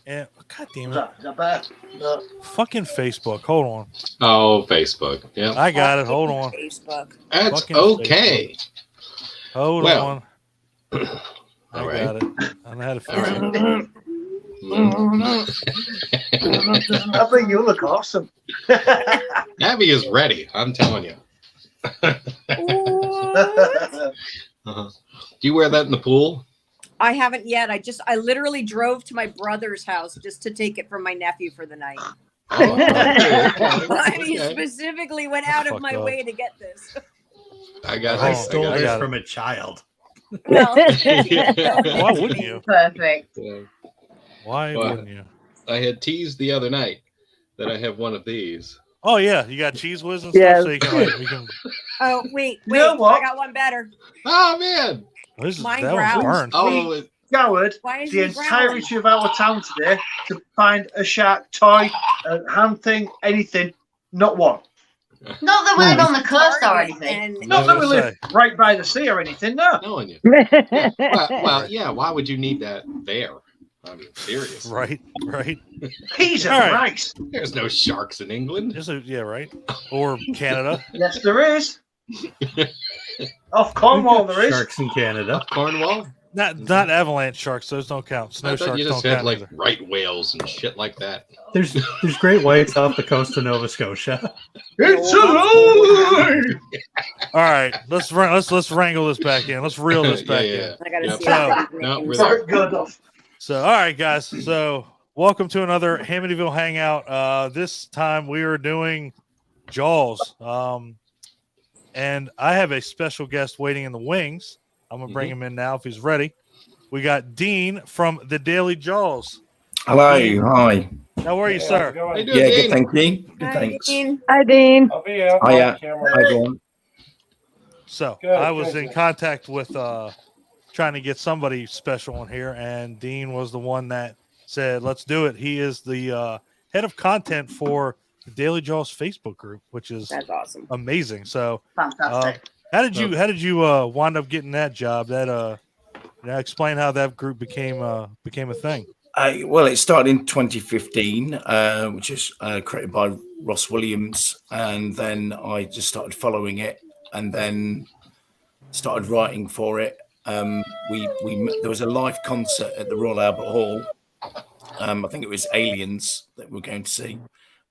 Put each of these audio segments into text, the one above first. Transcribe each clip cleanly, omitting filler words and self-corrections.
And God damn Is it. that bad? No. Fucking Facebook. Hold on. Oh, Facebook. Yeah. I got it. Hold on. Facebook. That's Fucking okay. Hold on. All I right. got it. I know how to fix All it. I think you look awesome. Abby is ready. I'm telling you. What? Do you wear that in the pool? I haven't yet. I literally drove to my brother's house just to take it from my nephew for the night. Oh, okay. I mean, Okay. specifically went out of Fuck my up. way to get this. I got I this. stole I this got from a child. Well, it. Why wouldn't you? Perfect. Yeah. Why Well, wouldn't you? I had teased the other night that I have one of these. Oh yeah, you got cheese whiz and Yes. stuff, so you can like you can. oh wait, You know what? I got one better. Oh man! This is, Mine that one's growls. burned. Oh, it- Howard, Why is the he growling? entirety of our town today to find a shark toy, a hand thing, anything. Not one. Not that we're on the coast or Target anything. and- Not that we gonna live right by the sea or anything. No. knowing you. Well, yeah. Why would you need that there? I mean, serious. Right, right. Peas and All right. rice. There's no sharks in England. Yeah, right. Or Canada. Yes, there is. Off Cornwall, there is. Sharks in Canada. Cornwall. Not avalanche sharks. Those don't count. Snow I thought sharks you just don't had count like either. right whales and shit like that. There's great whites off the coast of Nova Scotia. It's alive. All right, let's wrangle this back in. Let's reel this back in. I gotta Yep. see So- how No, we're Sorry, there. good enough. So, all right, guys. So, welcome to another Hamityville Hangout. This time we are doing Jaws. And I have a special guest waiting in the wings. I'm gonna bring him in now if he's ready. We got Dean from the Daily Jaws. Hello, hi. How are you, sir? How you doing, Yeah, Dean? good, thank you. Good, Hi, thanks. Dean. Hi, Dean. Hiya. Hi, everyone. So, Good, I was good, in good. contact with trying to get somebody special in here, and Dean was the one that said, "Let's do it." He is the head of content for the Daily Jaws Facebook group, which is That's awesome. amazing. So, Fantastic. how did you wind up getting that job? That explain how that group became a thing. Well, it started in 2015, which is created by Ross Williams, and then I just started following it, and then started writing for it. There was a live concert at the Royal Albert Hall. I think it was Aliens that we were going to see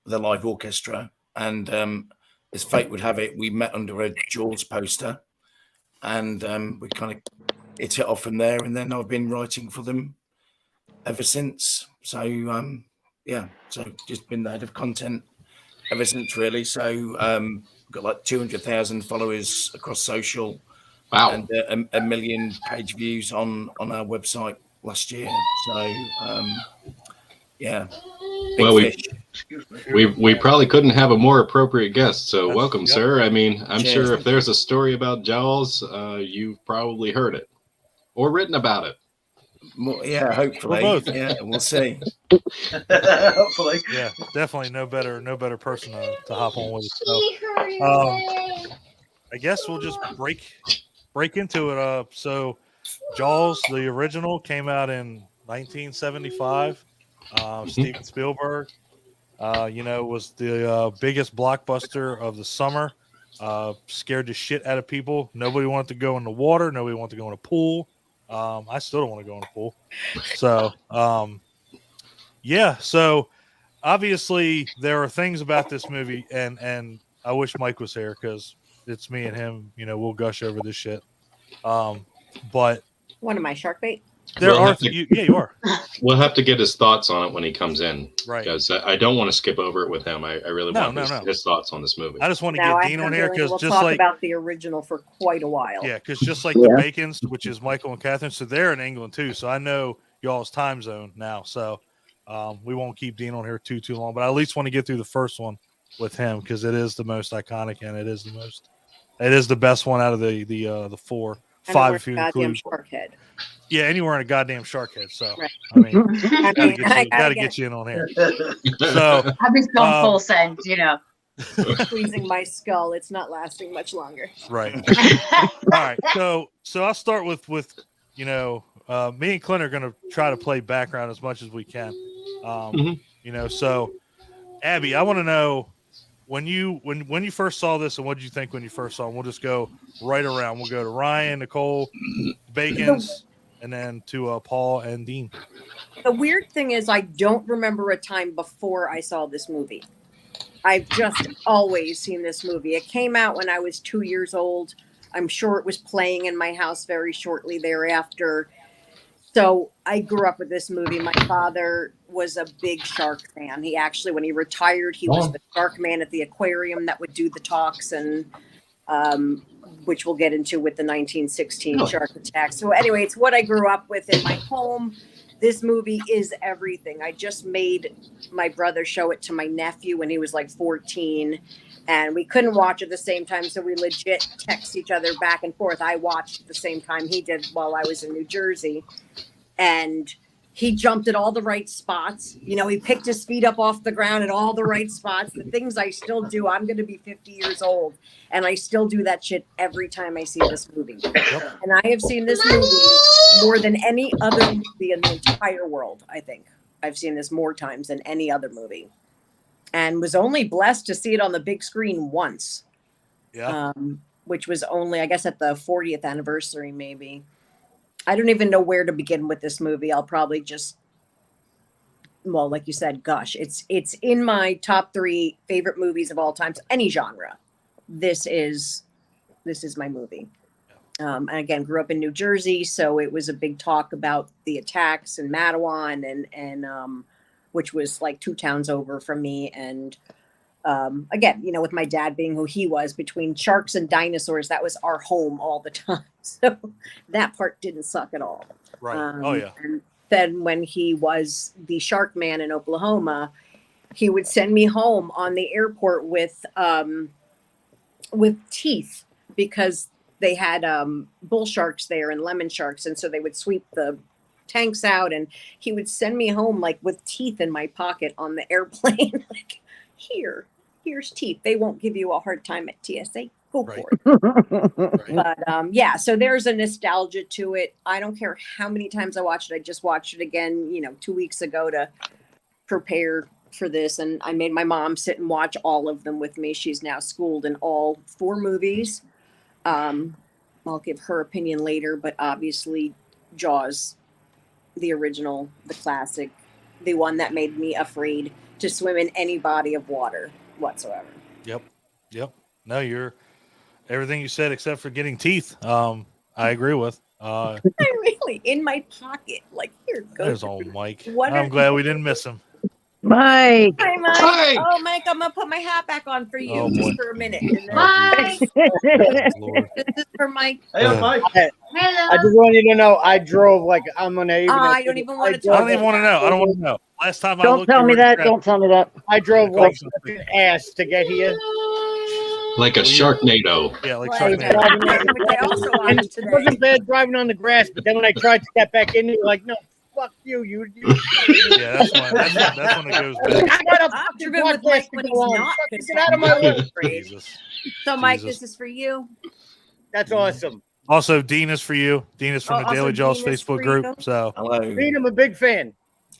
with a live orchestra, and as fate would have it, we met under a Jaws poster, and we kind of hit it off from there. And then I've been writing for them ever since. So so just been the head of content ever since, really. So we've got like 200,000 followers across social. Wow. And a million page views on our website last year. So yeah. Big Well, fish. we probably couldn't have a more appropriate guest. So That's- welcome, yep. sir. I mean, I'm Cheers. sure if there's a story about Jaws, you've probably heard it or written about it. Yeah, hopefully. We're both. Yeah, we'll see. Hopefully. Yeah, definitely no better person to hop on with. So, I guess we'll just break into it. So, Jaws, the original, came out in 1975. Steven Spielberg, was the biggest blockbuster of the summer. Scared the shit out of people. Nobody wanted to go in the water. Nobody wanted to go in a pool. I still don't want to go in a pool. So, So, obviously, there are things about this movie, and I wish Mike was here because it's me and him. We'll gush over this shit. But One of my shark bait. there We'll are, have to- you are We'll have to get his thoughts on it when he comes in, right. because I don't want to skip over it with him. I really No, want his thoughts on this movie. I just want to Now get I Dean have on a here feeling because we'll just talk like about the original for quite a while. yeah, because just like the Bacons, which is Michael and Catherine, so they're in England too. So I know y'all's time zone now. So we won't keep Dean on here too long, but I at least want to get through the first one with him because it is the most iconic and it is the best one out of the four. And Five we're if you goddamn include shark head. yeah, anywhere in a goddamn shark head. So Right. I mean, I gotta mean, get I you in on here. So Abby's gone Um, full send, you know. squeezing my skull. It's not lasting much longer. right. All right. So I'll start with me and Clint are going to try to play background as much as we can. You know, so Abby, I want to know when you first saw this and what did you think when you first saw it? We'll just go right around. We'll go to Ryan, Nicole, Bacons, and then to Paul and Dean. The weird thing is I don't remember a time before I saw this movie. I've just always seen this movie. It came out when I was 2 years old. I'm sure it was playing in my house very shortly thereafter. So I grew up with this movie. My father was a big shark fan. He actually, when he retired, he was the shark man at the aquarium that would do the talks, and which we'll get into with the 1916 shark attack. So anyway, it's what I grew up with in my home. This movie is everything. I just made my brother show it to my nephew when he was like 14, and we couldn't watch at the same time, so we legit text each other back and forth. I watched at the same time he did while I was in New Jersey, and he jumped at all the right spots. You know, he picked his feet up off the ground at all the right spots. The things I still do. I'm going to be 50 years old, and I still do that shit every time I see this movie. And I have seen this movie more than any other movie in the entire world, I think. I've seen this more times than any other movie. And was only blessed to see it on the big screen once. Yeah. Which was only, I guess, at the 40th anniversary, maybe. I don't even know where to begin with this movie. I'll probably just, well, like you said, gosh, it's in my top 3 favorite movies of all time, any genre. This is my movie. And again, grew up in New Jersey, so it was a big talk about the attacks in Mattawan and which was like 2 towns over from me. And again, you know, with my dad being who he was, between sharks and dinosaurs, that was our home all the time. So that part didn't suck at all. Right. Oh yeah. And then when he was the shark man in Oklahoma, he would send me home on the airport with teeth, because they had bull sharks there and lemon sharks, and so they would sweep the tanks out, and he would send me home like with teeth in my pocket on the airplane. Like, here's teeth. They won't give you a hard time at TSA. Go for it. But yeah, so there's a nostalgia to it. I don't care how many times I watched it. I just watched it again, 2 weeks ago to prepare for this, and I made my mom sit and watch all of them with me. She's now schooled in all 4 movies. I'll give her opinion later, but obviously Jaws, the original, the classic, the one that made me afraid to swim in any body of water whatsoever. Yep. No, you're everything you said except for getting teeth. I agree with. I really in my pocket. Like, here goes. There's old Mike. What I'm glad we didn't miss him. Mike. Hi, Mike. Hi. Oh, Mike, I'm gonna put my hat back on for you Oh, just boy. for a minute. And then Hi. Lord. this is for Mike. Hey, Mike. I Hello. just want you to know I drove like I'm gonna even. I don't even wanna I don't even want to know. I don't want to know. Last time I Don't looked, tell you me were that. trapped. Don't tell me that. I drove Cool. like such an ass to get here. Like a Sharknado. Yeah, like Right. Sharknado. Which I also And watched it today. wasn't bad driving on the grass, but then when I tried to step back in, you're like, no, fuck you. Yeah, that's when it goes bad. I got a I've fucking driven with podcast Mike to when go he's on. not Fucking pissed Get out of my off. way. Jesus. So, Mike, Jesus. this is for you. That's awesome. Also, Dean is for you. Dean is from Oh, the also Daily Jaws Dean is Facebook for group. you. So Hello. Dean, I'm a big fan.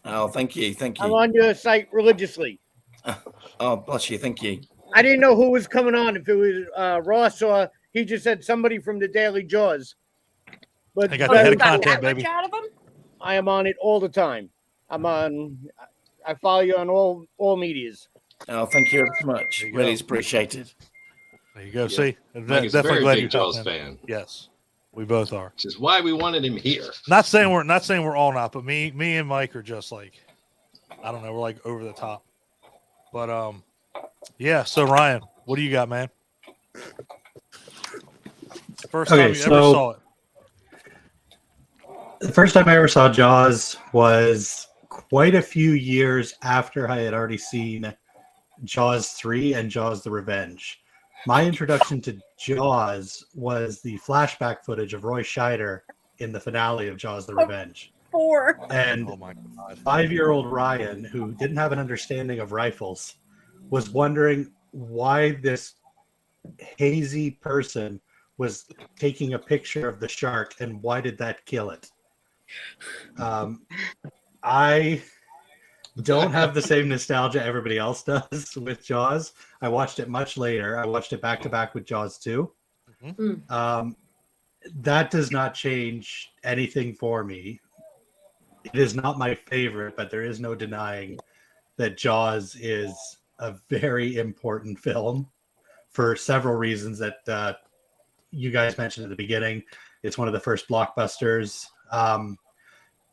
Oh, thank you. I'm on your site religiously. Oh, bless you. Thank you. I didn't know who was coming on, if it was Ross or he just said somebody from the Daily Jaws. But I got Oh, the you head of got content, that much baby. out of him? I am on it all the time. I follow you on all medias. Oh, thank you very much. There you Really go. is appreciated. There you go. Yeah. See, Mike is a definitely very glad big you Jaws hopped in. fan, Yes, we both are. which is why we wanted him here. Not saying we're all not, but me and Mike are just like, I don't know, we're like over the top. But yeah. So Ryan, what do you got, man? First time you ever saw it. The first time I ever saw Jaws was quite a few years after I had already seen Jaws 3 and Jaws the Revenge. My introduction to Jaws was the flashback footage of Roy Scheider in the finale of Jaws the Revenge. 4. And Oh my god. 5-year-old Ryan, who didn't have an understanding of rifles, was wondering why this hazy person was taking a picture of the shark and why did that kill it. I don't have the same nostalgia everybody else does with Jaws. I watched it much later. I watched it back to back with Jaws 2. That does not change anything for me. It is not my favorite, but there is no denying that Jaws is a very important film for several reasons that you guys mentioned at the beginning. It's one of the first blockbusters.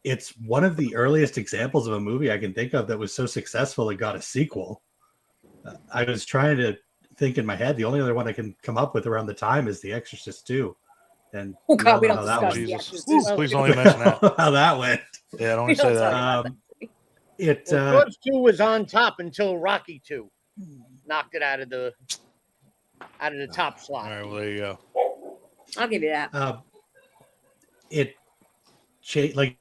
It's one of the earliest examples of a movie I can think of that was so successful it got a sequel. I was trying to think in my head. The only other one I can come up with around the time is The Exorcist 2. And Oh God, we know don't how that discuss went. The Jesus. Exorcist. Please don't even mention that. How that went. Yeah, don't We even say don't that. talk It Well, Jaws 2 was on top until Rocky 2 knocked it out of the top All slot. right, well, there you go. I'll give you that. it changed. Like,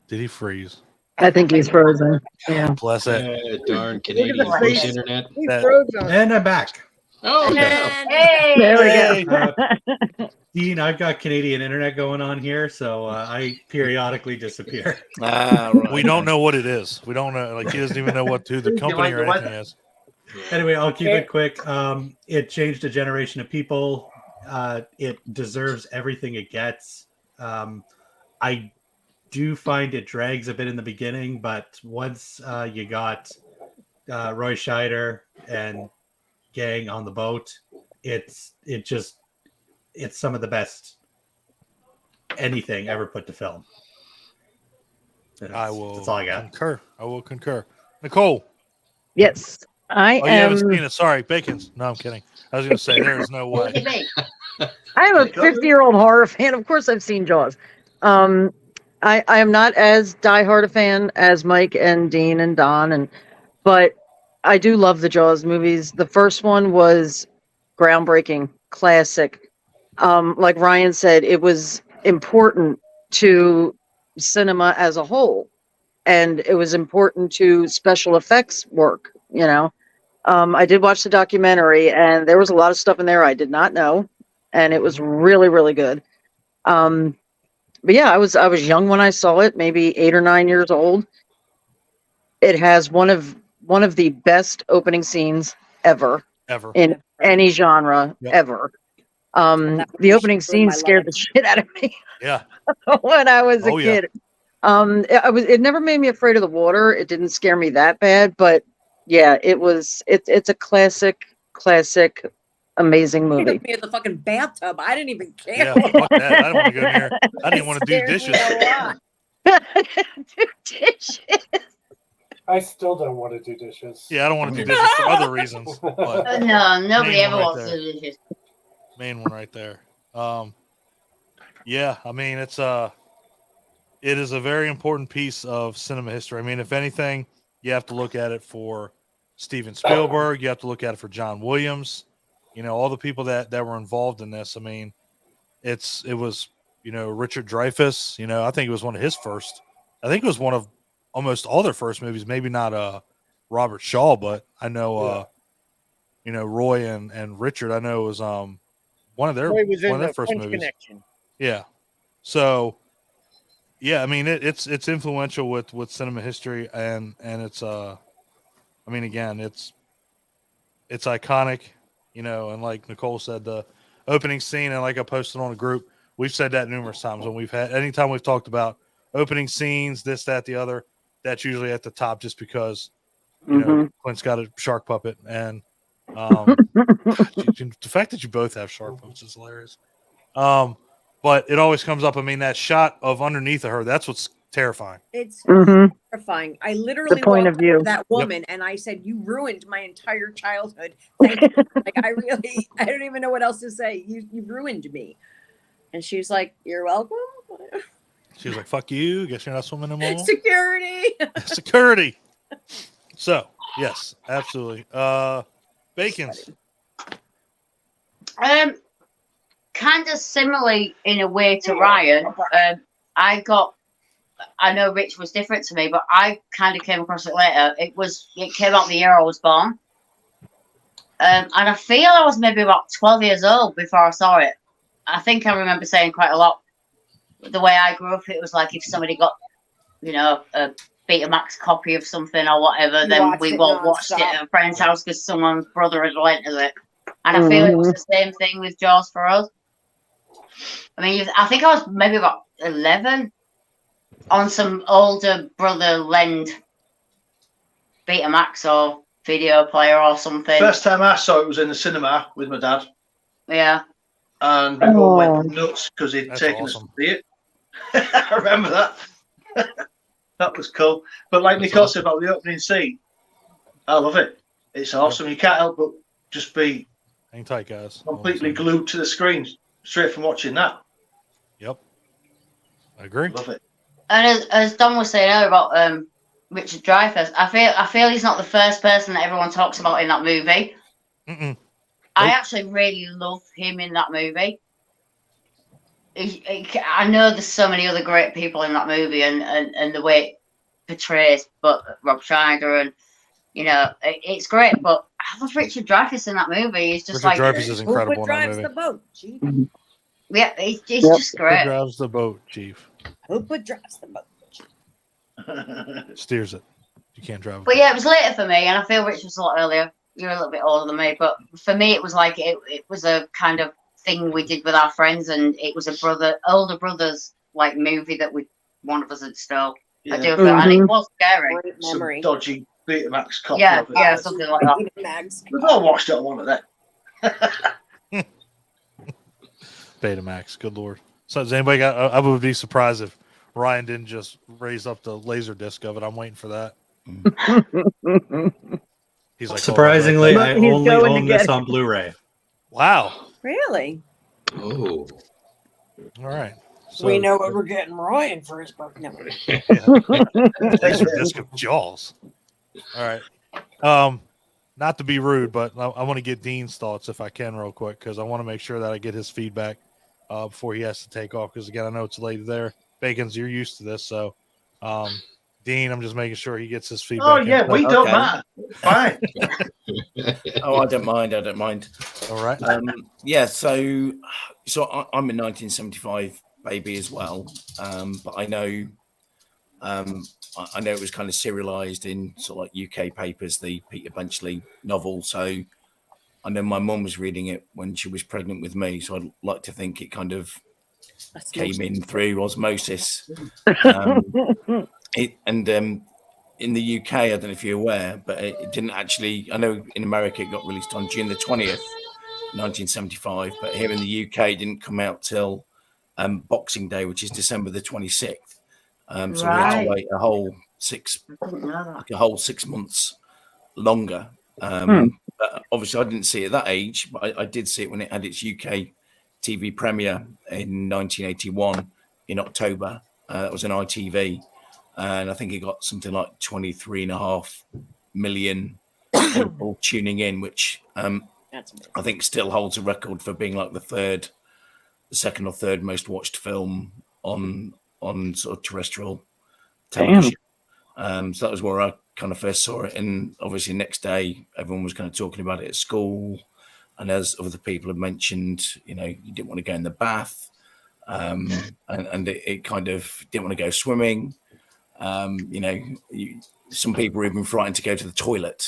Did he freeze? I think he's frozen. Yeah. Bless it. Darn Canadian the push face. internet. He That- froze on. and I'm back. Oh, yeah. And Hey. There we Hey. go. Dean, I've got Canadian internet going on here, so I periodically disappear. Right. We don't know what it is. We don't know. Like, he doesn't even know who the company or anything is. Anyway, I'll keep it quick. It changed a generation of people. It deserves everything it gets. I do find it drags a bit in the beginning, but once you got Roy Scheider and gang on the boat, it's some of the best anything ever put to film. That's all I got. concur. I will concur. Nicole. Yes. I Oh, you haven't am. seen it. Sorry, Bacon's. No, I'm kidding. I was going to say there is no way. I'm a 50-year-old horror fan. Of course, I've seen Jaws. I am not as diehard a fan as Mike and Dean and Don, but I do love the Jaws movies. The first one was groundbreaking, classic. Like Ryan said, it was important to cinema as a whole, and it was important to special effects work. I did watch the documentary, and there was a lot of stuff in there I did not know, and it was really, really good. But yeah, I was young when I saw it, maybe 8 or 9 years old. It has one of the best opening scenes ever in any genre ever. The opening scene scared the shit out of me. Yeah. When I was a Oh, kid. It never made me afraid of the water. It didn't scare me that bad, but yeah, it's a classic, amazing he movie. took me in the fucking bathtub. I didn't even care. Yeah, fuck that. I didn't want to go near. I didn't want to do Scared me dishes. a lot. Do dishes. I still don't want to do dishes. Yeah, I don't want to do dishes for other reasons. But No, nobody Main ever one right wants there. to do dishes. Main one right there. Yeah, I mean it is a very important piece of cinema history. I mean, if anything, you have to look at it for Steven Spielberg. You have to look at it for John Williams. All the people that were involved in this. I mean, it was Richard Dreyfuss. I think it was one of his first. I think it was one of almost all their first movies. Maybe not Robert Shaw, but I know Roy and Richard. I know it was one of their first French movies. Connection. Yeah. So, yeah, I mean it's influential with cinema history and it's I mean again it's iconic, and like Nicole said, the opening scene, and like I posted on the group, we've said that numerous times when anytime we've talked about opening scenes, this, that, the other, that's usually at the top just because Clint's got a shark puppet and the fact that you both have shark puppets is hilarious. But it always comes up. I mean, that shot of underneath of her, that's what's terrifying. It's Mhm. terrifying. I literally The point walked of view. up to that woman and I said, "You ruined my entire childhood." Thank you. Like I don't even know what else to say. You ruined me. And she's like, "You're welcome." She was like, "Fuck you. Guess you're not swimming anymore." Security. Security. So, yes, absolutely. Bacon's. Kind of similarly in a way to Ryan. I know Rich was different to me, but I kind of came across it later. It came out the year I was born. And I feel I was maybe about 12 years old before I saw it. I think I remember saying quite a lot. The way I grew up, it was like if somebody got, you know, a Betamax copy of something or whatever, then we all watched it at a friend's house because someone's brother had rented it. And I feel it was the same thing with Jaws for us. I mean, I think I was maybe about 11 on some older brother lend Betamax or video player or something. First time I saw it was in the cinema with my dad. Yeah. And we all went nuts because he'd taken us to awesome. see it. I remember that. That was cool. But like Nicole said about the opening scene, I love it. It's awesome. You can't help but just be Hang tight, guys. completely glued to the screen straight from watching that. Yep. I agree. Love it. And as Don was saying earlier about Richard Dreyfuss, I feel he's not the first person that everyone talks about in that movie. I actually really love him in that movie. I know there's so many other great people in that movie, and the way it portrays, but Rob Schneider, and you know, it's great. But I love Richard Dreyfuss in that movie. He's just Richard like Dreyfuss is incredible Who in that drives movie. the boat, Chief? Yeah, he's just Who great. drives the boat, Chief? Who drives the boat? Steers it. You can't drive. But yeah, it was later for me, and I feel Rich was a lot earlier. You're a little bit older than me, but for me, it was like it was a kind of thing we did with our friends, and it was a older brother's like movie that one of us had stole. Yeah. I do feel, and it was scary. Great Some memory. dodgy Betamax copy Yeah, of it. yeah, something like that. Max. We've all watched it on one of them. Betamax. Good lord. So does anybody got? I would be surprised if Ryan didn't just raise up the laser disc of it. I'm waiting for that. He's like, Surprisingly, oh, I He's only going to own get this it. on Blu-ray. wow. Really? Oh, All right. So, we know what we're getting Ryan for his birthday. laser disc of Jaws. All right. Not to be rude, but I want to get Dean's thoughts if I can real quick, because I want to make sure that I get his feedback before he has to take off, because again, I know it's late there. Bacons, you're used to this, so Dean, I'm just making sure he gets his feedback. Oh yeah, we don't Okay. matter. Fine. Oh, I don't mind. I don't mind. All right. Yeah. So I'm a 1975 baby as well, but I know it was kind of serialized in sort of like UK papers, the Peter Benchley novel. So I know my mum was reading it when she was pregnant with me. So I'd like to think it kind of came in through osmosis. In the UK, I don't know if you're aware, but it didn't actually. I know in America it got released on June the 20th, 1975, but here in the UK it didn't come out till Boxing Day, which is December the 26th. So we had to wait a whole 6 months longer. But obviously, I didn't see it at that age, but I did see it when it had its UK TV premiere in 1981 in October. That was an ITV, and I think it got something like 23.5 million people tuning in, which I think still holds a record for being like the second or third most watched film on sort of terrestrial television. So that was where I kind of first saw it, and obviously next day everyone was kind of talking about it at school, and as other people have mentioned, you know, you didn't want to go in the bath, and it kind of didn't want to go swimming. You know, some people were even frightened to go to the toilet.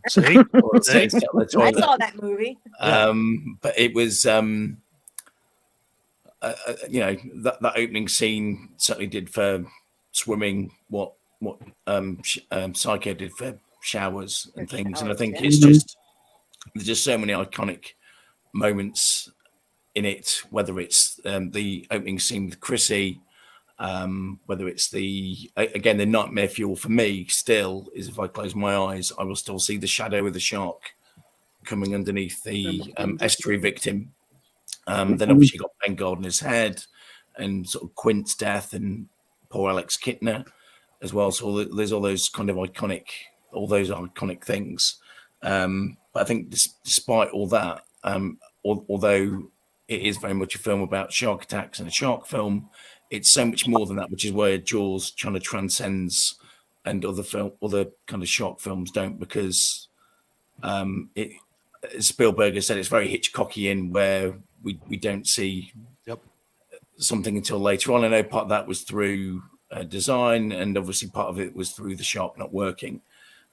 See? Or sit on the I toilet. saw that movie. But it was, you know, that opening scene certainly did for swimming what Psycho did for showers and things. And I think it's just, there's just so many iconic moments in it, whether it's the opening scene with Chrissy, whether it's the nightmare fuel for me still is if I close my eyes, I will still see the shadow of the shark coming underneath the estuary victim. Then obviously you got Ben Gardner's head and sort of Quint's death and poor Alex Kittner as well. So there's all those iconic things. But I think despite all that, although it is very much a film about shark attacks and a shark film, it's so much more than that, which is where Jaws kind of transcends and other kind of shark films don't, because Spielberg has said it's very Hitchcockian, where we don't see Yep. something until later on. I know part of that was through design, and obviously part of it was through the shark not working.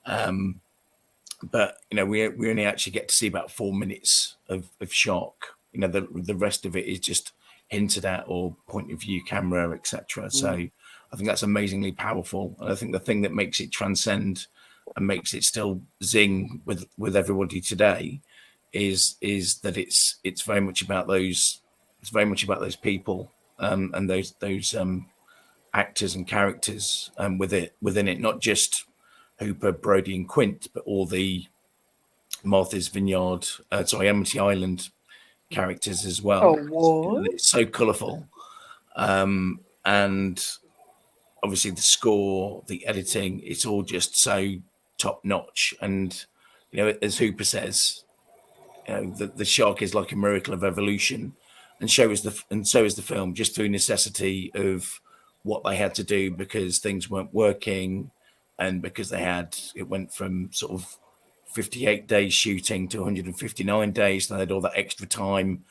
But we only actually get to see about 4 minutes of shark. The rest of it is just hinted at or point of view camera, etc. So I think that's amazingly powerful, and I think the thing that makes it transcend and makes it still zing with everybody today is that it's very much about those people and those actors and characters within it, not just Hooper, Brody, and Quint, but all the Martha's Vineyard, Amity Island characters as well. Oh, what? It's so colourful, and obviously the score, the editing, it's all just so top notch. And as Hooper says, the shark is like a miracle of evolution, and so is the film, just through necessity of what they had to do because things weren't working, and because it went from sort of 58 days shooting to 159 days. They had all that extra time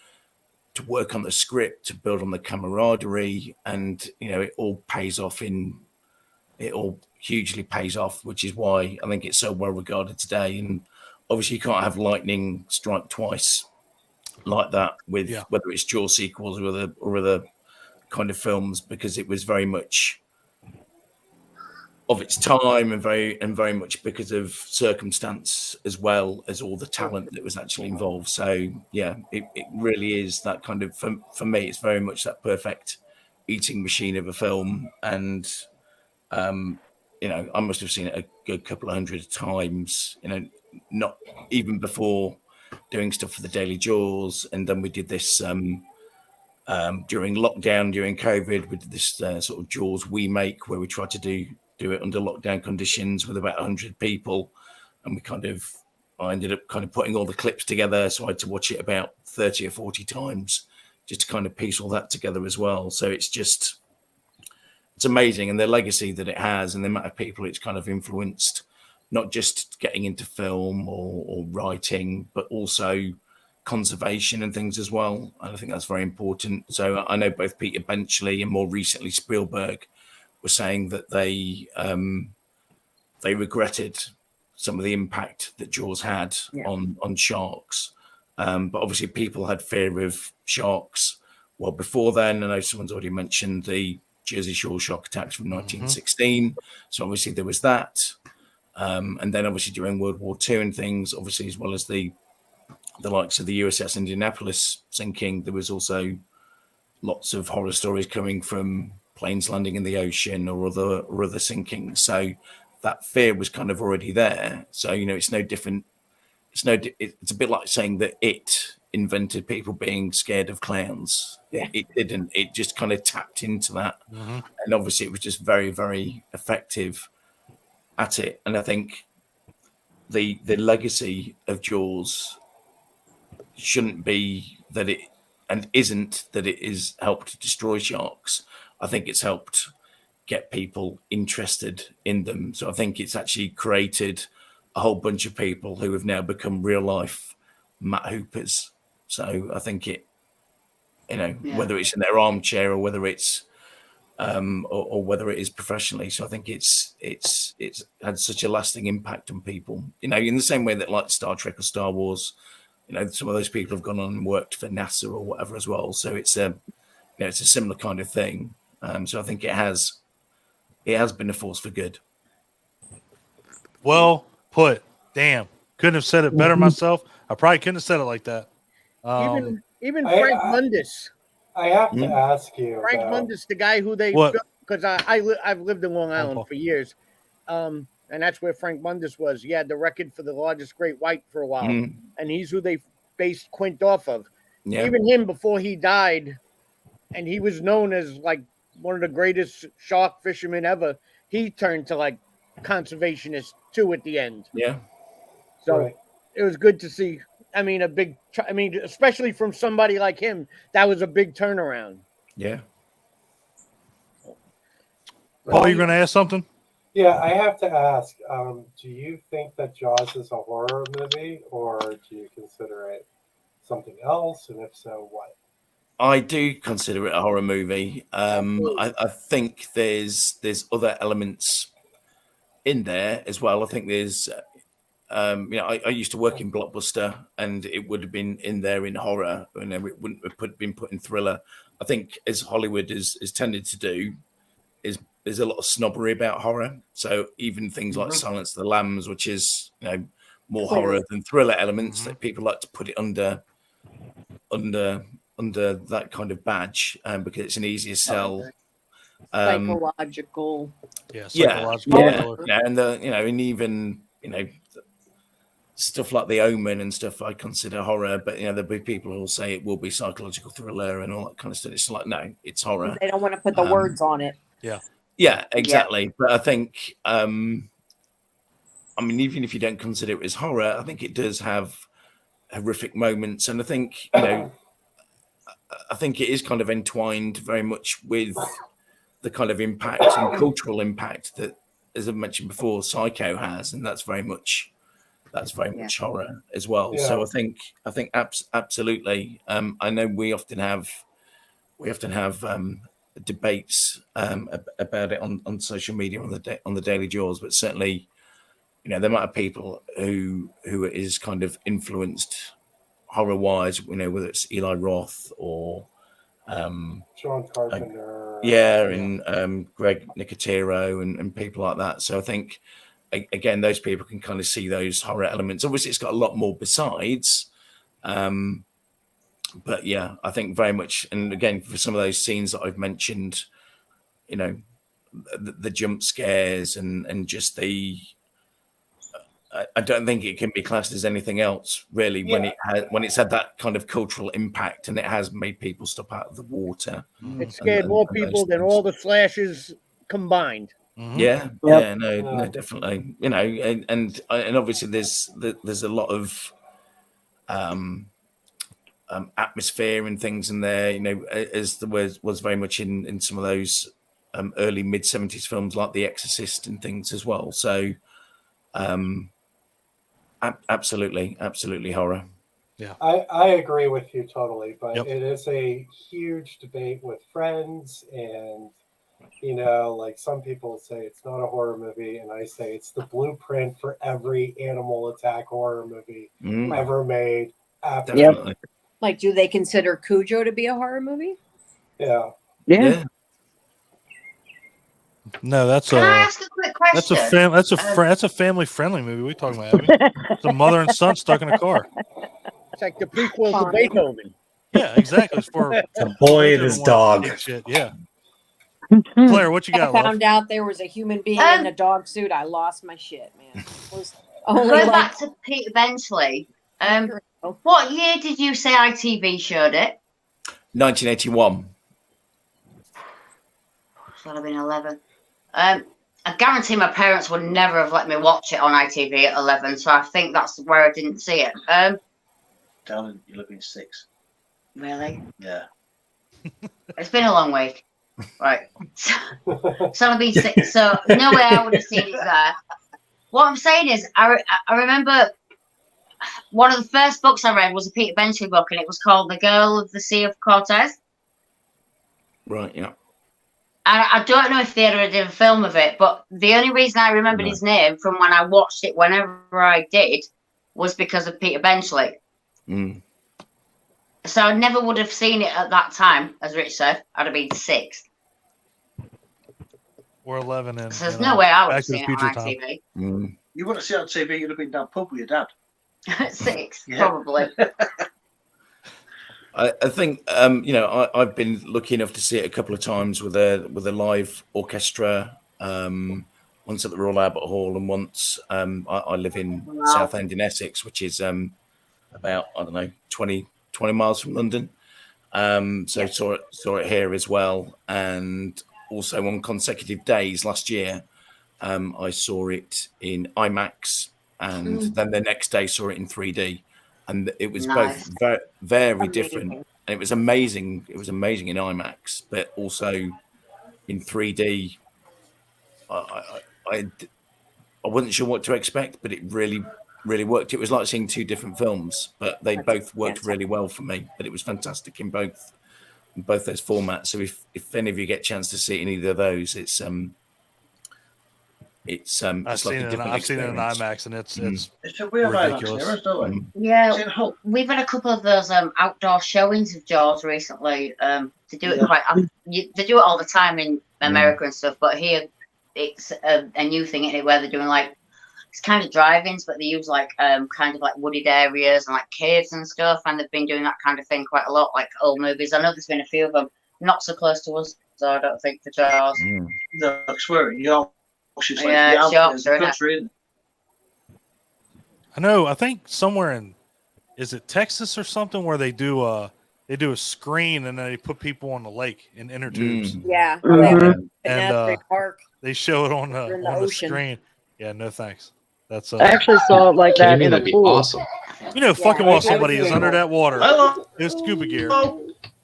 to work on the script, to build on the camaraderie, and it all pays off it all hugely pays off, which is why I think it's so well regarded today. And obviously you can't have lightning strike twice like that with whether it's Jaws sequels or other kind of films, because it was very much of its time and very much because of circumstance, as well as all the talent that was actually involved. So yeah, it really is that kind of, for me, it's very much that perfect eating machine of a film. And I must have seen it a good couple of hundred times, not even before doing stuff for the Daily Jaws. And then we did this during lockdown, during COVID, we did this sort of Jaws remake where we tried to do it under lockdown conditions with about 100 people. And I ended up kind of putting all the clips together. So I had to watch it about 30 or 40 times just to kind of piece all that together as well. So it's amazing. And the legacy that it has and the amount of people it's kind of influenced, not just getting into film or writing, but also conservation and things as well. And I think that's very important. So I know both Peter Benchley and more recently Spielberg were saying that they regretted some of the impact that Jaws had on sharks. But obviously people had fear of sharks well before then. I know someone's already mentioned the Jersey Shore shark attacks from 1916. So obviously there was that. And then obviously during World War II and things, obviously, as well as the likes of the USS Indianapolis sinking, there was also lots of horror stories coming from planes landing in the ocean or other sinkings. So that fear was kind of already there. So, it's no different. It's a bit like saying that it invented people being scared of clowns. It didn't. It just kind of tapped into that. And obviously it was just very, very effective at it. And I think the legacy of Jaws shouldn't be that it, and isn't that it is helped destroy sharks. I think it's helped get people interested in them. So I think it's actually created a whole bunch of people who have now become real life Matt Hoopers. So I think it, whether it's in their armchair or whether it's or whether it is professionally. So I think it's had such a lasting impact on people. In the same way that like Star Trek or Star Wars, some of those people have gone on and worked for NASA or whatever as well. So it's a similar kind of thing. So I think it has been a force for good. Well put. Damn, couldn't have said it better myself. I probably couldn't have said it like that. Even Frank Mundus. I have to ask you, Frank Mundus, the guy who they, because I've lived in Long Island for years, and that's where Frank Mundus was. He had the record for the largest great white for a while, and he's who they based Quint off of. Yeah. Even him, before he died, and he was known as like one of the greatest shark fishermen ever, he turned to like conservationist too at the end. Yeah. So it was good to see. Especially from somebody like him, that was a big turnaround. Yeah. Paul, you're going to ask something? Yeah, I have to ask. Do you think that Jaws is a horror movie, or do you consider it something else? And if so, what? I do consider it a horror movie. I think there's other elements in there as well. I think there's, I used to work in Blockbuster, and it would have been in there in horror, and it wouldn't have been put in thriller. I think as Hollywood is tended to do, is there's a lot of snobbery about horror. So even things like Silence of the Lambs, which is more horror than thriller elements, that people like to put it under that kind of badge, because it's an easier sell. Psychological. Psychological. And and even stuff like The Omen and stuff I consider horror, but there'll be people who will say it will be psychological thriller and all that kind of stuff. It's like, no, it's horror. They don't want to put the words on it. Yeah, exactly. But I think even if you don't consider it as horror, I think it does have horrific moments, and I think I think it is kind of entwined very much with the kind of impact and cultural impact that, as I mentioned before, Psycho has, and that's very much horror as well. Yeah. So I think absolutely. I know we often have debates about it on social media on the Daily Jaws, but certainly the amount of people who is kind of influenced horror wise, whether it's Eli Roth or John Carpenter. And Greg Nicotero and people like that. So I think again, those people can kind of see those horror elements. Obviously, it's got a lot more besides. But yeah, I think very much, and again, for some of those scenes that I've mentioned, the jump scares and just I don't think it can be classed as anything else really when it's had that kind of cultural impact, and it has made people stop out of the water. It scared more people than all the slashes combined. No, definitely. And obviously there's a lot of atmosphere and things in there, as there was very much in some of those early mid-70s films like The Exorcist and things as well. So absolutely horror. Yeah, I agree with you totally, but it is a huge debate with friends, and like some people say it's not a horror movie, and I say it's the blueprint for every animal attack horror movie ever made. Definitely. Like, do they consider Cujo to be a horror movie? Yeah. No, that's Can I ask a quick question? That's a family friendly movie. What are you talking about, Abby? It's a mother and son stuck in a car. It's like the prequel to Beethoven. Yeah, exactly. It's for a boy and his dog. Shit. Yeah. Claire, what you got? I found out there was a human being in a dog suit. I lost my shit, man. It was going back to Peter Benchley. What year did you say ITV showed it? 1981. Should have been 11. I guarantee my parents would never have let me watch it on ITV at 11, so I think that's where I didn't see it. Darling, you're looking 6. Really? Yeah. It's been a long week. Right. So I've been 6, so no way I would have seen it there. What I'm saying is, I remember one of the first books I read was a Peter Benchley book, and it was called The Girl of the Sea of Cortez. Right, yeah. And I don't know if they ever did a film of it, but the only reason I remembered his name from when I watched it whenever I did was because of Peter Benchley. So I never would have seen it at that time, as Rich said. I'd have been 6. Or 11. And, so there's no way I would Back have to the seen it on Future ITV. You wouldn't have seen it on TV, you'd have been down pub with your dad. 6, probably. I think I've been lucky enough to see it a couple of times with a live orchestra. Once at the Royal Albert Hall, and once I live in Southend in Essex, which is about 20 miles from London. So saw it here as well, and also on consecutive days last year, I saw it in IMAX, and then the next day saw it in 3D. And it was both very, very different, and it was amazing. It was amazing in IMAX, but also in 3D. I wasn't sure what to expect, but it really really worked. It was like seeing two different films, but they both worked really well for me. But it was fantastic in both those formats. So if any of you get a chance to see it in either of those, it's I've like a different I've seen it in experience. IMAX, and it's a weird ridiculous. IMAX, don't we? Yeah, we've had a couple of those outdoor showings of Jaws recently. To do it they do it all the time in America and stuff, but here it's a new thing in it where they're doing like it's kind of drive-ins, but they use like kind of like wooded areas and like caves and stuff, and they've been doing that kind of thing quite a lot, like old movies. I know there's been a few of them, not so close to us, so I don't think for Jaws. No, I swear, Yorkshire, yeah, Yorkshire, country. I know. I think somewhere is it Texas or something where they do a screen and they put people on the lake in inner tubes. Yeah, and they show it on the screen. Yeah, no thanks. That's I actually saw it like that in a pool. Awesome. You know, fucking while somebody is under that water. There's scuba gear.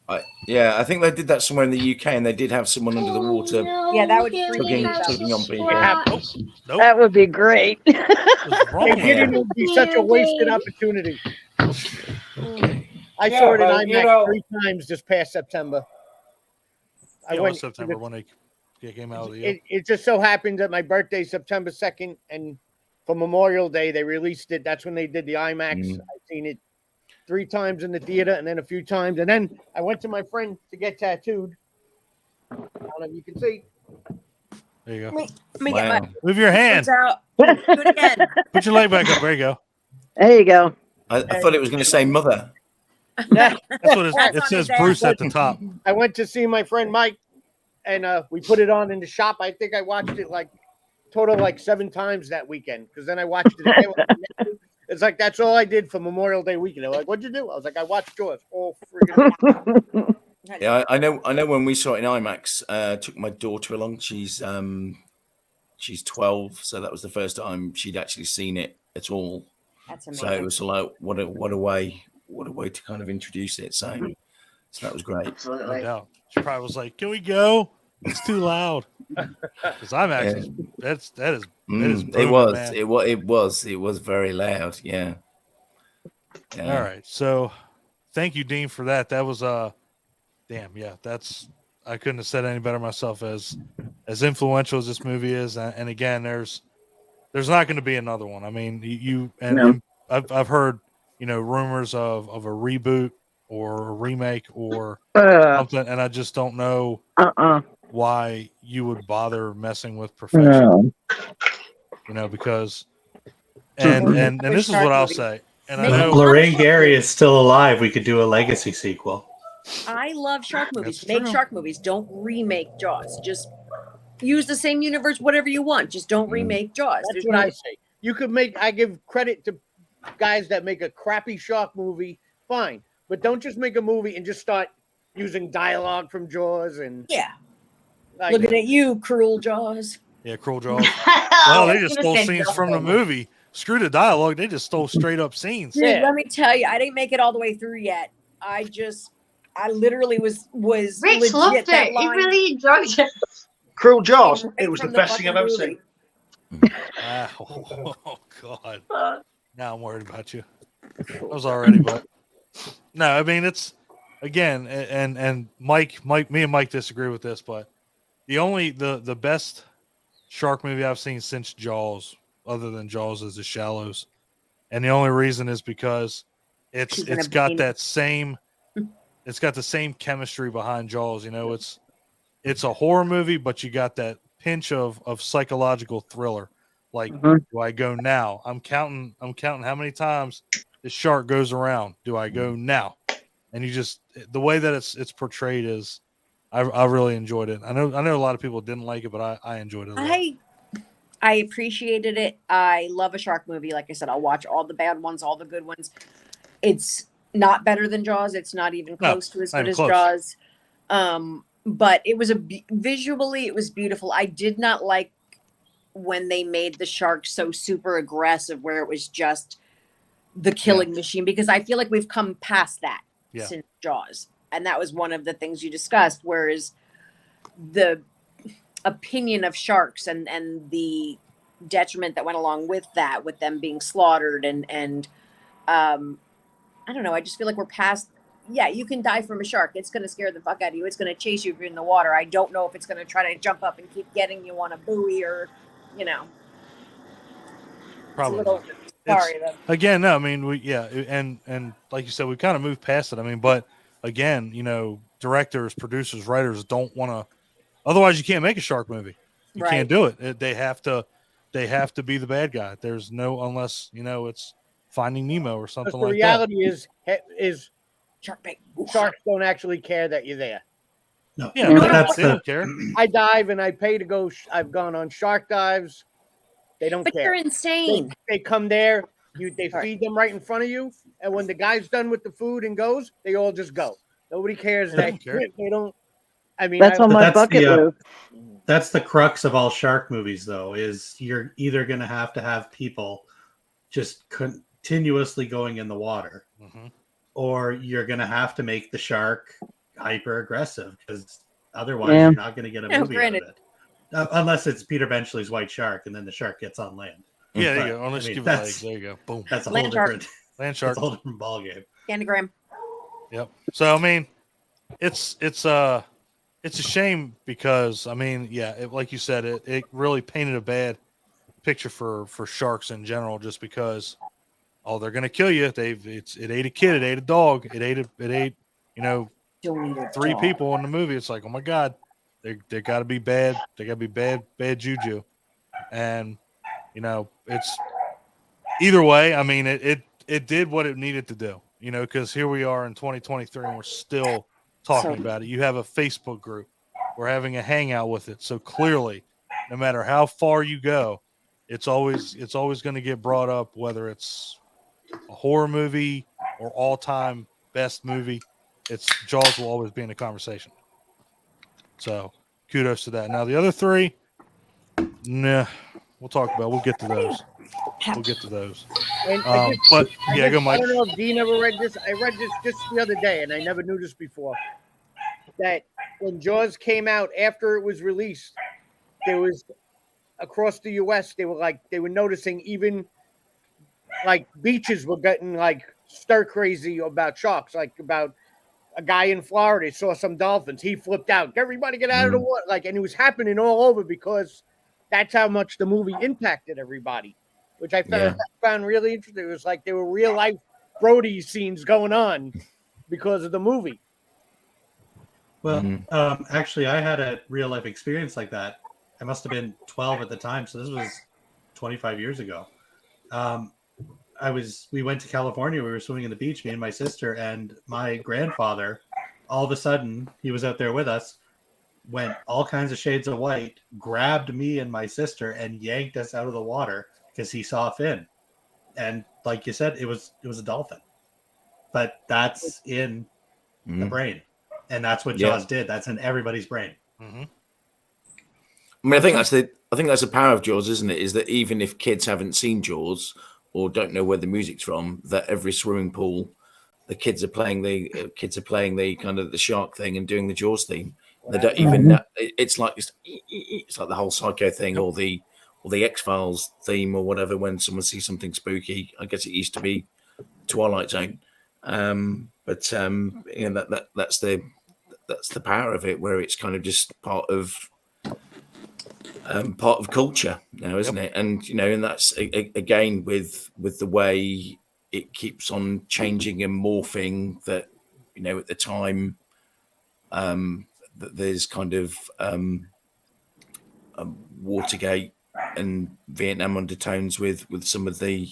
I think they did that somewhere in the UK, and they did have someone under the water. Yeah, that would tugging on people. Nope. That would be great. It would be such a wasted opportunity. I saw it in IMAX 3 times this past September. I went September when they came out of the year. It just so happened that my birthday is September 2nd, and for Memorial Day they released it. That's when they did the IMAX. I've seen it 3 times in the theater, and then a few times, and then I went to my friend to get tattooed. I don't know if you can see. There you go. Let me get my move your hand. out. Do it again. Put your leg back up. There you go. There you go. I thought it was going to say mother. That's what it says. Bruce at the top. I went to see my friend Mike, and we put it on in the shop. I think I watched it total 7 times that weekend, because then I watched it again. It's like that's all I did for Memorial Day weekend. They're like, "What'd you do?" I was like, "I watched Jaws." Oh, friggin'. Yeah, I know when we saw it in IMAX. Took my daughter along. She's 12, so that was the first time she'd actually seen it at all. That's amazing. So it was like what a way to kind of introduce it. So that was great. Absolutely. No doubt. She probably was like, "Can we go? It's too loud." Because IMAX is booming, it was very loud. Yeah. All right. So thank you, Dean, for that. That was damn, yeah, I couldn't have said any better myself. As influential as this movie is, and again, there's not going to be another one. I mean, and I've heard rumors of a reboot or a remake or something, and I just don't know why you would bother messing with perfection. Because and this is what I'll say. And I know Lorraine Gary is still alive. We could do a legacy sequel. I love shark movies. Make shark movies. Don't remake Jaws. Just use the same universe, whatever you want. Just don't remake Jaws. That's what I say. You could I give credit to guys that make a crappy shark movie, fine. But don't just make a movie and just start using dialogue from Jaws and looking at you, cruel Jaws. Yeah, cruel Jaws. Well, they just stole scenes from the movie. Screw the dialogue. They just stole straight up scenes. Dude, let me tell you, I didn't make it all the way through yet. I literally was Rich loved it. He really enjoyed it. Cruel Jaws. It was the best thing I've ever seen. Oh God. Now I'm worried about you. I was already, but no, I mean it's again, and Mike, me and Mike disagree with this, but the best shark movie I've seen since Jaws, other than Jaws, is The Shallows, and the only reason is because it's got the same chemistry behind Jaws. It's a horror movie, but you got that pinch of psychological thriller. Like, do I go now? I'm counting how many times the shark goes around. Do I go now? And you just, the way that it's portrayed is, I really enjoyed it. I know a lot of people didn't like it, but I enjoyed it a lot. I appreciated it. I love a shark movie. Like I said, I'll watch all the bad ones, all the good ones. It's not better than Jaws. It's not even close to as good as Jaws. But it was visually, it was beautiful. I did not like when they made the shark so super aggressive, where it was just the killing machine, because I feel like we've come past that since Jaws. And that was one of the things you discussed, whereas the opinion of sharks and the detriment that went along with that, with them being slaughtered and I don't know. I just feel like we're past. Yeah, you can die from a shark. It's going to scare the fuck out of you. It's going to chase you if you're in the water. I don't know if it's going to try to jump up and keep getting you on a buoy or, you know. Probably. Sorry. Again, no, I mean, and like you said, we kind of moved past it. I mean, but again, you know, directors, producers, writers don't want to. Otherwise, you can't make a shark movie. You can't do it. They have to be the bad guy. There's no, unless, you know, it's Finding Nemo or something like that. The reality is sharks don't actually care that you're there. No, yeah, they don't care. I dive and I pay to go. I've gone on shark dives. They don't care. But you're insane. They come there. They feed them right in front of you, and when the guy's done with the food and goes, they all just go. Nobody cares. They don't. I mean, that's on my bucket list. That's the crux of all shark movies, though. Is you're either going to have people just continuously going in the water, or you're going to have to make the shark hyper aggressive, because otherwise you're not going to get a movie out of it. Unless it's Peter Benchley's White Shark, and then the shark gets on land. Yeah, there you go. Unless you give it legs, there you go. Boom. That's a whole different land shark. That's a whole different ballgame. Candygram. Yep. So I mean, it's a shame because I mean, yeah, like you said, it really painted a bad picture for sharks in general, just because they're gonna kill you. It ate a kid, it ate a dog, it ate you know 3 people in the movie. It's like, oh my god. They got to be bad. They got to be bad juju, and you know it's either way. I mean, it did what it needed to do. You know, because here we are in 2023, and we're still talking about it. You have a Facebook group. We're having a hangout with it. So clearly, no matter how far you go, it's always going to get brought up. Whether it's a horror movie or all-time best movie, Jaws will always be in the conversation. So kudos to that. Now the other 3, nah, we'll talk about. We'll get to those. But yeah, go Mike. I don't know if Dean ever read this. I read this just the other day, and I never knew this before. That when Jaws came out after it was released, there was across the U.S. They were noticing even like beaches were getting like stir crazy about sharks, like about. A guy in Florida saw some dolphins. He flipped out. Everybody get out of the water. And it was happening all over because that's how much the movie impacted everybody, which I found really interesting. It was like there were real life Brody scenes going on because of the movie. Well, actually, I had a real life experience like that. I must have been 12 at the time, so this was 25 years ago. We went to California. We were swimming in the beach, me and my sister, and my grandfather, all of a sudden, he was out there with us, went all kinds of shades of white, grabbed me and my sister, and yanked us out of the water because he saw a fin. And like you said, it was a dolphin. But that's in the brain. And that's what Jaws did. That's in everybody's brain. I mean, I think that's the power of Jaws, isn't it? Is that even if kids haven't seen Jaws or don't know where the music's from, that every swimming pool, the kids are playing the kind of the shark thing and doing the Jaws theme. They don't even know. It's like the whole Psycho thing or the X-Files theme or whatever. When someone sees something spooky, I guess it used to be Twilight Zone, but you know that's the power of it, where it's kind of just part of culture now, isn't it? And you know, and that's again with the way it keeps on changing and morphing. That you know, at the time, that there's kind of Watergate and Vietnam undertones with some of the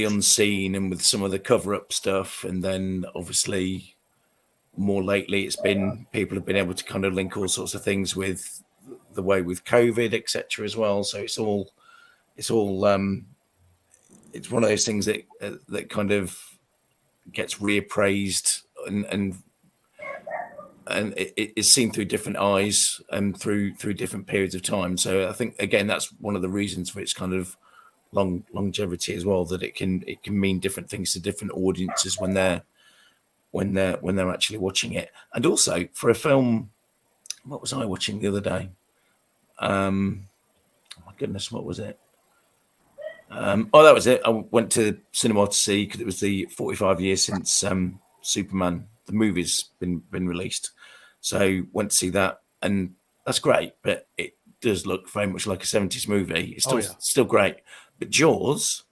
unseen and with some of the cover-up stuff, and then obviously more lately it's been people have been able to kind of link all sorts of things with the way with COVID, etc. as well. So it's all it's one of those things that kind of gets reappraised and it is seen through different eyes and through different periods of time. So I think again that's one of the reasons for its kind of longevity as well, that it can mean different things to different audiences when they're actually watching it. And also for a film, what was I watching the other day? my goodness, what was it? Oh, that was it. I went to cinema to see, because it was the 45 years since Superman, the movie's been released. So went to see that, and that's great, but it does look very much like a 70s movie. It's still great. But Jaws,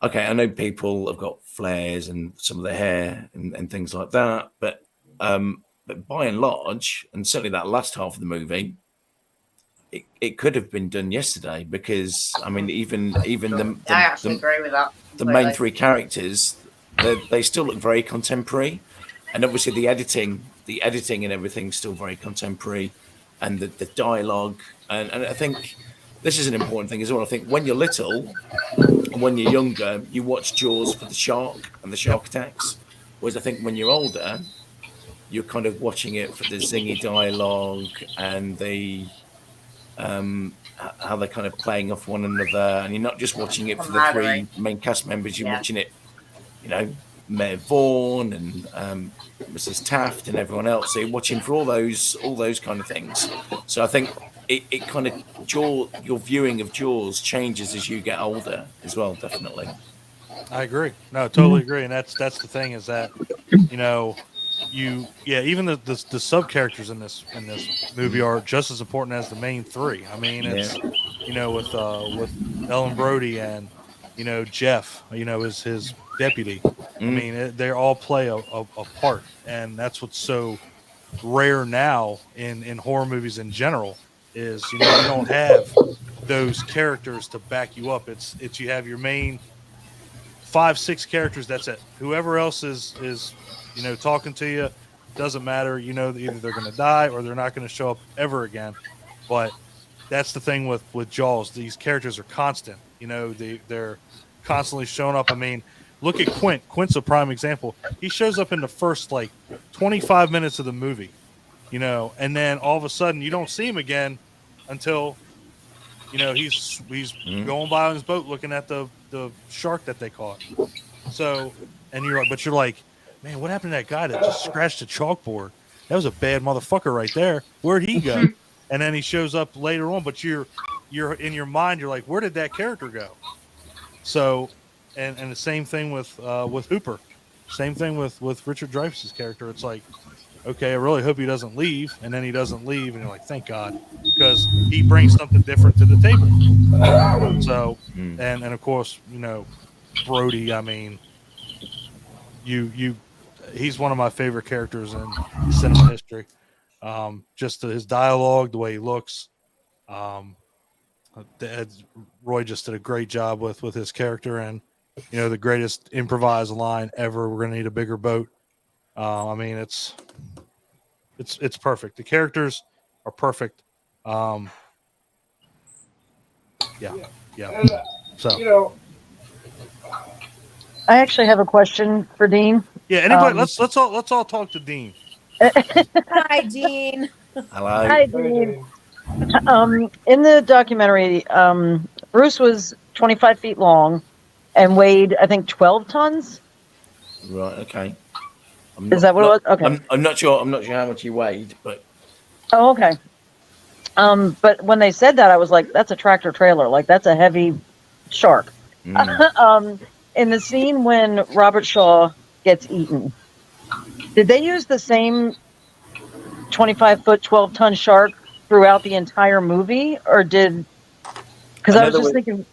okay, I know people have got flares and some of their hair and things like that, but by and large, and certainly that last half of the movie, it could have been done yesterday, because I mean, even I actually agree with that. The main three characters, they still look very contemporary, and obviously the editing and everything's still very contemporary, and the dialogue, and I think this is an important thing as well. I think when you're little and when you're younger, you watch Jaws for the shark and the shark attacks, whereas I think when you're older, you're kind of watching it for the zingy dialogue and the how they're kind of playing off one another, and you're not just watching it for the three main cast members. You're watching it, you know, Mayor Vaughan and Mrs. Taft and everyone else. So you're watching for all those kind of things. So I think it kind of your viewing of Jaws changes as you get older as well. Definitely. I agree. No, totally agree. And that's the thing, is that, you know, even the sub characters in this movie are just as important as the main three. I mean, it's you know, with Ellen Brody and, you know, Jeff, you know, is his deputy. I mean, they all play a part, and that's what's so rare now in horror movies in general, is, you know, you don't have those characters to back you up. It's you have your main 5-6 characters. That's it. Whoever else is you know, talking to you, doesn't matter. You know, either they're going to die or they're not going to show up ever again. But that's the thing with Jaws. These characters are constant. You know, they're constantly showing up. I mean, look at Quint. Quint's a prime example. He shows up in the first, like, 25 minutes of the movie, you know, and then all of a sudden you don't see him again until, you know, he's going by on his boat looking at the shark that they caught. So, and you're like, man, what happened to that guy that just scratched a chalkboard? That was a bad motherfucker right there. Where'd he go? And then he shows up later on, but you're in your mind, you're like, where did that character go? So, and the same thing with Hooper. Same thing with Richard Dreyfuss's character. It's like, okay, I really hope he doesn't leave, and then he doesn't leave, and you're like, thank God, because he brings something different to the table. So, and of course, you know, Brody. I mean, he's one of my favorite characters in cinema history. Just his dialogue, the way he looks. Roy just did a great job with his character, and, you know, the greatest improvised line ever. We're gonna need a bigger boat. I mean, it's perfect. The characters are perfect. Yeah. And, So, you know, I actually have a question for Dean. yeah. Anybody? Let's all talk to Dean. Hi, Dean. Hello. Hi, Dean. In the documentary, Bruce was 25 feet long and weighed, I think, 12 tons. Right. Okay. Is that what it was? Okay. I'm not sure. I'm not sure how much he weighed, but. Oh, okay. But when they said that, I was like, that's a tractor trailer. Like, that's a heavy shark. In the scene when Robert Shaw gets eaten, did they use the same 25-foot, 12-ton shark throughout the entire movie, or did? Because I was just thinking.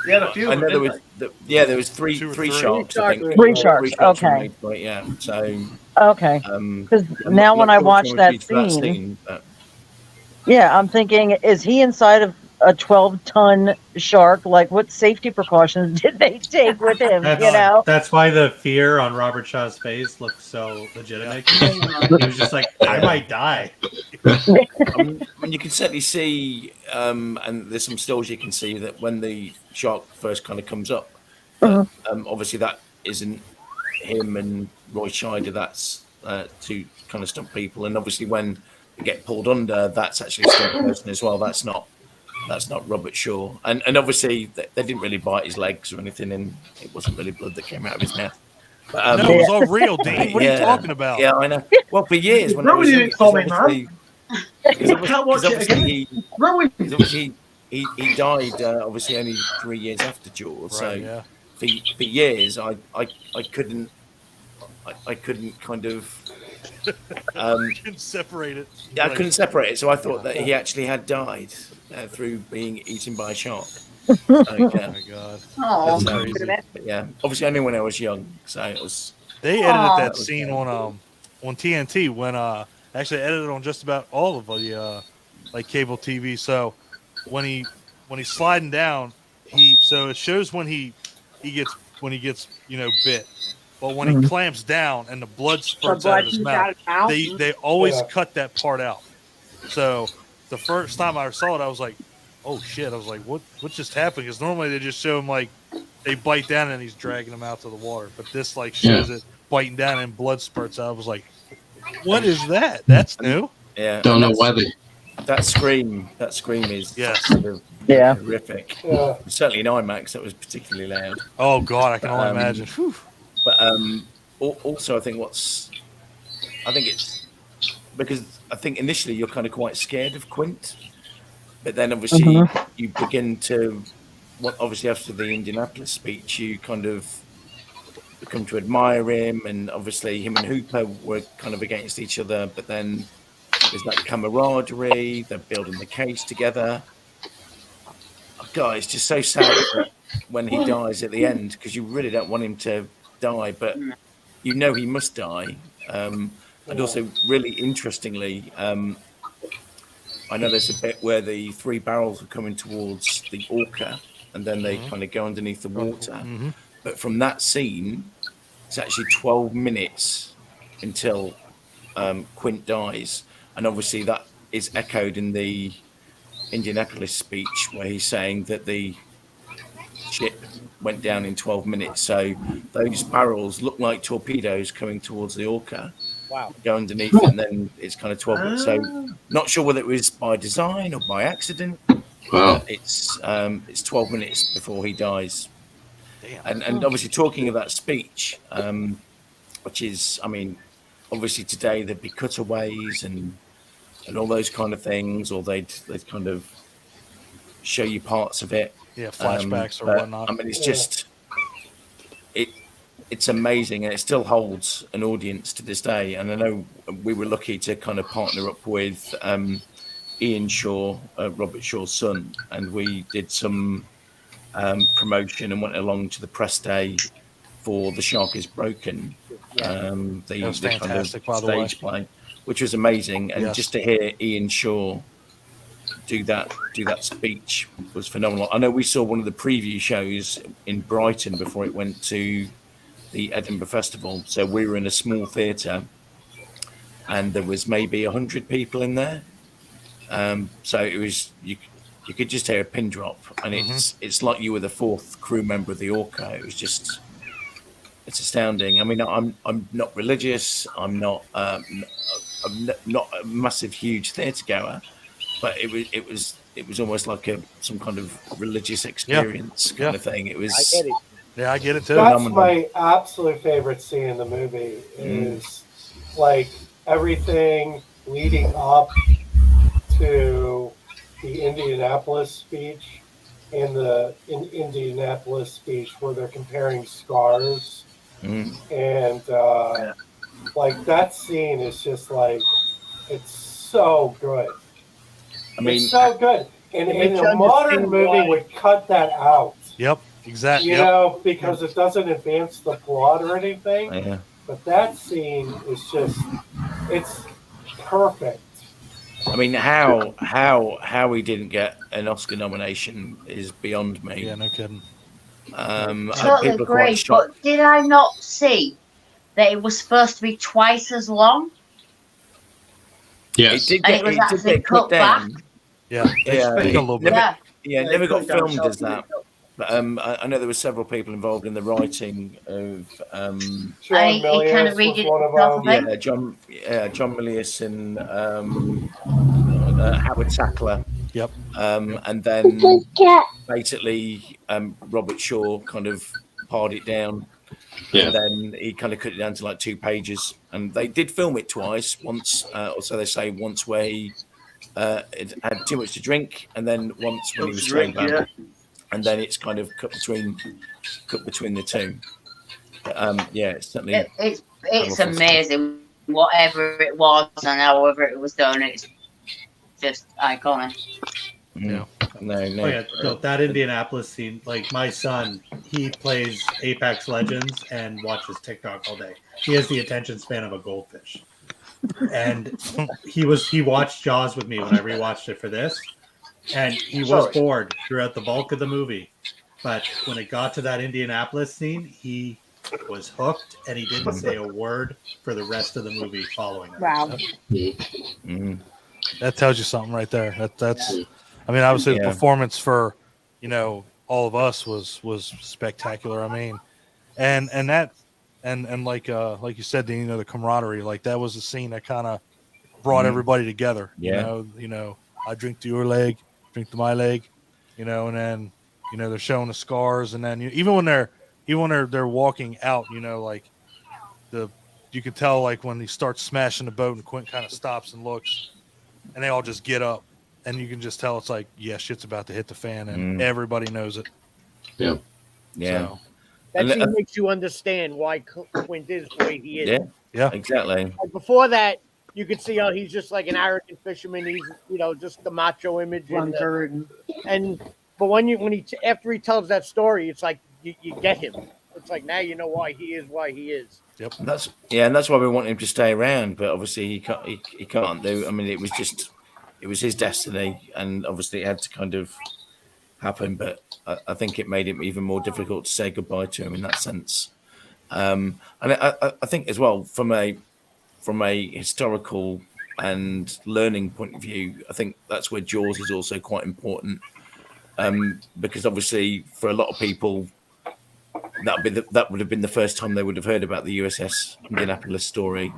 They had a few. I know there was three sharks. I think. Three sharks. Okay. Right, yeah. So. Okay. Because now when I watch that scene, yeah, I'm thinking, is he inside of a 12-ton shark? Like, what safety precautions did they take with him? That's why the fear on Robert Shaw's face looked so legitimate. He was just like, I might die. I mean, you can certainly see, and there's some stills you can see that when the shark first kind of comes up, obviously that isn't him and Roy Scheider. That's to kind of stunt people, and obviously when they get pulled under, that's actually a stunt person as well. That's not Robert Shaw, and obviously they didn't really bite his legs or anything, and it wasn't really blood that came out of his mouth. But, no, it was all real, Dean. What are you talking about? Yeah, I know. Well, for years when I was young, I can't watch it again. Obviously he died obviously only 3 years after Jaws. Right, So for years I couldn't kind of couldn't separate it. Yeah, I couldn't separate it. So I thought that he actually had died through being eaten by a shark. Oh my god! Oh, That's crazy. Yeah, obviously only when I was young. So it was. They edited that scene on TNT when actually edited on just about all of the like cable TV. So when he's sliding down, so it shows when he gets bit, but when he clamps down and the blood spurts out of his mouth, they always cut that part out. So the first time I saw it, I was like, oh shit! I was like, what just happened? Because normally they just show him like they bite down and he's dragging him out to the water, but this like shows it biting down and blood spurts out. I was like, what is that? That's new. Yeah, don't know whether that scream is horrific. Yeah. Certainly in IMAX that was particularly loud. Oh god, I can only imagine. Whew. But also I think it's because I think initially you're kind of quite scared of Quint, but then obviously you begin to, obviously after the Indianapolis speech, you kind of come to admire him, and obviously him and Hooper were kind of against each other, but then there's that camaraderie, they're building the case together. Oh, God, it's just so sad when he dies at the end, because you really don't want him to die, but you know he must die. And also, really interestingly, I know there's a bit where the three barrels are coming towards the Orca, and then they kind of go underneath the water. But from that scene, it's actually 12 minutes until Quint dies. And obviously that is echoed in the Indianapolis speech where he's saying that the ship went down in 12 minutes. So those barrels look like torpedoes coming towards the Orca. Wow. Go underneath it, and then it's kind of 12 minutes. So not sure whether it was by design or by accident. Wow. It's 12 minutes before he dies. Damn. And obviously talking of that speech, which is, I mean, obviously today there'd be cutaways and all those kind of things, or they'd kind of show you parts of it. Yeah, flashbacks or whatnot. I mean, it's just it's amazing, and it still holds an audience to this day. And I know we were lucky to kind of partner up with Ian Shaw, Robert Shaw's son, and we did some promotion and went along to the press day for The Shark is Broken. That was the fantastic, kind of by the way. stage play, which was amazing. And just to hear Ian Shaw do that speech was phenomenal. I know we saw one of the preview shows in Brighton before it went to the Edinburgh Festival. So we were in a small theatre, and there was maybe 100 people in there. So it was you could just hear a pin drop, and it's like you were the fourth crew member of the Orca. It was just, it's astounding. I mean, I'm not religious. I'm not a massive, huge theatre goer, but it was almost like some kind of religious experience kind of thing. It was. I get it. Yeah, I get it too. That's my absolute favorite scene in the movie. Is like everything leading up to the Indianapolis speech, and the Indianapolis speech where they're comparing scars, and like that scene is just like, it's so good. I mean, it's so good, and a modern movie would cut that out. Yep, exactly. You know, because it doesn't advance the plot or anything. Yeah. But that scene is just, it's perfect. I mean, how he didn't get an Oscar nomination is beyond me. Yeah, no kidding. Totally agree, but did I not see that it was supposed to be twice as long? Yes. It was actually cut back. Yeah, yeah, a little bit. Never got filmed as that. But I know there were several people involved in the writing of. John Milius kind of redid was one of them. John Milius and Howard Sackler. Yep. And then basically Robert Shaw kind of pared it down. Yeah. And then he kind of cut it down to like 2 pages. And they did film it twice. Once, or so they say, once where he had too much to drink, and then once when he was sober. And then it's kind of cut between the two. Yeah, it's certainly. It's amazing. Whatever it was and however it was done, it's just iconic. No. Oh, yeah, no, that Indianapolis scene, like my son, he plays Apex Legends and watches TikTok all day. He has the attention span of a goldfish. And he watched Jaws with me when I rewatched it for this, and he was bored throughout the bulk of the movie. But when it got to that Indianapolis scene, he was hooked, and he didn't say a word for the rest of the movie following it. Wow. That tells you something right there. That's I mean, obviously the performance for, all of us was spectacular. I mean, and like you said, Dean, the camaraderie, like that was a scene that kind of brought everybody together. Yeah. I drink to your leg, drink to my leg, and then they're showing the scars, and then even when they're walking out, like you could tell, like when he starts smashing the boat and Quint kind of stops and looks, and they all just get up, and you can just tell it's like, yeah, shit's about to hit the fan, and everybody knows it. Yeah. Yeah. That scene makes you understand why Quint is the way he is. Yeah, exactly. Like before that, you could see how he's just like an arrogant fisherman. He's just the macho image. But after he tells that story, it's like you get him. It's like now you know why he is. Yep. And that's why we want him to stay around. But obviously he can't do. I mean, it was his destiny, and obviously it had to kind of happen. But I think it made it even more difficult to say goodbye to him in that sense. And I think as well from a historical and learning point of view, I think that's where Jaws is also quite important, because obviously for a lot of people that would have been the first time they would have heard about the USS Indianapolis story.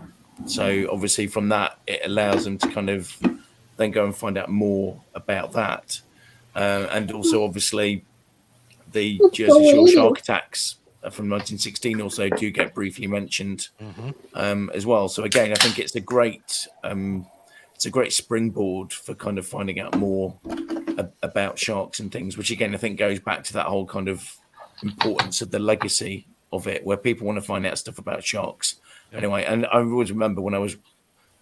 So obviously from that it allows them to kind of then go and find out more about that, and also obviously the Jersey Shore shark attacks from 1916 also do get briefly mentioned as well. So again, I think it's a great springboard for kind of finding out more about sharks and things, which again I think goes back to that whole kind of importance of the legacy of it, where people want to find out stuff about sharks. Anyway, and I always remember when I was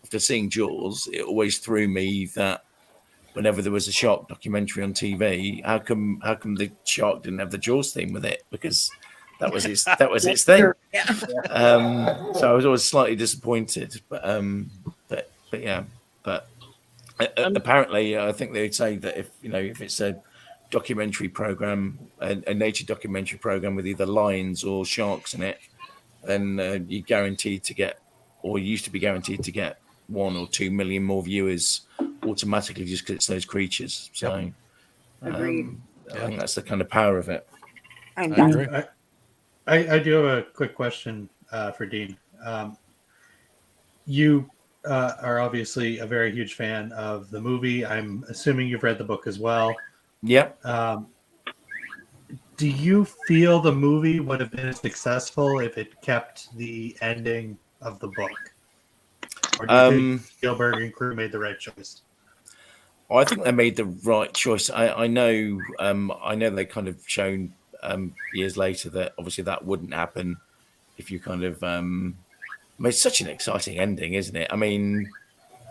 after seeing Jaws, it always threw me that whenever there was a shark documentary on TV, how come the shark didn't have the Jaws theme with it? Because that was its thing. So I was always slightly disappointed, but apparently I think they'd say that if it's a documentary program, a nature documentary program with either lions or sharks in it, then you're guaranteed to get, or used to be guaranteed to get 1 or 2 million more viewers automatically just because it's those creatures. So Agreed. I think that's the kind of power of it. I agree. I do have a quick question for Dean. You are obviously a very huge fan of the movie. I'm assuming you've read the book as well. Yep. Do you feel the movie would have been successful if it kept the ending of the book? Or do you think Spielberg and crew made the right choice? I think they made the right choice. I know they kind of shown years later that obviously that wouldn't happen if you kind of it's such an exciting ending, isn't it? I mean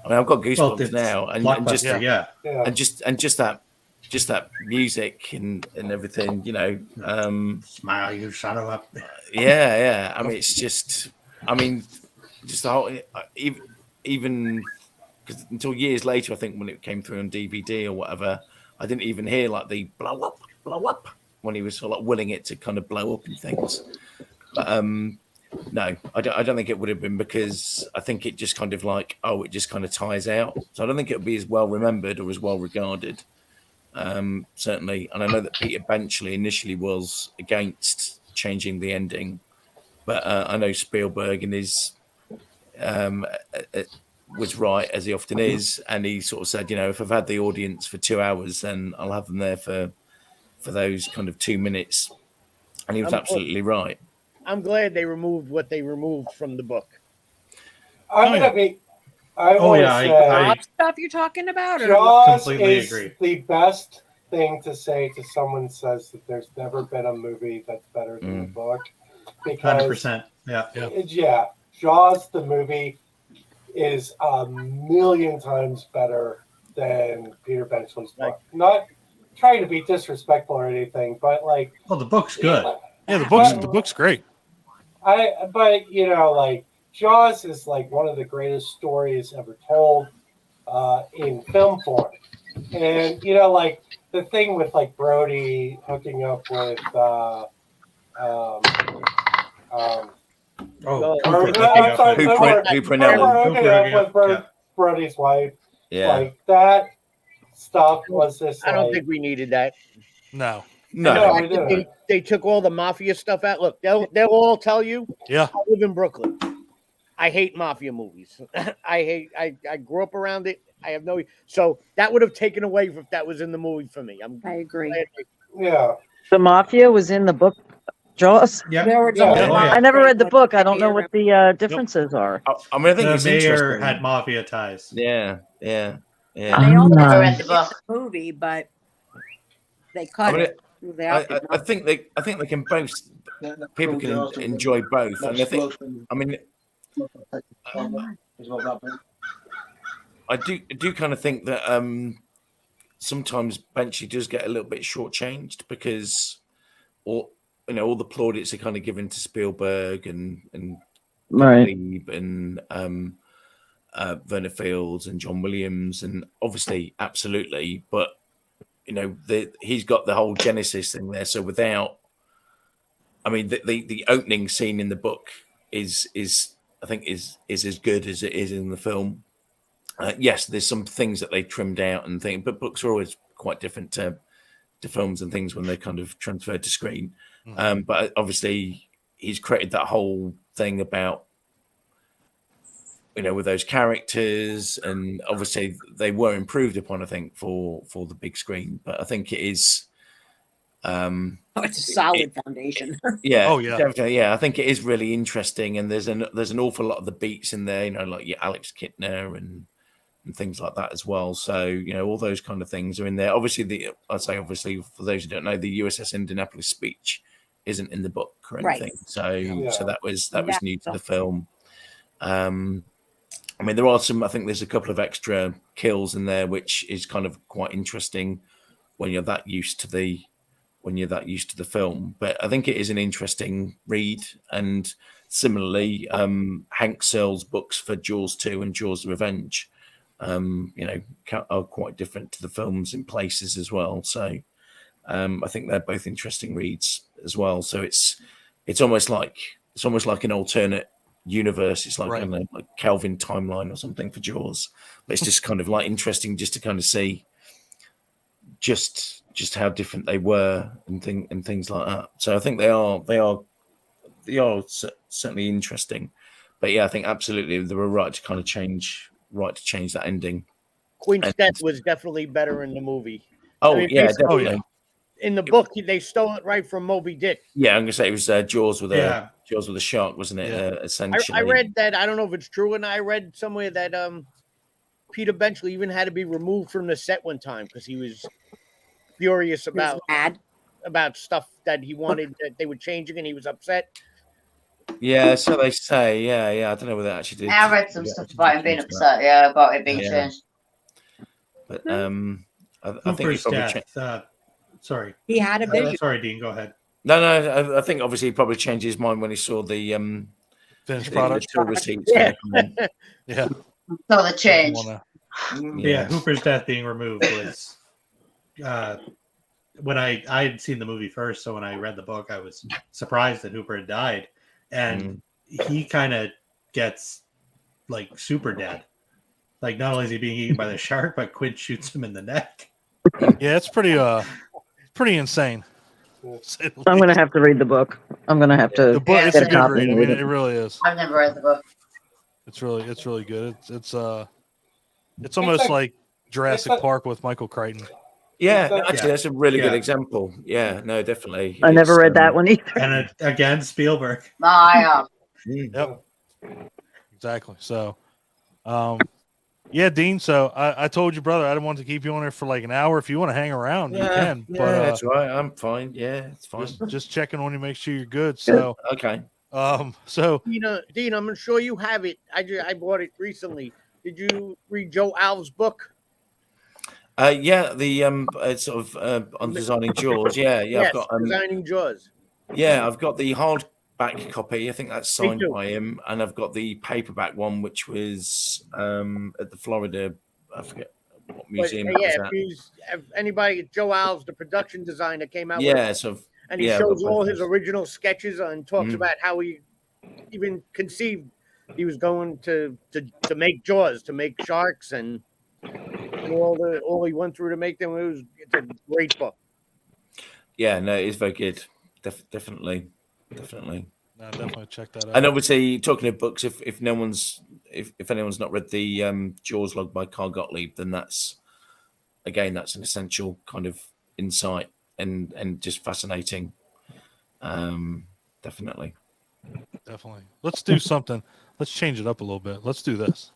I've got goosebumps now, and just that music and everything, Smile, you son of a. Yeah. I mean, it's just the whole, even because until years later, I think when it came through on DVD or whatever, I didn't even hear like the blow up when he was sort of like willing it to kind of blow up and things. But no, I don't think it would have been, because I think it just kind of like, it just kind of ties out. So I don't think it would be as well remembered or as well regarded. Certainly, and I know that Peter Benchley initially was against changing the ending, but I know Spielberg in his was right, as he often is, and he sort of said, if I've had the audience for 2 hours, then I'll have them there for those kind of 2 minutes, and he was absolutely right. I'm glad they removed what they removed from the book. I'm gonna be. I Oh, want yeah, to I- say Stuff you're talking about? Or Jaws Completely is agree. the best thing to say to someone says that there's never been a movie that's better than the book. Because 100%. Yeah. yeah, Jaws the movie is a million times better than Peter Benchley's book. Not trying to be disrespectful or anything, but like, well, the book's good. Yeah, the book's great. But you know, like Jaws is like one of the greatest stories ever told in film form, and you know, like the thing with like Brody hooking up with Brody's wife. Yeah. Like that stuff was just. I don't think we needed that. No. No, we didn't. They took all the mafia stuff out. Look, they'll all tell you. Yeah. I live in Brooklyn. I hate mafia movies. I grew up around it. I have no. So that would have taken away if that was in the movie for me. I agree. Yeah. The mafia was in the book, Jaws. Yeah. There were I never read the book. I don't know what the differences are. I mean, I think The it's mayor interesting. had mafia ties. Yeah. They all Never read the book. the movie, but they cut I mean, it. They opted I not think they can both. People can enjoy both, and I think. I mean, I do kind of think that sometimes Benchley does get a little bit shortchanged because all the plaudits are kind of given to Spielberg and Right. Lieb and Werner Fields and John Williams, and obviously absolutely, but he's got the whole Genesis thing there. So without, I mean, the opening scene in the book is I think is as good as it is in the film. Yes, there's some things that they trimmed out and things, but books are always quite different to films and things when they're kind of transferred to screen. Mm-hmm. But obviously, he's created that whole thing about, with those characters, and obviously they were improved upon, I think, for the big screen. But I think it is. it's a solid foundation. Yeah. Oh, yeah. Definitely. Yeah. I think it is really interesting. And there's an awful lot of the beats in there, like Alex Kittner and things like that as well. So, all those kind of things are in there. Obviously, obviously, for those who don't know, the USS Indianapolis speech isn't in the book or anything. Right. So that was new to the film. I mean, there are I think there's a couple of extra kills in there, which is kind of quite interesting when you're that used to the film. But I think it is an interesting read. And similarly, Hank Searle's books for Jaws 2 and Jaws the Revenge, are quite different to the films in places as well. So I think they're both interesting reads as well. So it's almost like an alternate universe. It's like, right. I don't know, like Kelvin timeline or something for Jaws. But it's just kind of like interesting just to kind of see just how different they were and things like that. So I think they are certainly interesting. But yeah, I think absolutely they were right to change that ending. Quint's death was definitely better in the movie. Oh, I mean, yeah, basically, definitely. In the book, they stole it right from Moby Dick. Yeah, I'm gonna say it was Jaws with a shark, wasn't it? Yeah. Essentially, I read that. I don't know if it's true, and I read somewhere that Peter Benchley even had to be removed from the set one time because he was furious about stuff that he wanted that they were changing, and he was upset. Yeah, so they say. Yeah. I don't know whether that actually did. I read some stuff about him being upset. Yeah, about it being changed. But I think he Cooper's probably death. Sorry, he had a vision. Sorry, Dean. Go ahead. No. I think obviously he probably changed his mind when he saw the finished product. The tour receipts. Yeah. Yeah. So the change. Yeah, Hooper's death being removed was when I had seen the movie first. So when I read the book, I was surprised that Hooper had died, and he kind of gets like super dead. Like not only is he being eaten by the shark, but Quint shoots him in the neck. Yeah, it's pretty insane. I'm going to have to read the book. I'm going to have to The book, it's get a a good copy. read. I and mean, read it really is. I've never read the book. It's really good. It's almost like Jurassic Park with Michael Crichton. Yeah, actually, that's a really good example. Yeah, no, definitely. I never read that one either. And again, Spielberg. Yep. Exactly. So, yeah, Dean. So I told you, brother, I didn't want to keep you on there for like an hour. If you want to hang around, you can. Yeah, But that's right. I'm fine. Yeah, it's fine. Just checking on you, make sure you're good. So okay. So Dean, I'm sure you have it. I bought it recently. Did you read Joe Alves' book? Yeah, the sort of on designing Jaws. Yeah, Yes, I've got designing Jaws. Yeah, I've got the hardback copy. I think that's signed too. by him, and I've got the paperback one, which was at the Florida. I forget what museum But, it yeah, was if anybody, Joe Alves, the production designer, came out. at. Yeah, with so and he yeah, I've shows got all both his those. original sketches and talks about how he even conceived he was going to make Jaws, to make sharks, and all he went through to make them. It's a great book. Yeah, no, it's very good. Definitely. No, definitely check that out. And obviously, talking of books, if anyone's not read the Jaws log by Carl Gottlieb, then that's an essential kind of insight and just fascinating. Definitely. Let's do something. Let's change it up a little bit. Let's do this.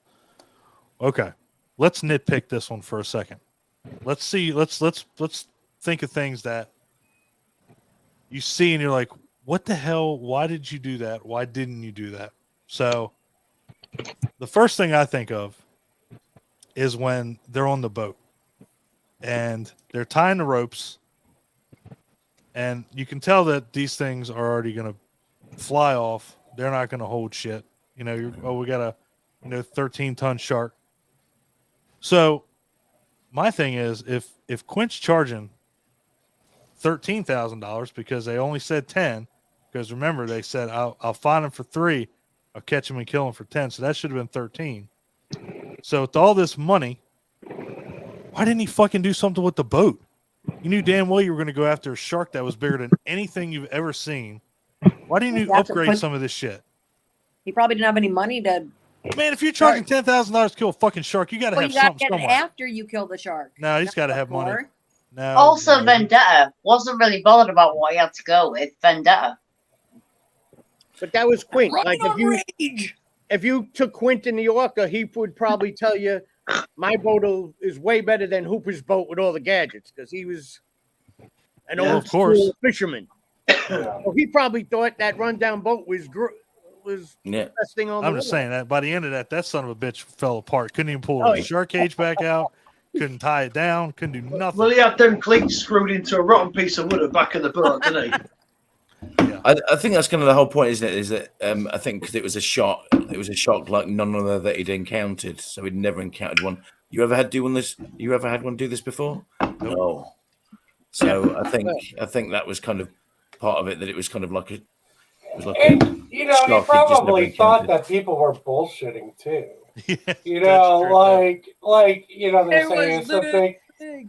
Okay. Let's nitpick this one for a second. Let's see. Let's think of things that you see and you're like, what the hell? Why did you do that? Why didn't you do that? So the first thing I think of is when they're on the boat and they're tying the ropes, and you can tell that these things are already going to fly off. They're not going to hold shit. You know, we got a 13-ton shark. So my thing is, if Quint's charging $13,000 because they only said 10, because remember they said I'll find him for 3, I'll catch him and kill him for 10, so that should have been 13. So with all this money, why didn't he fucking do something with the boat? You knew damn well you were going to go after a shark that was bigger than anything you've ever seen. Why didn't you upgrade some of this shit? He probably didn't have any money to. Man, if you're charging $10,000 to kill a fucking shark, you got to have something somewhere. After you kill the shark. No, he's got to have money. No. Also, Vendetta wasn't really bothered about what he had to go with. Vendetta. But that was Quint. Like if you took Quint in the Orca, he would probably tell you, my boat is way better than Hooper's boat with all the gadgets, because he was an old school fisherman. So he probably thought that rundown boat was the best thing on the I'm just saying that by the end of that son of a bitch fell apart. Couldn't even pull the shark cage back out. Couldn't tie it down. Couldn't do nothing. Well, he had them cleats screwed into a rotten piece of wood at the back of the boat, didn't he? Yeah. I think that's kind of the whole point, isn't it? Is that I think because it was a shock like none other that he'd encountered, so he'd never encountered one. You ever had one do this before? No. So I think that was kind of part of it, that it was kind of like he probably thought that people were bullshitting too. They're saying it's a big, they're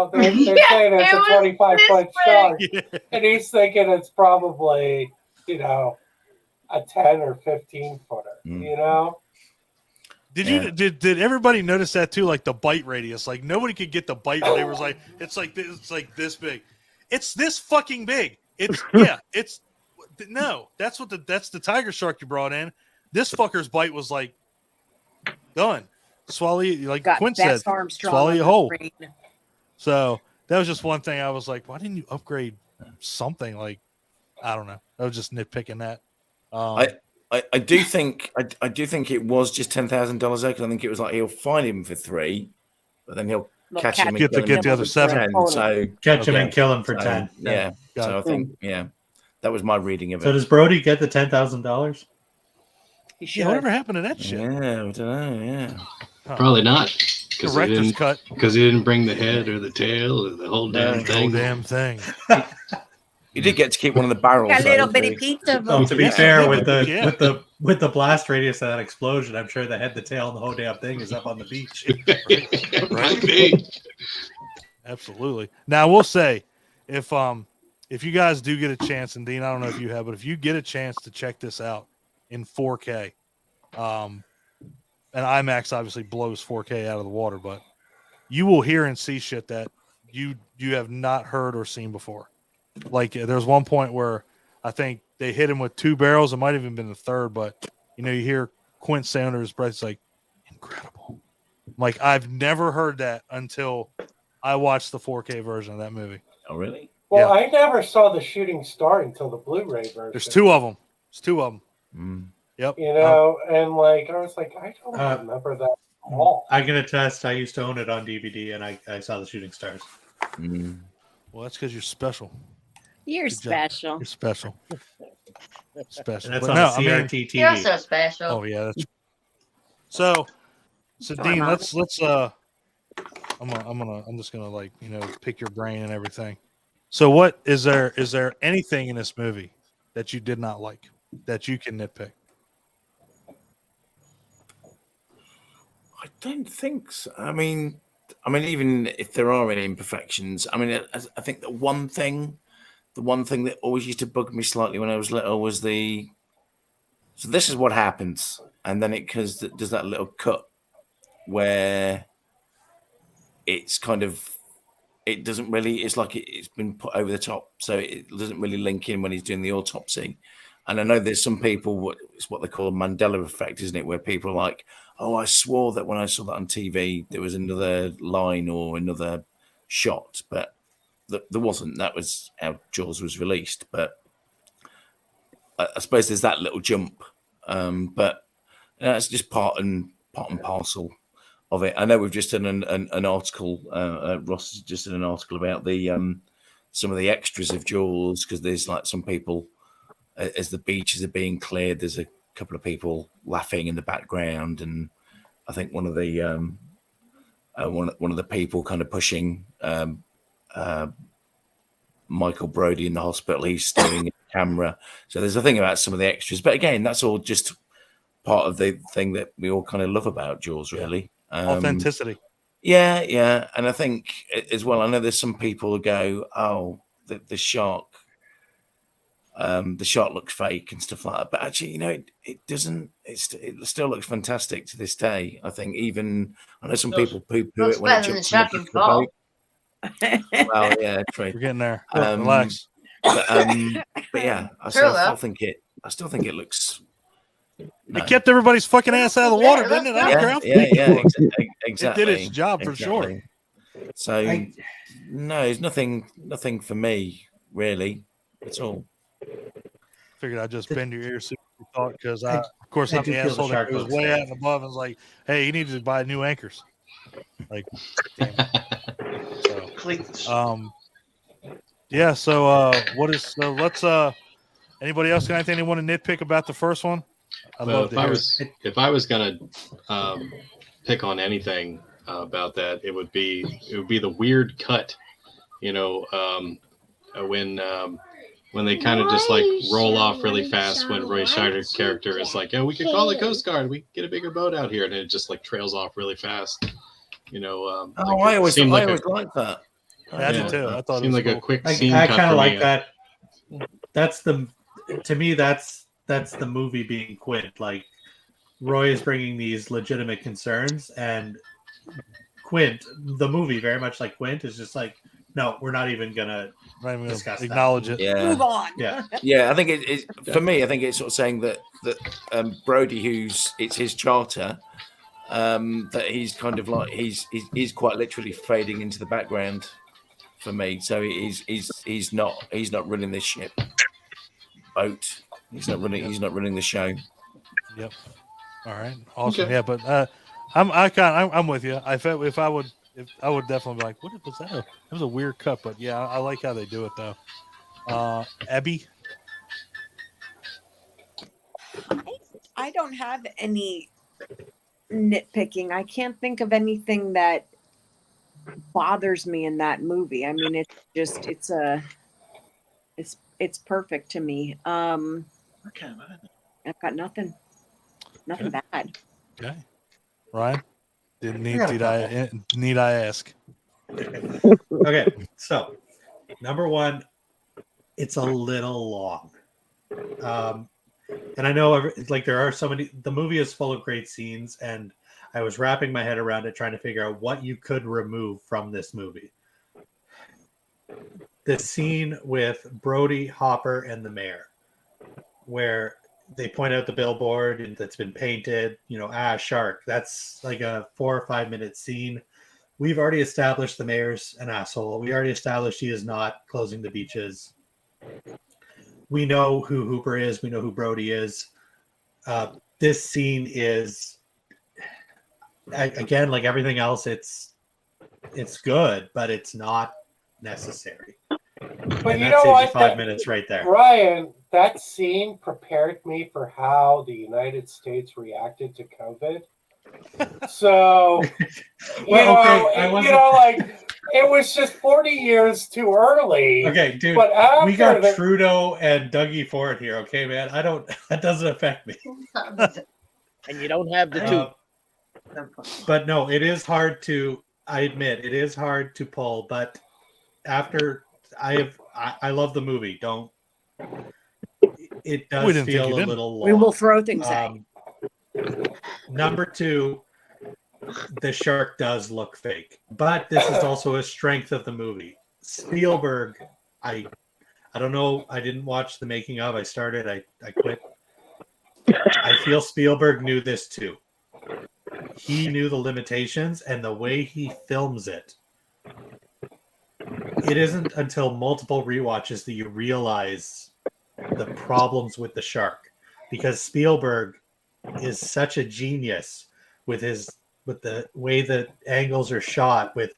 saying it's a 25-foot shark, and he's thinking it's probably, a 10 or 15 footer, Did everybody notice that too? Like the bite radius, like nobody could get the bite. They was like, it's like this big. It's this fucking big. That's the tiger shark you brought in. This fucker's bite was like done. Swallow you, like Quint said, swallow you whole. So that was just one thing I was like, why didn't you upgrade something? Like, I don't know. I was just nitpicking that. I do think it was just $10,000 though, because I think it was like he'll find him for 3, but then he'll catch him and get the other 7. So catch him and kill him for 10. Yeah. So I think that was my reading of it. So does Brody get the $10,000? Yeah, whatever happened to that shit? Yeah, I don't know. Yeah, probably not. Director's cut. Because he didn't bring the head or the tail or the whole damn thing. You did get to keep one of the barrels. A little bitty pizza. To be fair, with the blast radius of that explosion, I'm sure the head, the tail, and the whole damn thing is up on the beach. Right. Absolutely. Now, we'll say, if you guys do get a chance, and Dean, I don't know if you have, but if you get a chance to check this out in 4K, and IMAX obviously blows 4K out of the water, but you will hear and see shit that you have not heard or seen before. Like there's one point where I think they hit him with 2 barrels. It might have even been the third, but you hear Quint say under his breath, it's like incredible. Like I've never heard that until I watched the 4K version of that movie. Oh, really? Well, I never saw the shooting star until the Blu-ray version. There's 2 of them. There's 2 of them. Mm. Yep. And like I was like, I don't remember that at all. I can attest. I used to own it on DVD, and I saw the shooting stars. Mm. Well, that's because you're special. You're special. You're special. Special. And that's But on no, CRT I mean, TV. You're so special. Oh yeah, that's so Sorry, Dean, Mom. let's I'm just gonna like pick your brain and everything. So what is there anything in this movie that you did not like that you can nitpick? I don't think so. I mean, even if there are any imperfections, I mean, I think the one thing that always used to bug me slightly when I was little was so this is what happens, and then it does that little cut where it's kind of, it doesn't really, it's like it's been put over the top, so it doesn't really link in when he's doing the autopsy. And I know there's some people, it's what they call a Mandela effect, isn't it? Where people are like, oh, I swore that when I saw that on TV, there was another line or another shot, but there wasn't. That was how Jaws was released. But I suppose there's that little jump. But it's just part and parcel of it. I know we've just done an article, Ross has just done an article about the some of the extras of Jaws, because there's like some people, as the beaches are being cleared, there's a couple of people laughing in the background, and I think one of the one of the people kind of pushing Michael Brody in the hospital, he's staring at the camera. So there's a thing about some of the extras, but again, that's all just part of the thing that we all kind of love about Jaws, really. Authenticity. Yeah, and I think as well, I know there's some people who go, oh, the shark looks fake and stuff like that, but actually, it doesn't. It still looks fantastic to this day. I think even I know some people poo-poo it when it jumps in the boat. Well, yeah, true. We're getting there. Relax. But yeah, I still think it looks. It kept everybody's fucking ass out of the water, didn't it? I don't care how exactly. It did its job for sure. So, no, it's nothing for me really at all. Figured I'd just bend your ears so you thought, because of course I'm the asshole that goes way out and above and was like, hey, you need to buy new anchors. Like, damn it. So, yeah. So, let's. Anybody else got anything they want to nitpick about the first one? If I was gonna pick on anything about that, it would be the weird cut. When they kind of just like roll off really fast when Roy Scheider's character is like, we could call the Coast Guard, we get a bigger boat out here, and it just like trails off really fast. I always like that. I did too. I thought it seemed was like cool. a quick scene. I kind of like that. To me, that's the movie being Quint. Like Roy is bringing these legitimate concerns, and Quint, the movie, very much like Quint, is just like, no, we're not even gonna discuss acknowledge that. it. Yeah. Move on. Yeah. I think it for me. I think it's sort of saying that Brody, it's his charter, that he's kind of like he's quite literally fading into the background for me. So he's not running this boat. He's not running the show. Yep. All right. Awesome. Okay. Yeah, but I'm with you. If I would definitely be like, what was that? That was a weird cut, but yeah, I like how they do it though. Abby? I don't have any nitpicking. I can't think of anything that bothers me in that movie. I mean, it's perfect to me. Okay, I've got nothing bad. Okay. Ryan? Need I ask? Okay, so number one, it's a little long. And I know there are so many, the movie is full of great scenes, and I was wrapping my head around it trying to figure out what you could remove from this movie. the scene with Brody, Hopper, and the mayor, where they point out the billboard and that's been painted, shark. That's like a 4 or 5 minute scene. We've already established the mayor's an asshole. We already established he is not closing the beaches. We know who Hooper is. We know who Brody is. This scene is, again, like everything else, it's good, but it's not necessary. But and you that know saves what? 5 minutes right there. Ryan, that scene prepared me for how the United States reacted to COVID. So, it was just 40 years too early. Okay, dude, but we got Trudeau and Dougie Ford here, okay, man? That doesn't affect me. And you don't have the two. But no, it is hard I admit, it is hard to pull, but after I love the movie. It does feel a little long. We will throw things at you. Number 2, the shark does look fake, but this is also a strength of the movie. Spielberg, I don't know. I didn't watch the making of. I started. I quit. I feel Spielberg knew this too. He knew the limitations and the way he films it. It isn't until multiple rewatches that you realize the problems with the shark, because Spielberg is such a genius with the way the angles are shot, with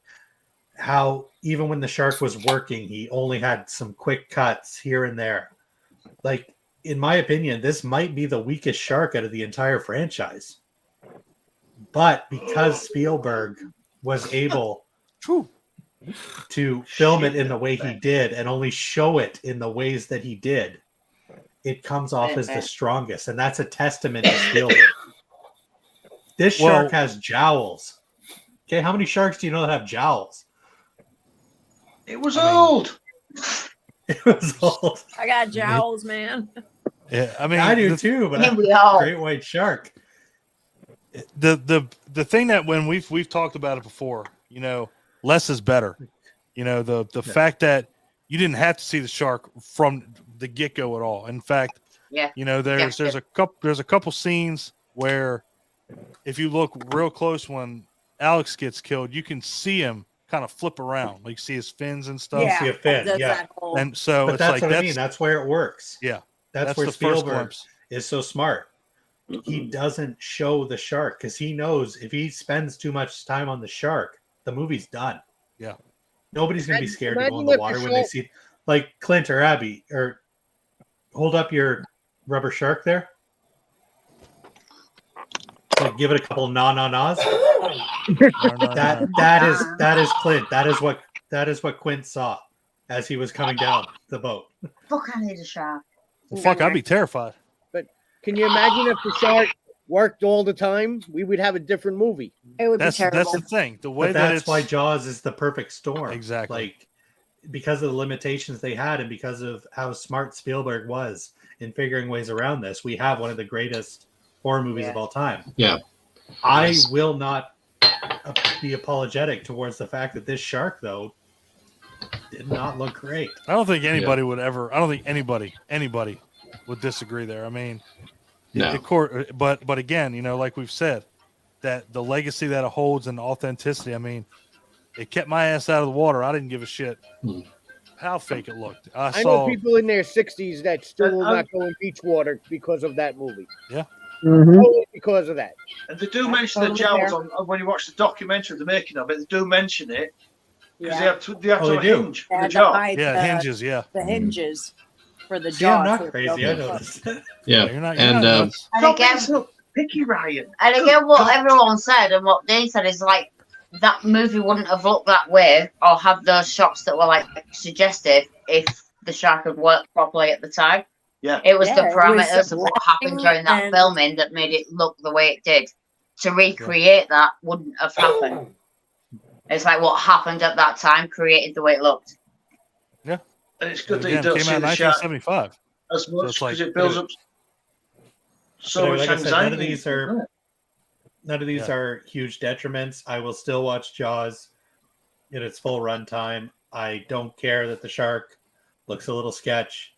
how even when the shark was working, he only had some quick cuts here and there. Like, in my opinion, this might be the weakest shark out of the entire franchise. But because Spielberg was able to film it in the way he did and only show it in the ways that he did, it comes off as the strongest. And that's a testament to Spielberg. This shark has jowls. Okay, how many sharks do you know that have jowls? It was old. It was old. I got jowls, man. Yeah, I mean, I do too, but I'm a great white shark. The thing that when we've talked about it before, less is better. The fact that you didn't have to see the shark from the get-go at all. In fact, there's a couple scenes where if you look real close when Alex gets killed, you can see him kind of flip around, like see his fins and stuff. Yeah, see a fin, yeah. And so but it's that's like what I mean. That's where it works. Yeah, that's where the first Spielberg glimpse is so smart. He doesn't show the shark because he knows if he spends too much time on the shark, the movie's done. Yeah, nobody's gonna be scared to go in the water when they see, like Clint or Abby, or hold up your rubber shark there. Like, give it a couple nah-nah-nahs. That is Clint. That is what Quint saw as he was coming down the boat. Fuck, I need a shark. Well, fuck, I'd be terrified. But can you imagine if the shark worked all the time? We would have a different movie. It would be terrible. That's the thing. The way that's why Jaws is the perfect storm. Exactly. Like, because of the limitations they had and because of how smart Spielberg was in figuring ways around this, we have one of the greatest horror movies of all time. Yeah. I will not be apologetic towards the fact that this shark, though, did not look great. I don't think anybody would ever. I don't think anybody would disagree there. I mean, but again, like we've said, that the legacy that it holds and the authenticity. I mean, it kept my ass out of the water. I didn't give a shit how fake it looked. I know people in their 60s that still will not go in beach water because of that movie. Yeah. Only because of that. And they do mention the jowls when you watch the documentary of the making of it. They do mention it because they have to hinge for the jaw. Hinges. Yeah, the hinges for the jaw. I'm not crazy. I know this. Yeah, you're not. And again, picky, Ryan. And again, what everyone said and what Dane said is like that movie wouldn't have looked that way or have those shots that were like suggestive if the shark had worked properly at the time. Yeah, it was the parameters of what happened during that filming that made it look the way it did. To recreate that wouldn't have happened. It's like what happened at that time created the way it looked. Yeah, and it's good that you don't came see out the 1975 as much because it builds up so much anxiety. None of these are huge detriments. I will still watch Jaws in its full runtime. I don't care that the shark looks a little sketch.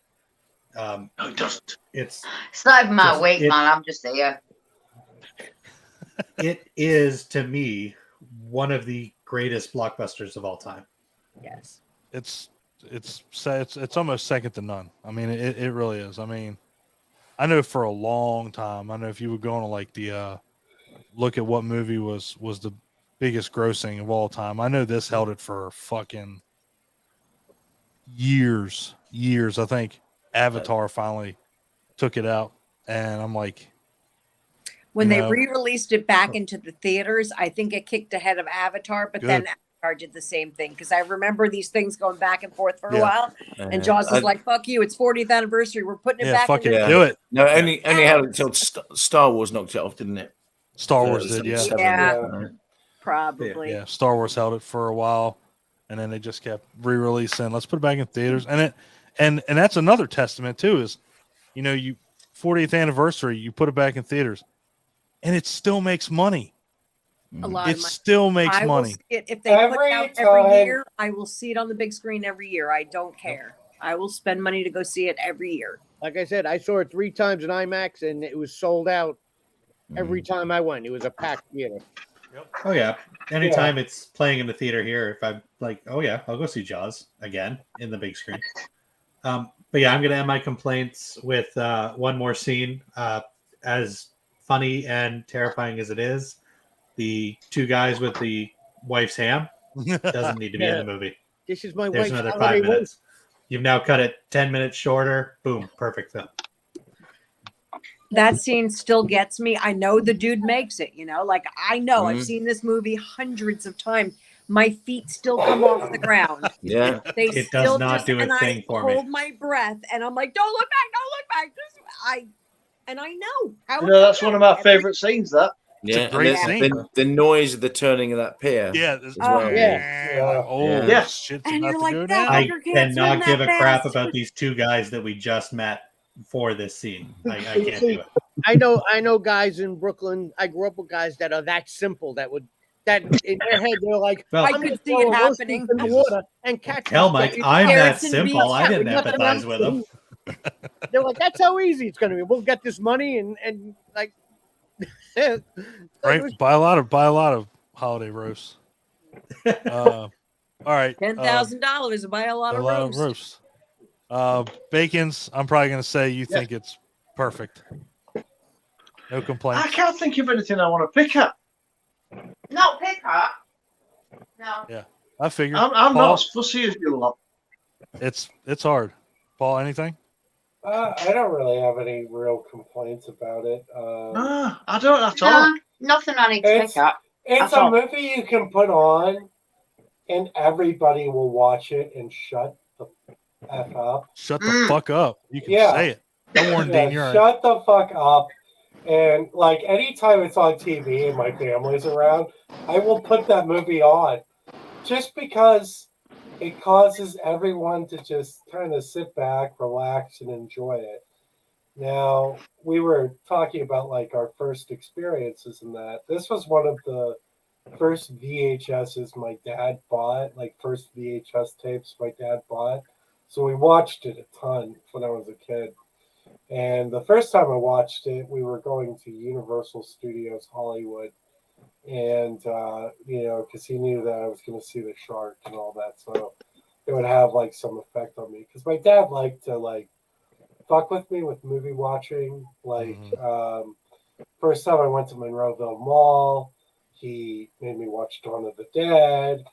No, it doesn't. It's not even my just- week, man. I'm just here. It is, to me, one of the greatest blockbusters of all time. Yes. It's almost second to none. I mean, it really is. I mean, I know for a long time, I know if you were going to like the look at what movie was the biggest grossing of all time, I know this held it for fucking years. I think Avatar finally took it out, and I'm like, when they re-released it back into the theaters, I think it kicked ahead of Avatar, but then Avatar did the same thing, because I remember these things going back and forth for a while, and Jaws was like, "Fuck you! It's 40th anniversary. We're putting it back." Fuck it, do it. No, only had it until Star Wars knocked it off, didn't it? Star Wars did, yeah, probably. Yeah, Star Wars held it for a while, and then they just kept re-releasing. Let's put it back in theaters, and that's another testament too. Is, you know, 40th anniversary, you put it back in theaters, and it still makes money. A lot of money. Still makes money. If they put it out every year, I will see it on the big screen every year. I don't care. I will spend money to go see it every year. Like I said, I saw it 3 times in IMAX, and it was sold out every time I went. It was a packed theater. Oh yeah. Anytime it's playing in the theater here, if I'm like, oh yeah, I'll go see Jaws again in the big screen. But yeah, I'm gonna end my complaints with one more scene. As funny and terrifying as it is, the 2 guys with the wife's ham doesn't need to be in the movie. This is my There's wife's another holiday 5 minutes. You've now cut it 10 minutes shorter. Boom, perfect film. That scene still gets me. I know the dude makes it, you know, like I know I've seen this movie hundreds of times. My feet still come off the ground. Yeah. It does not do a thing for me. I hold my breath and I'm like, don't look back. I know. How that's one of my favorite scenes, that. Yeah, great and scene. the noise of the turning of that pier. Yeah. Shit's and about you're to like, go that down. I fucker can't swim cannot give that a crap fast. about these 2 guys that we just met for this scene. I can't do it. I know guys in Brooklyn. I grew up with guys that are that simple, that in their head they're like, Well, I could see it happening in the water and catch. Hell, Mike, I'm that Garrison simple. Beach, I didn't we put them empathize on- with them. They're like, that's how easy it's going to be. We'll get this money and like, Right, buy a lot of holiday roasts. All right, $10,000 to buy a lot of roast. Bacon's. I'm probably going to say you think it's perfect. No complaints. I can't think of anything I want to pick up. Not pick up. No. Yeah, I figured. I'm Paul, not as fussy as you lot. It's hard. Paul, anything? I don't really have any real complaints about it. I don't at all. Nothing I need to pick up. It's a movie you can put on, and everybody will watch it and shut the F up. Shut the fuck up. You can say it. Don't warn Dean. You're shut the fuck up. And like anytime it's on TV and my family's around, I will put that movie on, just because it causes everyone to just kind of sit back, relax, and enjoy it. Now, we were talking about like our first experiences in that. This was one of the first VHSs my dad bought, like first VHS tapes my dad bought. So we watched it a ton when I was a kid. And the first time I watched it, we were going to Universal Studios Hollywood. And, because he knew that I was going to see the shark and all that. So it would have like some effect on me. Because my dad liked to like fuck with me with movie watching. Like, first time I went to Monroeville Mall, he made me watch Dawn of the Dead.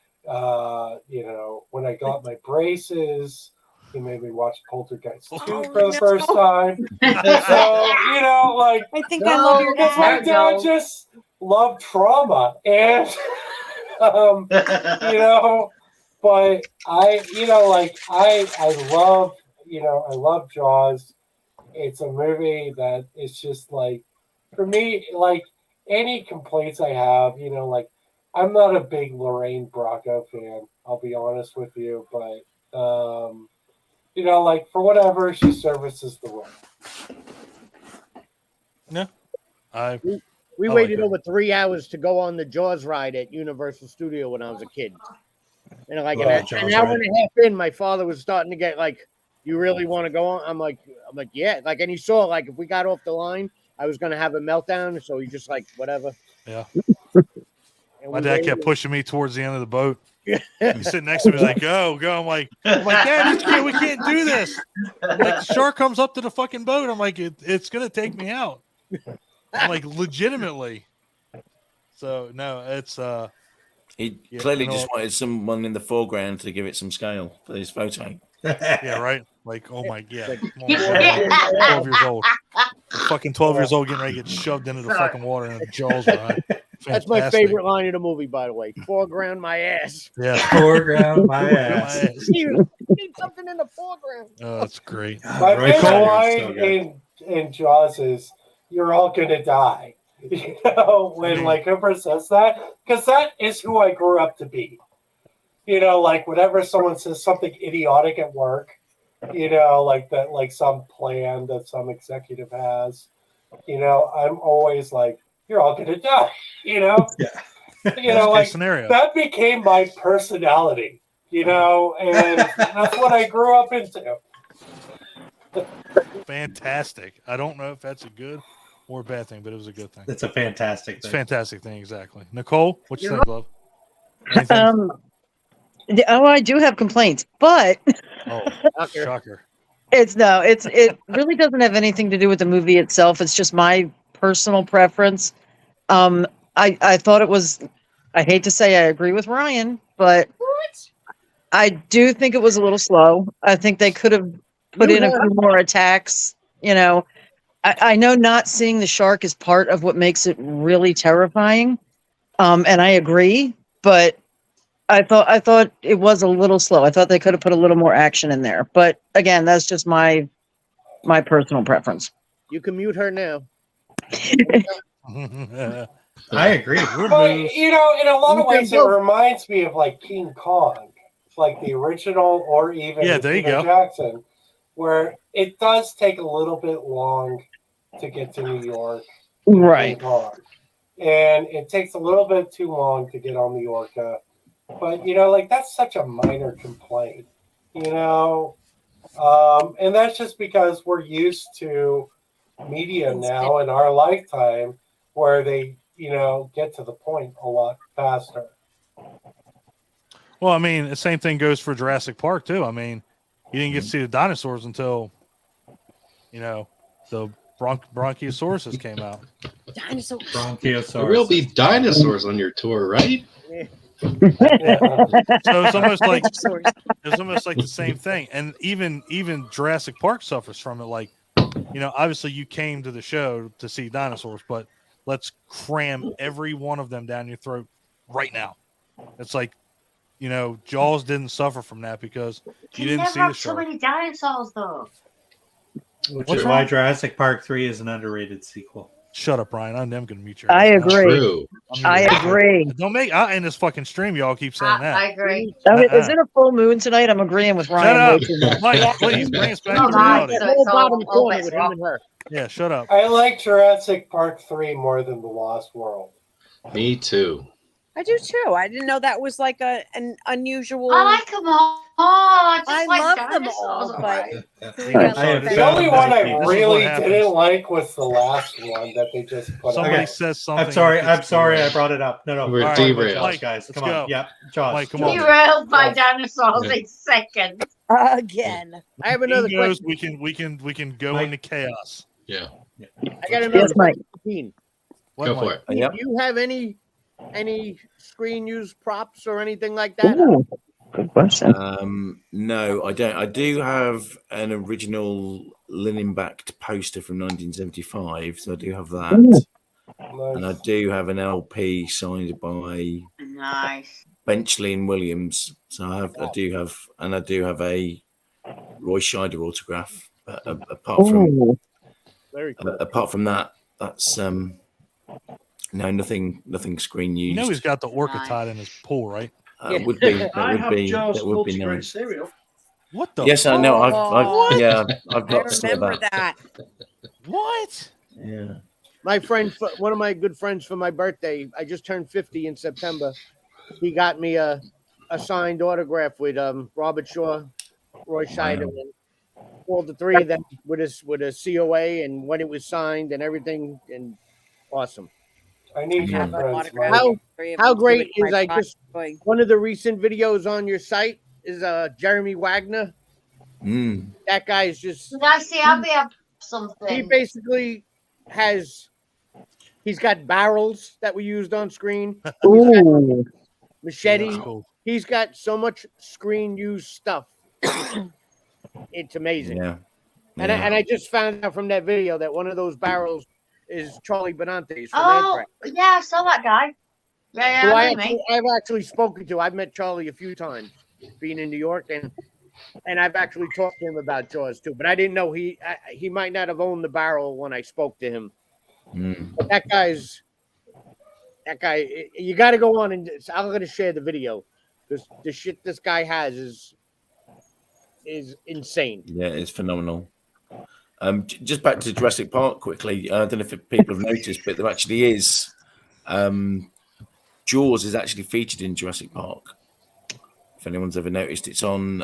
When I got my braces, he made me watch Poltergeist 2 for the first time. So, like, I think I love your dad. my dad just loved trauma. And, but I love Jaws. It's a movie that is just like, for me, like any complaints I have, I'm not a big Lorraine Bracco fan. I'll be honest with you, but for whatever, she services the role. Yeah, we waited over 3 hours to go on the Jaws ride at Universal Studio when I was a kid. And like Oh, an Jaws, hour right. and a half in, my father was starting to get like, "You really want to go on?" I'm like, yeah. Like, and he saw like if we got off the line, I was gonna have a meltdown. So he just like whatever. Yeah. And My we dad waited. kept pushing me towards the end of the boat. He's sitting next to me. He's like, "Go, go!" I'm like, "Dad, we can't do this." I'm like, the shark comes up to the fucking boat. I'm like, it's gonna take me out. I'm like, legitimately. So no, it's He Yeah, clearly I know. just wanted someone in the foreground to give it some scale for his photo. Yeah, right. Like, oh my, yeah. Like, Come on, man. 12 years old. I'm fucking 12 years old, getting ready to get shoved into the fucking water in a Jaws ride. That's my Fantastic. favorite line of the movie, by the way. Foreground my ass. Yeah. Foreground my Foreground ass. You need something in the foreground. Oh, that's great. My Roy favorite Scheider is line so good. in Jaws is "You're all gonna die." You know, when like Cooper says that, because that is who I grew up to be. You know, like whenever someone says something idiotic at work, you know, like that, like some plan that some executive has, you know, I'm always like, "You're all gonna die." You know, Yeah. you know, Worst like case scenario. that became my personality. You know, and that's what I grew up into. Fantastic. I don't know if that's a good or a bad thing, but it was a good thing. That's a fantastic It's a thing. fantastic thing, exactly. Nicole, what you You're think, love? Anything? I do have complaints, but Oh, shocker. it really doesn't have anything to do with the movie itself. It's just my personal preference. I thought it was. I hate to say I agree with Ryan, but I do think it was a little slow. I think they could have put in a few more attacks. You know, I know not seeing the shark is part of what makes it really terrifying. And I agree, but I thought it was a little slow. I thought they could have put a little more action in there. But again, that's just my personal preference. You can mute her now. I agree. But, you know, in a lot of ways, it reminds me of like King Kong, like the original, or even Yeah, there you Peter go. Jackson, where it does take a little bit long to get to New York, in Right. King Kong, and it takes a little bit too long to get on the Orca. But you know, like that's such a minor complaint, you know, and that's just because we're used to media now in our lifetime where they, you know, get to the point a lot faster. Well, I mean, the same thing goes for Jurassic Park too. I mean, you didn't get to see the dinosaurs until, you know, the Bronchiosaurus came out. Dinosaurs. Bronchiosaurus. There will be dinosaurs on your tour, right? Yeah. So it's almost like the same thing. And even Jurassic Park suffers from it. Like, you know, obviously you came to the show to see dinosaurs, but let's cram every one of them down your throat right now. It's like, you know, Jaws didn't suffer from that because you didn't see the so shark. many dinosaurs though. Which What's is why wrong? Jurassic Park 3 is an underrated sequel. Shut up, Brian. I'm going to mute your I ass now. agree. True. I agree. Don't make I end this fucking stream. Y'all keep saying that. I agree. Is it a full moon tonight? I'm agreeing with Shut Ryan. up, way too much. Mike. Please bring us back No, to no, reality. so The whole it's all- bottom all corner bets with are him off. and her. Yeah, shut up. I like Jurassic Park 3 more than The Lost World. Me too. I do too. I didn't know that was like an unusual. I like them all. I just I like love them dinosaurs, all, but alright. we got I have The better. found only one I This is what really happens. didn't like was the last one that they just put Somebody out. says something. I'm sorry. and it I'm gets sorry. I derailed. brought it up. No. We're All right, derailed. Jaws, Mike, guys. let's Come on. go. Yep. Jaws. Mike, come Jaws. on. Derailed by dinosaurs in seconds. Again. I have another He goes, question. we can go Mike. into chaos. Yeah. I got another Yes, Mike. question. What, Go Mike? for it. Do Yep. you have any screen use props or anything like that? Ooh, good question. No, I don't. I do have an original linen-backed poster from 1975, so I do have that, and I Nice. do have an LP signed by Nice. Benchley and Williams. So I do have a Roy Scheider autograph. But Ooh. Very cool. apart from that, that's no nothing screen You used. know he's got the orca Nice. tied in his pool, right? Yeah. Would be I have Joe's that would be multi-grain nice. cereal. What the? Yes, I know. I've What? yeah, I've I got some of remember that. that. What? Yeah. My friend, one of my good friends for my birthday, I just turned 50 in September. He got me a a signed autograph with Robert Shaw, Roy Scheider, and all the three of them with a COA and when it was signed and everything, and awesome. I need your have an friends, autograph. Mike. How great My is I pride just boy. one of the recent videos on your site is Jeremy Wagner. That guy is just. Did I see Abby have He something? basically he's got barrels that we used on screen. Ooh. Machete. Yeah, that's cool. He's got so much screen used stuff. It's amazing. Yeah. And I just found out from that video that one of those barrels is Charlie Benante's from Oh, Anthrax. yeah, I saw that guy. Yeah, Who I know me. I've actually spoken to. I've met Charlie a few times, being in New York, and I've actually talked to him about Jaws too. But I didn't know he might not have owned the barrel when I spoke to him. But that guy, you got to go on and I'm going to share the video because the shit this guy has is insane. Yeah, it's phenomenal. Just back to Jurassic Park quickly. I don't know if people have noticed, but there actually is Jaws is actually featured in Jurassic Park. If anyone's ever noticed, it's on.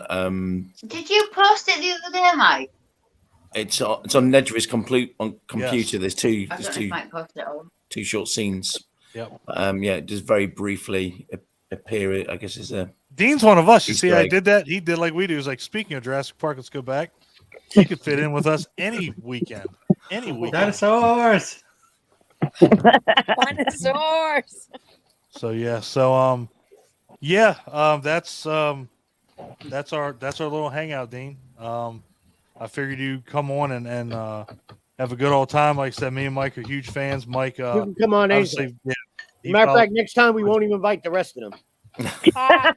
Did you post it the other day, Mike? It's on Nedry's computer. Yes. There's two. I There's don't know if Mike posted it all. two short scenes. Yep. Yeah, it just very briefly appear. I guess it's a. Dean's one of us. You He's see, I great. did that. He did like we do. He's like, speaking of Jurassic Park, let's go back. He could fit in with us any weekend. Any weekend. Dinosaurs. Dinosaurs. So yeah. So that's our little hangout, Dean. I figured you'd come on and have a good old time. Like I said, me and Mike are huge fans. Mike, You can come on in. obviously, he Matter of felt- fact, next time we won't even invite the rest of them. Yeah,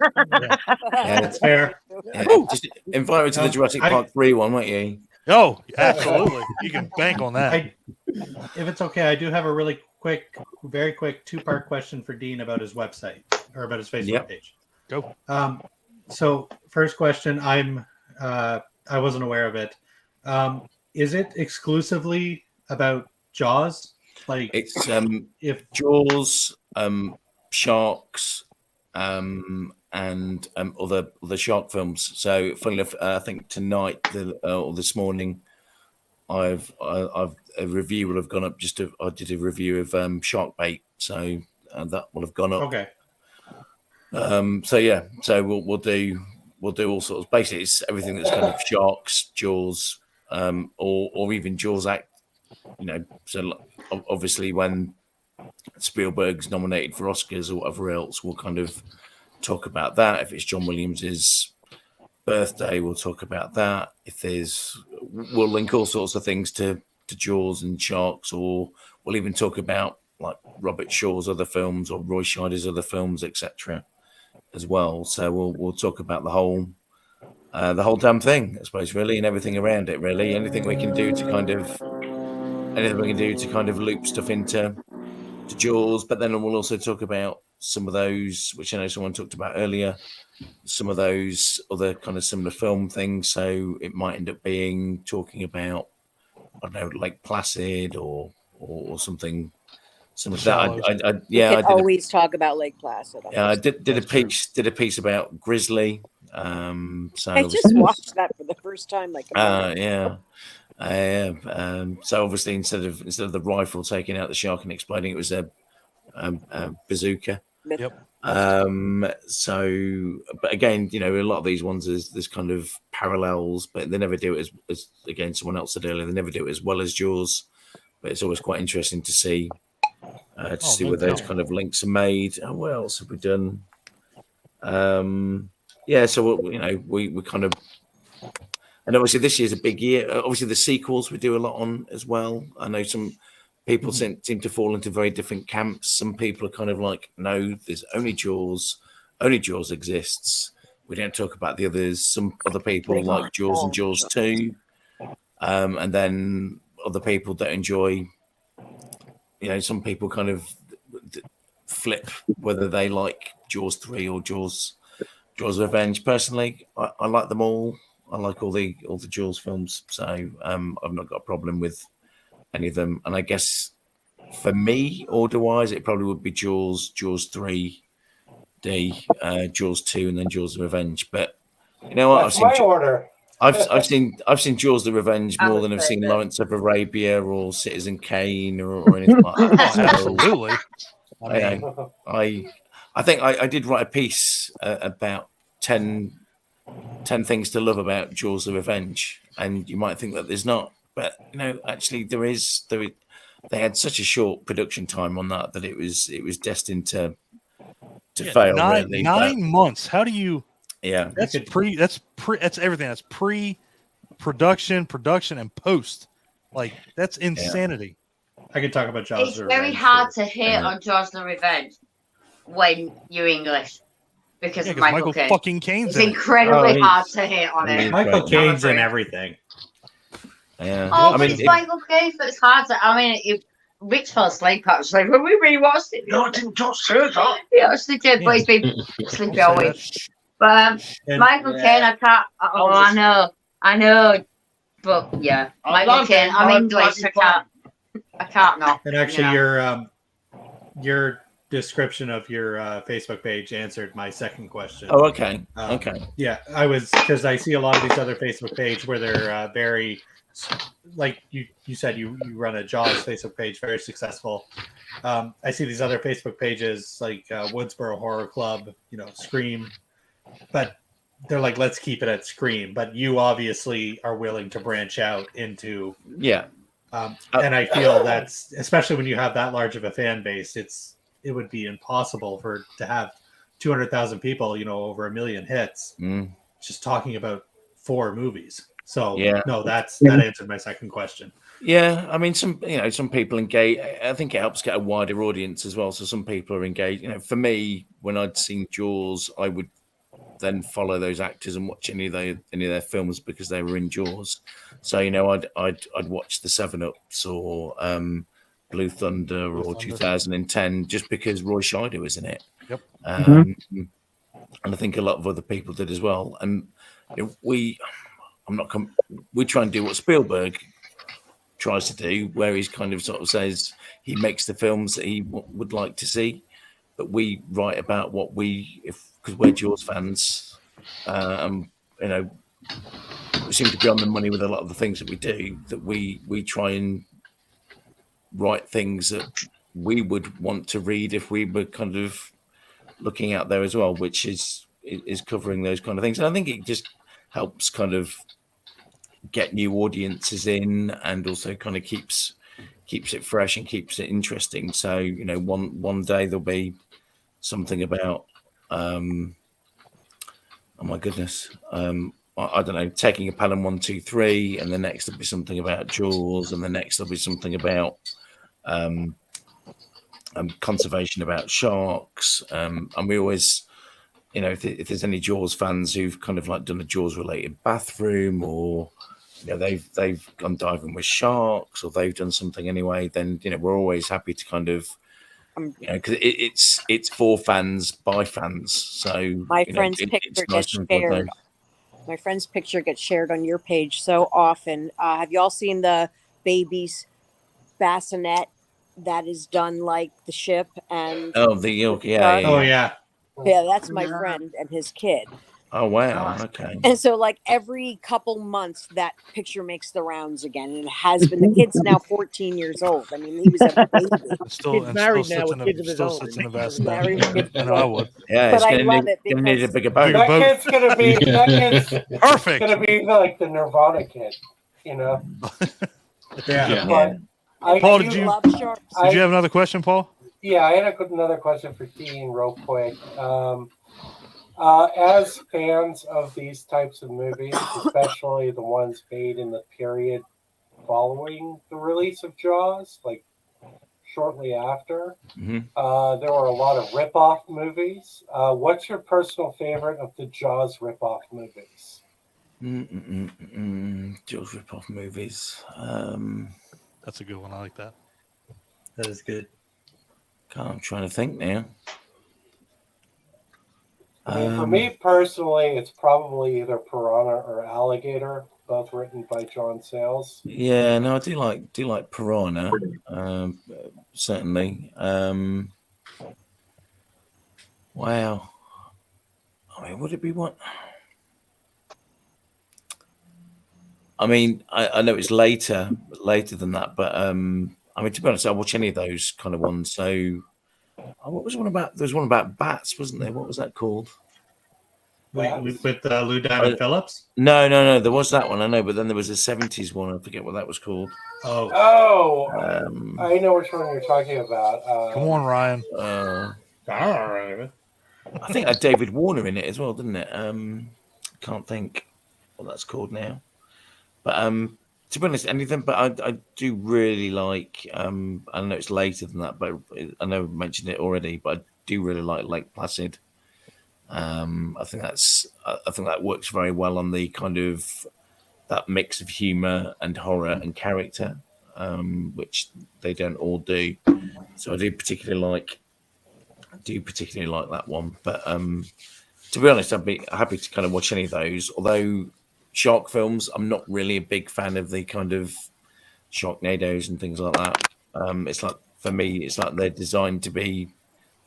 That's fair. yeah, just invite me to the Jurassic I- Park 3 one, won't you? Oh, absolutely. You can bank on that. If it's okay, I do have a really very quick two-part question for Dean about his website or about his Facebook page. Go. So first question, I wasn't aware of it. Is it exclusively about Jaws? Like It's if Jaws, sharks, and other shark films. So, funny enough, I think tonight or this morning, a review will have gone up. I did a review of Shark Bait, so that will have gone up. Okay. So yeah, so we'll do all sorts. Basically, it's everything that's kind of sharks, Jaws, or even Jaws Act. So obviously when Spielberg's nominated for Oscars or whatever else, we'll kind of talk about that. If it's John Williams's birthday, we'll talk about that. We'll link all sorts of things to Jaws and sharks, or we'll even talk about like Robert Shaw's other films or Roy Scheider's other films, etc. as well. So we'll talk about the whole damn thing, I suppose, really, and everything around it, really. Anything we can do to kind of loop stuff into Jaws, but then we'll also talk about some of those, which I know someone talked about earlier, some of those other kind of similar film things. So it might end up being talking about, I don't know, Lake Placid or something. Some of that. We can always talk about Lake Placid. Yeah, I did a piece about Grizzly. So I just watched that for the first time. So obviously instead of the rifle taking out the shark and exploding, it was a bazooka. Yep. So, but again, a lot of these ones there's kind of parallels, but they never do it as again someone else said earlier. They never do it as well as Jaws, but it's always quite interesting to see where those kind of links are made. Oh, what else have we done? So we kind of, and obviously this year's a big year. Obviously the sequels we do a lot on as well. I know some people seem to fall into very different camps. Some people are kind of like, no, there's only Jaws. Only Jaws exists. We don't talk about the others. Some other people like Jaws and Jaws 2. And then other people that enjoy, some people kind of flip whether they like Jaws 3 or Jaws Revenge. Personally, I like them all. I like all the Jaws films. So I've not got a problem with any of them. And I guess for me, order-wise, it probably would be Jaws 3, D, Jaws 2, and then Jaws the Revenge. But you know what? That's my order. I've seen Jaws the Revenge more than I've seen that. Lawrence of Arabia or Citizen Kane or anything like that. So, Absolutely. I think I did write a piece about 10 things to love about Jaws the Revenge, and you might think that there's not, but you know, actually there is. They had such a short production time on that it was destined to fail. Really, 9 months. How do you? Yeah, that's everything. That's pre-production, production, and post. Like that's insanity. I could talk about Jaws. It's very hard to hate on Jaws the Revenge when you're English because of Michael Caine. Fucking Caine's it's incredibly hard to hate on it. Michael Caine's in everything. Yeah. Oh, I mean, it's Michael Caine, so it's hard to. I mean, Rich fell asleep actually when we rewatched it. No, I didn't just say that. He actually did, but he's been sleepy all week. But Michael Caine, I can't. Oh, I know, but yeah, Michael Caine. I'm English. I can't not. And actually, your description of your Facebook page answered my second question. Oh, okay. Okay. Yeah, I was, because I see a lot of these other Facebook pages where they're very, like you said, you run a Jaws Facebook page, very successful. I see these other Facebook pages like Woodsboro Horror Club, Scream, but they're like, let's keep it at Scream. But you obviously are willing to branch out into and I feel that's, especially when you have that large of a fan base, it would be impossible to have 200,000 people, over 1 million hits, just talking about 4 movies. So no, that answered my second question. Yeah, I mean, some people engage. I think it helps get a wider audience as well. So some people are engaged. For me, when I'd seen Jaws, I would then follow those actors and watch any of their films because they were in Jaws. So I'd watch the 7-Ups or Blue Thunder or 2010 just because Roy Scheider was in it. Yep. And I think a lot of other people did as well. And we try and do what Spielberg tries to do, where he's kind of sort of says he makes the films that he would like to see, but we write about what because we're Jaws fans, we seem to be on the money with a lot of the things that we do, that we try and write things that we would want to read if we were kind of looking out there as well, which is covering those kind of things. And I think it just helps kind of get new audiences in, and also kind of keeps it fresh and keeps it interesting. So one day there'll be something about oh my goodness, I don't know, taking a Pelham 1, 2, 3, and the next there'll be something about Jaws, and the next there'll be something about conservation, about sharks, and we always, if there's any Jaws fans who've kind of like done a Jaws related bathroom, or they've gone diving with sharks, or they've done something anyway, then we're always happy to kind of because it's for fans by fans. So my friend's picture gets shared. My friend's picture gets shared on your page so often. Have you all seen the baby's bassinet that is done like the ship? And the elk, yeah. Yeah, that's my friend and his kid. Oh wow, okay. And so like every couple months that picture makes the rounds again, and it has been. The kid's now 14 years old. I mean, he was a baby. He's married now with kids of his own. Sits in the bassinet. I know I would. Yeah, but I love it because need a bigger boat. That kid's gonna be perfect. Gonna be like the Nirvana kid, Yeah. Paul, did you have another question, Paul? Yeah, I had another question for Dean, real quick. As fans of these types of movies, especially the ones made in the period following the release of Jaws, like shortly after, there were a lot of rip-off movies. What's your personal favorite of the Jaws rip-off movies? Jaws rip-off movies. That's a good one. I like that. That is good. I'm trying to think now. For me personally, it's probably either Piranha or Alligator, both written by John Sayles. Yeah, no, I do like Piranha, certainly. Wow, Would it be what? I mean, I know it's later than that, but I mean, to be honest, I'll watch any of those kind of ones. So, what was one about? There was one about bats, wasn't there? What was that called? With Lou Diamond Phillips? No. There was that one, I know, but then there was a 70s one. I forget what that was called. Oh, I know which one you're talking about. Come on, Ryan. I think it had David Warner in it as well, didn't it? Can't think what that's called now. But to be honest, anything. But I do really like. I know it's later than that, but I know I mentioned it already. But I do really like Lake Placid. I think that works very well on the kind of that mix of humor and horror and character, which they don't all do. So I do particularly like that one. But to be honest, I'd be happy to kind of watch any of those. Although shark films, I'm not really a big fan of the kind of Sharknadoes and things like that. It's like, for me, it's like they're designed to be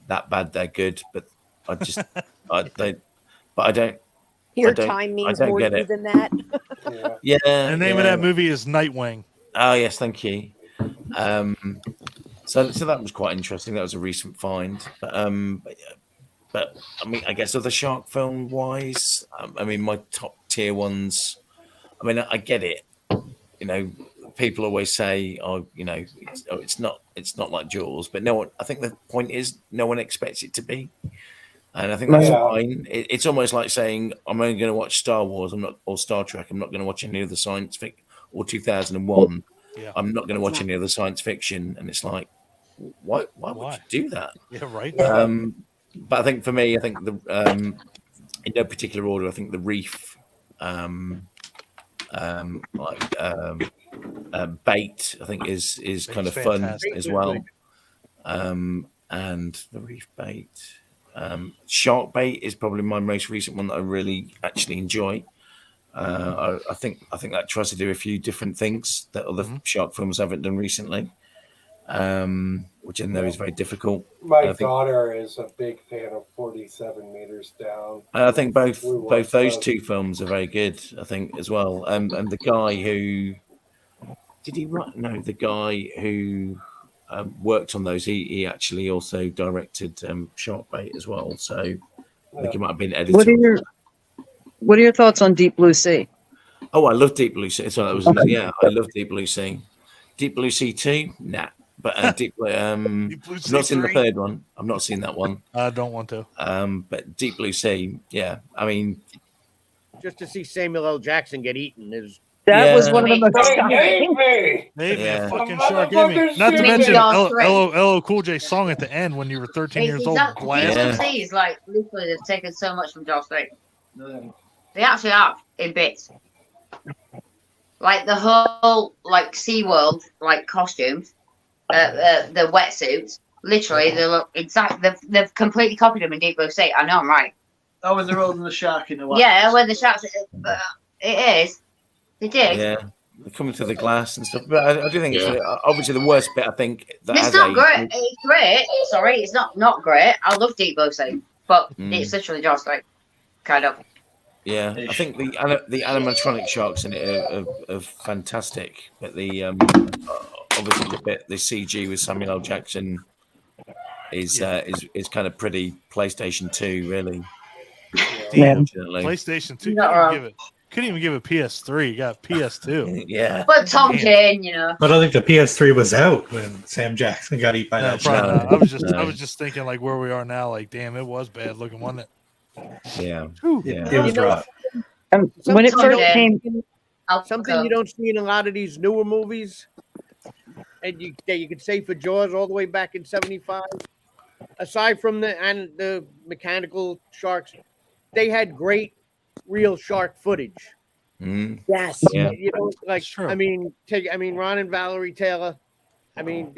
that bad they're good, but I just I don't. Your time means more to you than that. Yeah. The name of that movie is Nightwing. Oh yes, thank you. So that was quite interesting. That was a recent find. But I mean, I guess other shark film wise, I mean, my top tier ones. I mean, I get it. You know, people always say, "Oh, you know, it's not like Jaws," but no one. I think the point is, no one expects it to be, and I think that's fine. It's almost like saying, "I'm only going to watch Star Wars. or Star Trek. I'm not going to watch any other science fiction or 2001. Yeah. I'm not going to watch any other science fiction." And it's like, why would you do that? Yeah, right. But I think for me, in no particular order, I think the Reef, Bait, I think is kind of fantastic. fun as well. And the Reef Bait, Shark Bait is probably my most recent one that I really actually enjoy. I think that tries to do a few different things that other shark films haven't done recently, which I know is very difficult. My daughter is a big fan of 47 Meters Down. I think both those two films are very good. I think as well. And the guy who did he write? No, the guy who worked on those. He actually also directed Shark Bait as well. So I think he might have been editor. What are your thoughts on Deep Blue Sea? Oh, I love Deep Blue Sea. So that was I love Deep Blue Sea. Deep Blue Sea 2? Nah. But Deep Blue, Deep Blue Sea not seen the 3? third one. I've not seen that one. I don't want to. But Deep Blue Sea, yeah. I mean, just to see Samuel L. Jackson get eaten is. That was one of the most shocking. Maybe a fucking shark gave me. Not to mention LL Cool J song at the end when you were 13 years old. Deep Blue Sea is like literally they've taken so much from Jaws 3. They actually have in bits. Like the whole SeaWorld costumes, the wetsuits. Literally, they look exact. They've completely copied them in Deep Blue Sea. I know I'm right. Oh, when they're holding the shark in the water. Yeah, when the sharks. It is. They did. Yeah, they're coming through the glass and stuff. But I do think it's obviously the worst bit. I think it's not great. It's great. Sorry, it's not great. I love Deep Blue Sea, but it's literally just kind of. Yeah, I think the animatronic sharks in it are fantastic, but the obviously the CG with Samuel L. Jackson is kind of pretty PlayStation 2, really. Damn, PlayStation 2 couldn't even give it PS3. You got PS2. Yeah, but Tom Kane, you know. But I think the PS3 was out when Sam Jackson got eaten by that shark. I was just thinking where we are now. Damn, it was bad looking, wasn't it? Yeah, it was rough. When it first came, something you don't see in a lot of these newer movies, and you could say for Jaws all the way back in '75. Aside from the mechanical sharks, they had great real shark footage. Yes, yeah. You know, I mean, Ron and Valerie Taylor. I mean,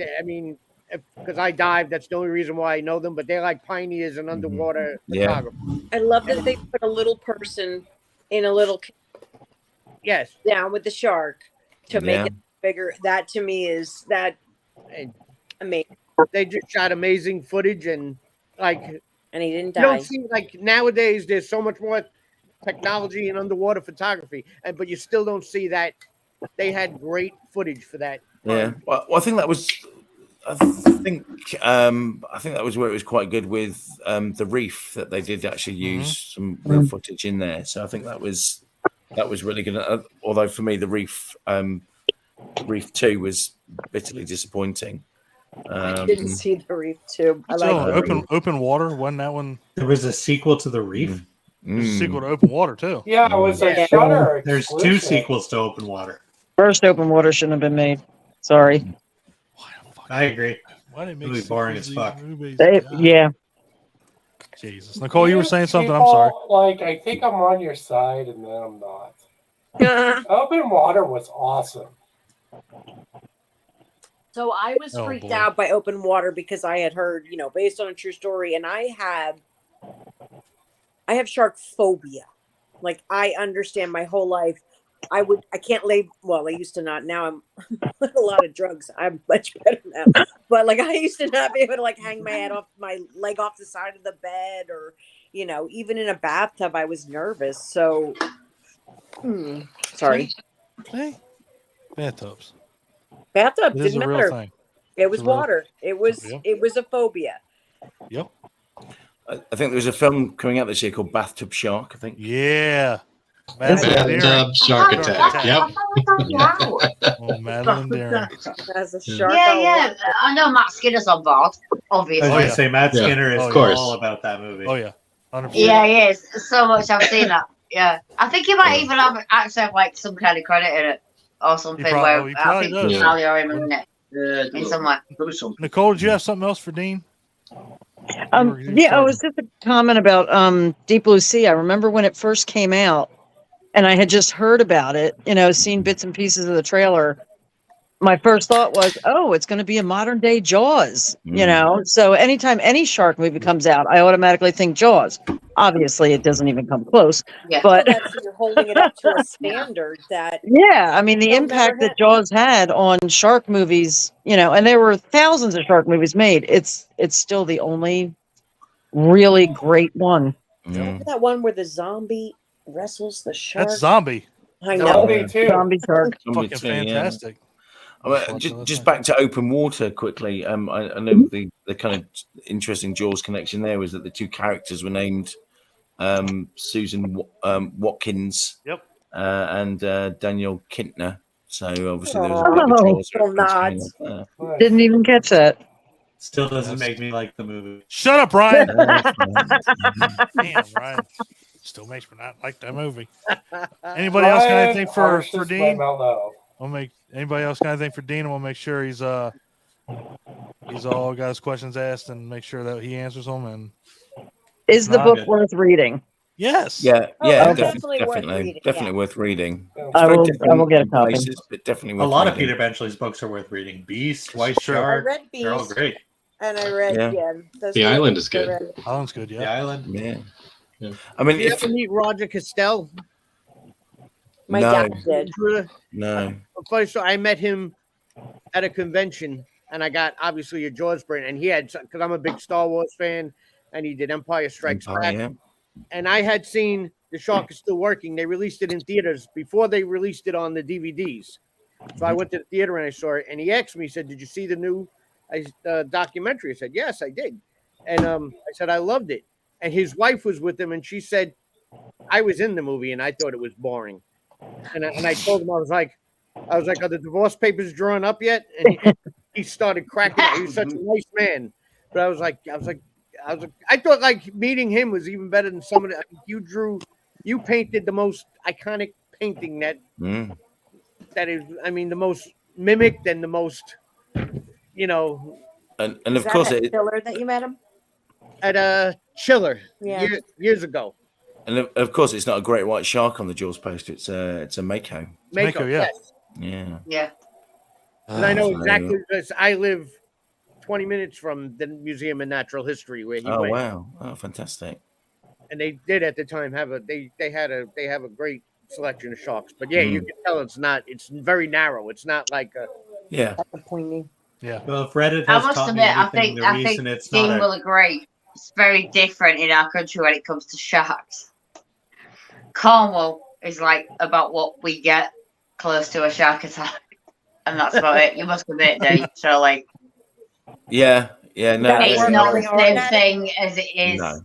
because I dive, that's the only reason why I know them. But they're like pioneers in underwater photography. I love that they put a little person in a little down with the shark to make it bigger. That to me is amazing. They just shot amazing footage, and And he didn't You die. don't see like nowadays. There's so much more technology in underwater photography, but you still don't see that. They had great footage for that. Yeah, well, I think that was. I think that was where it was quite good with the reef, that they did actually use some real footage in there. So I think that was really good. Although for me, the reef 2 was bitterly disappointing. I didn't see the reef too. I like open water. Wasn't that one? There was a sequel to the reef. There's a sequel to Open Water too. Yeah, it was a Shudder. There's 2 sequels to Open Water. First Open Water shouldn't have been made. Sorry. I agree. Why did it make Really boring as fuck. Yeah. Jesus, Nicole, you were saying something. I'm sorry. Like, I think I'm on your side, and then I'm not. Open Water was awesome. So I was freaked out by Open Water because I had heard, based on a true story, and I have shark phobia. Like, I understand my whole life. I can't lay. Well, I used to not. Now I'm a lot of drugs. I'm much better now. But like, I used to not be able to like hang my leg off the side of the bed, or even in a bathtub, I was nervous. So, sorry. Hey, bathtubs. Bathtub It is didn't a real matter. thing. It was water. It was Yep. it was a phobia. Yep. I think there was a film coming out this year called Bathtub Shark. I think. Yeah. Bathtub Shark Attack. Yep. Oh, Madeline Deering. As a shark. Yeah. I know Matt Skinner's on board, I obviously. was going to say Matt Skinner is Of course. all about that movie. Oh yeah. 100%. Yeah, he is. So much I've seen that. Yeah. I think he might even actually have like some kind of credit in it or something. He Where I think does. Sally or him in it. In somewhere. Nicole, did you have something else for Dean? Yeah, it was just a comment about Deep Blue Sea. I remember when it first came out, and I had just heard about it, seen bits and pieces of the trailer. My first thought was, oh, it's going to be a modern day Jaws, So anytime any shark movie comes out, I automatically think Jaws. Obviously, it doesn't even come close. Yeah. But You're holding it up to a standard that. yeah, I mean, the impact that Jaws had on shark movies, and there were thousands of shark movies made. It's still the only really great one. Remember that one where the zombie wrestles the shark? That's Zombie. I know. Zombie shark. Fucking fantastic. Just back to Open Water quickly. I know the kind of interesting Jaws connection there was that the 2 characters were named Susan Watkins and Daniel Kintner. So obviously there was a bit of a Jaws reference going on there. Didn't even catch that. Still doesn't make me like the movie. Shut up, Ryan. Damn, Ryan. Still makes me not like that movie. Anybody else got anything for Dean? Anybody else got anything for Dean? And we'll make sure he's all got his questions asked and make sure that he answers them. And is the book worth reading? Yes. Yeah. Definitely worth reading. I will get a copy. But definitely worth a lot of reading. Peter Benchley's books are worth reading. Beast, White I Shark, read they're all Beast. great. And I read The Island is good. Island's good. Yeah. The Island. Yeah. I mean, Did you ever meet Roger Castell? My dad did. No. First, I met him at a convention, and I got obviously a Jaws brain, and he had, because I'm a big Star Wars fan, and he did Empire Strikes Back. Yeah. And I had seen The Shark is Still Working. They released it in theaters before they released it on the DVDs. So I went to the theater and I saw it, and he asked me, he said, "Did you see the new documentary?" I said, "Yes, I did." And I said, "I loved it." And his wife was with him, and she said, "I was in the movie, and I thought it was boring." And I told him, I was like, "Are the divorce papers drawn up yet?" And he started cracking up. He was such a nice man, but I was like, I thought like meeting him was even better than some of the. You painted the most iconic painting that is, I mean, the most mimicked and the most, And of course, Chiller that you met him at a Chiller years ago. And of course, it's not a great white shark on the Jaws poster. It's a Mako. Mako, yes. Yeah. And I know exactly because I live 20 minutes from the Museum of Natural History where he went. Oh wow! Oh, fantastic. And they did at the time have they have a great selection of sharks. But yeah, you can tell it's very narrow. It's not like a Yeah. Disappointing. Yeah. Well, if Reddit I has must taught me admit, I anything, think the reason it's Dean not will agree. it's very different in our country when it comes to sharks. Cornwall is like about what we get close to a shark attack, and that's about it. You must admit, Dave. So like, Yeah, no, it's not the same thing as it is. No.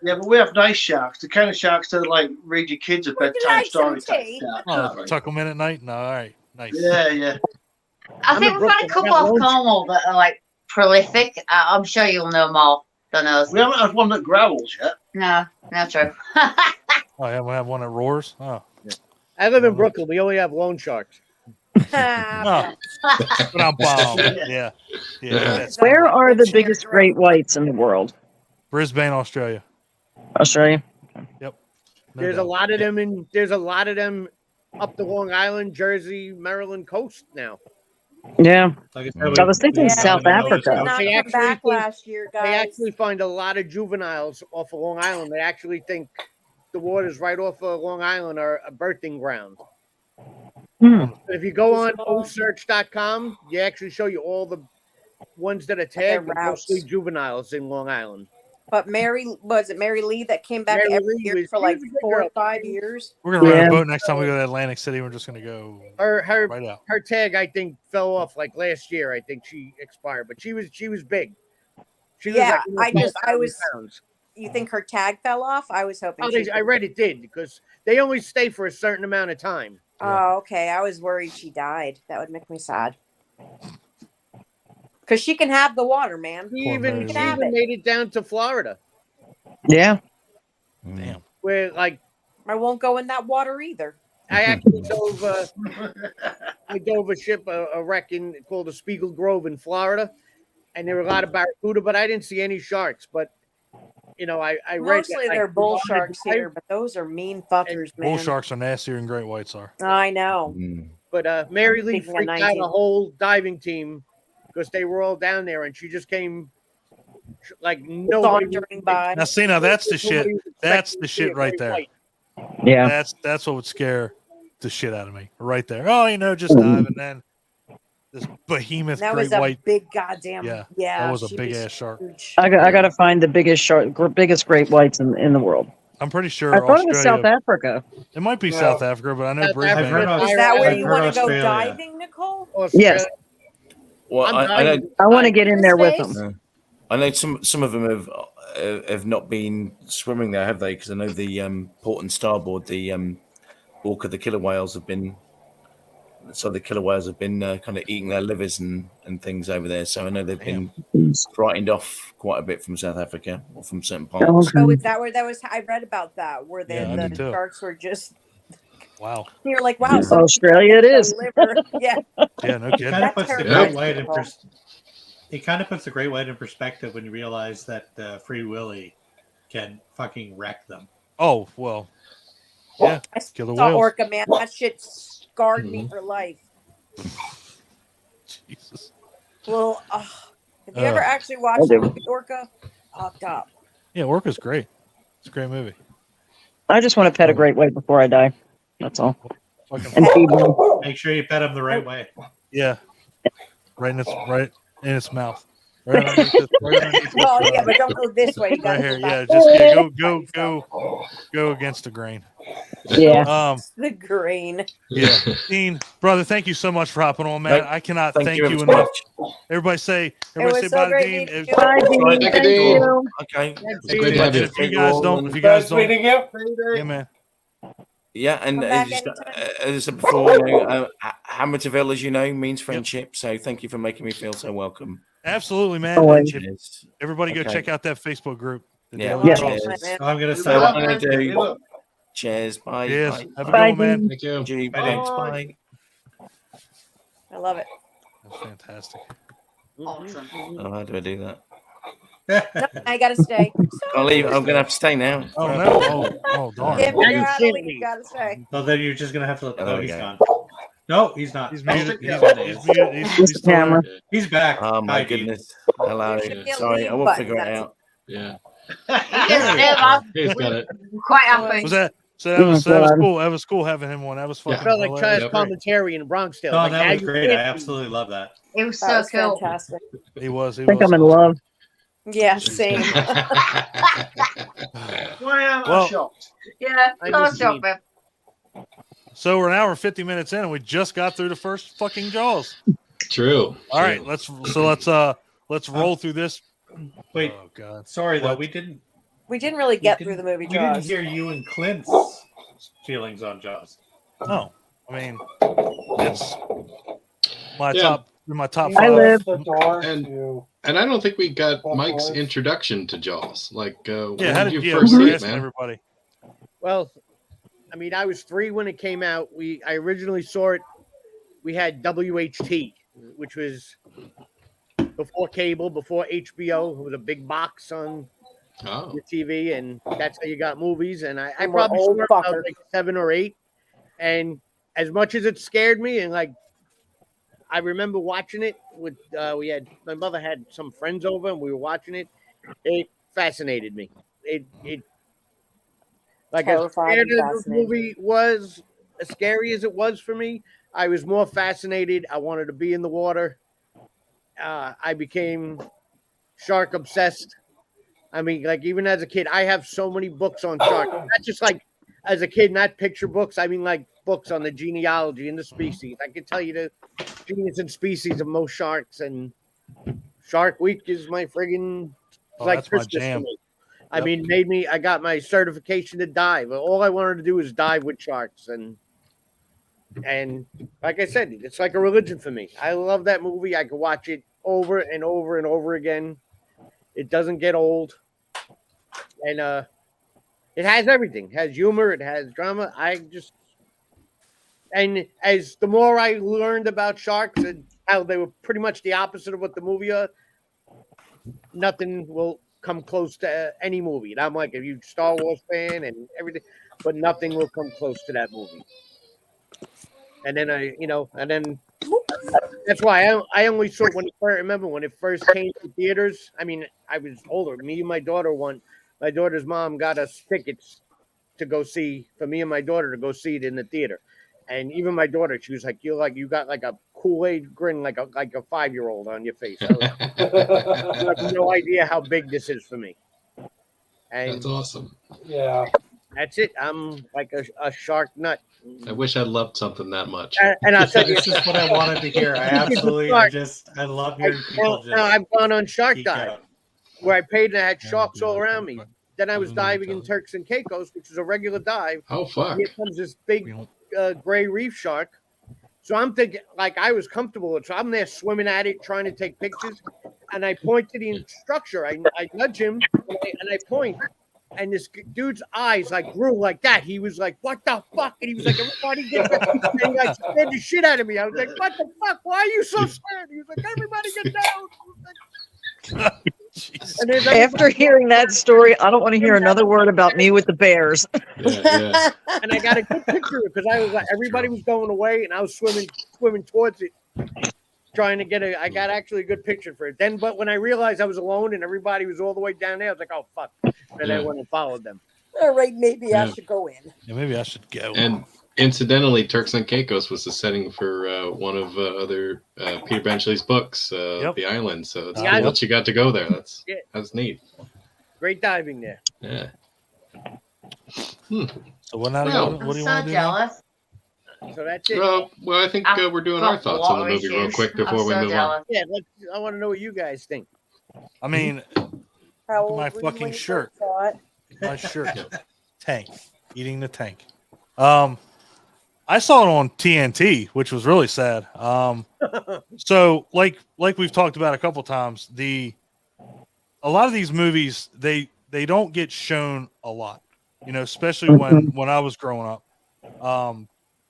Yeah, but we have nice sharks. The kind of sharks that like read your kids a bedtime story type shark. Tuck them in at night. No, all right, nice. Yeah. I think we've had a couple off Cornwall that are like prolific. I'm sure you'll know more than us. We haven't had one that growls yet. No, not true. Oh, yeah, we have one that roars. Oh, I live in Brooklyn. We only have loan sharks. oh. Yeah. Where are the biggest great whites in the world? Brisbane, Australia. Australia. Yep. There's a lot of them there's a lot of them up the Long Island, Jersey, Maryland coast now. Yeah. Like I was thinking South Africa. They Come back last year, guys. They actually find a lot of juveniles off of Long Island. They actually think the waters right off of Long Island are a birthing ground. But if you go on osearch.com, you actually show you all the ones that are tagged, but mostly juveniles in Long Island. But Mary Lee that came back Mary every Lee year was- for she like was a good 4 or girl. 5 years? We're gonna rent a boat next time we go to Atlantic City. We're just gonna go Her right out. her tag, I think, fell off like last year. I think she expired, but she was big. She Yeah, was like, I was. pounds. You think her tag fell off? I was hoping. Oh, she I read it did because they only stay for a certain amount of time. Oh, okay. I was worried she died. That would make me sad. Because she can have the water, man. She even made it down to Florida, Yeah. Damn. where like I won't go in that water either. I actually dove. I dove a ship, a wreck called the Spiegel Grove in Florida, and there were a lot of barracuda, but I didn't see any sharks. But you know, I read Mostly that, they're like, bull wanted sharks to here, but those are mean fuckers, man. Bull sharks are nastier than great whites are. I know. But Mary Lee Speaking of freaked out 19. a whole diving team because they were all down there, and she just came like nobody. Sauntering by. Now, see, now that's the shit. Nobody was That's expecting the to see shit a right great there. white. Yeah. That's what would scare the shit out of me right there. Oh, just dive, and then this behemoth That great was a white. big goddamn. Yeah, Yeah, that was a she big ass shark. huge. I got to find the biggest great whites in the world. I'm pretty sure I thought it was Australia. South Africa. It might be No. South Africa, but I know South Brisbane. Africa. Is that where I've you heard want to go Australia. diving, Nicole? Yes. Well, I'm I know dying. I want to get in there with Space? them. I know some of them have not been swimming there, have they? Because I know the port and starboard, the Orca, the killer whales have been. So the killer whales have been kind of eating their livers and things over there. So I know they've been frightened off quite a bit from South Africa or from certain parts. Oh, is that where that was? I read about that, where Yeah, I the did too. sharks were just. Wow. You're like, wow. Australia it is. Liver. Yeah. Yeah, no It kidding. kind of puts the terrible. great white in it kind of puts the great white in perspective when you realize that Free Willy can fucking wreck them. Oh well. Yeah. I Killer saw whales. Orca, man. That shit scarred me for life. Jesus. Well, have you ever actually watched the movie Orca? Fucked up. Yeah, Orca's great. It's a great movie. I just want to pet a great white before I die. That's all. Fucking And feed them. Make sure you pet them the right way. yeah. Right in its mouth. Right underneath it, right underneath Well, it. yeah, but don't go this way. You Right gotta here, go yeah. back. Just go against the grain. Yeah. The grain. Yeah. Dean, brother, thank you so much for hopping on, man. I cannot thank you ever so enough. much. Everybody say was so bye to great Dean. meeting It- you. Bye, Dean. Thank Thank you, Dean. you. Okay. Good to have you. If you guys don't, meeting you. yeah, man. Yeah, and Come back as anytime. I said before, Hamityville, as you know, means friendship. So thank you for making me feel so welcome. Absolutely, man. Always. And Cheers. everybody go Okay. check out that Facebook group. The Yeah. Daily Yeah. Cross. Cheers. I'm gonna So say what that. I'm gonna Hey, do. look. Cheers. Bye. Cheers. Bye. Have a Bye, good one, man. Dean. Thank you. Gee, Bye, thanks. Dean. Bye. I love it. That's fantastic. Awesome. Oh, how do I do that? No, I gotta stay. I'll leave. I'm gonna have to stay now. Oh no! Oh darn! If Now you're you out, can't you leave. gotta stay. Well, then you're just gonna have to let Oh, the there we he's go. gone. No, he's not. He's I'll muted. stick He's the muted. camera. He's Just the still there. camera. He's back. Oh my Hi, Dean. goodness. Hello. There should be a Sorry, I leave will button, figure it that's- out. Yeah. Yes, He's got it. I'm quite happy. Was that? So that was God. cool. That was cool having him on. That was Yeah. fucking. Felt like hilarious. Chaz commentary in Bronxdale. No, Like, that now was you great. can't I leave. absolutely love that. It was That so was cool. fantastic. He was. He I think was. I'm in love. Yeah, same. Why am I Well- shocked? Yeah, I no just shock, mean- man. So we're an hour and 50 minutes in, and we just got through the first fucking Jaws. True. All right, let's roll through this. Wait, Oh God, sorry though, What? we didn't really get through the movie we didn't Jaws. hear you and Clint's feelings on Jaws. Oh, I mean, it's my Yeah. top He five. opens the door And- to And I don't think we got Buffaloes. Mike's introduction to Jaws. Like, Yeah, when how did did you you first we're see it, asking man? everybody? Well, I mean, I was 3 when it came out. I originally saw it. We had WHT, which was before cable, before HBO. It was a big box on Oh, your TV, and that's how you got movies. And I And we're probably old saw it when I fuckers. was like 7 or 8. And as much as it scared me, and like I remember watching it with my mother had some friends over, and we were watching it. It fascinated me. It like as Terrified scared and as this fascinated. movie was, as scary as it was for me, I was more fascinated. I wanted to be in the water. I became shark obsessed. I mean, like even as a kid, I have so many books on sharks. Not just like as a kid, not picture books. I mean, like books on the genealogy and the species. I can tell you the genus and species of most sharks, and Shark Week is my friggin' Oh, like that's my Christmas jam. for me. I Yep. mean, I got my certification to dive. All I wanted to do was dive with sharks, and like I said, it's like a religion for me. I love that movie. I could watch it over and over and over again. It doesn't get old, and it has everything. It has humor. It has drama. And as the more I learned about sharks and how they were pretty much the opposite of what the movie are, nothing will come close to any movie. And I'm like a huge Star Wars fan and everything, but nothing will come close to that movie. And then that's why I only saw when I remember when it first came to theaters. I mean, I was older. Me and my daughter my daughter's mom got us tickets to go see for me and my daughter to go see it in the theater. And even my daughter, she was like, you got like a Kool-Aid grin, like a 5-year-old on your face. I was, you have no idea how big this is for me. And that's awesome. yeah. that's it. I'm like a shark nut. I wish I loved something that much. And I'll tell you, This is what I wanted to hear. I love hearing people just I've gone on Shark geek Dive out. where I paid and I had sharks all around me. Then I was diving in Turks and Caicos, which is a regular dive. Oh, fuck. Here comes this big gray reef shark. So I'm thinking, like, I was comfortable with it. So I'm there swimming at it, trying to take pictures. And I point to the instructor. I nudge him and I point. And this dude's eyes like grew like that. He was like, "What the fuck?" And he was like, "Everybody get down." And he like scared the shit out of me. I was like, "What the fuck? Why are you so scared?" He was like, "Everybody get down." And there's After hearing that story, I don't want to hear another word about me with the bears. Yeah. And I got a good picture because I was like, everybody was going away, and I was swimming towards it, trying to get I got actually a good picture for it. Then, but when I realized I was alone and everybody was all the way down there, I was like, "Oh fuck!" And I went and followed them. All right, maybe I Yeah. should go in. Yeah, maybe I should go. And incidentally, Turks and Caicos was the setting for one of other Peter Benchley's books, The Island. So it's cool that you got to go there. That's neat. Great diving there. Yeah. So what now? Well, What do you I'm want so to do now? jealous. So that's it. Well, I think we're doing our thoughts on the movie real quick before we move on. Yeah, I want to know what you guys think. I mean, How old my were you fucking when you shirt. first saw it? My shirt. Tank. Eating the tank. I saw it on TNT, which was really sad. So like we've talked about a couple times, a lot of these movies they don't get shown a lot, especially when I was growing up.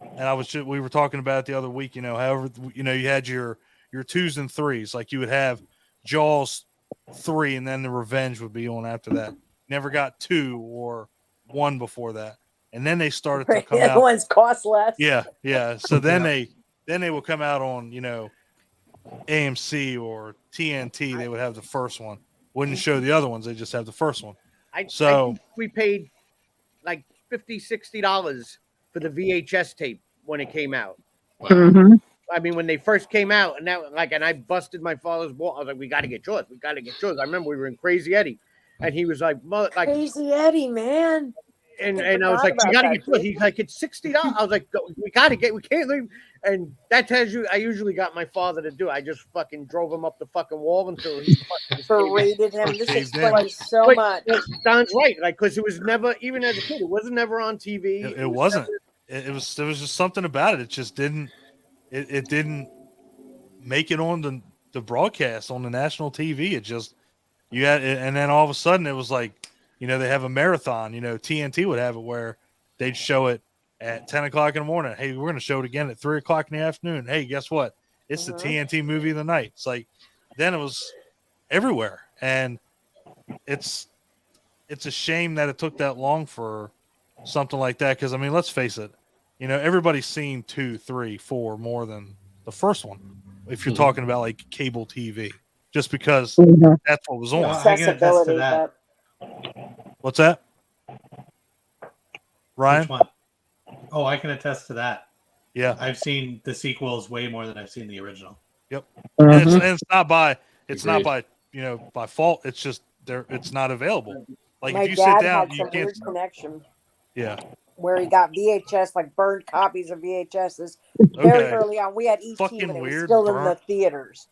And we were talking about it the other week, however, you had your 2s and 3s, like you would have Jaws 3 and then the Revenge would be on after that. Never got 2 or 1 before that. And then they started to come The out. ones cost less. Yeah. So then they will come out on, AMC or TNT. They would have the first one. Wouldn't show the other ones. They just have the first one. I think we paid like $50, $60 for the VHS tape when it came out. Wow. Mm-hmm. I mean, when they first came out, and that and I busted my father's ball. I was like, "We got to get Jaws. We got to get Jaws." I remember we were in Crazy Eddie, and he was like, Crazy Eddie, man. And I was like, "You got to get Jaws." He's like, "It's $60." I was like, "We got to get. We can't leave." And that tells you, I usually got my father to do. I just fucking drove him up the fucking wall until he berated him. This explains so much. Don's right, because it was never, even as a kid, it wasn't never on TV. It wasn't. It was. There was just something about it. It just didn't. It didn't make it on the broadcast on the national TV. It just and then all of a sudden it was like, they have a marathon. TNT would have it where they'd show it at 10 o'clock in the morning. Hey, we're going to show it again at 3 o'clock in the afternoon. Hey, guess what? It's the TNT movie of the night. It's like, then it was everywhere. And it's a shame that it took that long for something like that. Cause I mean, let's face it, everybody's seen 2, 3, 4 more than the first one. If you're talking about like cable TV, just because that's what was on. I can attest to that. What's that? Ryan? Which one? Oh, I can attest to that. Yeah, I've seen the sequels way more than I've seen the original. Yep, and it's not by by fault. It's just it's not available. Like My if you dad sit down, had you some can't. weird connection. Yeah, where he got VHS, like burned copies of VHSs very early on. We had ET when it was still in the theaters.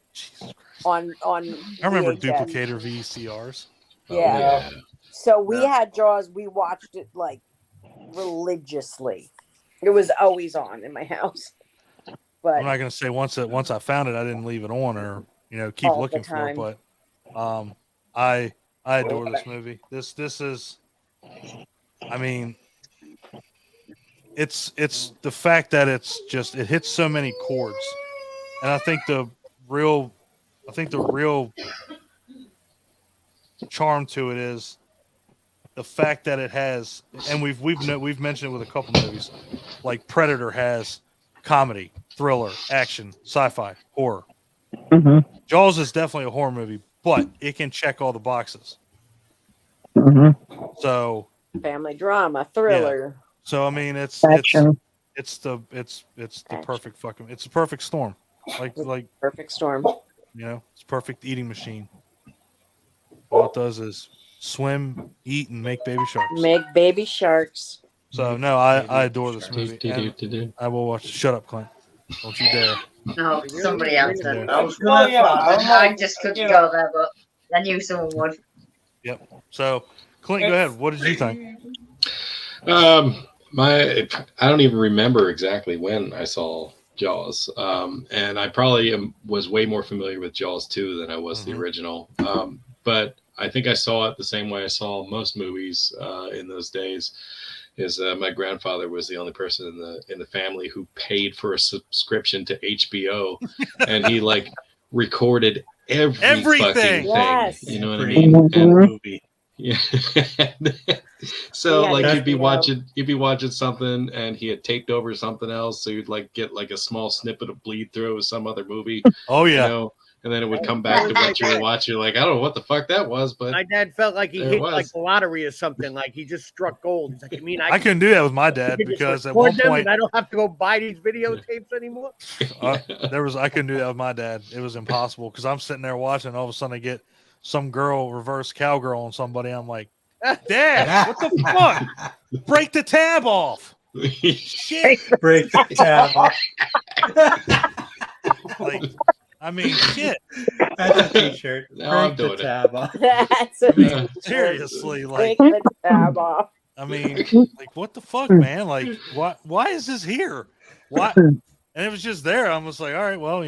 On I remember VHS. duplicator VCRs. Yeah. So we had Jaws. We watched it like religiously. It was always on in my house. But I'm not gonna say once I found it, I didn't leave it on or keep looking for it. But I adore this movie. This is, I mean, it's the fact that it hits so many chords, and I think the real charm to it is the fact that it has, and we've mentioned it with a couple movies, like Predator has comedy, thriller, action, sci-fi, horror. Jaws is definitely a horror movie, but it can check all the boxes. So family drama, thriller. Yeah. So I mean, it's the perfect it's a perfect storm. Like perfect storm. It's a perfect eating machine. All it does is swim, eat, and make baby sharks. Make baby sharks. So no, I adore this movie. And I will watch. Shut up, Clint. Don't you dare. No, somebody else said. I just couldn't go there, but I knew someone would. Yep. So, Clint, go ahead. What did you think? I don't even remember exactly when I saw Jaws, and I probably was way more familiar with Jaws 2 than I was the original. But I think I saw it the same way I saw most movies in those days. My grandfather was the only person in the family who paid for a subscription to HBO, and he recorded everything. Yes. You know what I mean? And movie. Yeah. So you'd be watching something, and he had taped over something else, so you'd get a small snippet of bleed through of some other movie. Oh yeah. And then it would come back to what you were watching. You're like, I don't know what the fuck that was, but my dad felt like he hit the lottery or something. Like he just struck gold. He's like, I couldn't do that with my dad because at one point I don't have to go buy these videotapes anymore. I couldn't do that with my dad. It was impossible because I'm sitting there watching, and all of a sudden I get some girl reverse cowgirl on somebody. I'm like, Dad, what the fuck? Break the tab off. Shit. Break the tab off. I mean, shit. That's a t-shirt. No, Break the tab off. That's a seriously, break the tab off. I mean, what the fuck, man? Why is this here? Why? And it was just there. I was like, all right, well,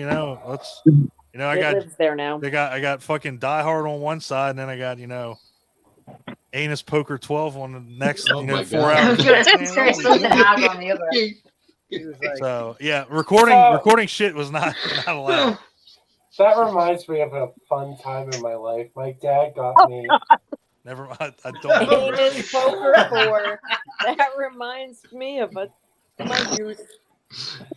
let's, I got lives there now. I got fucking Die Hard on one side, and then I got, Anus Poker 12 on the next, 4 hours. So yeah, recording shit was not allowed. That reminds me of a fun time in my life. My dad got me. Never mind. I don't. Anus Poker 4. That reminds me of my youth.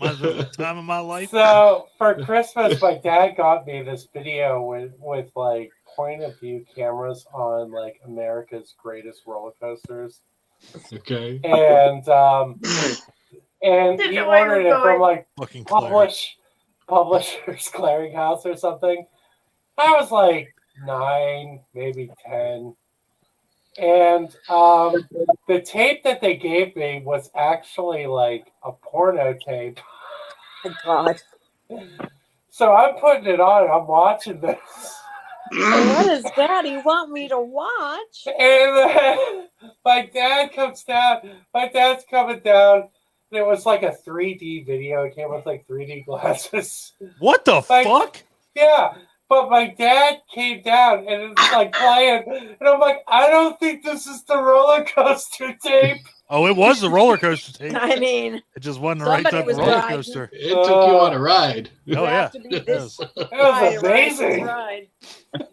The time of my life. So for Christmas, my dad got me this video with point of view cameras on America's greatest roller coasters. Okay. And he ordered it from Publishers Clearinghouse or something. I was like 9, maybe 10. And the tape that they gave me was actually like a porno tape. Oh, God. So I'm putting it on and I'm watching this. What does Daddy want me to watch? And then my dad comes down. My dad's coming down. And it was like a 3D video. It came with like 3D glasses. What the fuck? Yeah. But my dad came down and it's like playing. And I'm like, I don't think this is the roller coaster tape. Oh, it was the roller coaster tape. I mean, it just wasn't the right type of roller coaster. It took you on a ride. Oh yeah, it was amazing.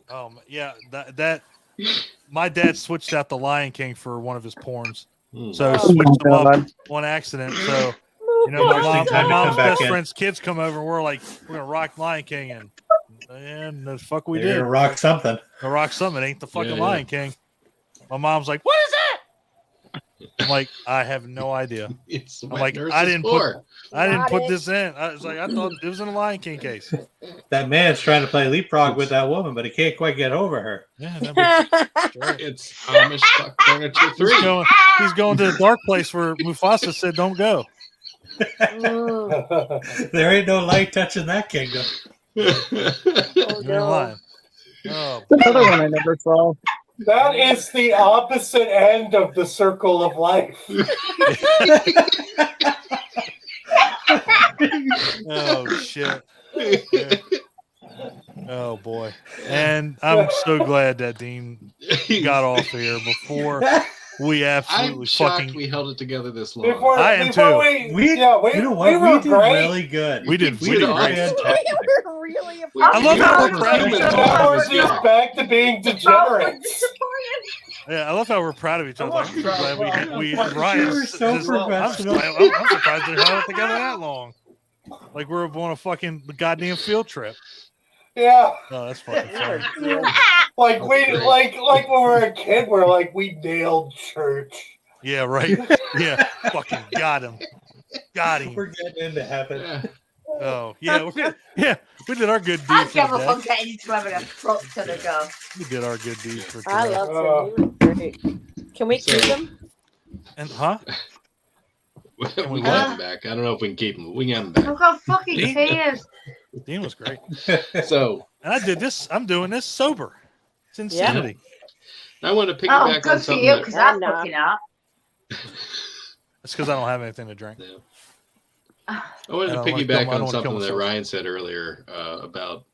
Oh yeah, that my dad switched out the Lion King for one of his porns, so switched them up on accident. So you know, my mom's best friend's kids come over and we're like, we're gonna rock Lion King, and the fuck we did. Rock something. The rock something ain't the fucking Lion King. My mom's like, what is that? I'm like, I have no idea. I'm like, I didn't put this in. I was like, I thought it was in a Lion King case. That man's trying to play leapfrog with that woman, but he can't quite get over her. Yeah, it's Amish Furniture 3. He's going to the dark place where Mufasa said, "Don't go." There ain't no light touching that kingdom. Oh, no. Oh, another one I never saw. That is the opposite end of the circle of life. Oh shit. Yeah. Oh boy. And I'm so glad that Dean got off here before we absolutely I'm shocked fucking we held it together this long. I am too. You know what? We did really good. We did fantastic. Really I love how we're proud of each Now we're other. just back to being degenerates. Yeah, I love how we're proud of each other. I'm glad we Ryan. You were so professional. I'm surprised they held it together that long. Like we're on a fucking goddamn field trip. Yeah. Oh, that's fucking funny. Like like when we were a kid, we're like we nailed church. Yeah, right. Yeah, fucking got him. Got him. We're getting into heaven. Oh, yeah. We did our good deed I'd for give up the on day. getting to having a truck to the go. We did our good deed for today. I love them. They were great. Can we keep them? And we got him back. I don't know if we can keep him, but we can have him back. I've got fucking tears. Dean was great. So, and I did this. I'm doing this sober. It's insanity. I want to Oh, piggyback on good for something you, that because I'm fucking up. It's because I don't have anything to drink. Yeah. I wanted to piggyback on something that Ryan said earlier about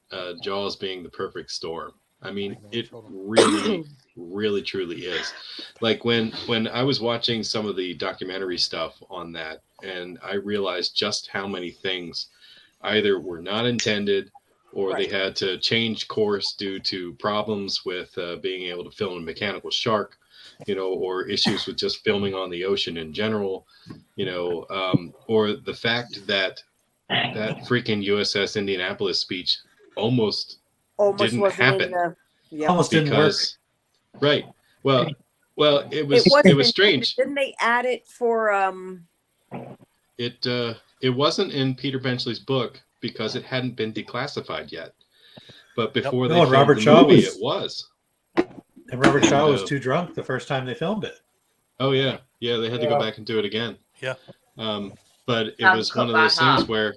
Jaws being the perfect storm. I mean, it really, really, truly is. Like when I was watching some of the documentary stuff on that, and I realized just how many things either were not intended or they had to change course due to problems with being able to film a mechanical shark, or issues with just filming on the ocean in general, or the fact that freaking USS Indianapolis speech almost didn't happen. Almost didn't work. Right. Well, it was strange. Didn't they add it for It wasn't in Peter Benchley's book because it hadn't been declassified yet. But before they filmed Robert the Shaw movie, was, it was. And Robert Shaw was too drunk the first time they filmed it. Oh yeah, they had to go back and do it again. Yeah. But it was one of those things where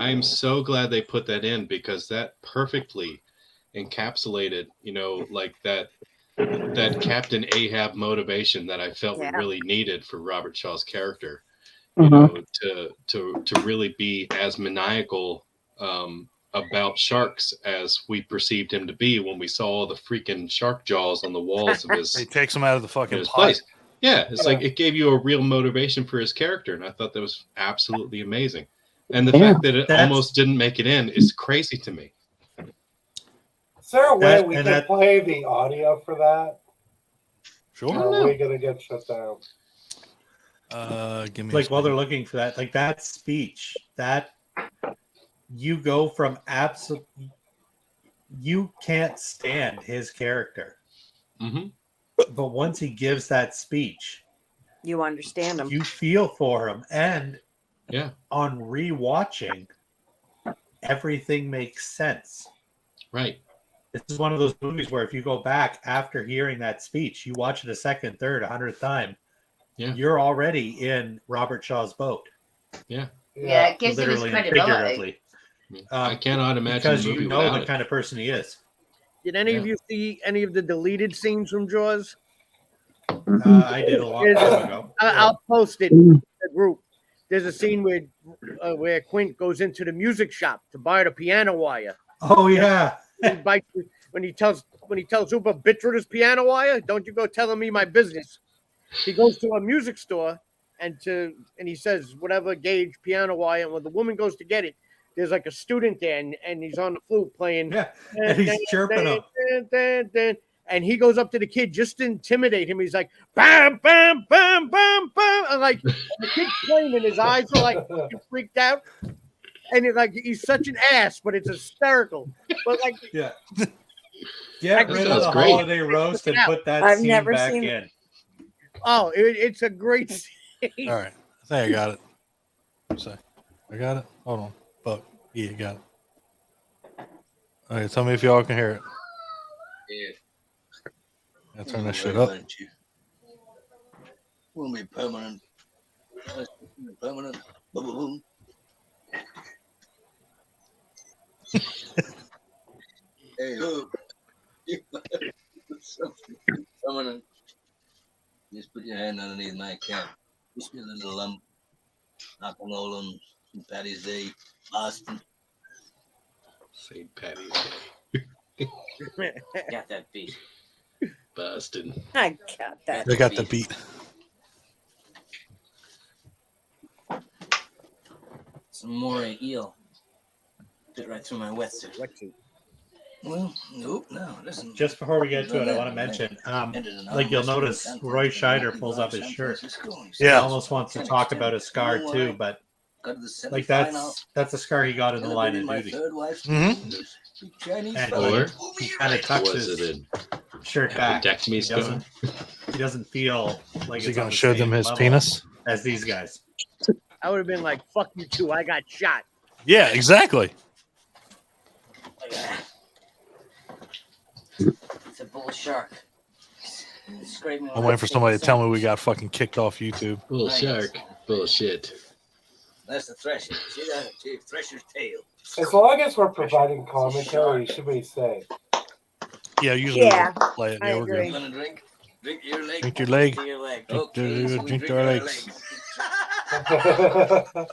I am so glad they put that in because that perfectly encapsulated, like that Captain Ahab motivation that I felt we really needed for Robert Shaw's character. To really be as maniacal about sharks as we perceived him to be when we saw all the freaking shark jaws on the walls of his. He takes them out of the fucking place. Yeah, it's like it gave you a real motivation for his character, and I thought that was absolutely amazing. And the fact that it almost didn't make it in is crazy to me. Is there a way we can play the audio for that? Sure. Or are we gonna get shut down? Give me while they're looking for that, that speech, that you go from you can't stand his character, but once he gives that speech, you understand him. You feel for him, and yeah, on rewatching, everything makes sense. Right. This is one of those movies where if you go back after hearing that speech, you watch it a second, third, 100th time, you're already in Robert Shaw's boat. Yeah. Yeah, it gives him his Literally and credibility. figuratively. I cannot imagine because the movie you know without the it. kind of person he is. Did any of you see any of the deleted scenes from Jaws? I did a long time ago. I'll post it in the group. There's a scene where Quint goes into the music shop to buy the piano wire. Oh yeah. When he tells Upa, bit through this piano wire, don't you go telling me my business. He goes to a music store and he says whatever gauge piano wire, and when the woman goes to get it, there's like a student there and he's on the flute playing. Yeah, and he's chirping him. And he goes up to the kid just to intimidate him. He's like, bam, bam, bam, bam, bam. And like, the kid's playing and his eyes are like freaked out. And he's such an ass, but it's hysterical. But like, yeah. Get rid of the holiday roast and put that scene back in. Oh, it's a great scene. All right. I think I got it. So, I got it? Hold on. Fuck. Yeah, you got it. All right. Tell me if y'all can hear it. Yeah. I'll turn that shit up. We'll be permanent. Permanent. Boom, boom, boom. Hey, look. Permanent. Just put your hand underneath my cap. Just me a little lump. Knock on Nolan. St. Patty's Day. Boston. St. Patty's Day. Got that beat. Boston. I got that. They got the beat. Some more eel. Fit right through my wetsuit. Well, nope, no, listen. Just before we get to it, I want to mention, like you'll notice, Roy Scheider pulls up his shirt. He almost wants to talk about his scar too, but like that's a scar he got in the line of duty. And he kind of tucks his shirt back. He doesn't feel like Is he going to show them his penis? As these guys. I would have been like, fuck you too. I got shot. Yeah, exactly. It's a bull shark. I'm waiting for somebody to tell me we got fucking kicked off YouTube. Bull shark. Bullshit. That's the thresher. See that? Chief Thresher's tail. As long as we're providing commentary, should we say? Yeah, usually we'll play it. I agree. Gonna drink? Drink your leg. Drink your leg. Drink your leg. Drink, Okay, so we drink drink our our legs. legs.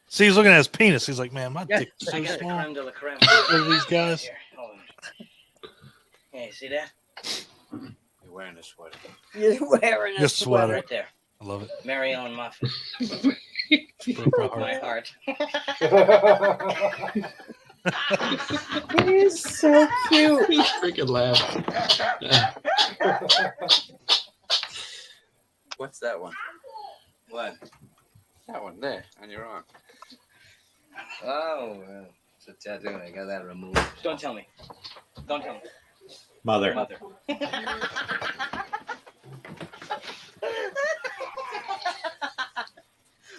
See, he's looking at his penis. He's like, man, my dick is I so got the small. creme de la creme. Look at these guys. Here, hold on. Yeah, you see that? You're wearing a sweater. You're wearing a Just sweater. Right there. I love it. Mary Ellen Muffin. Broke my heart. He is so cute. Freaking laugh. What's that one? What? That one there on your arm. Oh, well, it's a tattoo. I got that removed. Don't tell me. Don't tell me. Mother. Mother.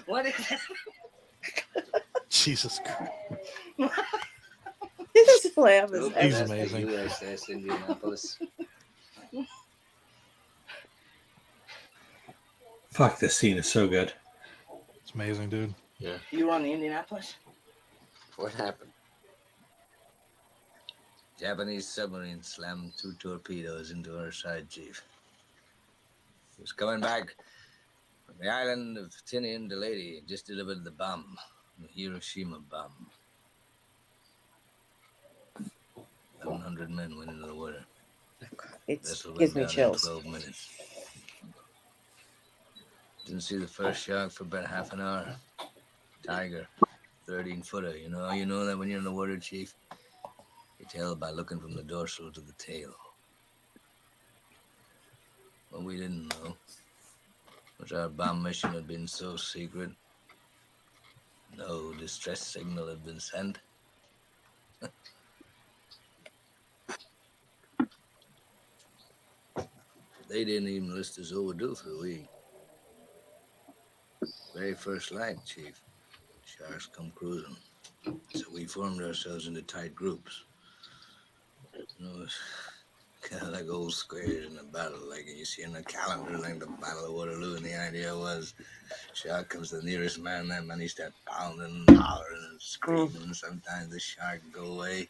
What is it? Jesus Christ. His laugh is He's epic. amazing. USS Indianapolis. Fuck, this scene is so good. It's amazing, dude. Yeah. You were on the Indianapolis? What happened? Japanese submarine slammed 2 torpedoes into our side, Chief. He was coming back from the island of Tinian to Lady and just delivered the bomb, the Hiroshima bomb. 1,100 men went into the water. It Vessel gives went me down in chills. 12 minutes. Didn't see the first shark for about half an hour. Tiger, 13-footer. You know that when you're in the water, Chief? You tell by looking from the dorsal to the tail. What we didn't know was our bomb mission had been so secret. No distress signal had been sent. They didn't even list us overdue for a week. Very first light, Chief. Sharks come cruising. So we formed ourselves into tight groups. You know, it's kind of like old squares in a battle, like you see in a calendar, like the Battle of Waterloo. And the idea was, shark comes the nearest man, that man he starts pounding and hollering and screaming. Sometimes the shark would go away.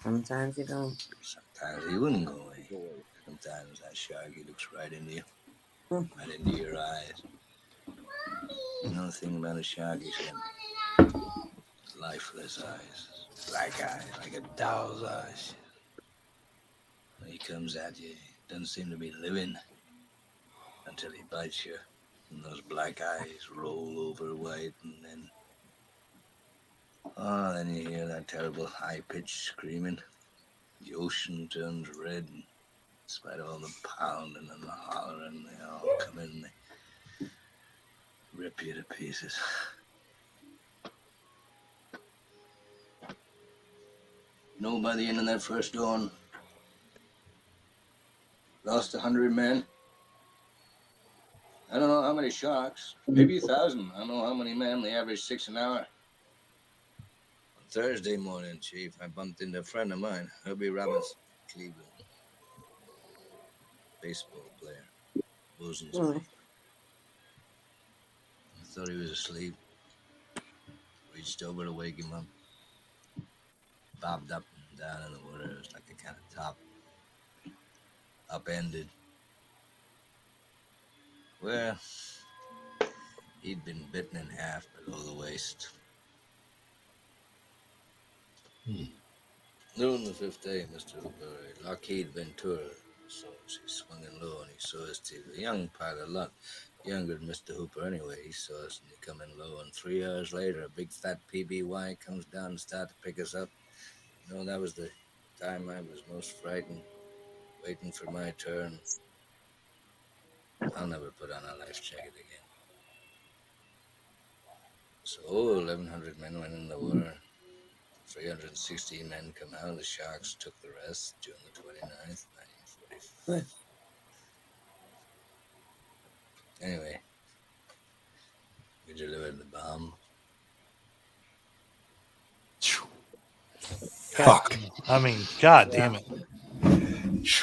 Sometimes you don't. Sometimes he wouldn't go away. Sometimes that shark, he looks right into you, right into your eyes. You know the thing about a shark, he's got lifeless eyes, black eyes, like a doll's eyes. When he comes at you, he doesn't seem to be living until he bites you. And those black eyes roll over white, and then you hear that terrible high-pitched screaming. The ocean turns red, and in spite of all the pounding and the hollering, they all come in and they rip you to pieces. You know, by the end of that first dawn, lost 100 men. I don't know how many sharks, maybe 1,000. I don't know how many men. They average 6 an hour. On Thursday morning, Chief, I bumped into a friend of mine, Herbie Robbins, Cleveland. Baseball player. Bosun's mate. I thought he was asleep. Reached over to wake him up. Bobbed up and down in the water. It was like a kind of top. Upended. Well, he'd been bitten in half below the waist. Noon the 5th day, Mr. Hooper, Lockheed Ventura. So she swung in low and he saw us too. A young pilot, a lot younger than Mr. Hooper anyway. He saw us and he come in low. And 3 hours later, a big fat PBY comes down and started to pick us up. You know, that was the time I was most frightened, waiting for my turn. I'll never put on a life jacket again. So 1,100 men went in the water. 316 men come out. The sharks took the rest June the 29th, 1945. Anyway, we delivered the bomb. Fuck. I mean, god damn it.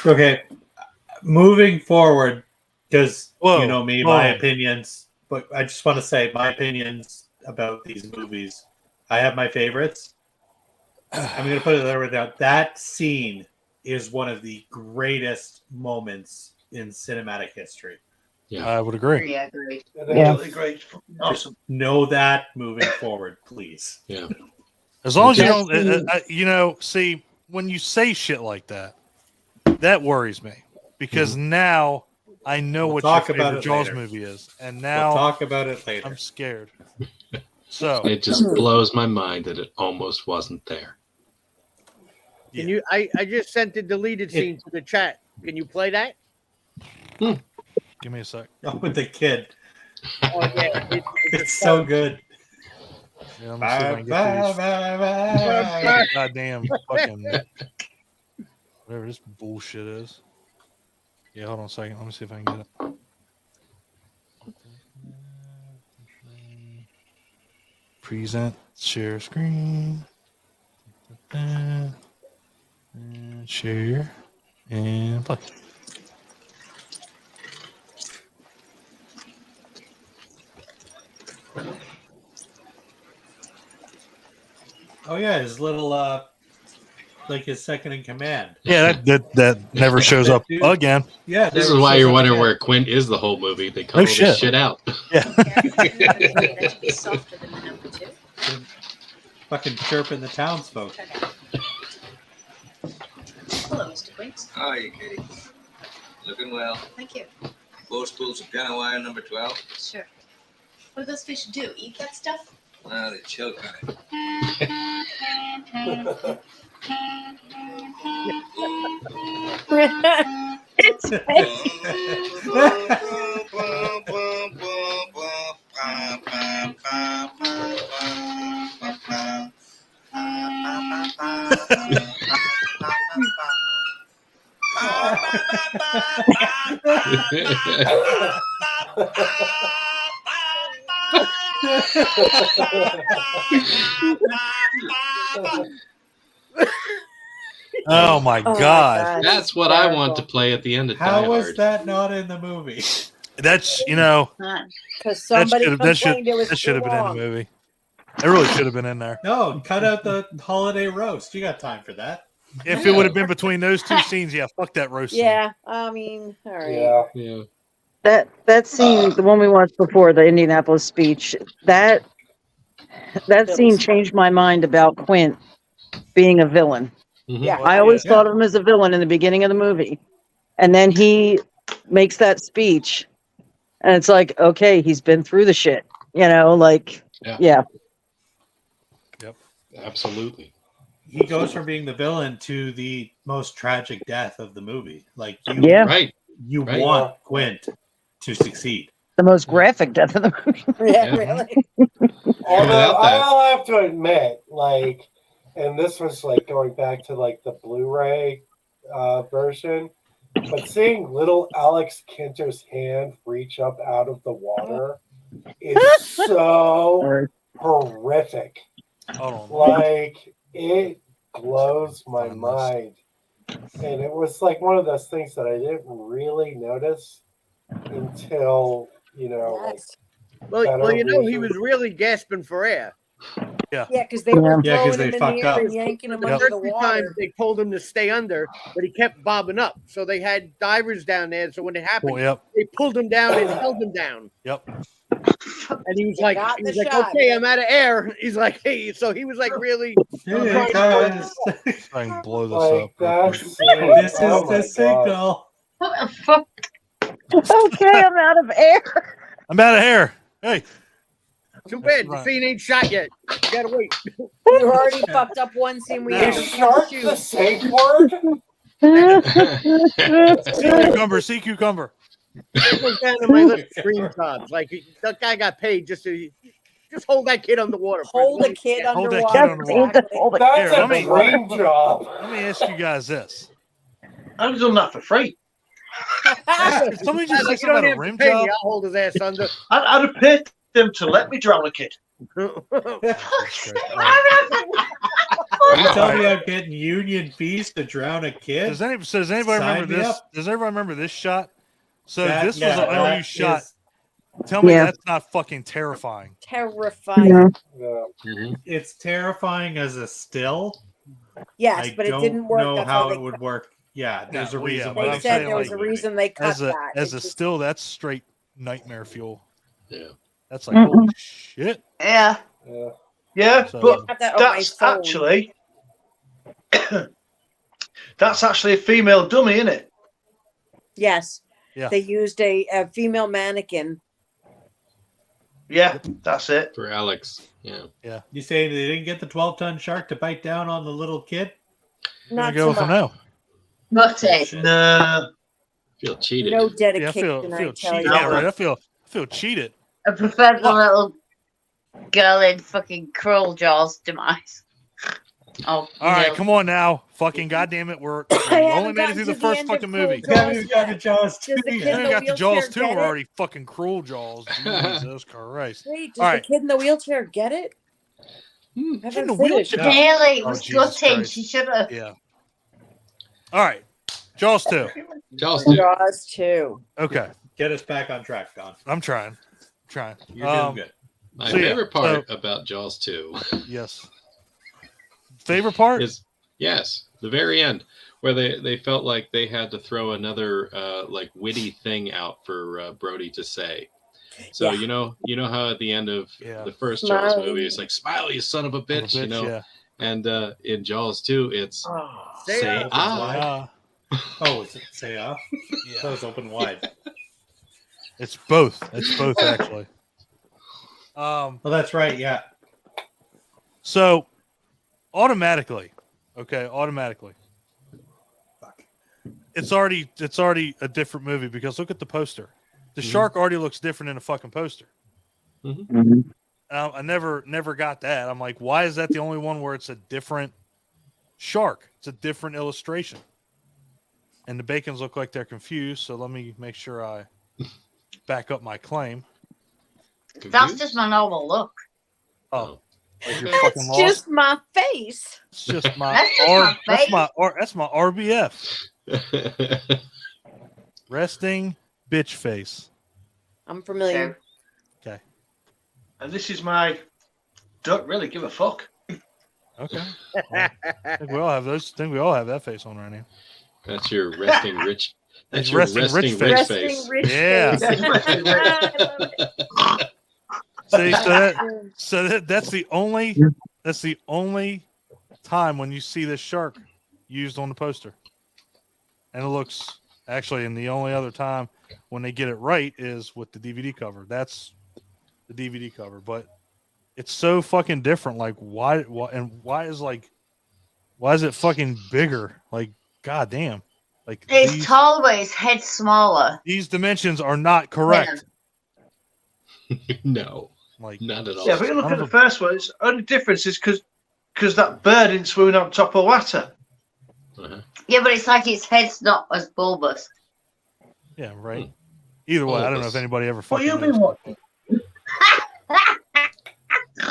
Okay. Moving forward, because Whoa, you know me, whoa. my opinions, but I just want to say my opinions about these movies. I have my favorites. I'm going to put it there without that scene is one of the greatest moments in cinematic history. Yeah, I would agree. Yeah, great. Yeah, great. Awesome. Know that moving forward, please. Yeah. As long as you don't, you know, see, when you say shit like that, that worries me because now I know We'll what talk your about favorite it Jaws later. movie is, and now We'll talk about it later. I'm scared. So It just blows my mind that it almost wasn't there. Can you? I just sent the deleted scene to the chat. Can you play that? give me a sec. Oh, with the kid. Oh yeah, It's so good. Yeah, let me see if I can get these goddamn fucking whatever this bullshit is. Yeah, hold on a second. Let me see if I can get it. Present, share screen, and share, and play. Oh yeah, his little like his second in command. Yeah, that never shows up again. Yeah, This is why you're wondering where Quint is the whole movie. They cut all this shit out. Yeah. That should be softer than the number 2. Fucking chirping the townsfolk. Hello, Mr. Quinks. Hi, Katie. Looking well. Thank you. 4 spools of piano wire, number 12. Sure. What do those fish do? Eat that stuff? Well, they choke on it. Oh my god. That's what I want to play at the end of Die How was Hard. that not in the movie? That's because somebody that should complained it was have been in the long. movie. It really should have been in there. No, cut out the holiday roast. You got time for that. If it would have been between those two scenes, yeah, fuck that roast scene. Yeah, I mean, all right. Yeah. That scene, the one we watched before, the Indianapolis speech, that scene changed my mind about Quint being a villain. Yeah, I always thought of him as a villain in the beginning of the movie. And then he makes that speech, and it's like, okay, he's been through the shit. Yeah. Yep. Absolutely. He goes from being the villain to the most tragic death of the movie. Like, you want Quint to succeed. The most graphic death of the movie. Yeah, really. Although I'll have to admit, like, and this was like going back to like the Blu-ray version, but seeing little Alex Kinter's hand reach up out of the water is so horrific. Like, it blows my mind. And it was like one of those things that I didn't really notice until, Well, he was really gasping for air. Yeah. Yeah, because they were Yeah, 'cause throwing they him in the fucked air up. and yanking him The under first the few water. times they told him to stay under, but he kept bobbing up. So they had divers down there. So when it happened, they pulled him down and held him down. Yep. And he was You like, got the shot, okay, man. I'm out of air. He's like, hey, so he was like really. Hey, guys. I can blow this Like, up. that's This is oh the my God. signal. What the fuck? Okay, I'm out of air. I'm out of here. Hey. Too bad the scene ain't shot yet. You gotta wait. You already fucked up one scene. We Is had shark to the shoot. safe word? Sea cucumber. It goes down to my little screenshots. Like that guy got paid just to hold that kid underwater. Hold a kid Hold that underwater. kid underwater. Exactly. That's Here, a let me- dream job. Let me ask you guys this. I've done that for free. Somebody just Like, said you don't about a have to rim pay job. me. I'll hold his ass under. I'd have paid them to let me drown a kid. You tell me I'm getting union fees to drown a kid? Does anybody Sign remember me this? up. Does everybody remember this shot? So That- this was yeah, an that unused shot. is- Tell me Yeah. that's not fucking terrifying. Terrifying. Yeah. It's terrifying as a still. Yes, I but it don't didn't work. know That's how why it would work. Yeah, there's a well, yeah, reason. but They I'm said saying, there was a like, reason they cut As a that. as It a just- still, that's straight nightmare fuel. Yeah. That's like holy shit. Yeah. Yeah. Yeah, So- but got that on my that's phone. actually that's actually a female dummy, isn't it? Yes. Yeah. They used a female mannequin. Yeah, that's it. For Alex. Yeah. You say they didn't get the 12-ton shark to bite down on the little kid? I'm gonna Not go so with a much. no. Nutty. Nah. Feel cheated. No Yeah, I dedication, feel I tell cheated. you. Yeah, right. I feel cheated. I prefer the little girl in fucking Cruel Jaws demise. Oh, All right, no. come on now. Fucking goddamn it. We haven't only made it gotten through to the the first end of fucking Cruel movie. Jaws. Yeah, we've got the Jaws too. Does the We kid in only the got the Jaws wheelchair 2. get We're it? already fucking cruel Jaws. Jesus Christ. Wait, does All the right. kid in the wheelchair get it? in Haven't the finished. wheelchair? Really? It Oh, was Jesus gutting. Christ. She should have. Yeah. All right. Jaws 2. Jaws 2. Jaws 2. Okay. Get us back on track, Don. I'm trying. You're doing good. My So, yeah, favorite part about Jaws 2 Yes. Favorite part? is, yes, the very end, where they felt like they had to throw another like witty thing out for Brody to say. So Yeah. you know how at the end of Yeah. the first Jaws Smiley. movie it's like "Smile, you son of a bitch," you know. Yeah. And in Jaws 2 it's Say say ah. ah. Oh, is it say off? Yeah. That was open wide. It's both. It's both actually. Well, that's right. Yeah. So automatically. It's already a different movie because look at the poster. The shark already looks different in a fucking poster. I never got that. I'm like, why is that the only one where it's a different shark? It's a different illustration. And the Bacons look like they're confused, so let me make sure I back up my claim. That's just my normal look. Oh, like you're That's fucking lost. just my face. It's just my That's just my face. that's my RBF. Resting bitch face. I'm familiar. Okay. And this is my don't really give a fuck. Okay. Well, I think we all have those. I think we all have that face on right now. That's your resting rich. That's It's your resting resting rich rich face. face. Resting rich Yeah. face. See, that's the only time when you see this shark used on the poster, and it looks actually, and the only other time when they get it right is with the DVD cover. That's the DVD cover, but it's so fucking different. Like why is it fucking bigger? Like goddamn, like It's tall, but his head's smaller. these dimensions are not correct. No, like not at all. Yeah, but you look at the first one. It's only difference is because that bird didn't swoon on top of water. Uh-huh. Yeah, but it's like its head's not as bulbous. Yeah, right. Either way, I don't know if anybody ever What fucking you been knows. watching?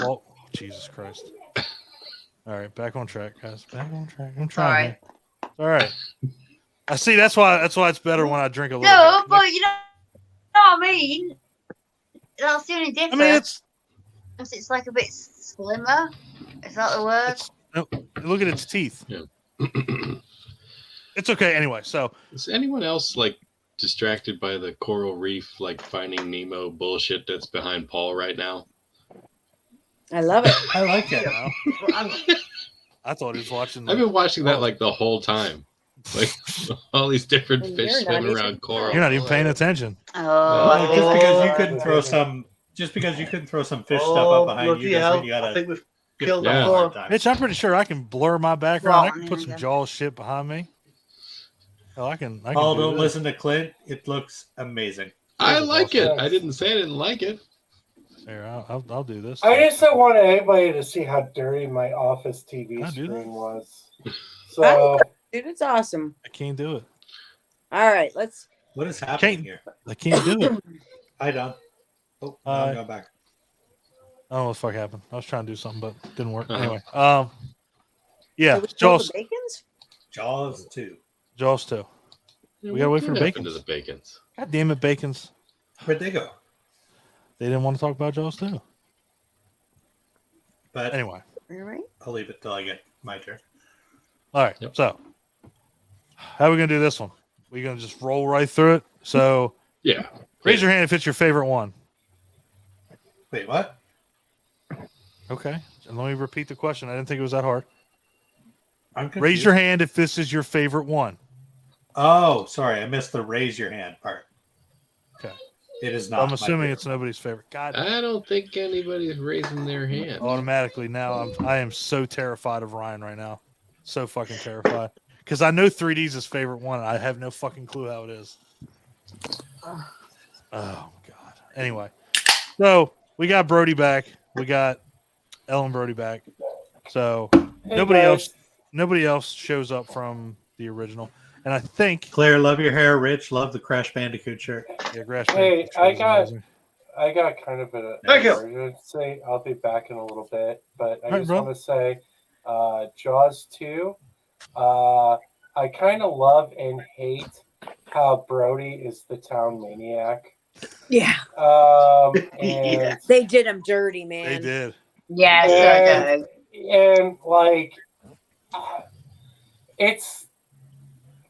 Well, Jesus Christ. All right, back on track, guys. Back on track. I'm trying. Here. All right. I see. That's why it's better when I drink a little. No, bit. but you know what I mean. That's the only difference. I mean, it's like a bit slimmer. Is that the word? No, look at its teeth. Yeah. It's okay anyway. So, is anyone else like distracted by the coral reef, like Finding Nemo bullshit that's behind Paul right now? I love it. I like it. I thought he was watching. I've been watching that like the whole time. Like all these different And fish you're not swimming even- around coral. You're not even paying attention. Oh, Just because you couldn't throw some fish stuff up behind you bloody doesn't hell. mean you gotta. I think we've killed Yeah. that hard before. time. Mitch, I'm pretty sure I can blur my background. I can put Right, some yeah. Jaws shit behind me. Oh, I can. Paul, do don't this. listen to Clint. It looks amazing. I like it. I didn't say I didn't like it. Here, I'll do this. I just don't want anybody to see how dirty my office TV Can I do that? screen was. So Dude, it's awesome. I can't do it. All right, let's. What is happening Can't- here? I can't do it. Hi, Don. Oh, no, I'm going back. I don't know what the fuck happened. I was trying to do something, but it didn't work. Uh-huh. Anyway, yeah, Did we kill Jaws, the bacons? Jaws 2. Jaws 2. We gotta wait for What the happened to bacons. the bacons. God damn it, bacons! Where'd they go? They didn't want to talk about Jaws 2. But Anyway, All right. I'll leave it till I get my turn. all right. Yep. So, how are we gonna do this one? We gonna just roll right through it? So, Yeah. raise your hand if it's your favorite one. Wait, what? Okay. And let me repeat the question. I didn't think it was that hard. I'm confused. Raise your hand if this is your favorite one. Oh, sorry, I missed the raise your hand part. Okay. It is not. I'm my assuming favorite. it's nobody's favorite. God, I don't think anybody's raising their hand. automatically now I am so terrified of Ryan right now. So fucking terrified. Because I know 3D's his favorite one. And I have no fucking clue how it is. Oh God. Anyway. So we got Brody back. We got Ellen Brody back. So Hey, nobody else shows up from the original. And I think Claire, love your hair. Rich, love the Crash Bandicoot shirt. yeah, Grass Hey, Bandicoot is amazing. I got kind of an Thank you. emergency. I'll be back in a little bit, but I All right, just bro. want to say, Jaws 2. I kind of love and hate how Brody is the town maniac. Yeah. And Yeah. They did him dirty, man. They did. Yes, And- I do. and like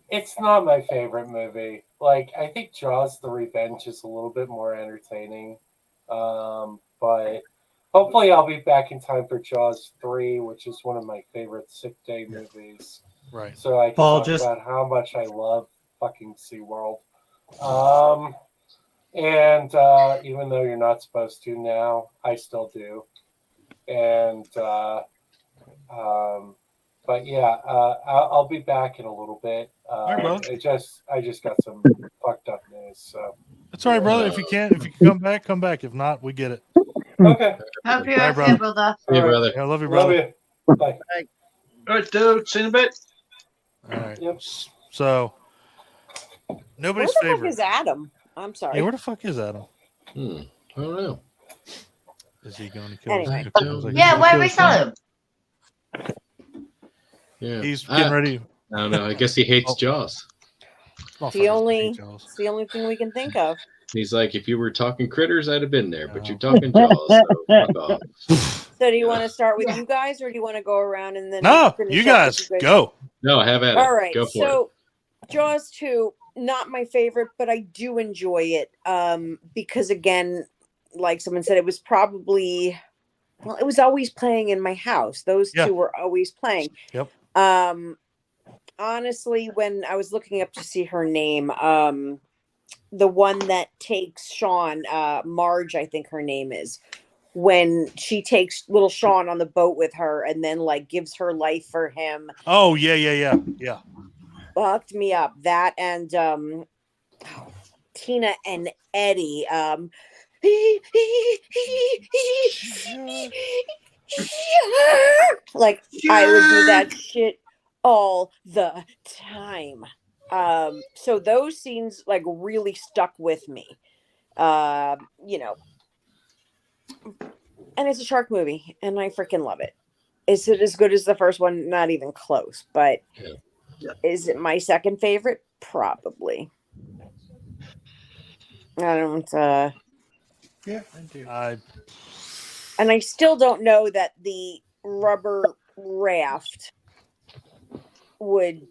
it's not my favorite movie. Like I think Jaws the Revenge is a little bit more entertaining. But hopefully I'll be back in time for Jaws 3, which is one of my favorite sick day movies. Right. So I can Paul, talk just- about how much I love fucking SeaWorld. And even though you're not supposed to now, I still do. And but yeah, I'll be back in a little bit. right, brother. I just got some fucked up news. So That's all right, brother. If you can come back, come back. If not, we get it. okay, Hope you're Bye, okay, brother. brother. Hey, All right. brother. Yeah, I love you, love brother. you. Bye. All right, dude. See you in a bit. All right. Yep. So Where nobody's the fuck favorite. is Adam? I'm sorry. Hey, where the fuck is Adam? I don't know. Is he going to kill? Anyway. Yeah, where we saw him? Yeah. He's getting ready. I don't know. I guess he hates Jaws. It's the only thing we can think of. He's like, if you were talking critters, I'd have been there, but you're talking Jaws, so fuck off. So do you want to start with you guys, or do you want to go around and then? No, finish you up guys with go. No, have at it. All right. Go for So Jaws 2, not my favorite, but I do enjoy it. Because again, like someone said, it was probably, well, it was always playing in my house. Those two were always playing. Yep. Honestly, when I was looking up to see her name, the one that takes Sean, Marge, I think her name is, when she takes little Sean on the boat with her and then like gives her life for him. Oh yeah. Fucked me up. That and Tina and Eddie. Like I would do that shit all the time. So those scenes like really stuck with me. You know, and it's a shark movie and I freaking love it. Is it as good as the first one? Not even close, but is it my second favorite? Probably. I don't yeah, I do. And I still don't know that the rubber raft would.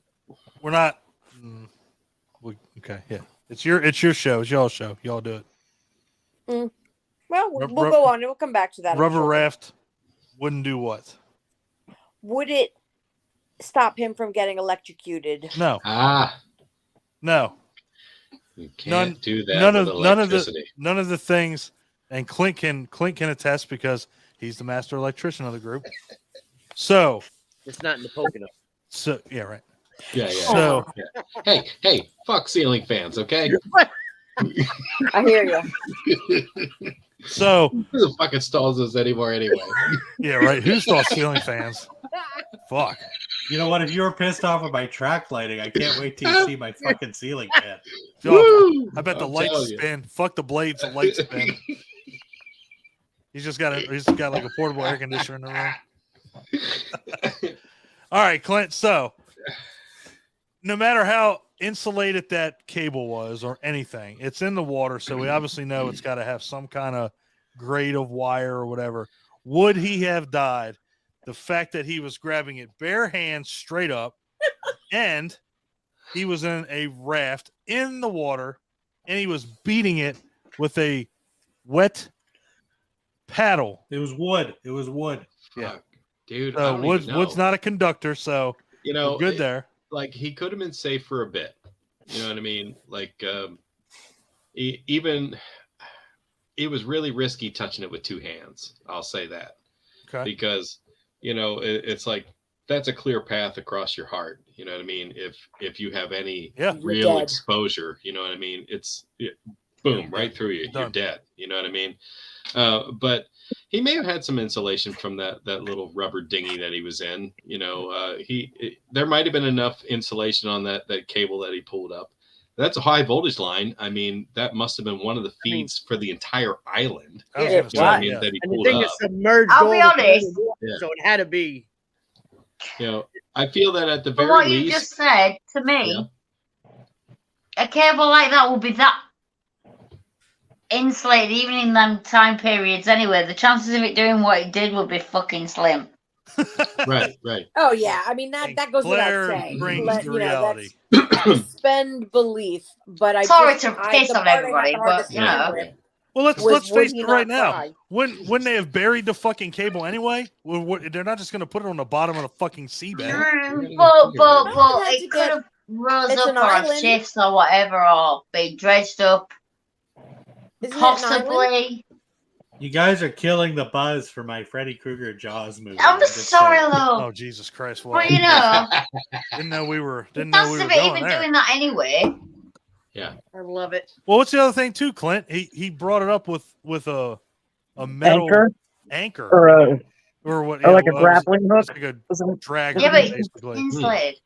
We're not. Okay, yeah. It's your show. It's y'all's show. Y'all do it. Well, we'll go on and we'll come back to that. Rubber raft wouldn't do what? Would it stop him from getting electrocuted? No. No. You can't do that. None of the things, and Clint can attest because he's the master electrician of the group. So it's not in the Pocono. So yeah, right. Yeah. So hey, fuck ceiling fans, okay? I hear you. So who the fuck installs this anymore anyway? Yeah, right. Who installs ceiling fans? Fuck. You know what? If you were pissed off with my track lighting, I can't wait till you see my fucking ceiling fan. I bet the lights spin. Fuck the blades, the lights spin. He's got like a portable air conditioner in the room. All right, Clint. So no matter how insulated that cable was or anything, it's in the water, so we obviously know it's got to have some kind of grade of wire or whatever. Would he have died? The fact that he was grabbing it bare hands straight up, and he was in a raft in the water, and he was beating it with a wet paddle. It was wood. Yeah, dude. Wood's not a conductor, so we're good there. Like he could have been safe for a bit. You know what I mean? Like even it was really risky touching it with two hands. I'll say that. Okay. Because it's like that's a clear path across your heart. You know what I mean? If you have any real exposure, you know what I mean? It's boom right through you. You're dead. You know what I mean? But he may have had some insulation from that little rubber dinghy that he was in. There might have been enough insulation on that cable that he pulled up. That's a high voltage line. I mean, that must have been one of the feeds for the entire island. Yeah, that he and the pulled thing up. is submerged. I'll be honest. So it had to be. I feel that at the But very what least, you just said to me, a cable like that will be that insulated, even in them time periods. Anyway, the chances of it doing what it did would be fucking slim. right. Oh yeah, I mean that goes Claire without saying. brings the reality. Suspend belief, but I sorry just, to piss on everybody, but Well, let's face it right now. Wouldn't they have buried the fucking cable anyway? They're not just going to put it on the bottom of the fucking seabed. But it could have rose up or shifts or whatever, or been dredged up. Possibly. You guys are killing the buzz for my Freddy Krueger Jaws movie. I'm sorry, though. Oh Jesus Christ! Well, didn't know we were. Didn't that's know we were even going there. doing that anyway. Yeah, I love it. Well, what's the other thing too, Clint? He brought it up with a metal anchor or what? Or like a grappling hook, like a drag. Yeah, but basically. insulated.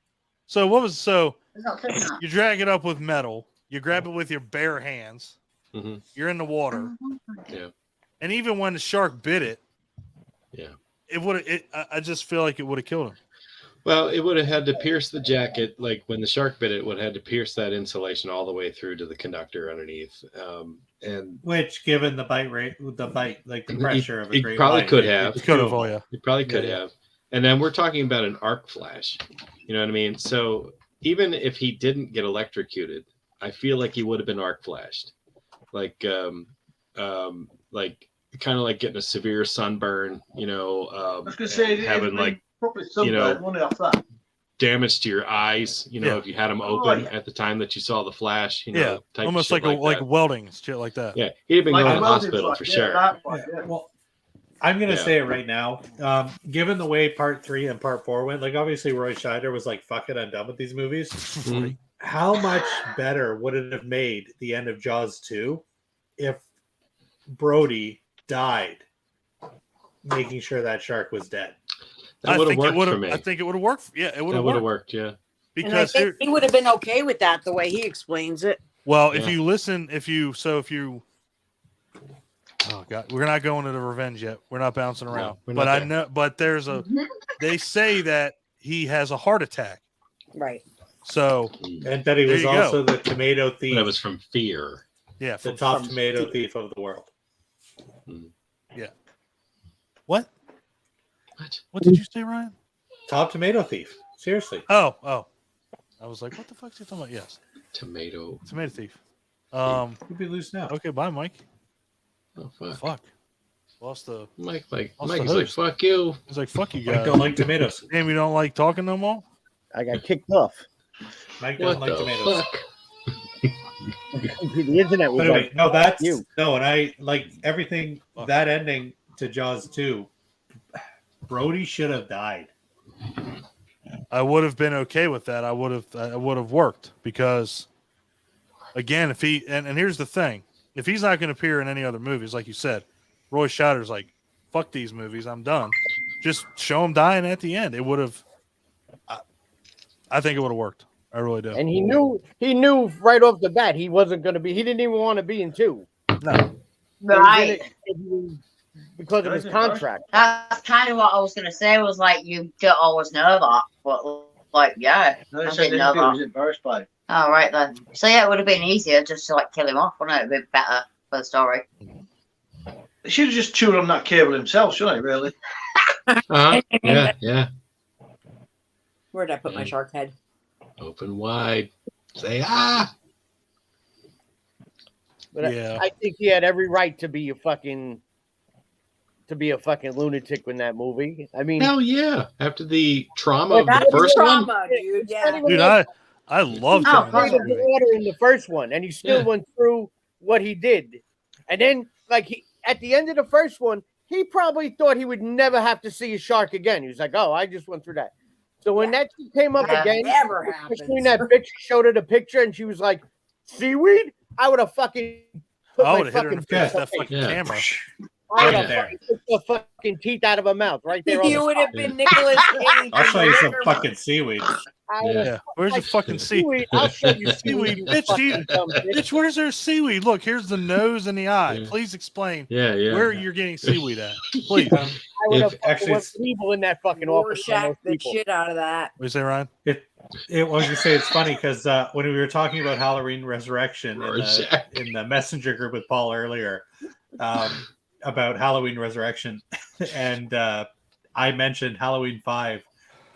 So what was you drag it up with metal. You grab it with your bare hands. Mm-hmm. You're in the water. Yeah. And even when the shark bit it, it would. I just feel like it would have killed him. Well, it would have had to pierce the jacket, like when the shark bit it, would have had to pierce that insulation all the way through to the conductor underneath. And which, given the bite rate, like the pressure of a great probably white, could have. It could have. Oh yeah, it probably could have. And then we're talking about an arc flash. You know what I mean? So even if he didn't get electrocuted, I feel like he would have been arc flashed, like kind of like getting a severe sunburn. You know, I was going to say having like. You know, off that. Damage to your eyes, you know, if you had them open at the time that you saw the flash, you know, type almost of shit like welding, shit like that. Yeah, he'd have been going to the hospital for sure. Well, I'm gonna say it right now. Given the way part 3 and part 4 went, like obviously Roy Scheider was like, "Fuck it, I'm done with these movies." How much better would it have made the end of Jaws 2 if Brody died, making sure that shark was dead? That would have worked for me. I think it would have worked. Yeah, it would have worked. Yeah, because I think he would have been okay with that the way he explains it. Well, if you listen, oh god, we're not going to the revenge yet. We're not bouncing around. No, but I know. But there's a. They say that he has a heart attack. Right. So and that he was also the tomato thief. That was from fear. Yeah, the top tomato thief of the world. Yeah. What? What did you say, Ryan? Top tomato thief. Seriously. Oh. I was like, what the fuck is he talking about? Yes. Tomato thief. You'd be loose now. Okay, bye, Mike. Oh fuck. Fuck. Lost the Mike's like, fuck you. He's like, fuck you guys. Mike don't like tomatoes. Damn, you don't like talking no more? I got kicked off. Mike doesn't like tomatoes. The internet was anyway, like, no, that's you. No, and I like everything that ending to Jaws 2. Brody should have died. I would have been okay with that. I would have worked because, again, if he and here's the thing: if he's not going to appear in any other movies, like you said, Roy Scheider's like, "Fuck these movies, I'm done." Just show him dying at the end. It would have. I think it would have worked. I really do. And he knew right off the bat he wasn't going to be. He didn't even want to be in 2. No. Right. Because of his contract. That's kind of what I was going to say. Was like, you don't always know that, but like, yeah, No, I I didn't know was that. embarrassed by it. Oh, right then. So yeah, it would have been easier just to like kill him off, wouldn't it? It'd be better for the story. He should have just chewed on that cable himself, shouldn't he? Really? Yeah. Where'd I put my shark head? Open wide. Say ah. But yeah. I think he had every right to be a fucking lunatic in that movie. I mean, hell yeah! After the trauma of the first one, dude. Yeah, dude, I loved him. In the first one, and he still went through what he did, and then like at the end of the first one, he probably thought he would never have to see a shark again. He was like, "Oh, I just went through that." So when that came up again, between that bitch showed her the picture, and she was like, "Seaweed," I would have fucking put my fucking face that fucking camera. I would have took the fucking teeth out of her mouth right there. You would have been Nicholas Cage. I'll show you some fucking seaweed. Yeah. Where's the fucking seaweed? I'll show you seaweed. Bitch, where's there seaweed? Look, here's the nose and the eye. Please explain where you're getting seaweed at. Please. I would have actually people in that fucking office. The shit out of that. What do you say, Ryan? It was to say it's funny because when we were talking about Halloween Resurrection in the messenger group with Paul earlier, about Halloween Resurrection, and I mentioned Halloween 5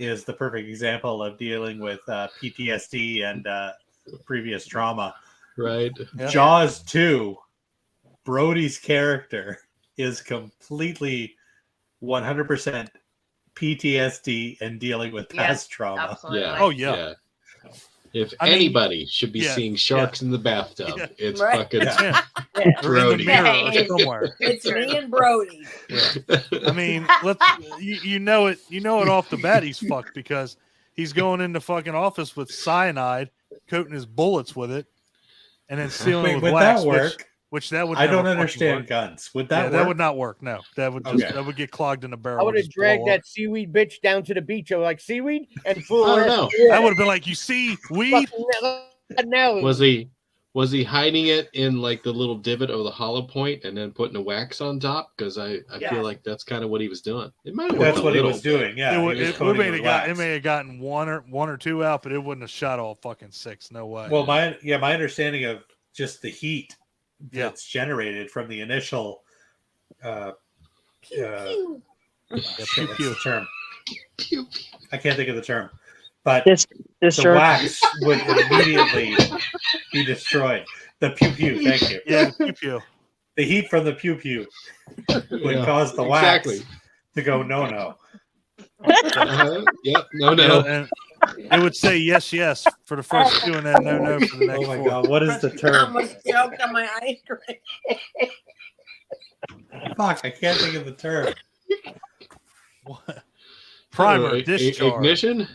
is the perfect example of dealing with PTSD and previous trauma. Right. Jaws 2, Brody's character is completely 100% PTSD and dealing with past trauma. Absolutely. Yeah. Oh yeah. If anybody should be seeing sharks in the bathtub, it's fucking Brody. Somewhere. It's me and Brody. I mean, you know it off the bat he's fucked because he's going into fucking office with cyanide, coating his bullets with it, and then sealing it with wax. That work? Which that would I don't understand guns. Would that work? That would not work. No, that would that would get clogged in a barrel. I would have dragged that seaweed bitch down to the beach. I was like, seaweed, and flew I would have been like, you see weed? Was Was he hiding it in like the little divot of the hollow point and then putting the wax on top? Because I feel like that's kind of what he was doing. It might have worked That's what he was doing. Yeah, it may have gotten one or two out, but it wouldn't have shot all fucking 6. No way. Well, my understanding of just the heat that's generated from the initial pew, pew. Term. I can't think of the term, but the wax would immediately be destroyed. The pew pew, thank you. Yeah, the pew pew. The heat from the pew pew would cause the wax to go no. Yep, no. And it would say yes for the first 2 and then no for the next 4. Oh my god, what is the term? I almost choked on my ice cream. Fuck, I can't think of the term. What? Primer, discharge. Ignition?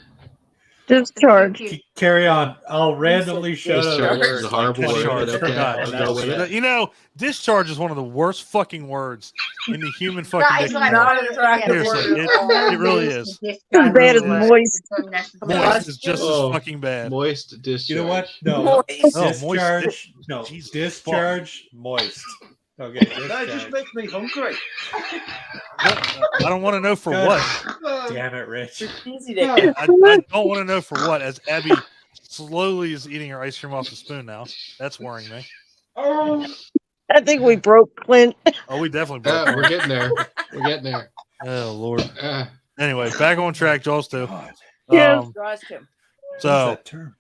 Discharge. Carry on. I'll randomly shout out. Discharge is a horrible word. Okay. You know, discharge is one of the worst fucking words in the human fucking That is like dictionary. It really is. As bad as moist. Moist is just as fucking bad. Moist discharge. You know what? No. Discharge. No. Discharge. Moist. Okay. That just makes me hungry. I don't want to know for what. Damn it, Rich. I don't want to know for what. As Abby slowly is eating her ice cream off the spoon now. That's worrying me. I think we broke Clint. Oh, we definitely broke. We're getting there. We're getting there. Oh Lord. Anyway, back on track, Jaws 2. Yeah. So. Term?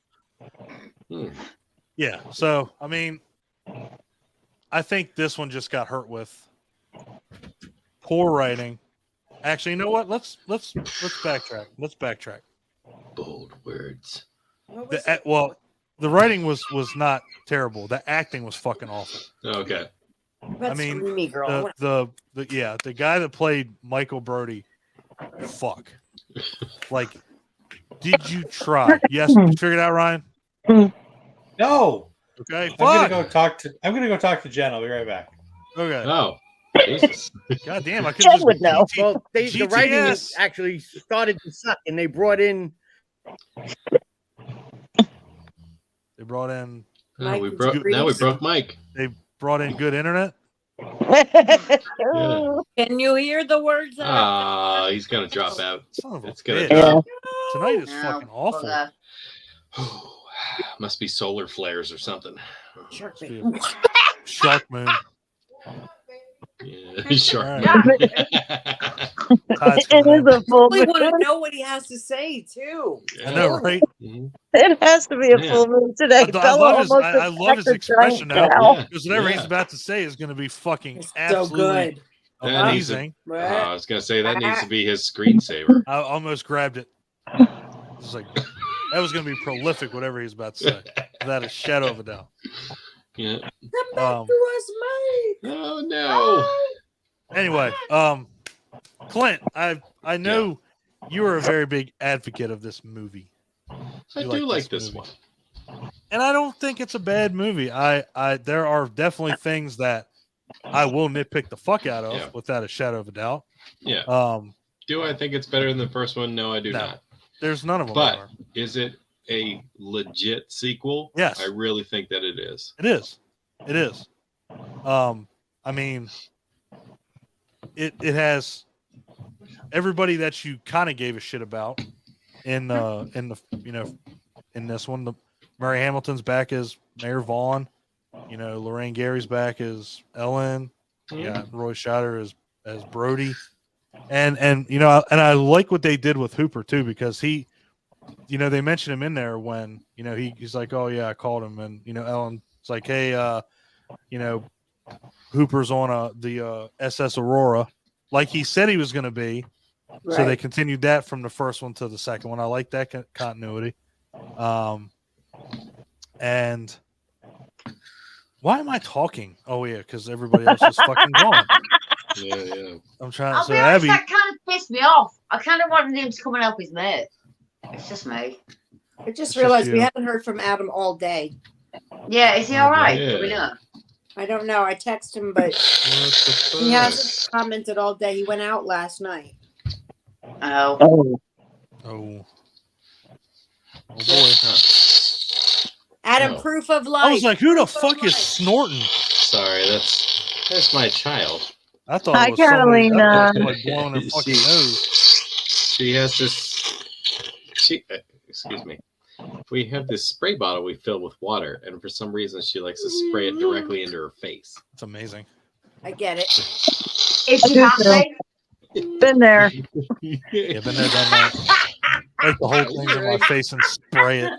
Yeah. So I mean, I think this one just got hurt with poor writing. Actually, you know what? Let's backtrack. Let's backtrack. Bold words. The writing was not terrible. The acting was fucking awful. Okay. I mean, the guy that played Michael Brody, fuck. Like, did you try? Yes, you figured it out, Ryan? No. Okay. I'm gonna go talk to Jen. I'll be right back. Okay. Oh. Jesus. God damn, I could Jen just would know. Well, the writing actually started to suck, and they brought in. They brought in. Now we broke Mike. They brought in good internet. Yeah. Can you hear the words? He's gonna drop out. It's gonna drop. Tonight is fucking awful. Must be solar flares or something. Shark moon. Yeah, shark moon. It is a full We moon. want to know what he has to say too. I know, right? It has to be a full moon today. I love his expression now because whatever he's Yeah. about to say is going to be fucking so absolutely good. amazing. I was gonna say that needs to be his screensaver. I almost grabbed it. It was like that was going to be prolific. Whatever he's about to say, without a shadow of a doubt. Yeah. Come back to us, Mike. Oh no. Anyway, Clint, I know you are a very big advocate of this movie. I do like this one. And I don't think it's a bad movie. There are definitely things that I will nitpick the fuck out of without a shadow of a doubt. Yeah. Do I think it's better than the first one? No, I do not. There's none of them. But is it a legit sequel? Yes. I really think that it is. It is. It is. I mean, it has everybody that you kind of gave a shit about in this one. The Murray Hamilton's back as Mayor Vaughn. You know, Lorraine Gary's back as Ellen. Yeah, Roy Scheider as Brody. And you know, and I like what they did with Hooper too, because he, you know, they mentioned him in there when, you know, he's like, oh yeah, I called him, and you know, Ellen's like, hey, you know, Hooper's on the SS Aurora, like he said he was going to be. Right. So they continued that from the first one to the second one. I like that continuity. And why am I talking? Oh yeah, because everybody else is fucking gone. Yeah. I'm trying. I'll be honest, that kind of pissed me off. I kind of wanted him to come and help his mate. It's just me. I just realized we haven't heard from Adam all day. Yeah, is he all right? Do we know? I don't know. I texted him, but he hasn't commented all day. He went out last night. Oh. Oh boy. Adam, Oh. proof of life. I was like, who the fuck is snorting? Sorry, that's my child. I thought Hi, it was somebody, Catalina. blowing their fucking nose. She has this. Excuse me. We have this spray bottle we fill with water, and for some reason she likes to spray it directly into her face. It's amazing. I get it. Is she happy? Been there. Yeah, been there, done that. Like the whole thing in my face and spray it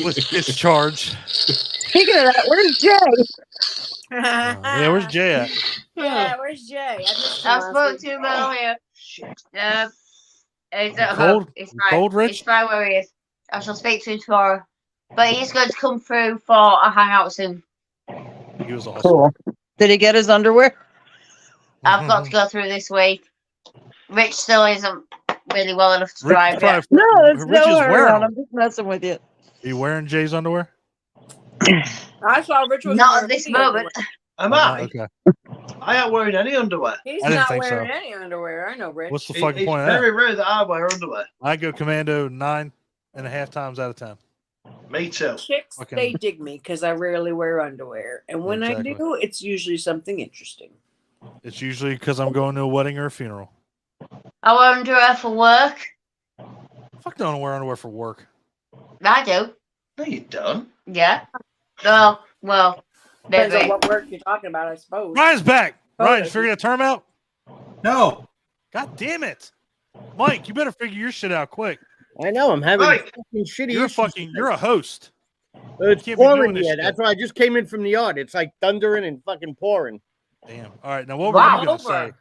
with discharge. Speaking of that, where's Jay? Yeah, where's Jay at? Yeah, where's Jay? I spoke to him earlier. He's at Cold? home. It's fine. Cold, Rich? It's fine where he is. I shall speak to him tomorrow. But he's going to come through for a hangout soon. He was awesome. Cool. Did he get his underwear? I've got to go through this week. Rich still isn't really well enough to Rich drive is yet. No, it's Rich is no wearing wearing. them. I'm just messing with you. Are you wearing Jay's underwear? I saw Rich was Not wearing at this any moment. underwear. Am Oh, I? okay. I ain't wearing any underwear. He's I didn't not think wearing so. any underwear. I know, Rich. What's the fucking It's point of very that? rare that I wear underwear. I go commando 9.5 times out of 10. Me too. Chicks, Fucking- they dig me because I rarely wear underwear. And when Exactly. I do, it's usually something interesting. It's usually because I'm going to a wedding or a funeral. I wear underwear for work. Fuck, don't wear underwear for work. I do. No, you don't. Yeah. Well, Depends on maybe. what work you're talking about, I suppose. Ryan's back. Oh, Ryan, you yeah. figure that term out? No. God damn it. Mike, you better figure your shit out quick. I know. I'm having Right. fucking shitty issues. You're a host. It's can't be doing pouring this here. shit. That's why I just came in from the yard. It's like thundering and fucking pouring. Damn. All right, now what were Wow. you gonna say?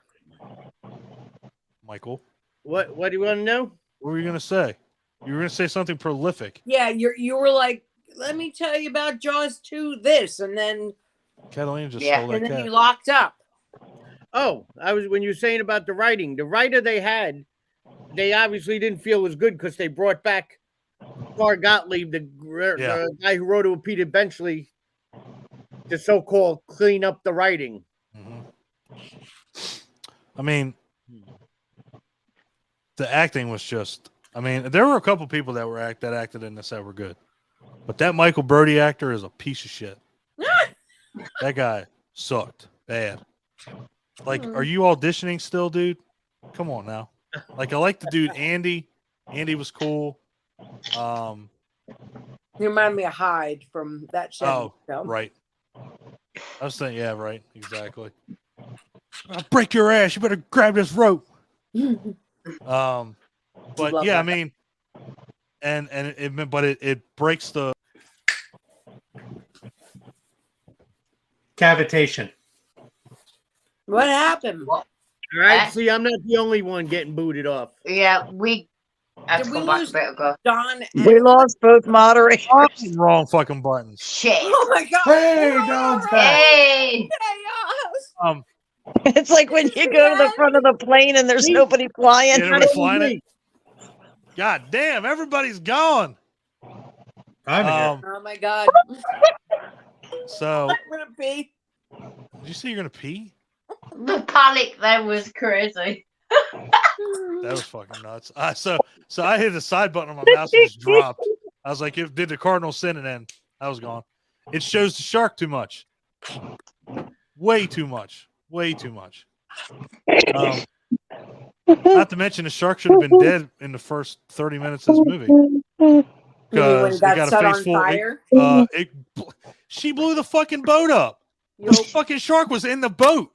Michael, What do you want to know? what were you gonna say? You were gonna say something prolific. Yeah, you were like, let me tell you about Jaws 2 this, and then Catalina just Yeah. stole that and then cat. you locked up. Oh, when you were saying about the writing, the writer they had, they obviously didn't feel was good because they brought back Gar Gottlieb, the guy who wrote it with Peter Benchley, to so-called clean up the writing. Mhm. I mean, the acting was just. I mean, there were a couple people that acted in this that were good, but that Michael Brody actor is a piece of shit. That guy sucked bad. Like, are you auditioning still, dude? Come on now. Like, I like the dude Andy. Andy was cool. You remind me of Hyde from that show. Oh, right. I was thinking, yeah, right, exactly. I'll break your ass. You better grab this rope. But Love yeah, that. I mean, and it breaks the Cavitation. What happened? All right, see, I'm not the only one getting booted off. Yeah, we had to Did we come back lose a bit ago. Don. We lost both moderators. wrong fucking buttons. Shit. Oh my god! Hey, Don's back. Hey. Um, It's like when you go to the front of the plane and there's nobody flying. yeah, they're flying it. God damn, everybody's gone. I'm here. Oh my god! So I'm gonna pee. did you say you're gonna pee? The panic then was crazy. That was fucking nuts. So I hit the side button on my mouse and just dropped. I was like, did the Cardinal sin? And then I was gone. It shows the shark too much. Way too much. Way too much. Not to mention the shark should have been dead in the first 30 minutes of this movie. You mean when Because it got set on fire? She blew the fucking boat up. The fucking shark was in the boat.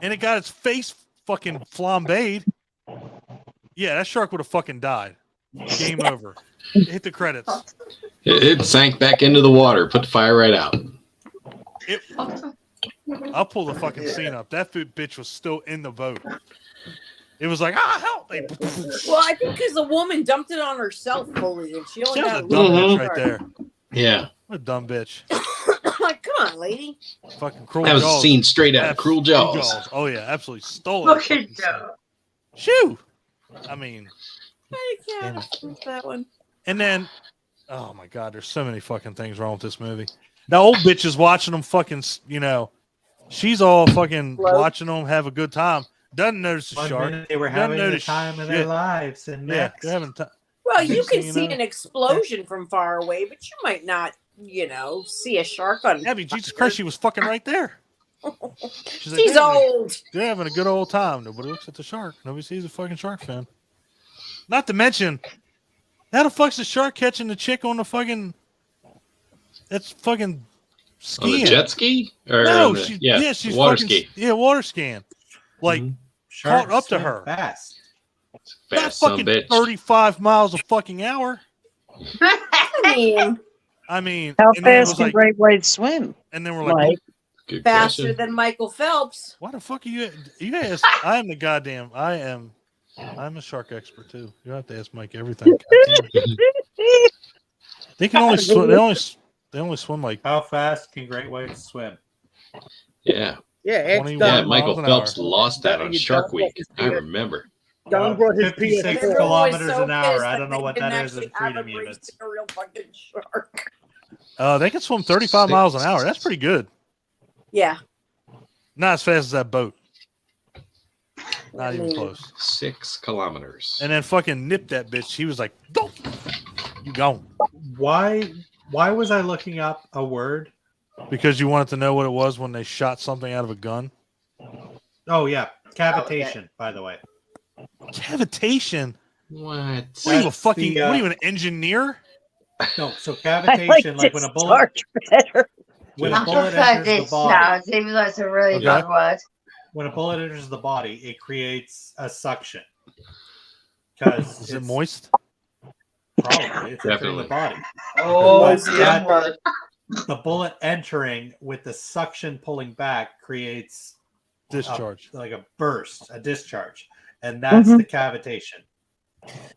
And it got its face fucking flambéed. Yeah, that shark would have fucking died. Game over. Hit the credits. It sank back into the water, put the fire right out. I'll pull the fucking scene up. That bitch was still in the boat. It was like, help me. Well, I think because the woman dumped it on herself fully, and she only That was got a dumb bitch little right there. Yeah. What a dumb bitch. Like, come on, lady. Fucking Cruel That was Jaws. a scene straight out of Cruel Jaws. Oh, yeah, absolutely stole it. Fucking Joe. Shoo! I mean, I Damn can't with that one. and then, oh my God, there's so many fucking things wrong with this movie. Now, old bitch is watching them fucking, she's all fucking watching them have a good time. Doesn't notice the One shark. minute they were Doesn't having the notice time of their shit. lives, and Yeah, next, they're having time. Well, you can You see know? an explosion from far away, but you might not, see a shark on. Abby, Jesus Christ, she was fucking right there. She's She's old. They're having a good old time. Nobody looks at the shark. Nobody sees a fucking shark fin. Not to mention, how the fuck's the shark catching the chick on the fucking? That's fucking skiing. On the jet ski? Or No, she's she's water fucking, ski. Yeah, water skiing. Like caught up to her. Fast. Fast Not son fucking bitch. 35 miles a fucking hour. I mean, How and then it fast was can like, great whites swim? and then we're like, Mike? Good faster question. than Michael Phelps. why the fuck are you? You guys, I am the goddamn. I'm a shark expert too. You have to ask Mike everything. They can only swim. They only swim like. How fast can great whites swim? Yeah. Yeah, 21 Yeah, miles Michael an Phelps hour. lost that on You Shark don't Week. fucking I see it. remember. Don brought his 56 PS4. kilometers so an hour. pissed I don't know they what didn't that is in actually have freedom a race units. to a real fucking shark. They can swim 35 miles an hour. That's pretty good. Yeah. Not as fast as that boat. Not even close. 6 kilometers. And then fucking nipped that bitch. He was like, "Don't you gone?" Why was I looking up a word? Because you wanted to know what it was when they shot something out of a gun. Oh yeah, cavitation. By the way, Cavitation. What? What are you, a That's fucking? the, What are you, an engineer? no. So I cavitation, like when a this bullet shark better. when I a bullet prefer enters the this body, sound, even though it's a really Okay. bad word. when a bullet enters the body, it creates a suction. Because Is it moist? Probably it's entering the body. Oh, But it's the that- M word. the bullet entering with the suction pulling back creates Discharge. like a burst, a discharge, and that's the cavitation.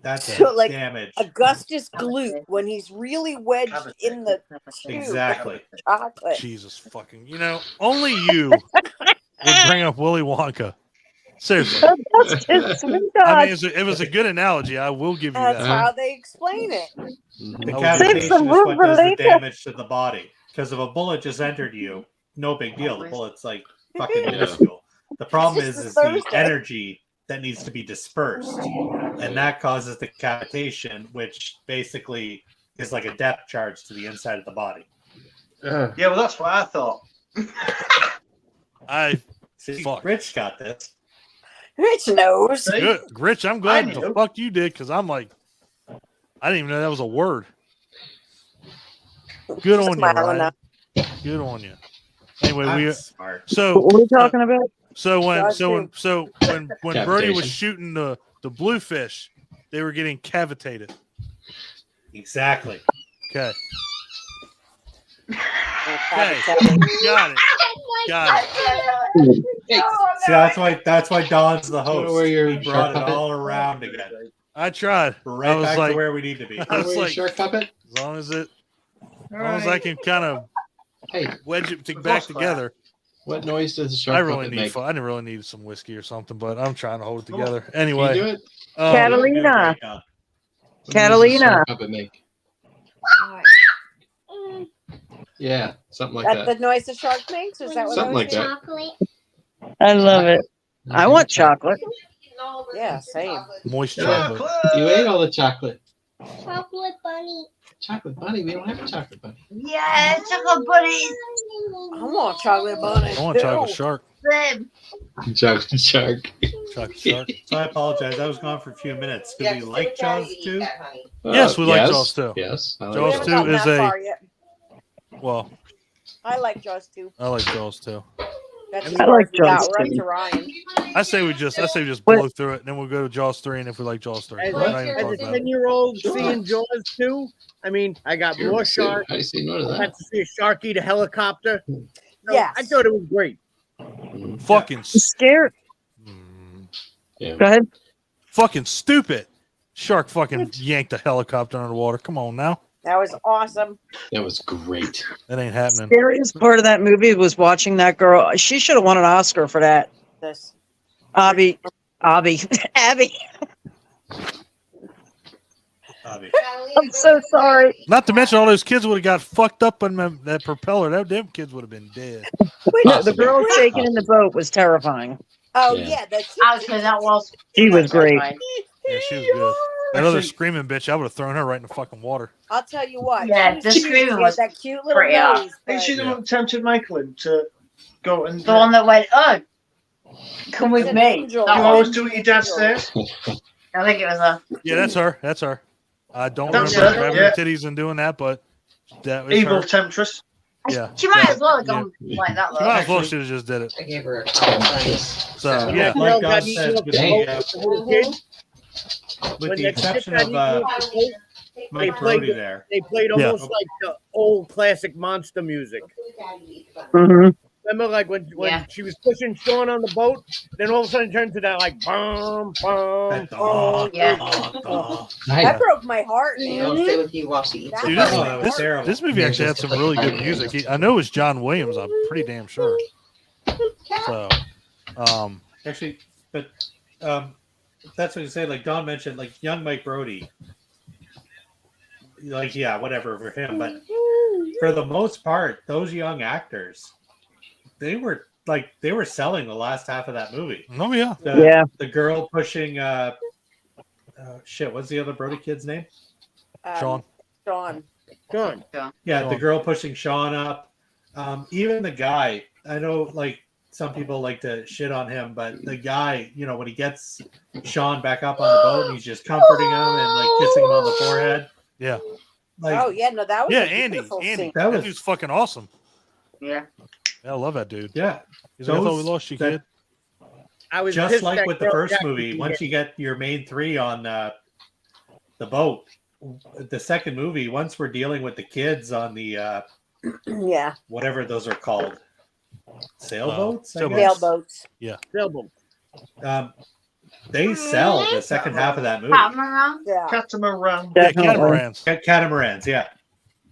That's So, like, damage. Augustus Gloop when he's really wedged in the tube. Exactly. Chocolate. Jesus fucking. Only you would bring up Willy Wonka. Seriously. I mean, it was a good analogy. I will give you That's that. how they explain it. The cavitation is what does the damage to the body. Because if a bullet just entered you, no big deal. The bullet's like fucking minuscule. The problem is the energy that needs to be dispersed, and that causes the cavitation, which basically is like a depth charge to the inside of the body. Yeah, well, that's what I thought. See, Rich got this. Rich knows. Good. Rich, I'm glad I the knew. fuck you did, because I'm like, I didn't even know that was a word. Good on you, Smiling Ryan. Good on you. Anyway, I'm we smart. so What are we talking about? so when Cavitation. Brody was shooting the bluefish, they were getting cavitated. Exactly. Okay. Okay. Got it. Got it. See, that's why Don's the host. where your He brought shark it puppet? all around again. I tried. We're I right was back like, to where we need to be. I was Where your like, shark puppet? as long as I can kind of Hey, wedge it back together. what noise does the shark I really puppet need. make? I didn't really need some whiskey or something, but I'm trying to hold it Come on. together. Can Anyway, you do it? Catalina. What noise does the Catalina. shark puppet make? Yeah, something like That's the that. noise the shark makes? Is that what Something I like was that. Chocolate. I love it. I want chocolate. Yeah, same. moist Yeah. chocolate. You ate all the chocolate. Chocolate bunny. Chocolate bunny? We don't have a chocolate bunny. Yeah, chocolate bunnies. I want chocolate bunny. I want chocolate shark. Them. Chocolate shark. Chocolate shark. So I apologize. I was gone for a few minutes. Do we like Jaws too? Yes, we like Jaws too. Yes. I like Jaws We haven't two gotten is that a far yet. well. I like Jaws too. I like Jaws too. That's as I far like as we got. Jaws We're up too. to Ryan. I say we just What? blow through it, and then we'll go to Jaws 3, and if we like Jaws 3, As, we're not even as a talking about it. 10-year-old Sure. seeing Jaws too, I mean, I got Sure, more see, sharks. I see no to I that. got to see a shark eat a helicopter. So Yes. I thought it was great. Fucking, Scared. Yeah. Go ahead. fucking stupid. Shark fucking yanked a helicopter under the water. Come on now, That was awesome. That was great. that ain't happening. Scariest part of that movie was watching that girl. She should have won an Oscar for that. This. Abby. Abby. Bobby. I'm so sorry. Not to mention all those kids would have got fucked up on that propeller. Them kids would have been dead. No, the girl shaking in the boat was terrifying. Oh Yeah. yeah, the Actually, that was. She was great. Yeah, she was good. That other screaming bitch, I would have thrown her right in the fucking water. I'll tell you what. Yeah, the she's cute. screaming She had was that cute little pretty hard. nose. Ain't she the Yeah. one that tempted Michael in to go and The one that went, oh, come with an me. angel. That you one. always do it your dad's stairs? I think it was a. Yeah, that's her. That's her. I don't That's remember her, grabbing yeah. her titties and doing that, but that was Evil her. temptress. Yeah. She might Yeah. as well have gone like that, She though. might as well should have just did it. I gave her a couple times. So When yeah. that Like girl God got said, eaten up with the the, boat as a little kid, with when the that exception chick got of eaten up the boat, Mike played Brody it. there. they played Yeah. almost like the old classic monster music. Hmm. Remember, like when Yeah. she was pushing Sean on the boat, then all of a sudden it turned to that like bum bum. That Oh, Yeah. that broke my heart, man. I'll stay with you while she eats. That Dude, broke Oh, my that was heart. terrible. this movie actually had some really good music. I know it was John Williams. I'm pretty damn sure. So, Actually, but that's what you say. Like Don mentioned, like young Mike Brody. Like, yeah, whatever for him. But for the most part, those young actors, they were selling the last half of that movie. oh yeah, The girl pushing shit, what's the other Brody kid's name? Sean. Sean. Sean. Yeah, the Sean. girl pushing Sean up. Even the guy, I know like some people like to shit on him, but the guy, you know, when he gets Sean back up on the boat and he's just comforting him and like kissing him on the forehead. Yeah. Like, Oh yeah, no, that was Yeah, a Andy. beautiful Andy. scene. That was- dude's fucking awesome. Yeah. Yeah, I love that dude. yeah. He's like, I thought we Those- lost you, that- kid. I was Just pissed like that with the girl first Jackie movie, didn't once get- you get your main three on the boat, the second movie, once we're dealing with the kids on the Yeah, whatever those are called, sailboats. I sailboats. guess? sailboats. Sailboat. They sell the second half of that movie. Catamaran. Yeah. Catamaran. Yeah, Definitely. catamarans. Catamarans, yeah.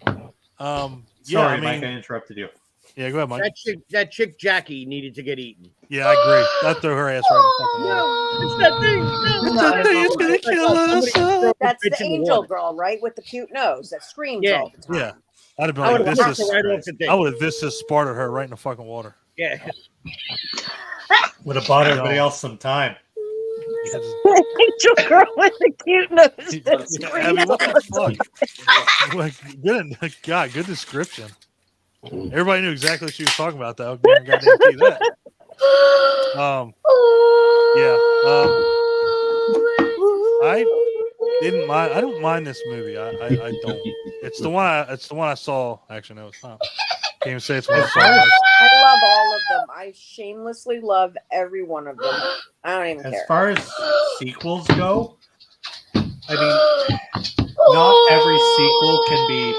Yeah, Sorry, I Mike, I mean, interrupted you. yeah, go ahead, Mike. That chick Jackie needed to get eaten. Yeah, I agree. I'd throw her ass right in the fucking water. No, it's that thing. No, It's that thing, it's gonna kill us. That's Bitch the in the angel water. girl, right? With the cute nose that screams Yeah. all the time. Yeah, I'd have been I would like, have this knocked is. her right off the thing. I would have this Sparta her right in the fucking water. Yeah. Would have bought everybody else some time. Angel girl with the cute nose. That's Yeah, great. I mean, what the fuck? Like, good, God, good description. Everybody knew exactly what she was talking about, though. Goddamn see that. Yeah. I didn't mind. I don't mind this movie. I don't. It's the one. It's the one I saw. Actually, no, it's not. Can't even say it's one I saw. I love all of them. I shamelessly love every one of them. I don't even As care. far as sequels go, I mean, not every sequel can be.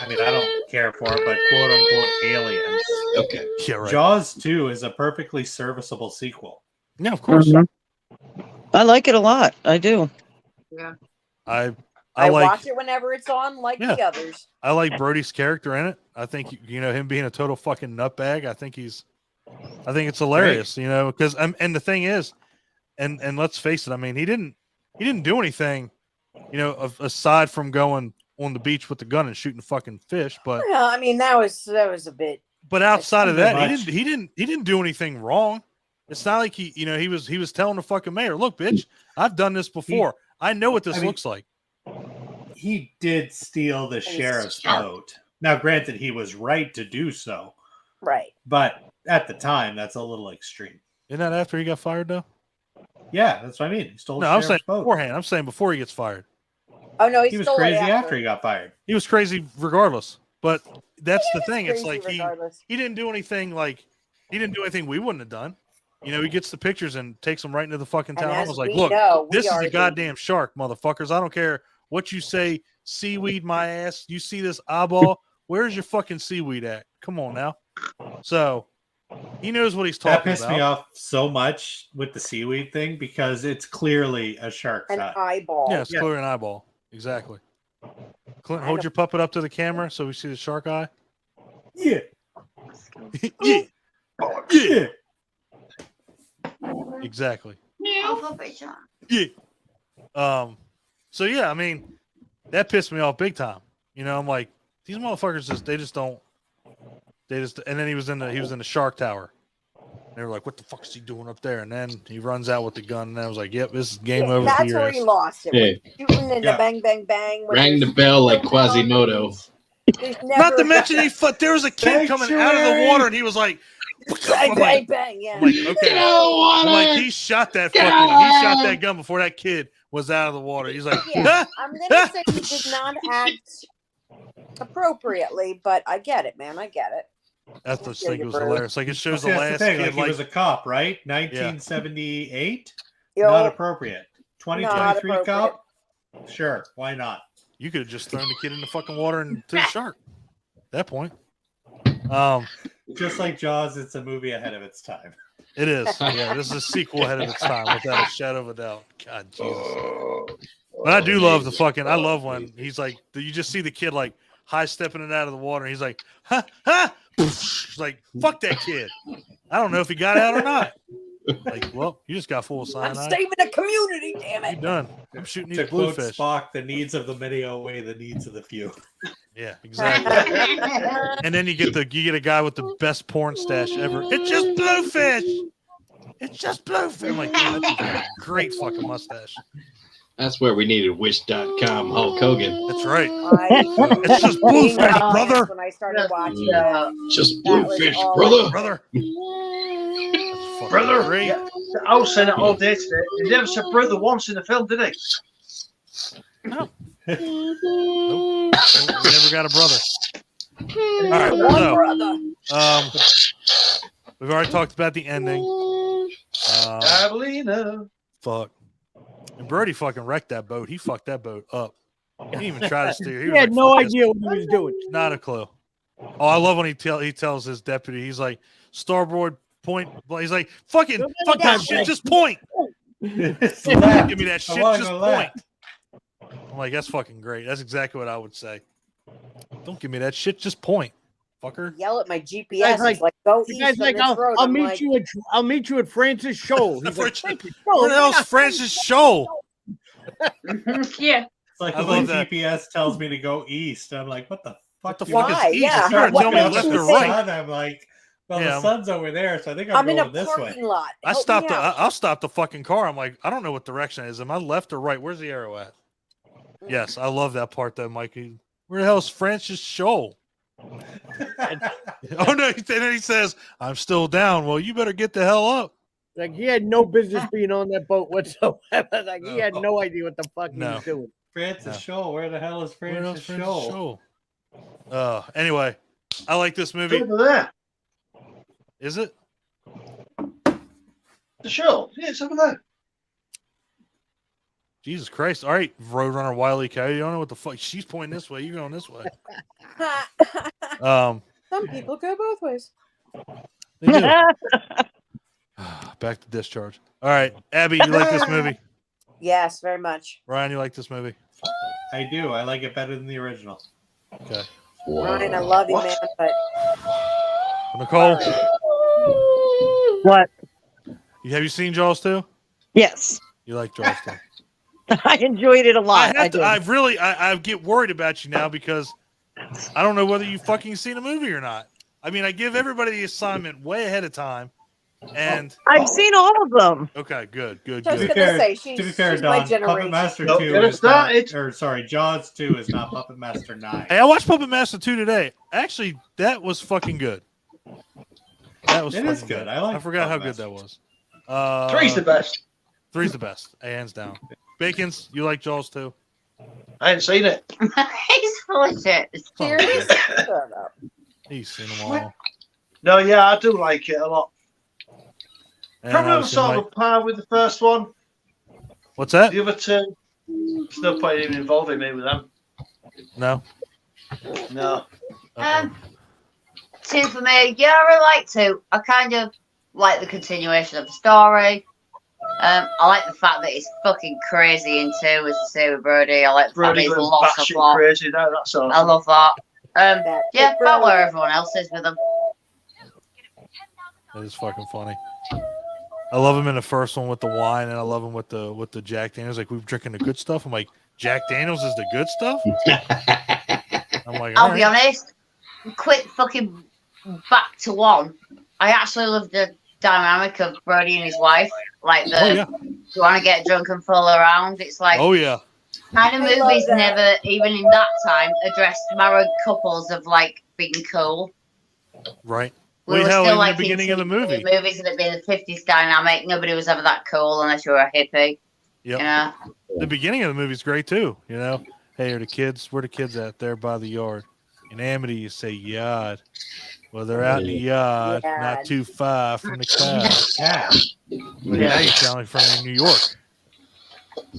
I mean, I don't care for it, but quote unquote aliens. Okay. Yeah, right. Jaws 2 is a perfectly serviceable sequel. Yeah, of course. Mhm. I like it a lot. I do. Yeah. I I like. watch it whenever it's on, like the others. I like Brody's character in it. I think you know him being a total fucking nutbag. I think it's hilarious. You know, because and the thing is, and let's face it. I mean, he didn't do anything. You know, aside from going on the beach with the gun and shooting fucking fish. But Well, I mean, that was a bit. but outside of that, much. he didn't do anything wrong. It's not like he was telling the fucking mayor, look, bitch, I've done this before. I know what this looks like. He did steal the sheriff's boat. Now, granted, he was right to do so, Right. but at the time, that's a little extreme. Isn't that after he got fired though? Yeah, that's what I mean. He stole No, the I'm saying sheriff's boat. beforehand. I'm saying before he gets fired. Oh no, He was stole it crazy after he got fired. He was crazy regardless. But that's the thing. It's Crazy like regardless. he didn't do anything we wouldn't have done. You know, he gets the pictures and takes them right into the fucking And town hall. as Was like, we look, know, we this is are a the- goddamn shark, motherfuckers. I don't care what you say. Seaweed my ass. You see this eyeball? Where's your fucking seaweed at? Come on now. So he knows what he's That talking pissed about. me off so much with the seaweed thing because it's clearly a shark's An eye. eyeball. Yeah, it's clearly an eyeball. Exactly. Clint, hold your puppet up to the camera so we see the shark eye. Yeah. Yeah. Yeah. Exactly. Yeah. Yeah. So yeah, I mean, that pissed me off big time. You know, I'm like, these motherfuckers and then he was in the Shark Tower. They were like, "What the fuck is he doing up there?" And then he runs out with the gun, and I was like, "Yep, this is game over." That's where he lost it. Yeah. Shooting and the bang, bang, bang. Rang the bell like Quasimodo. Not to mention there was a kid coming out of the water, and he was like, bang, bang, bang. Yeah. I'm like, okay. I'm like, he shot that gun before that kid was out of the water. He's like, yeah. I'm gonna say he did not act appropriately, but I get it, man. I get it. I just think it was hilarious. Like, it shows the That's last thing. kid. Like, he was a cop, right? 1978. Yo, not appropriate. 2023 cop. Sure, why not? You could have just thrown the kid in the fucking water and to the shark. At that point. Just like Jaws, it's a movie ahead of its time. It is. Yeah, this is a sequel ahead of its time, without a shadow of a doubt. God, Jesus. But I do love I love when he's like, you just see the kid like high stepping it out of the water. And he's like, ha, ha. He's like, fuck that kid. I don't know if he got out or not. Like, well, you just got full of cyanide. I'm saving the community, damn it. You're done. I'm shooting these To quote bluefish. Spock, the needs of the many outweigh the needs of the few. Yeah, exactly. And then you get a guy with the best porn stash ever. It's just bluefish. It's just bluefish. I'm like, man, that's a great fucking mustache. That's where we needed Wish.com Hulk Hogan. That's right. It's just bluefish, brother. When I started watching that. Just bluefish, brother. Brother. Great. Yeah. I was saying it all day today. He never said brother once in the film, did he? No. Nope. We never got a brother. All right. So, we've already talked about the ending. Fuck. And Brody fucking wrecked that boat. He fucked that boat up. He didn't even try to steer. He had no idea what he was doing. Not a clue. Oh, I love when he tells his deputy, he's like, starboard point. He's like, fuck that shit, just point. Give me that shit, just point. I'm like, that's fucking great. That's exactly what I would say. Don't give me that shit, just point, fucker. Yell at my GPS. Like, go east. Like, I'll meet you at Francis Shoal. He's like, where the hell's Francis Shoal? Yeah. It's like I when love that. GPS tells me to go east. I'm like, what the fuck? What the fuck is east? Yeah. You're tell me left or right. I'm like, well, Yeah, the sun's over there, so I think I'm in going a this parking way. lot. I'll stop the fucking car. I'm like, I don't know what direction it is. Am I left or right? Where's the arrow at? Yes, I love that part though, Mikey. Where the hell's Francis Shoal? Oh no! Then he says, "I'm still down." Well, you better get the hell up. Like, he had no business being on that boat whatsoever. Like, he had no idea what the fuck he was doing. Francis Shoal, where the hell is Francis Shoal? Anyway, I like this movie. Over there. Is it? The show. Yeah, it's over there. Jesus Christ. All right, Roadrunner Wile E. Coyote. You don't know what the fuck. She's pointing this way. You're going this way. Some people go both ways. They do. Back to discharge. All right, Abby, you like this movie? Yes, very much. Ryan, you like this movie? I do. I like it better than the original. Okay. Ryan, I love you, man, but Nicole, What? have you seen Jaws 2? Yes. You like Jaws 2? I enjoyed it a lot. I get worried about you now because I don't know whether you fucking seen a movie or not. I mean, I give everybody the assignment way ahead of time, and I've seen all of them. Okay, good. to be fair, Don, Puppet Master 2 is not, Jaws 2 is not Puppet Master 9. Hey, I watched Puppet Master 2 today. Actually, that was fucking good. It is good. I forgot how good that was. 3's the best. 3's the best, hands down. Bacon's, you like Jaws 2? I ain't seen it. He's full of shit. Serious? Shut up. He's seen them all. No, yeah, I do like it a lot. And Probably on obviously sort of a par with the first one. What's that? The other two, there's no point even involving me with them. No. No. 2 for me. Yeah, I really like 2. I kind of like the continuation of the story. I like the fact that he's fucking crazy in 2, as you say with Brody. I like the fact that he's lost the plot. Crazy, no, that's awesome. I love that. Yeah, about where everyone else is with him. That is fucking funny. I love him in the first one with the wine, and I love him with the Jack Daniels. Like, we're drinking the good stuff. I'm like, Jack Daniels is the good stuff? I'm like, I'll be honest. Quick fucking back to 1. I actually love the dynamic of Brody and his wife. Like you want to get drunk and fool around. It's like kind of movies never, even in that time, addressed married couples of like being cool. Right. We were hell, still even like the beginning of the movie. Movies that had been the 50s dynamic. Nobody was ever that cool unless you were a hippie. Yep. You know? The beginning of the movie is great too. You know, hey, are the kids? Where the kids at? There by the yard. In Amity, you say yard. Well, they're out in the yard, not too far from the car. Now you sound like from New York.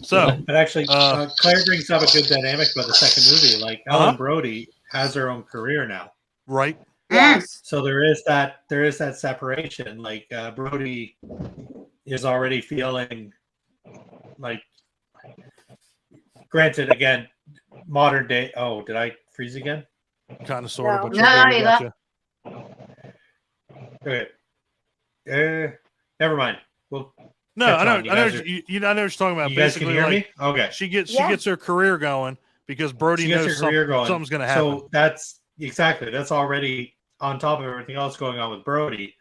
So, but actually, Claire brings up a good dynamic about the second movie. Like Ellen Brody has her own career now, right? Yes. So there is that separation. Like Brody is already feeling like, granted, again, modern day. Oh, did I freeze again? Kind of, sort of, but no, okay. Never mind. Well, no, I know what you're talking about. You guys can hear me? Okay. She gets her career going because Brody knows something's going to happen. So that's already on top of everything else going on with Brody.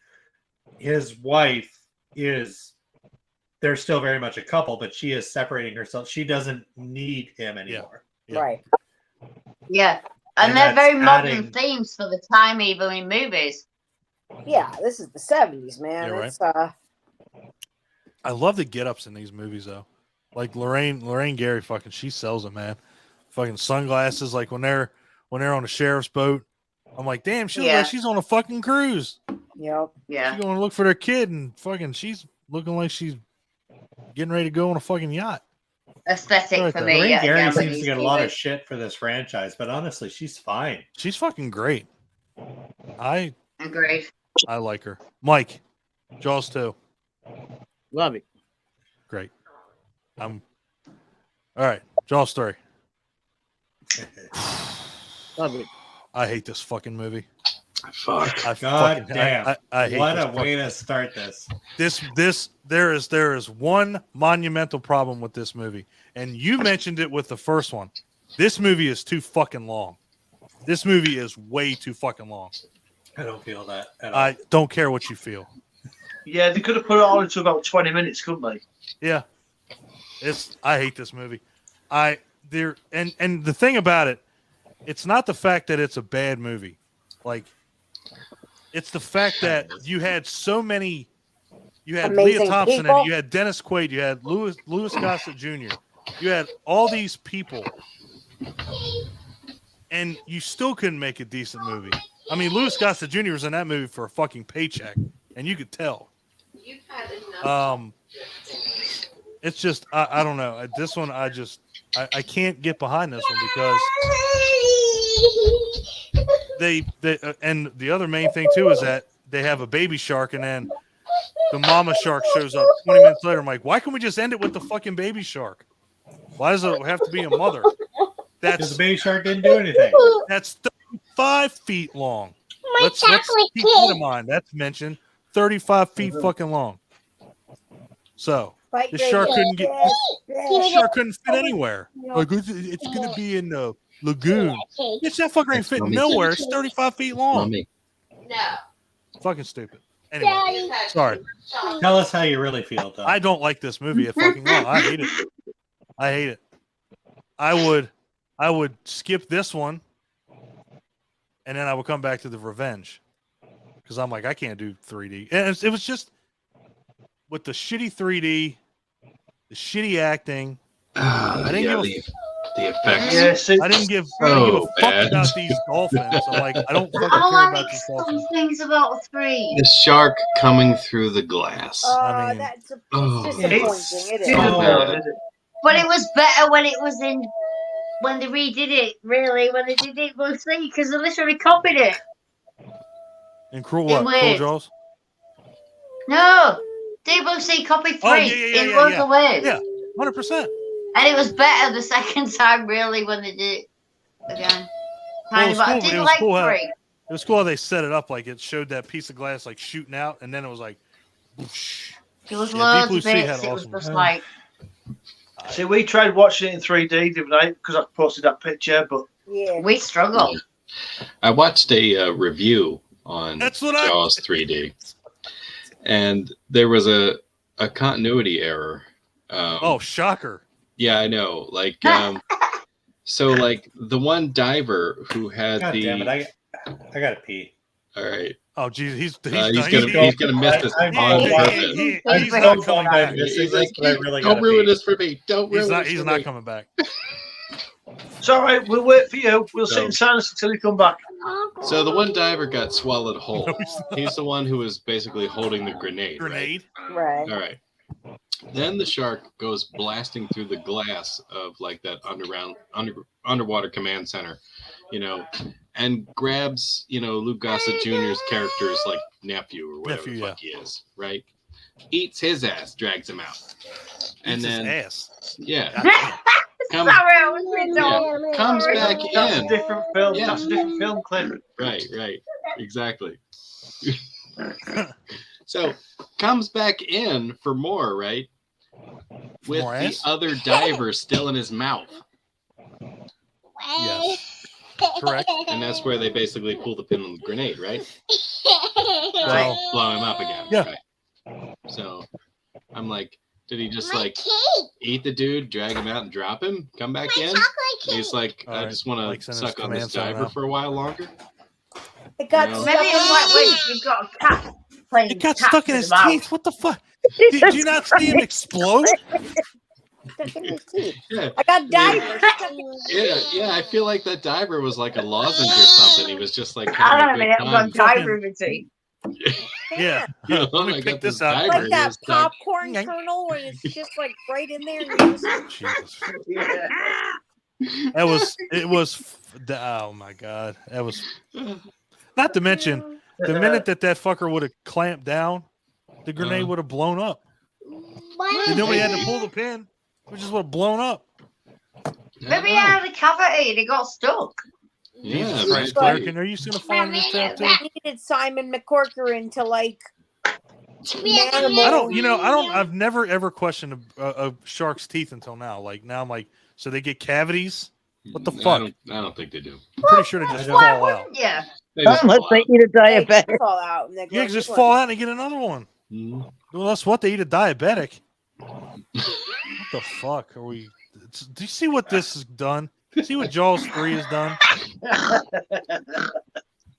His wife they're still very much a couple, but she is separating herself. She doesn't need him anymore. Yeah. Right. Yeah. And they're very modern themes for the time, even in movies. Yeah, this is the 70s, man. Yeah, it's I love the get-ups in these movies, though. Like Lorraine Gary, fucking, she sells it, man. Fucking sunglasses, like when they're on the sheriff's boat. I'm like, damn, she's on a fucking cruise. Yep. Yeah. She's going to look for their kid, and fucking, she's looking like she's getting ready to go on a fucking yacht. Aesthetic for me. Lorraine Gary seems to get a lot of shit for this franchise, but honestly, she's fine. She's fucking great. I agree. I like her. Mike, Jaws 2. Love it. Great. All right. Jaws 3. Love it. I hate this fucking movie. Fuck. God damn. I hate what this a way to start this. There is one monumental problem with this movie, and you mentioned it with the first one. This movie is too fucking long. This movie is way too fucking long. I don't feel that at all. I don't care what you feel. Yeah, they could have put it all into about 20 minutes, couldn't they? Yeah. I hate this movie. And the thing about it, it's not the fact that it's a bad movie. Like, it's the fact that you had so many. You had amazing Leah Thompson in people. it. You had Dennis Quaid. You had Louis Gossett Jr. You had all these people, and you still couldn't make a decent movie. I mean, Louis Gossett Jr. was in that movie for a fucking paycheck, and you could tell. It's just I don't know. This one I can't get behind this one because they and the other main thing too is that they have a baby shark and then the mama shark shows up 20 minutes later. I'm like, why can't we just end it with the fucking baby shark? Why does it have to be a mother? Because the baby shark didn't do anything. That's 35 feet long. Let's keep that in mind. That's mentioned 35 feet fucking long. So the shark couldn't fit anywhere. Like it's gonna be in the lagoon. It's that fucking ain't fitting nowhere. It's 35 feet long. No. Fucking stupid. Anyway, sorry. Tell us how you really feel, though. I don't like this movie at fucking long. I hate it. I hate it. I would skip this one, and then I would come back to the Revenge, because I'm like, I can't do 3D. And it was just with the shitty 3D, the shitty acting. I didn't give the effects. Yeah, I didn't give a fuck about these dolphins. I'm like, I don't fucking care about these dolphins. Some things about 3. The shark coming through the glass. I mean, that's disappointing. It is. But it was better when it was in when they redid it. Really, when they did it, we'll see, because they literally copied it. In Cruel what? Cruel Jaws? No, DBC copied 3 in loads of ways. Yeah, 100%. And it was better the second time, really, when they did it again. I didn't like 3. It was cool how they set it up. Like, it showed that piece of glass, like, shooting out, and then it was like, whoosh. It was loads of bits. It was just like... See, we tried watching it in 3D the other night because I posted that picture, but... Yeah, we struggled. I watched a review on Jaws 3D. and there was a continuity error. Oh, shocker! Yeah, I know. Like, so like the one diver who had God the. damn it! I gotta pee. All right. Oh, geez, he's gonna miss this on purpose. I'm so bummed I'm missing this, but I really don't gotta ruin pee. this for me. Don't ruin this He's for not me. coming back. It's all right. We'll wait for you. We'll sit in silence until you come back. So the one diver got swallowed whole. He's the one who was basically holding the grenade. Grenade. Right. All right. Then the shark goes blasting through the glass of like that underwater command center, and grabs, Luke Gossett Jr.'s character's like nephew or whatever the fuck he is, right? Eats his ass, drags him out. And then his ass. Yeah. Sorry, I was Comes back That's in. a different film. Yeah. That's a different film clip. Right. Exactly. So comes back in for more, right? With more the ass? other diver still in his mouth. Yes. Correct. And that's where they basically pull the pin on the grenade, right? Well, To blow him up again. Yeah. Right? So I'm like, did he just like eat the dude, drag him out and drop him, come back in? He's like, I Alright, just want Mike's to in his suck on this command center diver now. for a while longer. It got No. Maybe it's like when you've got a cat playing. It got tap stuck in with his the mouth. teeth. What the fuck? Did you not see him explode? stuck in his teeth. Yeah. I got diver stuck in Yeah. I feel like that diver was like a lozenge or something. He was just like I having don't a know, good I've time. got diver in my teeth. Yeah. Oh, Let me I pick got this this out. diver like that was stuck. popcorn kernel when it's just like right in there. And you just, Jesus. Yeah. It was, oh my God. That was, not to mention, the minute that fucker would have clamped down, the grenade would have blown up. And nobody had to pull the pin. It just would have blown up. Maybe he had a cavity and he got stuck. Yeah, Jesus Christ, right. Claire, are you going to find this tab too? they needed Simon McCorker to like. I've never ever questioned a shark's teeth until now. Like now I'm like, so they get cavities? What the fuck? I don't think they do. I'm pretty sure they just Why fall out. wouldn't you? They just Unless fall they out. eat a They diabetic. fall out. And they Yeah, grow just new fall ones. out and get another one. Mhm. Well, that's what they eat a diabetic. What the fuck are we? Do you see what this has done? See what Jaws 3 has done?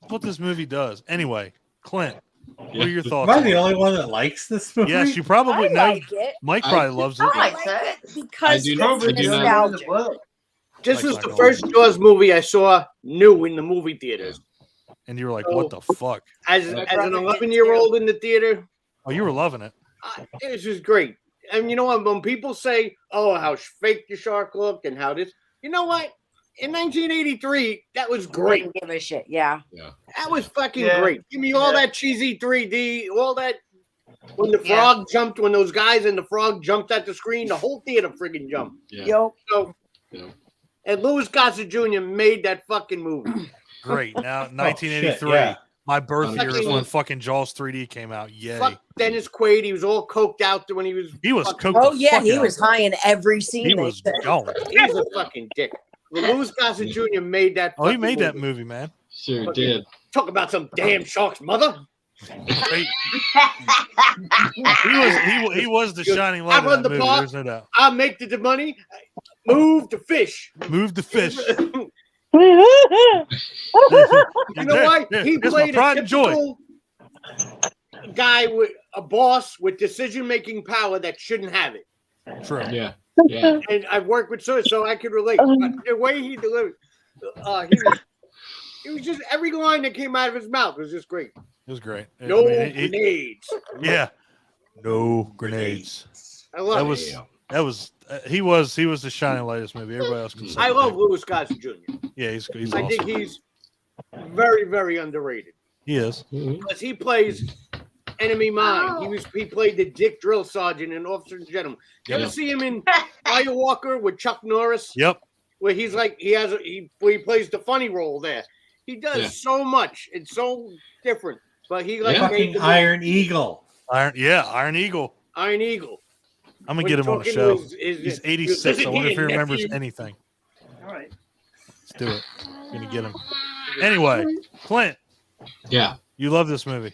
What this movie does. Anyway, Clint, what are your thoughts? Am I on the it? only one that likes this movie? Yes, you probably I know. like it. Mike I- probably loves it. I I like like it. it because I do- Probably it's I do not- nostalgic. well. This Like was the Michael first Jordan. Jaws movie I saw new in the movie theaters. And you were like, what the fuck? As My an brother did 11-year-old in the theater, Oh, you were loving it. it was just great. And you know what? When people say, "Oh, how fake the shark looked," and how this, you know what? In 1983, that was great. Didn't give a shit. Yeah. That was fucking Yeah. great. Give me all Yeah. that cheesy 3D, all that. When the frog jumped, when those guys and the frog jumped at the screen, the whole theater friggin' jumped. Yeah. Yo. So, Yeah. and Louis Gossett Jr. made that fucking movie. Great. Now, 1983. yeah. My birth year is Fucking- when fucking Jaws 3D came out. Yay. Fuck Dennis Quaid. He was all coked out when he was. He was fucking- coked Oh the yeah, fuck he out. was high in every scene. He they was said. gone. He's a fucking dick. When Louis Gossett Jr. made that. Oh, he fucking made that movie, man. Sure Fucking- did. Talk about some damn shark's mother. He was the shining I light run of the that movie. park. There's no doubt. I'll make the money. Move the fish. Move the fish. You know what? Yeah, He here's my played a pride and joy. typical guy with a boss with decision-making power that shouldn't have it. True. Yeah. Yeah. And I've worked with so I could relate. Um. But the way he delivered, he was just every line that came out of his mouth was just great. It was great. No He- grenades. yeah. No grenades. I love That it. was that was he was the shining light of this movie. Everybody else can say. I love Louis Gossett Jr. Yeah, he's I awesome. think he's very, very underrated He is. because he plays Enemy Mine. He played the Dick Drill Sergeant in Officer and Gentleman. You ever Yep. see him in Firewalker with Chuck Norris? Yep. Where he's like he plays the funny role there. He does Yeah. so much. It's so different. But he like Yeah. made Fucking the Iron Eagle. Iron Eagle. Iron Eagle. I'm gonna When get him on the talking show. to his- He's 86. I wonder if he remembers nephew. anything. All right. Let's do it. I'm gonna get him. Anyway, Clint, Yeah. you love this movie.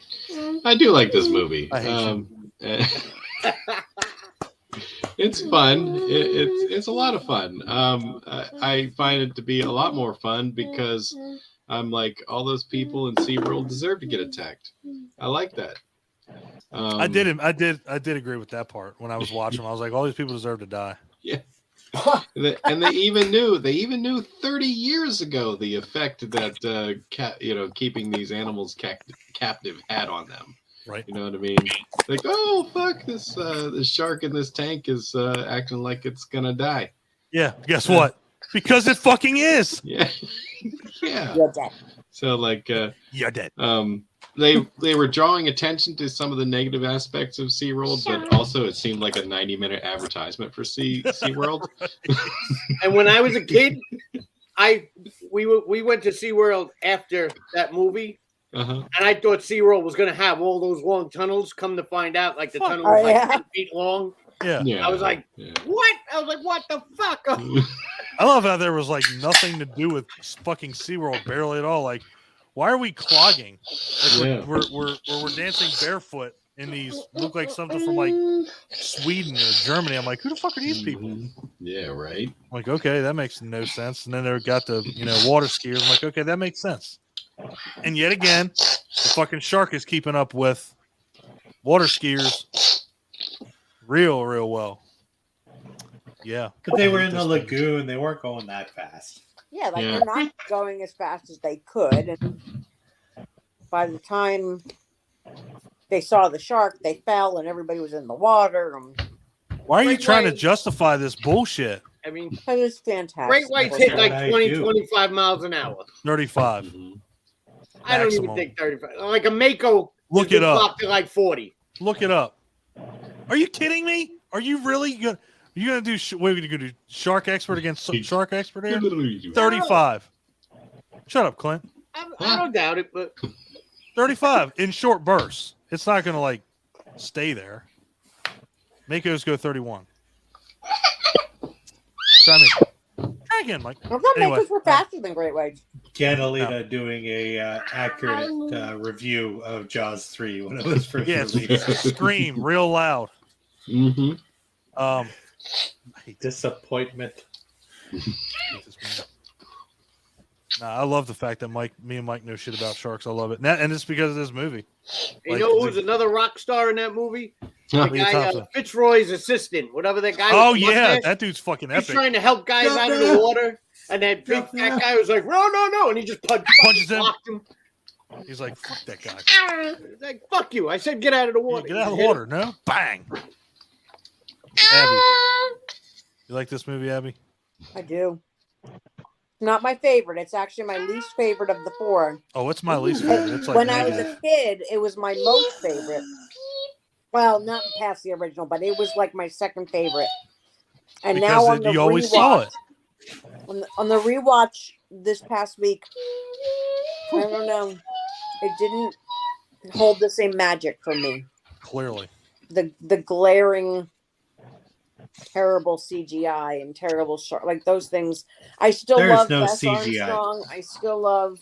I do like this movie. I hate you. It's fun. It's a lot of fun. I find it to be a lot more fun because I'm like, all those people in SeaWorld deserve to get attacked. I like that. I did agree with that part when I was watching. I was like, all these people deserve to die. Yeah. And they even knew 30 years ago the effect that keeping these animals captive had on them. Right. You know what I mean? Like, oh fuck, this shark in this tank is acting like it's gonna die. Yeah. Guess what? Because it fucking is. Yeah. Yeah. You're dead. So like, you're dead. They were drawing attention to some of the negative aspects of SeaWorld, but also it seemed like a 90-minute advertisement for SeaWorld. And when I was a kid, we went to SeaWorld after that movie. Uh-huh. And I thought SeaWorld was going to have all those long tunnels. Come to find out, like the tunnel was like 10 feet long. Yeah. I was like, what? I was like, what the fuck? I love how there was like nothing to do with fucking SeaWorld, barely at all. Like, why are we clogging? Like we're dancing barefoot in these look like something from like Sweden or Germany. I'm like, who the fuck are these people? Yeah, right. I'm like, okay, that makes no sense. And then they got the water skiers. I'm like, okay, that makes sense. And yet again, the fucking shark is keeping up with water skiers real well. Yeah. But they were in the lagoon. They weren't going that fast. Yeah, they're not going as fast as they could. And by the time they saw the shark, they fell and everybody was in the water. Why are you trying to justify this bullshit? I mean, that is fantastic. Great whites hit like 25 miles an hour. 35. I don't even think 35. Like a Mako. Look it up. To like 40. Look it up. Are you kidding me? Are you really going? You gonna do? What are you gonna do? Shark expert against shark expert here? 35. Shut up, Clint. I don't doubt it, but 35 in short bursts. It's not gonna like stay there. Makos go 31. Try again, Mike. I thought Makos were faster than great whites. Catalina doing a accurate review of Jaws 3 when it was first released. Scream real loud. Mm-hmm. Disappointment. I love the fact that me and Mike know shit about sharks. I love it, and it's because of this movie. You know who's another rock star in that movie? The guy, Fitzroy's assistant, whatever that guy. Oh yeah, that dude's fucking epic. He's trying to help guys out of the water, and that big fat guy was like, no, and he just punches him. He's like, fuck that guy. He's like, fuck you! I said, get out of the water. Get out of the water! No, bang. Abby, you like this movie, Abby? I do. Not my favorite. It's actually my least favorite of the four. Oh, it's my least favorite. It's like when I was a kid, it was my most favorite. Well, not past the original, but it was like my second favorite. And because now on the you always saw it. On the rewatch this past week, I don't know. It didn't hold the same magic for me. Clearly. The glaring, terrible CGI and terrible shark, like those things. I still love Bess Armstrong. I still love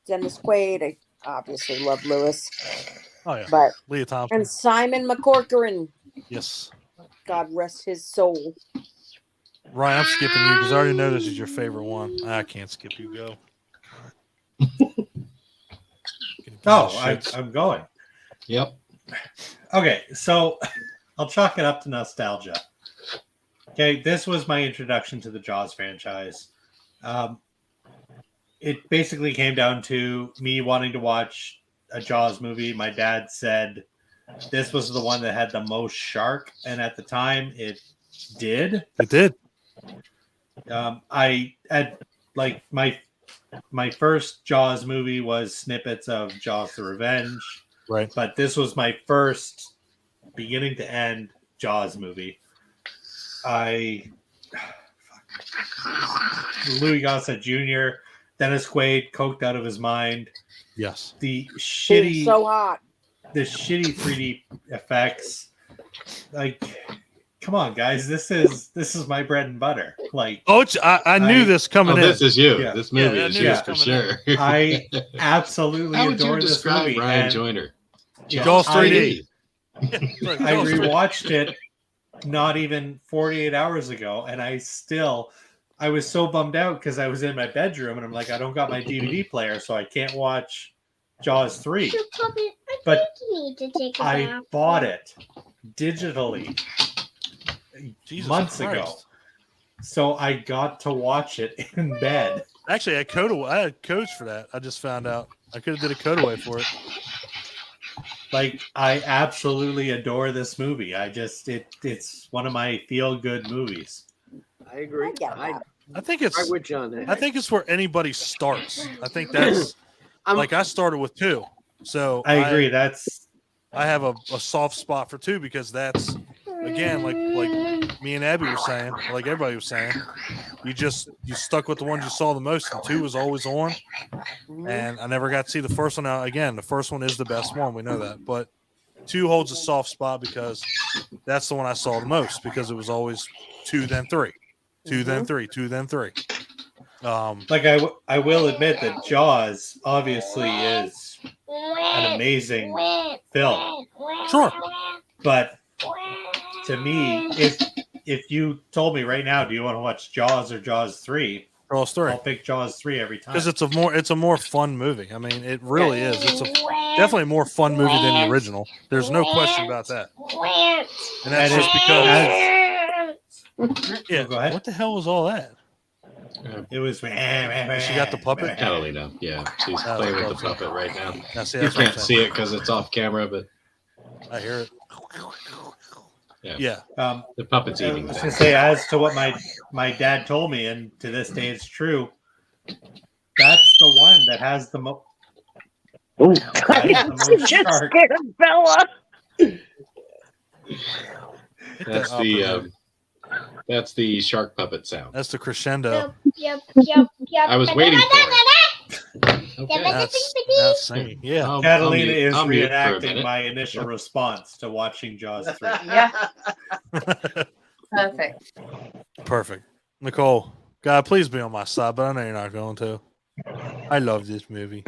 Dennis Quaid. I obviously love Lewis. Oh yeah, but Leah Thompson and Simon McCorcoran. Yes. God rest his soul. Ryan, I'm skipping you because I already know this is your favorite one. I can't skip you. Go. I'm going. Yep. Okay, so I'll chalk it up to nostalgia. Okay, this was my introduction to the Jaws franchise. It basically came down to me wanting to watch a Jaws movie. My dad said this was the one that had the most shark, and at the time, it did. It did. I had like my first Jaws movie was snippets of Jaws: The Revenge. Right. But this was my first beginning to end Jaws movie. Louis Gossett Jr., Dennis Quaid, coked out of his mind. Yes. The shitty, so hot. The shitty 3D effects. Like, come on, guys, this is my bread and butter. Like, I knew this coming in. This is you. Yeah. This movie I is knew you this for coming sure. I absolutely How would you adore this describe movie. Ryan and Joyner? Jaws 3D. I rewatched it not even 48 hours ago, and I was so bummed out because I was in my bedroom and I'm like, I don't got my DVD player, so I can't watch Jaws 3. But I bought it digitally months ago. So I got to watch it in bed. Actually, I had codes for that. I just found out. I could have did a code away for it. Like, I absolutely adore this movie. It's one of my feel-good movies. I agree. I think it's right with John there. I think it's where anybody starts. I think that's like I started with 2. So I agree. I have a soft spot for 2 because that's again like me and Abby were saying, like everybody was saying, you stuck with the ones you saw the most, and 2 was always on. And I never got to see the first one. Now again, the first one is the best one, we know that, but 2 holds a soft spot because that's the one I saw the most because it was always 2 then 3, 2 then 3, 2 then 3. Like I will admit that Jaws obviously is an amazing film. Sure. But to me, if you told me right now, do you want to watch Jaws or Jaws 3? Jaws 3. I'll pick Jaws 3 every time. Because it's a more fun movie. I mean, it really is. It's definitely a more fun movie than the original. There's no question about that. And that's just because. Yeah. Go ahead. What the hell was all that? It was. She got the puppet. Catalina. Yeah, she's playing with the puppet right now. See, you can't see it because it's off camera, but I hear it. Yeah. The puppet's eating. I was going to say, as to what my dad told me, and to this day it's true, that's the one that has the most. Oh, just scared Bella. That's the shark puppet sound. That's the crescendo. Yep. I was waiting for it. Okay. That's singing. Yeah. Catalina is reenacting my initial response to watching Jaws 3. Yeah. Perfect. Perfect. Nicole, God, please be on my side, but I know you're not going to. I love this movie.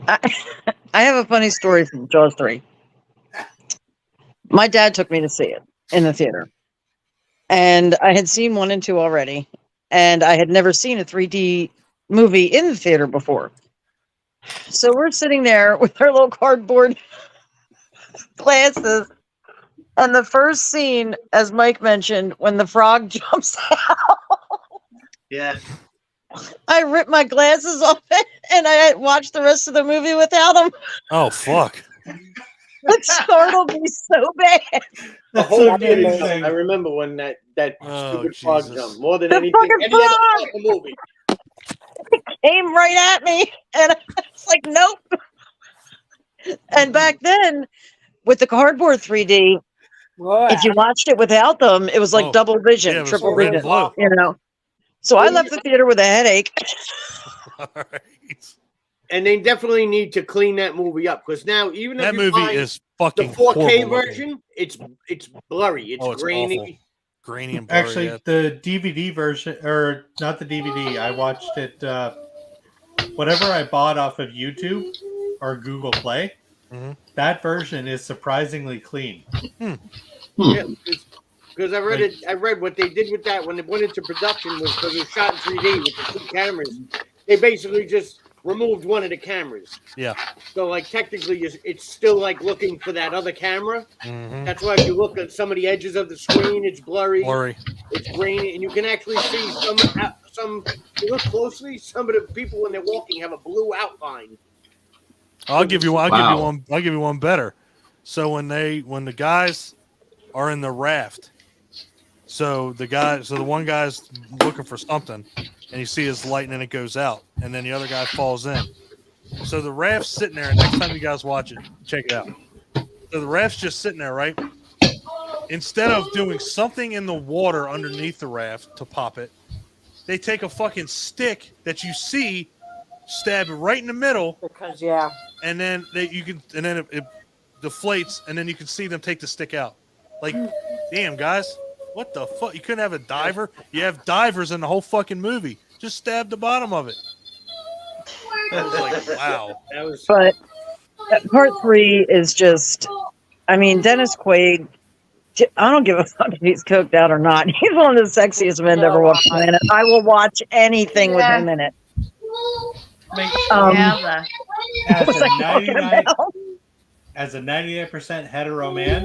I have a funny story from Jaws 3. My dad took me to see it in the theater. And I had seen 1 and 2 already. And I had never seen a 3D movie in the theater before. So we're sitting there with our little cardboard glasses. And the first scene, as Mike mentioned, when the frog jumps out. Yeah. I ripped my glasses off it, and I watched the rest of the movie without them. Oh, fuck. It startled me so bad. The whole thing. I remember when that stupid frog jumped more than anything. Any other part of the movie. It came right at me, and I was like, nope. And back then, with the cardboard 3D, if you watched it without them, it was like double vision, triple vision, you know. So I left the theater with a headache. All right. And they definitely need to clean that movie up because now even that if you movie find is fucking the 4K horrible version, it's blurry, it's grainy. Awful. Grainy and blurry. Actually, the DVD version, or not the DVD, I watched it. Whatever I bought off of YouTube or Google Play, that version is surprisingly clean. Yeah, because I read what they did with that when it went into production was because it was shot in 3D with the 2 cameras. They basically just removed one of the cameras. Yeah. So like technically it's still like looking for that other camera. That's why if you look at some of the edges of the screen, it's blurry. It's grainy, and you can actually see some. If you look closely, some of the people when they're walking have a blue outline. I'll give you one better. So when the guys are in the raft, so the one guy's looking for something, and you see his light, and then it goes out, and then the other guy falls in. So the raft's sitting there. Next time you guys watch it, check it out. So the raft's just sitting there, right? Instead of doing something in the water underneath the raft to pop it, they take a fucking stick that you see, stab it right in the middle, and then it deflates, and then you can see them take the stick out. Like Damn, guys. What the fuck? You couldn't have a diver? You have divers in the whole fucking movie. Just stab the bottom of it. I was like, wow. But part 3 is just, I mean, Dennis Quaid, I don't give a fuck if he's coked out or not. He's one of the sexiest men to ever walk the planet. I will watch anything with him in it. As a 99% hetero man,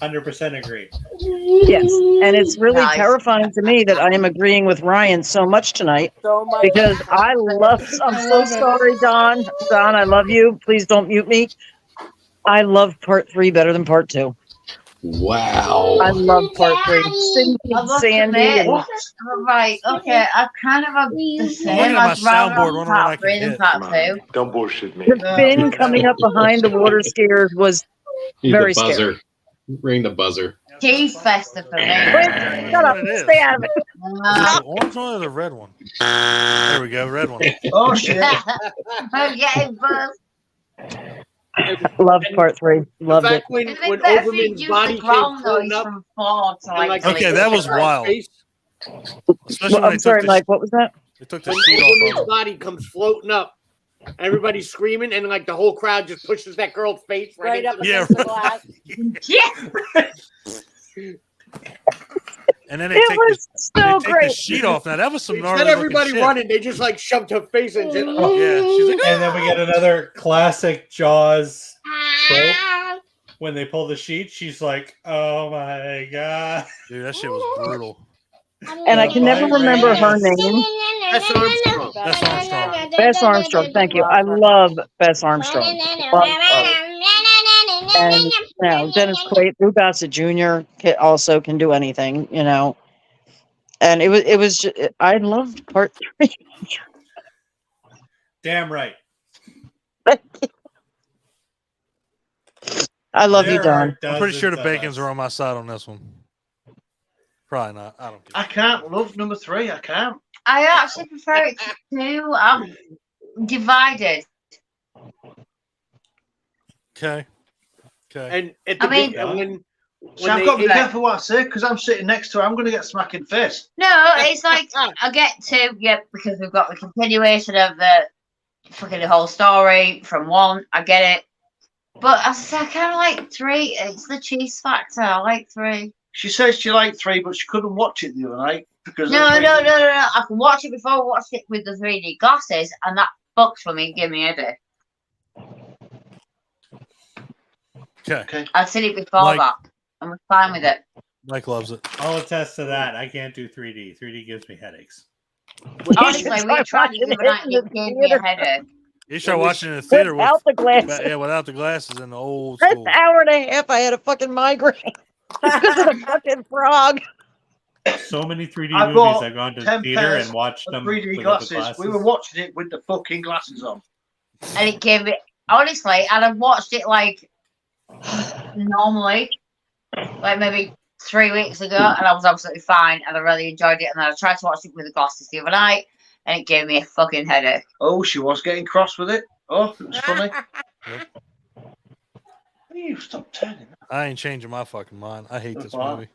100% agree. Yes, and it's really terrifying to me that I am agreeing with Ryan so much tonight because I love. I'm so sorry, Don. Don, I love you. Please don't mute me. I love part 3 better than part 2. Wow. I love part 3. Cindy, Sandy, and Right, okay, I kind of have the same. at my I'd rather soundboard, have wondering part what I 3 can than part 2. Don't bullshit me. the fin coming up behind the water scares was Need very the buzzer. scary. Ring the buzzer. Cheese fester for me. Shut up! Stay out of it. Is it the orange one or the red one? There we go, red one. Oh shit! I'm getting buzzed. Loved part 3. Loved it. When I think Oberman's that if you body use the came ground floating noise up, from 4 to like Okay, that was wild. Especially when I'm they sorry, took Mike. What was that? They took the When sheet off Oberman's of him. body comes floating up, everybody's screaming, and like the whole crowd just pushes that girl's face right Right up into against the glass. And then It was so they take great. the sheet off. Now that was some gnarly Instead looking everybody shit. running, they just like shoved her face into it. Yeah, she's like, And then we get another classic Jaws trope. When they pull the sheet, she's like, "Oh my god!" dude, that shit was brutal. And I can never remember her name. Bess Armstrong. Bess Armstrong. Bess Armstrong. Thank you. I love Bess Armstrong. And Dennis Quaid, Lou Gossett Jr. Also can do anything, you know. And it was just, I loved part 3. Damn right. I love you, There Don. are I'm pretty sure the dozens of Bacons us. are on my side on this one. Probably not. I don't. I can't love number 3. I can't. I actually prefer it to 2. I'm divided. Okay. And at the I mean- when So I've they got to be ate- careful what I say because I'm sitting next to her. I'm going to get smacked in the face. No, it's like I get 2, yeah, because we've got the continuation of the fucking whole story from 1. I get it. But I kind of like 3. It's the cheese factor. I like 3. She says she liked 3, but she couldn't watch it the other night because No. I can watch it before I watched it with the 3D glasses, and that fucks for me. Give me a headache. Okay. I've seen it before Mike- that. I'm fine with it. Mike loves it. I'll attest to that. I can't do 3D. 3D gives me headaches. Honestly, we tried it the other night. It gave me a headache. You should watch it in the theater Without the glasses. yeah, without the glasses in the old First school. hour and a half, I had a fucking migraine because of the fucking frog. So many 3D I movies bought I've gone to 10 theater pairs and watched of them 3D without the glasses. glasses. We were watching it with the fucking glasses on. And it gave me, honestly, and I've watched it like normally, like maybe 3 weeks ago, and I was absolutely fine, and I really enjoyed it. And then I tried to watch it with the glasses the other night, and it gave me a fucking headache. Oh, she was getting cross with it. Oh, it was funny. You stop turning. I ain't changing my fucking mind. I hate this Wow. movie.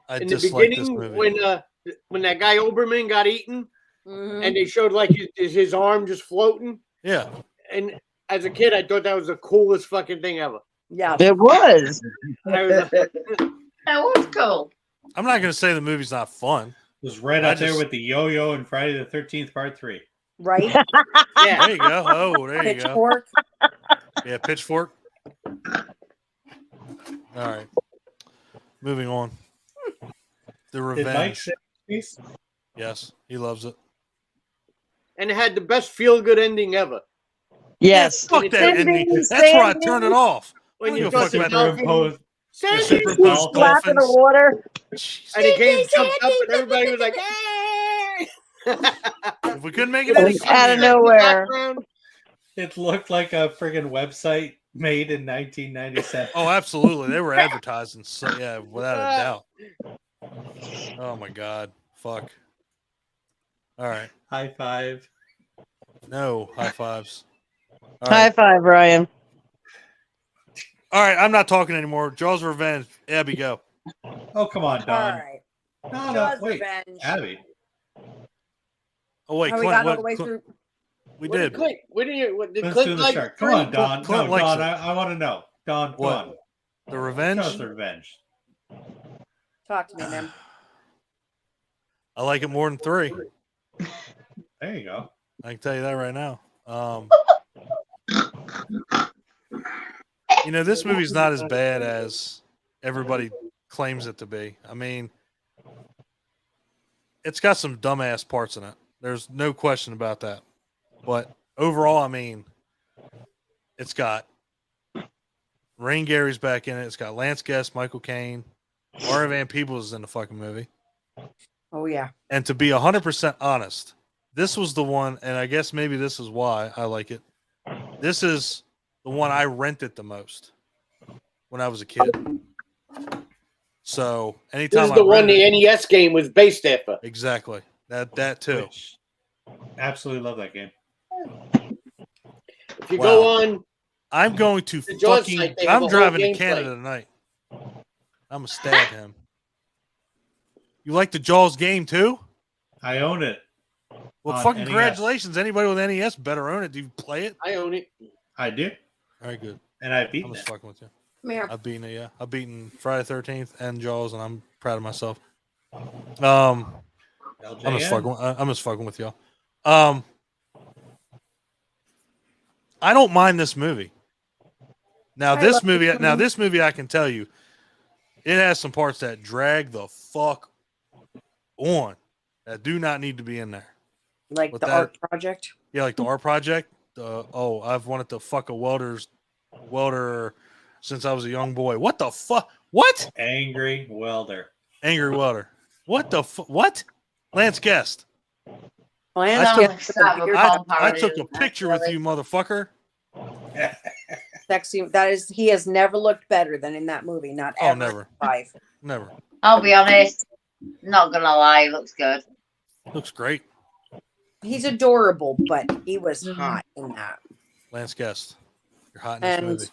I in the dislike this beginning movie. when that guy Oberman got eaten, Mhm. and they showed like his arm just floating. Yeah. And as a kid, I thought that was the coolest fucking thing ever. Yeah. It was. I was like, That was cool. I'm not gonna say the movie's not fun. It was right I up there just- with the Yo-Yo and Friday the 13th Part 3. Right? yeah. There you go. Oh, there you go. Pitchfork. Yeah, pitchfork. All right. Moving on. The Did Mike Revenge. say this? Yes, he loves it. And it had the best feel good ending ever. Yes. Fuck that Cindy, ending. That's where I Sandy. turn it off. When I you don't give a thought fuck the about that. dolphin, Superimposed. Sandy, Superimposed Slap in the dolphins. water. and the game jumped up, and everybody was like, "Hey!" If we couldn't make it any Out of funnier. nowhere. Background. It looked like a friggin' website made in 1997. Oh, absolutely. They were advertising. So yeah, without a doubt. Oh my god. Fuck. All right. High five. No high fives. All High right. five, Ryan. All right, I'm not talking anymore. Jaws Revenge. Abby, go. Oh, come on, All Don. right. No, Jaws wait. Revenge. Abby. Oh wait, How we Clint. got all the way through? We What did. Clint? What did you? What did Let's Clint do the like? shark. Come on, Don. Clint No, likes Don, it. I want to know. Don, come What? on. The Revenge. Jaws the Revenge. Talk to me, man. I like it more than 3. There you go. I can tell you that right now. This movie's not as bad as everybody claims it to be. I mean, it's got some dumbass parts in it. There's no question about that. But overall, I mean, it's got Rain Gary's back in it. It's got Lance Guest, Michael Caine, Mara Van Peebles is in the fucking movie. Oh yeah. And to be 100% honest, this was the one, and I guess maybe this is why I like it. This is the one I rented the most when I was a kid. So anytime This is the one rented, the NES game was based after. exactly that too. Absolutely love that game. If you go on, I'm going to the Jaws fucking. site, they have I'm a whole driving to gameplay. Canada tonight. I'm gonna stab him. You like the Jaws game too? I own it. Well, on fucking NES. congratulations! Anybody with NES better own it. Do you play it? I own it. I do. All right, good. And I've I'm beaten just it. fucking with you. Come here. I've beaten it. Yeah, I've beaten Friday 13th and Jaws, and I'm proud of myself. I'm just fucking with y'all. I don't mind this movie. Now this movie, I can tell you, it has some parts that drag the fuck on that do not need to be in there. Like With the that- art project. Yeah, like the art project. I've wanted to fuck a welder since I was a young boy. What the fuck? What? Angry welder. Angry welder. What the what? Lance Guest. Lance No, Guest, it's not a bomb I parody, took a isn't it? picture with you, motherfucker. sexy. He has never looked better than in that movie. Not Oh, ever. never. Life. Never. I'll be honest. Not gonna lie, it looks good. Looks great. He's adorable, but he was hot in that. Lance Guest. You're hot in this And movie.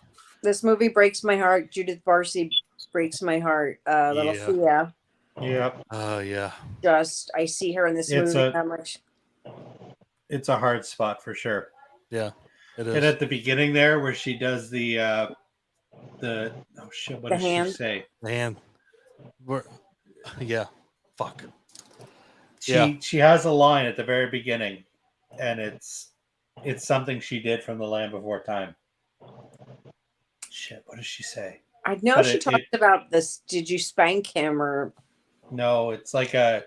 this movie breaks my heart. Judith Barcy breaks my heart. Little Yeah. Thea. Yep. Yeah. Just I see her in this It's movie. a- I'm like, It's a hard spot for sure. Yeah. It is. And at the beginning there, where she does the oh shit, what The does hand? she say? Man. Yeah. Fuck. She has a line at the very beginning, and it's something she did from the Land Before Time. Shit, what does she say? I know But she talked about this. Did you spank him or? No, it's like I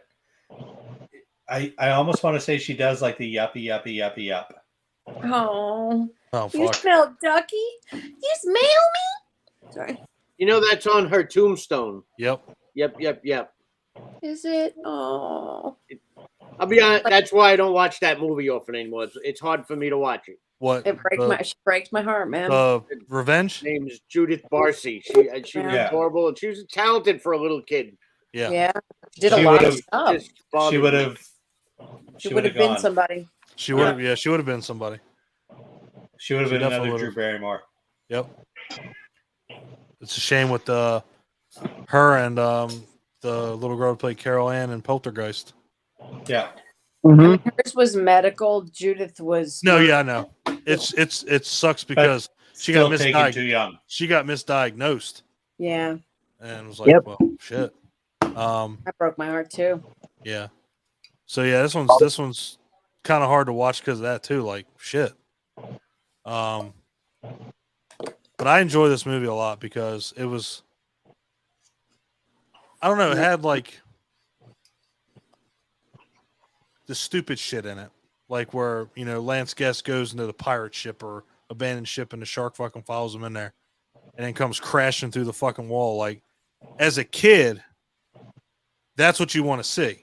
almost want to say she does like the yuppie yuppie yuppie yup. Oh, Oh you fuck. smell ducky. You smell me. Sorry. You know that's on her tombstone. Yep. Yep. Is it? Oh. I'll be honest. That's why I don't watch that movie often anymore. It's hard for me to watch it. What? She breaks my heart, man. Revenge? Her name is Judith Barcy. She was Yeah. adorable, and she was talented for a little kid. Yeah. Yeah. Did a lot of stuff. Just bothered She would me. have. She would have been gone. somebody. She would have. Yeah. She would have been somebody. She would have She been definitely another Drew would've. Barrymore. Yep. It's a shame with her and the little girl who played Carol Ann in Poltergeist. Yeah. I mean, hers was medical. Judith was. No, yeah, I know. It sucks because she got Still taken too young. She got misdiagnosed Yeah. and was like, Yep. well, shit. That broke my heart too. Yeah. So yeah, this one's kind of hard to watch because of that too. Like shit. But I enjoy this movie a lot because it was. I don't know. It had like the stupid shit in it, like where Lance Guest goes into the pirate ship or abandoned ship, and the shark fucking follows him in there, and then comes crashing through the fucking wall. Like, as a kid, that's what you want to see.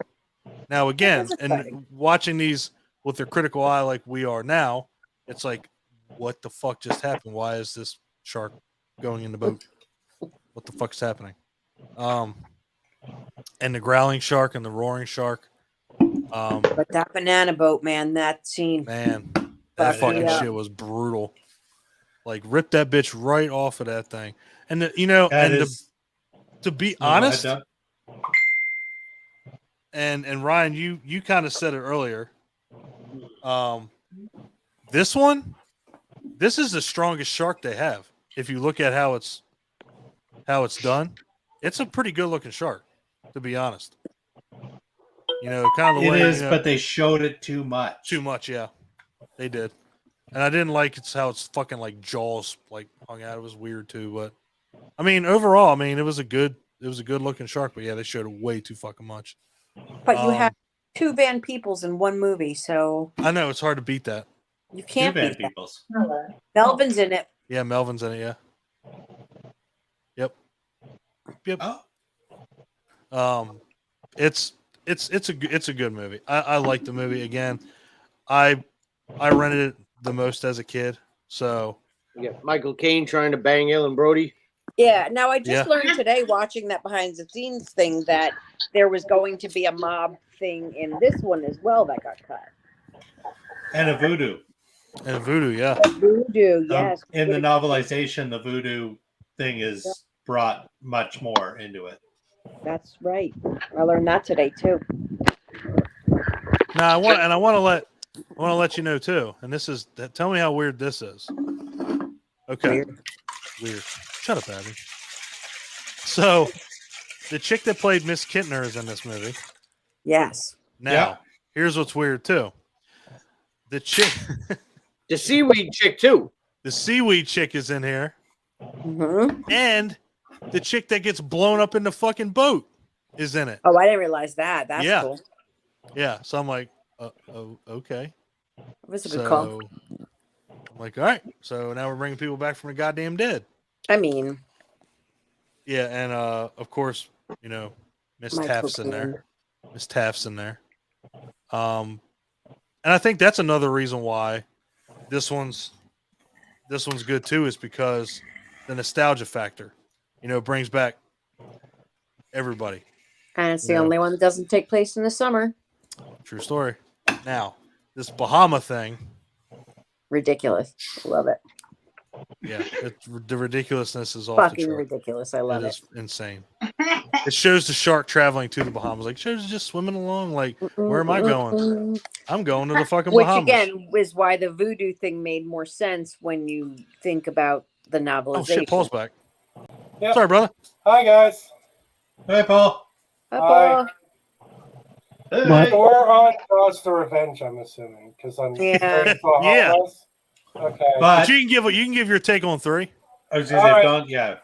Now, again, and watching these with their critical eye, like we are now, it's like, what the fuck just happened? Why is this shark going in the boat? What the fuck's happening? And the growling shark and the roaring shark. But that banana boat, man, that scene. Man, that fucking yeah. shit was brutal. Like ripped that bitch right off of that thing. And to be honest, and Ryan, you kind of said it earlier. This is the strongest shark they have. If you look at how it's done, it's a pretty good looking shark, to be honest. Kind of the way it is, but they showed it too much. Too much, yeah, they did. And I didn't like how it's fucking like jaws like hung out. It was weird too, but I mean, overall, it was a good looking shark. But yeah, they showed it way too fucking much. But you have 2 Van Peebles in one movie, so I know it's hard to beat that. You can't 2 Van beat Peebles. that. Melvin's in it. Yeah, Melvin's in it. Yeah. Yep. Oh. It's a good movie. I like the movie. Again, I rented it the most as a kid. So you got Michael Caine trying to bang Ellen Brody. Yeah. Now I just learned today watching that behind the scenes thing that there was going to be a mob thing in this one as well that got cut. And a voodoo. Yeah. Voodoo, yes. In the novelization, the voodoo thing is brought much more into it. That's right. I learned that today too. Now I want to let you know too. And tell me how weird this is. Okay. Weird. Shut up, Abby. So, the chick that played Miss Kintner is in this movie. Yes. Now, here's what's weird too. The chick, the seaweed chick too. The seaweed chick is in here, and the chick that gets blown up in the fucking boat is in it. Oh, I didn't realize that. That's cool. Yeah. So I'm like, okay. It was a good call. I'm like, all right. So now we're bringing people back from the goddamn dead. I mean, yeah, and of course, Miss Taft's in there. Miss Taft's in there. And I think that's another reason why this one's good too, is because the nostalgia factor. It brings back everybody. And it's the only one that doesn't take place in the summer. True story. Now, this Bahama thing. Ridiculous. Love it. Yeah, the ridiculousness is off fucking the chart. ridiculous. I love it. It's insane. It shows the shark traveling to the Bahamas. Like, shows just swimming along. Like, where am I going? I'm going to the fucking Bahamas. Which again is why the voodoo thing made more sense when you think about the novelization. Oh shit, Paul's back. Yep. Sorry, brother. Hi guys. Hey, Paul. Hi, Paul. Hey. We're on Jaws the Revenge, I'm assuming, because I'm yeah. Okay, but you can give your take on 3. I was gonna say, yeah.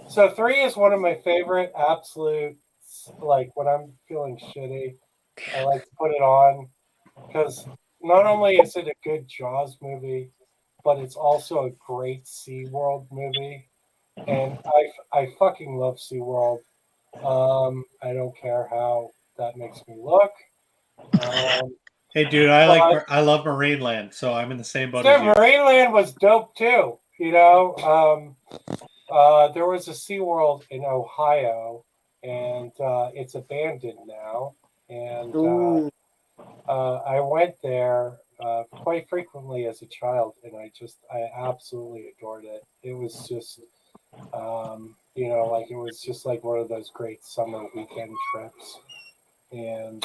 So 3 is one of my favorite absolute. Like when I'm feeling shitty, I like to put it on because not only is it a good Jaws movie, but it's also a great SeaWorld movie, and I fucking love SeaWorld. I don't care how that makes me look. Hey, dude, I love Marineland, so I'm in the same boat as you. Marineland was dope too. There was a SeaWorld in Ohio, and it's abandoned now. And I went there quite frequently as a child, and I absolutely adored it. It was just, it was just like one of those great summer weekend trips. And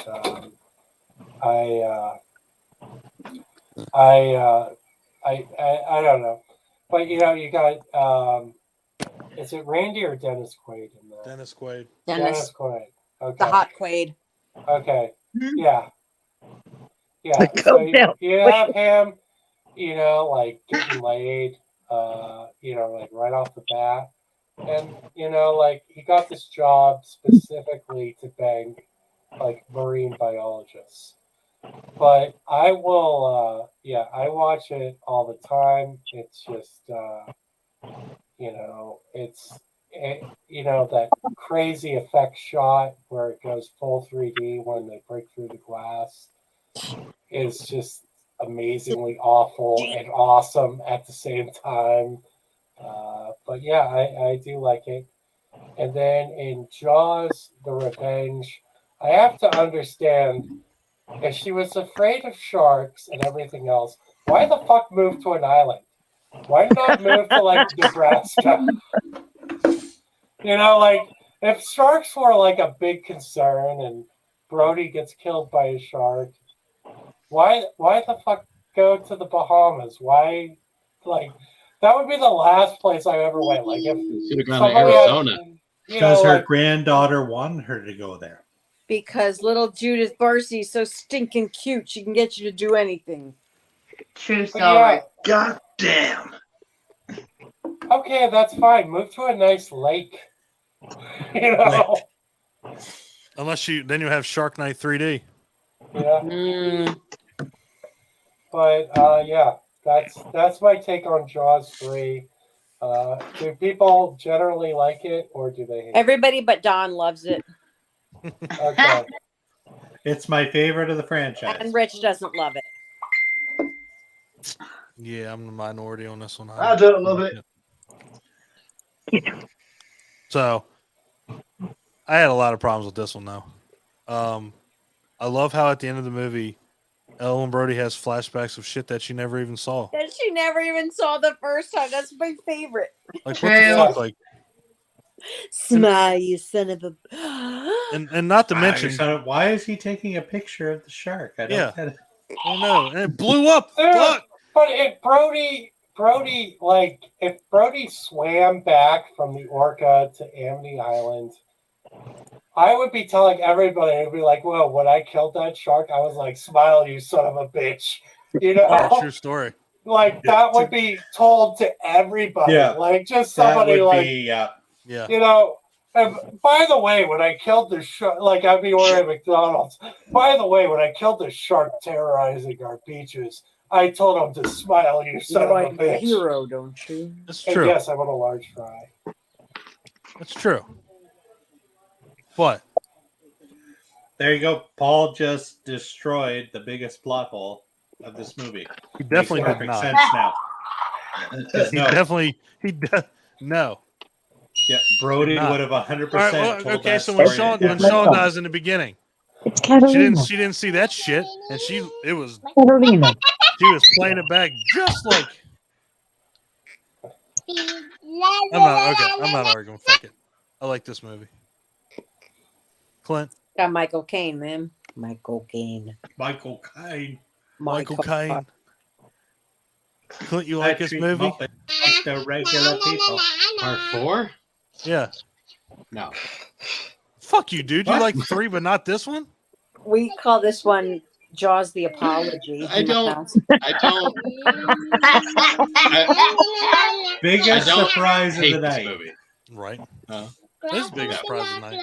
I don't know, but you got is it Randy or Dennis Quaid in there? Dennis Quaid. Dennis Quaid. Okay. The hot Quaid. Okay. Yeah. Yeah. So you have him, like getting laid, like right off the bat, and like he got this job specifically to bang like marine biologists. But I will, I watch it all the time. It's just, that crazy effect shot where it goes full 3D when they break through the glass is just amazingly awful and awesome at the same time. But yeah, I do like it. And then in Jaws, The Revenge, I have to understand, if she was afraid of sharks and everything else, why the fuck move to an island? Why not move to like Nebraska? You know, like if sharks were like a big concern and Brody gets killed by a shark, why the fuck go to the Bahamas? Why, like, that would be the last place I ever went. Like if should have gone to Arizona. Because her granddaughter wanted her to go there. Because little Judith Barcy's so stinking cute, she can get you to do anything. True story. Yeah. God damn. Okay, that's fine. Move to a nice lake. You know. Unless then you have Shark Night 3D. Yeah. But yeah, that's my take on Jaws 3. Do people generally like it, or do they hate Everybody but Don loves it. Okay. It's my favorite of the franchise. And Rich doesn't love it. Yeah, I'm the minority on this one. I don't love it. So, I had a lot of problems with this one, though. I love how at the end of the movie, Ellen Brody has flashbacks of shit that she never even saw. That she never even saw the first time. That's my favorite. Like, what the fuck? Like, smile, you son of a. and not to mention, why is he taking a picture of the shark? I don't get it. Oh no! And it blew up. Fuck. But if Brody, like, if Brody swam back from the Orca to Amity Island, I would be telling everybody, I'd be like, well, when I killed that shark, I was like, smile, you son of a bitch. You know? Yeah, true story. Like, that would be told to everybody. Yeah. Like, just somebody like, yeah. you know. And by the way, when I killed the shark, like, I'd be ordering at McDonald's. By the way, when I killed the shark terrorizing our beaches, I told him to smile, you son of a like bitch. a hero, don't you? That's And true. yes, I want a large fry. That's true. What? There you go. Paul just destroyed the biggest plot hole of this movie. He definitely Makes did perfect not. sense now. No. Yeah, Brody Not. would have 100% All right, well, told okay, that so when story. Sean dies in the beginning, It's Catalina. she didn't see that shit, and she was Catalina. playing it back just like. I'm not arguing. Fuck it. I like this movie. Clint. Got Michael Caine, man. Michael Caine. Michael Caine. Clint, you like this movie? Like the regular people. Part 4? Yeah. No. Fuck you, dude. You What? like 3, but not this one? We call this one Jaws the Apology. I don't. Biggest I don't surprise of hate the this night. movie. Right. This is big surprise tonight.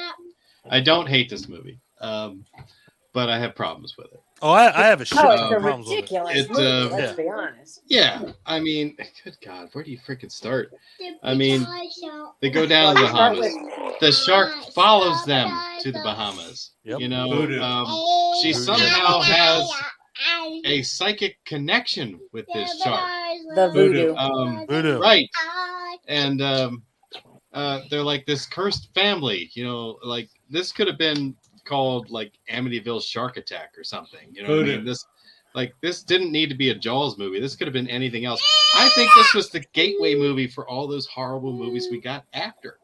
I don't hate this movie, but I have problems with it. Oh, I have a shit ton It's of a problems with it. ridiculous movie, let's be honest. Yeah, I mean, good God, where do you freaking start? I mean, they go down to the Bahamas. The shark follows them to the Bahamas. Yep. You know, Voodoo. she somehow has a psychic connection with this shark. The voodoo. Voodoo. Right. And they're like this cursed family. You know, like this could have been called like Amityville Shark Attack or something. You know what I mean? This didn't need to be a Jaws movie. This could have been anything else. I think this was the gateway movie for all those horrible movies we got after.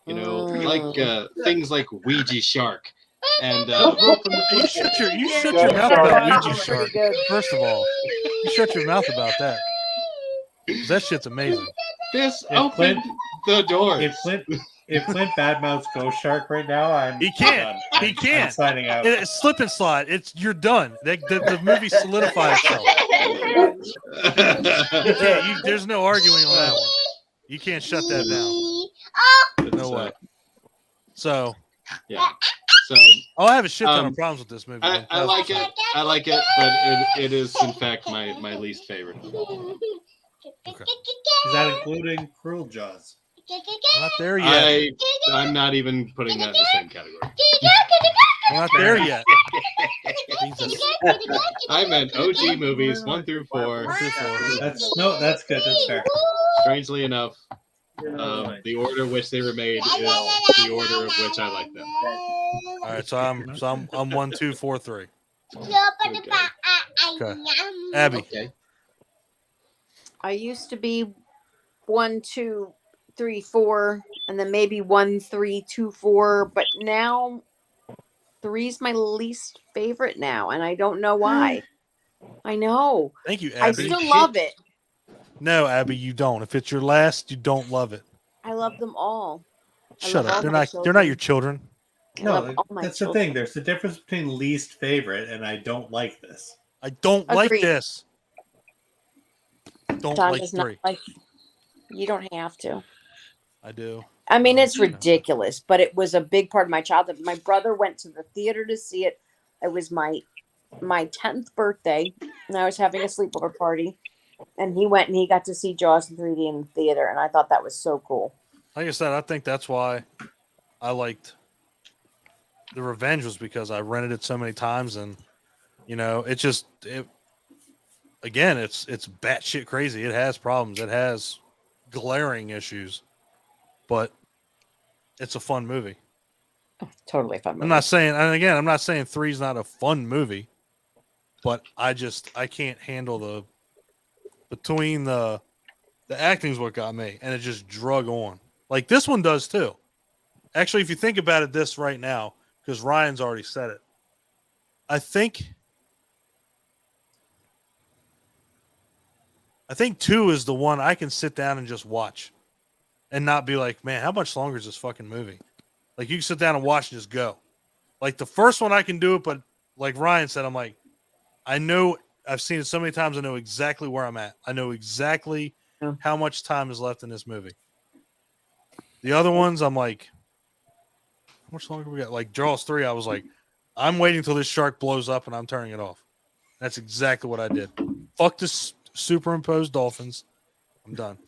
You know, like things like Ouija Shark. And you shut your mouth about Ouija Shark. First of all, you shut your mouth about that. 'Cause that shit's amazing. This opened the doors. If Clint badmouths Ghost Shark right now, He can't. He can't. I'm signing out. It's slip and slide. You're done. The movie solidifies itself. There's no arguing on that one. You can't shut that down. No way. So yeah. So I have a shit ton of problems with this movie. I like it. I like it, but it is in fact my least favorite. Is that including Cruel Jaws? Not there yet. I'm not even putting that in the same category. We're not there yet. Jesus. I meant OG movies 1 through 4. That's good. That's fair. Strangely enough, the order in which they were made is the order of which I like them. All right, so I'm 1, 2, 4, 3. Okay. Abby. Okay. I used to be 1, 2, 3, 4, and then maybe 1, 3, 2, 4. But now 3's my least favorite now, and I don't know why. I know. Thank you, I Abby. still love it. No, Abby, you don't. If it's your last, you don't love it. I love them all. Shut up. They're not your children. No, that's the thing. There's the difference between least favorite and I don't like this. I don't like Agreed. this. Don't Don like does not 3. like. You don't have to. I do. I mean, it's ridiculous, but it was a big part of my childhood. My brother went to the theater to see it. It was my 10th birthday, and I was having a sleepover party, and he went and he got to see Jaws in 3D in the theater, and I thought that was so cool. Like I said, I think that's why I liked The Revenge, was because I rented it so many times, and again, it's batshit crazy. It has problems. It has glaring issues, but it's a fun movie. Totally fun movie. I'm not saying 3's not a fun movie, but I can't handle the acting's what got me, and it just drug on. Like this one does too. Actually, if you think about it this right now, because Ryan's already said it, I think 2 is the one I can sit down and just watch and not be like, man, how much longer is this fucking movie? Like you can sit down and watch and just go. Like the first one I can do it, but like Ryan said, I'm like, I know I've seen it so many times. I know exactly where I'm at. I know exactly how much time is left in this movie. The other ones, I'm like, how much longer we got? Like Jaws 3, I was like, I'm waiting till this shark blows up and I'm turning it off. That's exactly what I did. Fuck this superimposed dolphins. I'm done.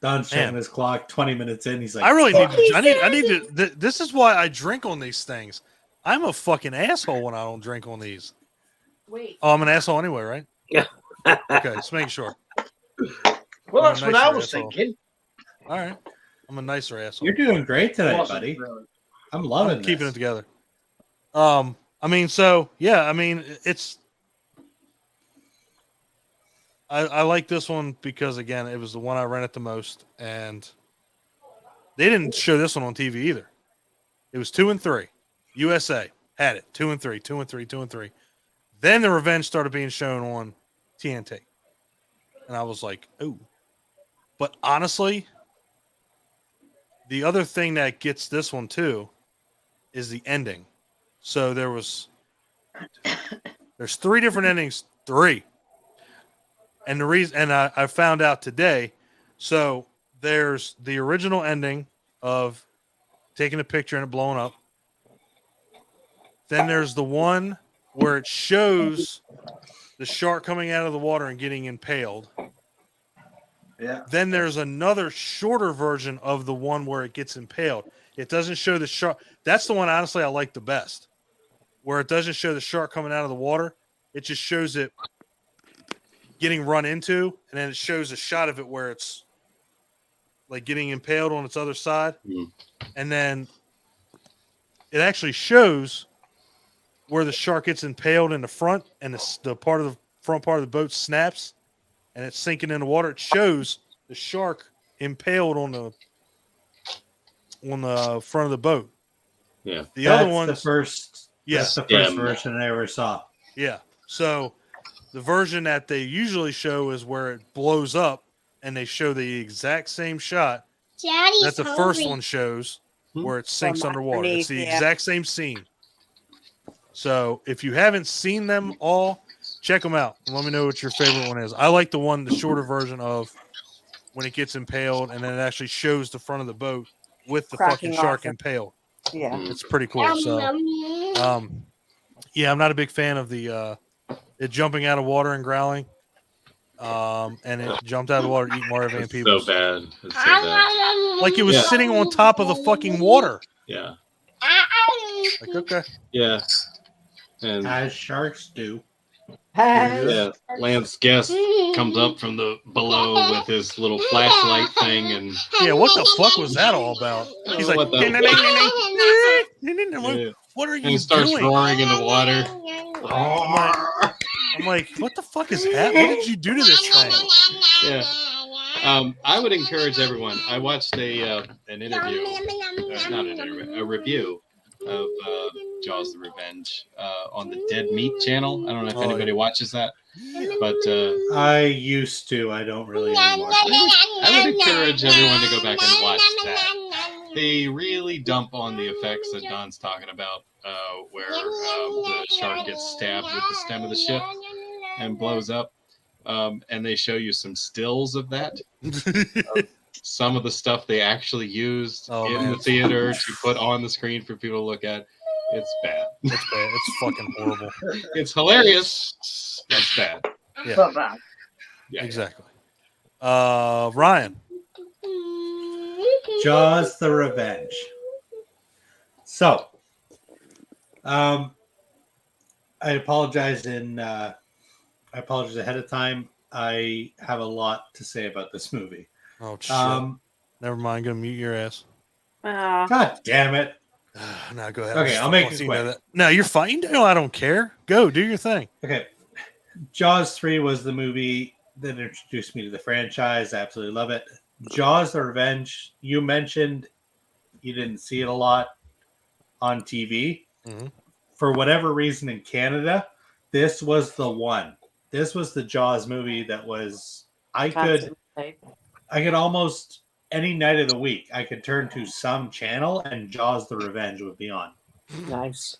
Don's checking his clock. 20 minutes in, he's like, I really need to. This is why I drink on these things. I'm a fucking asshole when I don't drink on these. Wait. Oh, I'm an asshole anyway, right? Yeah. Okay, just making sure. Well, that's what I was asshole. thinking. All right, I'm a nicer asshole. You're doing great today, buddy. I'm loving it. Keeping it together. I mean, so yeah, I mean, it's. I like this one because again, it was the one I rented the most, and they didn't show this one on TV either. It was 2 and 3. USA had it 2 and 3, 2 and 3, 2 and 3. Then The Revenge started being shown on TNT, and I was like, "Oh!" But honestly, the other thing that gets this one too is the ending. So there's 3 different endings. 3. And the reason, and I found out today, so there's the original ending of taking a picture and it blowing up. Then there's the one where it shows the shark coming out of the water and getting impaled. Yeah. Then there's another shorter version of the one where it gets impaled. It doesn't show the shark. That's the one, honestly, I like the best. Where it doesn't show the shark coming out of the water. It just shows it getting run into, and then it shows a shot of it where it's like getting impaled on its other side. And then it actually shows where the shark gets impaled in the front, and the part of the front part of the boat snaps and it's sinking in the water. It shows the shark impaled on the front of the boat. Yeah. The other one's the first. Yes. That's the first version I ever saw. Yeah. So the version that they usually show is where it blows up and they show the exact same shot Daddy's that the hungry. first one shows where it sinks underwater. It's the exact same scene. So if you haven't seen them all, check them out. Let me know what your favorite one is. I like the shorter version of when it gets impaled and then it actually shows the front of the boat with the fucking shark impaled. Yeah. It's pretty cool. So, yeah, I'm not a big fan of the it jumping out of water and growling. And it jumped out of the water to eat Marvin people. So bad. It's so bad. Like it was sitting on top of the fucking water. Yeah. Like, okay. Yeah. And as sharks do. yeah, Lance Guest comes up from the below with his little flashlight thing, and yeah, what the fuck was that all about? He's like, what are you and he starts doing? roaring in the water. I'm like, what the fuck is happening? What did you do to this thing? Yeah. I would encourage everyone. I watched an interview, not an interview, a review of Jaws: The Revenge on the Dead Meat channel. I don't know if anybody watches that, but I used to. I don't really anymore. I would encourage everyone to go back and watch that. They really dump on the effects that Don's talking about, where the shark gets stabbed with the stem of the ship and blows up. And they show you some stills of that. Some of the stuff they actually used in the theater to put on the screen for people to look at. It's bad. It's bad. It's fucking horrible. It's hilarious. It's bad. Yeah. So bad. Yeah, exactly. Ryan. Jaws: The Revenge. So, I apologize I apologize ahead of time. I have a lot to say about this movie. Oh shit! Never mind. Gonna mute your ass. God damn it! No, go ahead. Okay, I'll make it quick. No, you're fine. No, I don't care. Go do your thing. Okay, Jaws 3 was the movie that introduced me to the franchise. I absolutely love it. Jaws: The Revenge. You mentioned you didn't see it a lot on TV. Mm-hmm. For whatever reason in Canada, this was the one. This was the Jaws movie that was I could almost any night of the week I could turn to some channel and Jaws: The Revenge would be on. Nice.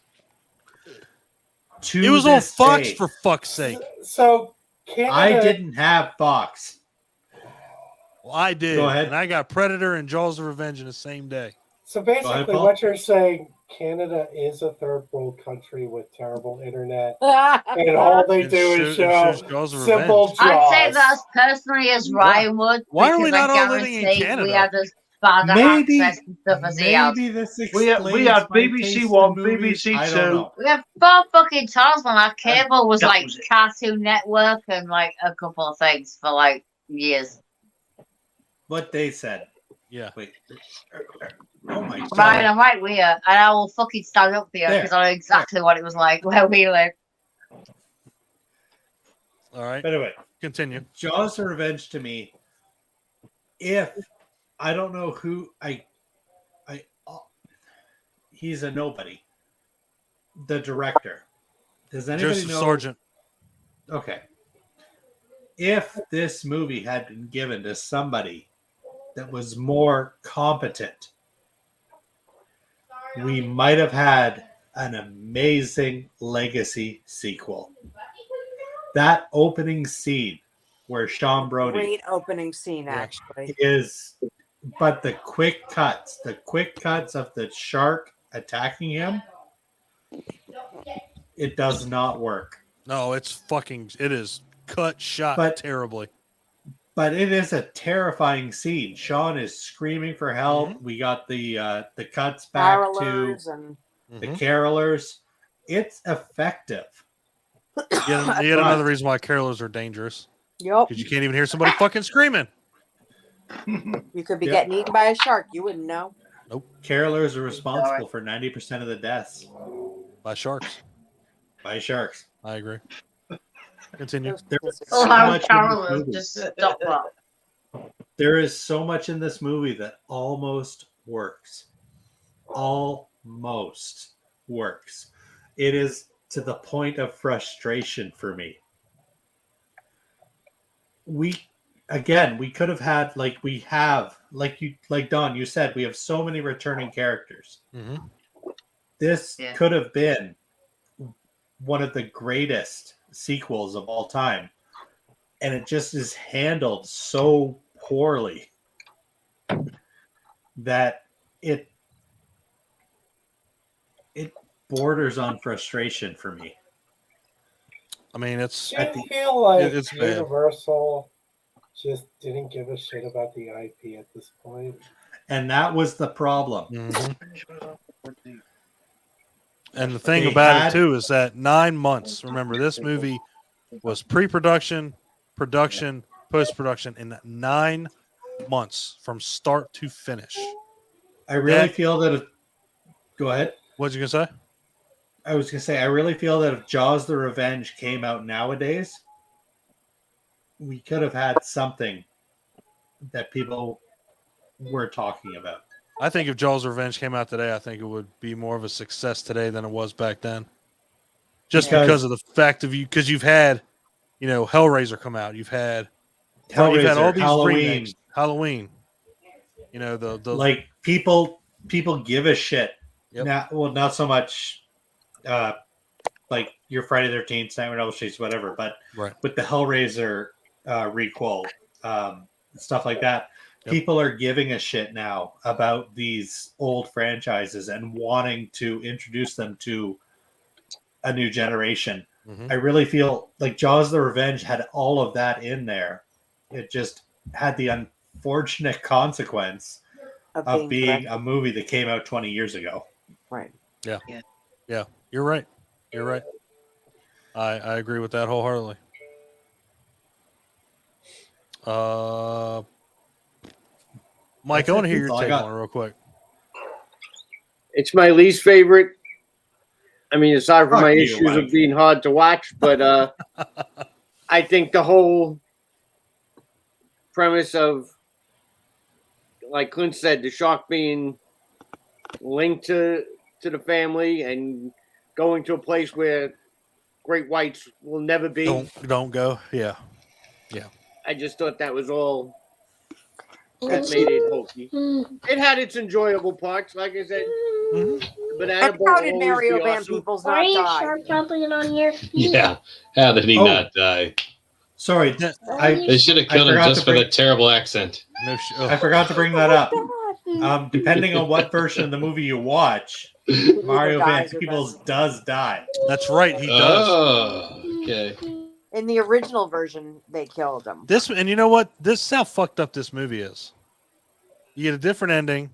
It was on Fox for fuck's sake. So Canada, I didn't have Fox. Well, I did. Go ahead. And I got Predator and Jaws: The Revenge in the same day. So basically, what you're saying, Canada is a third world country with terrible internet, and all they do is show simple Jaws. I'd say that's personally as Ryan would. Why are we because not I all living in guarantee Canada? We had as bad access and stuff as he had. We had BBC One, BBC Two. We had 4 fucking times when our cable was like Cartoon Network and like a couple of things for like years. What they said. Yeah. Wait. Oh my God. Ryan, I'm right here, and I will fucking stand up for you because I know exactly what it was like where we live. All right. Anyway, continue. Jaws: The Revenge to me. If I don't know who he's a nobody. The director. Does anybody Joseph know? Sargent. Okay. If this movie had been given to somebody that was more competent, we might have had an amazing legacy sequel. That opening scene where Sean Brody Great opening scene, actually. is, but the quick cuts of the shark attacking him, it does not work. No, it is shot terribly. But it is a terrifying scene. Sean is screaming for help. Mm-hmm. We got the cuts back carolers to the carolers. It's effective. Yet another reason why carolers are dangerous. Yep. Because you can't even hear somebody fucking screaming. You could be getting eaten by a shark. You wouldn't know. Nope. Carolers are responsible for 90% of the deaths. By sharks. By sharks. I agree. Continue. There is so much in this movie that almost works. Almost works. It is to the point of frustration for me. We could have had like Don, you said, we have so many returning characters. Mm-hmm. This could have been one of the greatest sequels of all time, and it just is handled so poorly that it borders on frustration for me. I mean, it's. Do you feel like it's Universal just didn't give a shit about the IP at this point? And that was the problem. Mm-hmm. And the thing about it too is that 9 months. Remember, this movie was pre-production, production, post-production in 9 months from start to finish. I really feel that. Go ahead. What you gonna say? I was gonna say, I really feel that if Jaws: The Revenge came out nowadays, we could have had something that people were talking about. I think if Jaws: Revenge came out today, I think it would be more of a success today than it was back then. Just because of the fact of because you've had, Hellraiser come out, you've had all these Halloween, remakes, Halloween. The like people give a shit. Yep. Now, well, not so much like your Friday the 13th, Nightmare on Elm Street, whatever, but with the Hellraiser requel, stuff like that, people are giving a shit now about these old franchises and wanting to introduce them to a new generation. I really feel like Jaws: The Revenge had all of that in there. It just had the unfortunate consequence of being a movie that came out 20 years ago. Right. Yeah. You're right. I agree with that wholeheartedly. Mike, I want to hear your take on it real quick. It's my least favorite. I mean, aside from my issues of being hard to watch, but I think the whole premise of, like Clint said, the shark being linked to the family and going to a place where great whites will never be. Don't go. Yeah. I just thought that was all that made it hokey. It had its enjoyable parts, like I said. Banana boat how did Mario Van Peebles not die? Shark jumping on your feet. Yeah. How did he not die? Sorry, They should have killed him just for the terrible accent. I forgot to bring that up. Depending on what version of the movie you watch, Mario Van Peebles does die. That's right, he does. Oh, okay. In the original version, they killed him. And you know what? This is how fucked up this movie is. You get a different ending,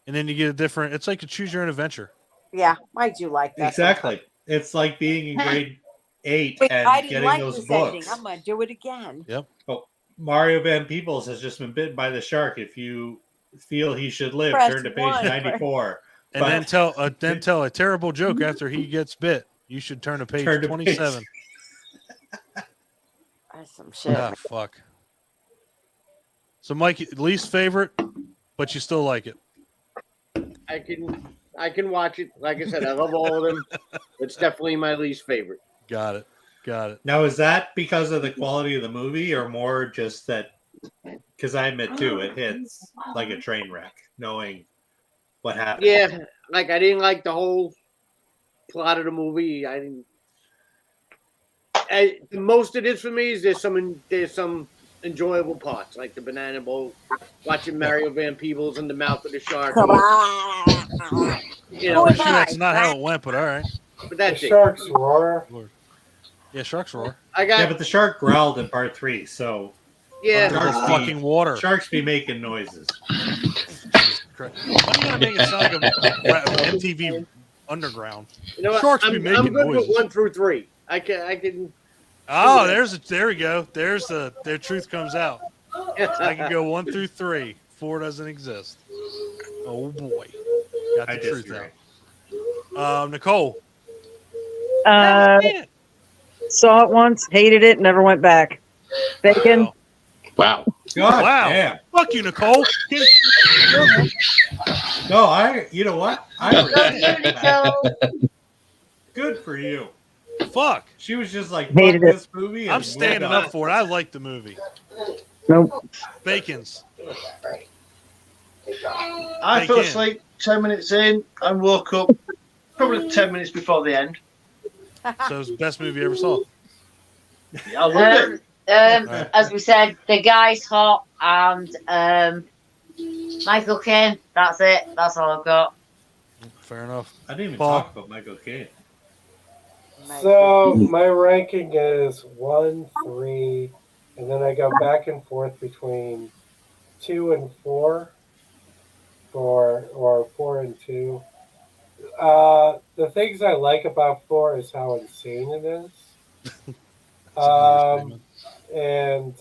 and then you get a different. It's like a choose your own adventure. Yeah, I do like that. Exactly. It's like being in grade 8 Wait, and I didn't getting like those this books. ending. I'm gonna do it again. Yep. Oh, Mario Van Peebles has just been bitten by the shark. If you feel he should live, Press turn to page 1. 94. And then tell a terrible joke after he gets bit. You should turn to page 27. That's some shit. Ah, fuck. So, Mike, least favorite, but you still like it. I can watch it. Like I said, I love all of them. It's definitely my least favorite. Got it. Now, is that because of the quality of the movie or more just that? Because I admit, too, it hits like a train wreck, knowing what happened. Yeah, like I didn't like the whole plot of the movie. I didn't. Most of this for me is there's some enjoyable parts, like the banana boat, watching Mario Van Peebles in the mouth of the shark. That's not how it went, but all right. But that's the sharks roar. Yeah, sharks roar. But the shark growled in part 3, so fucking water. Sharks be making noises. Why are you gonna make it sound like a MTV Underground? You know what? Sharks I'm be making good noises. with 1 through 3. I can. Oh, there we go. Their truth comes out. I can go 1 through 3. 4 doesn't exist. Oh boy, got the truth out. Nicole. Saw it once, hated it, never went back. Bacon. Wow. God wow. Damn. Fuck you, Nicole. No, you know what? Good for you. Fuck. She was just like, hated fuck it. this movie. I'm standing up for it. I like the movie. Nope. Bacon's. I fell asleep 10 minutes in and woke up probably 10 minutes before the end. So it's the best movie you ever saw. Yeah, I loved it. As we said, the guy's hot and Michael Caine. That's it. That's all I've got. Fair enough. I didn't even Paul. talk about Michael Caine. So my ranking is 1, 3, and then I go back and forth between 2 and 4, or 4 and 2. The things I like about 4 is how insane it is. And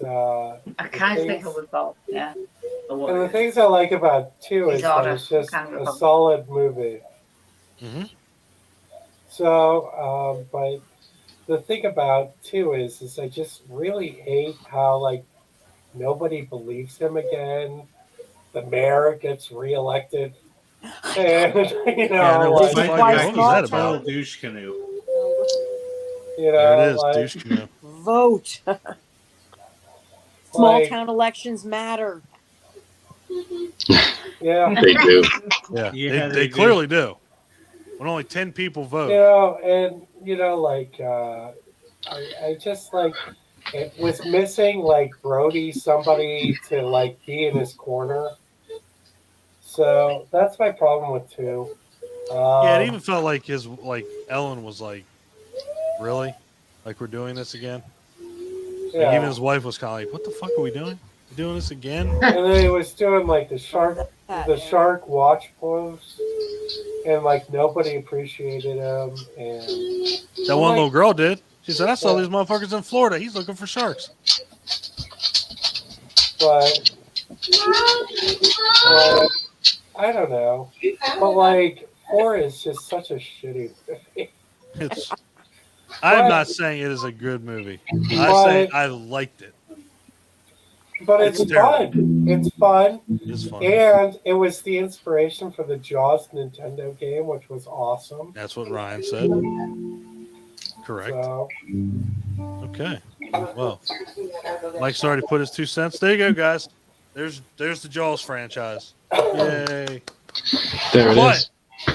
I kind of think I would vote. Yeah. And the things I like about 2 is that it's just a solid movie. Mm-hmm. So, but the thing about too is I just really hate how like nobody believes him again. The mayor gets reelected, and you know, everyone's like, fighting. What was that about? Total douche canoe. You There it know, is, like, douche canoe. Vote. Small Like- town elections matter. yeah, They do. Yeah, Yeah, they do. clearly do. When only 10 people vote. you know, and you know, like, I just like it was missing like Brody, somebody to like be in his corner. So that's my problem with two. Yeah, it even felt like Ellen was like, really? Like we're doing this again? Like Yeah. even his wife was kind of like, what the fuck are we doing? We're doing this again? And then he was doing like the shark watch pose, and like nobody appreciated him. And That one like, little girl did. She said, I saw Yeah. these motherfuckers in Florida. He's looking for sharks. but I don't know. But like 4 is just such a shitty movie. It's. I'm not saying it is a good movie. I say I liked it. But it's fun. It's fun. It's fun. And it was the inspiration for the Jaws Nintendo game, which was awesome. That's what Ryan said. Correct. So, Okay. Well, Mike's already put his 2 cents. There you go, guys. There's the Jaws franchise. Yay. There it is.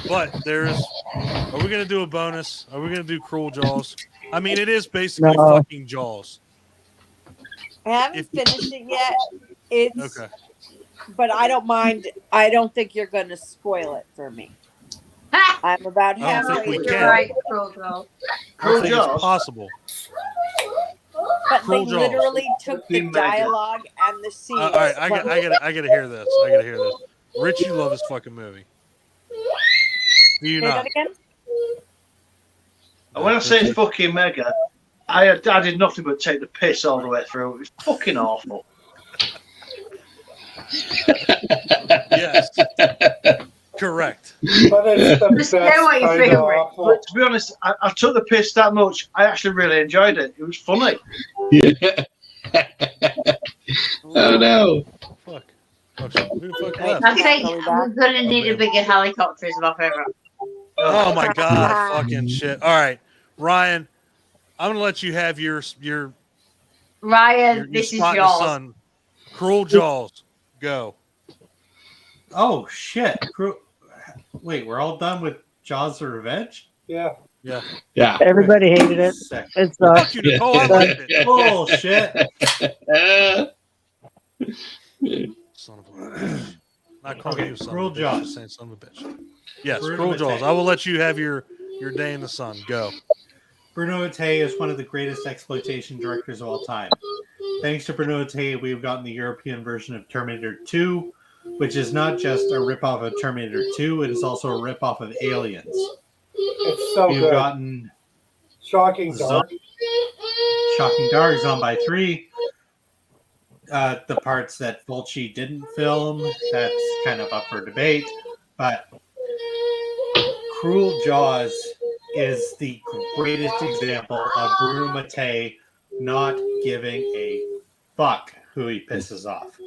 But there's. Are we gonna do a bonus? Are we gonna do Cruel Jaws? I mean, it is basically fucking Jaws. I haven't finished it yet. It's Okay. but I don't mind. I don't think you're going to spoil it for me. I'm about I don't think halfway. we You're can. right, Cruel Jaws. I don't think Jaws? it's possible. But Cruel they Jaws. literally took the Fucking mega. dialogue and the scenes. All right, I gotta hear this. I gotta hear this. Rich, you love this fucking movie. Do you Say not? that again? And when I say it's fucking mega, I did nothing but take the piss all the way through. It was fucking awful. Yes. Correct. but it's the Just best know what you kind feel, of Rick. awful. But to be honest, I took the piss that much. I actually really enjoyed it. It was funny. Yeah. Oh no. Fuck. Oh, shit. Who the fuck Wait, left? I think Really we're bad. gonna need a bigger helicopter is my favorite. Oh my god, fucking shit. All right, Ryan, I'm gonna let you have your Ryan, this is spot in the yours. sun. Cruel Jaws, go. Oh shit! Wait, we're all done with Jaws: The Revenge? Yeah. Yeah. Yeah. Everybody hated it. Sick. It Fuck sucks. you, Nicole. I liked it. Bullshit! Son of a bitch. Not calling you son Cruel of a bitch. Jaws. Just saying son of a bitch. Yes, Bruno Cruel Jaws. Mattei. I will let you have your day in the sun. Go. Bruno Mattei is one of the greatest exploitation directors of all time. Thanks to Bruno Mattei, we've gotten the European version of Terminator 2, which is not just a ripoff of Terminator 2, it is also a ripoff of Aliens. It's so We've good. gotten Shocking Dark. Shocking Dark, Zombie 3. The parts that Fulci didn't film, that's kind of up for debate. But Cruel Jaws is the greatest example of Bruno Mattei not giving a fuck who he pisses off.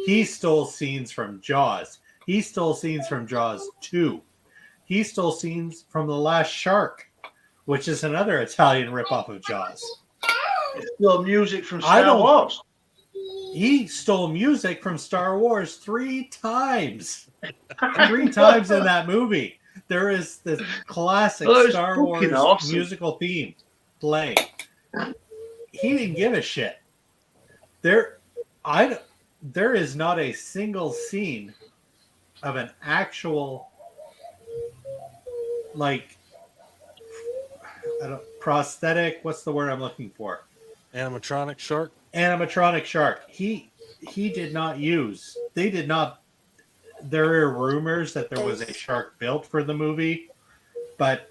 He stole scenes from Jaws. He stole scenes from Jaws 2. He stole scenes from The Last Shark, which is another Italian ripoff of Jaws. It's still music from Star Wars. He stole music from Star Wars 3 times. 3 times in that movie. There is this classic Star Wars musical theme playing. He didn't give a shit. There is not a single scene of an actual prosthetic. What's the word I'm looking for? Animatronic shark. Animatronic shark. He did not use. They did not. There are rumors that there was a shark built for the movie, but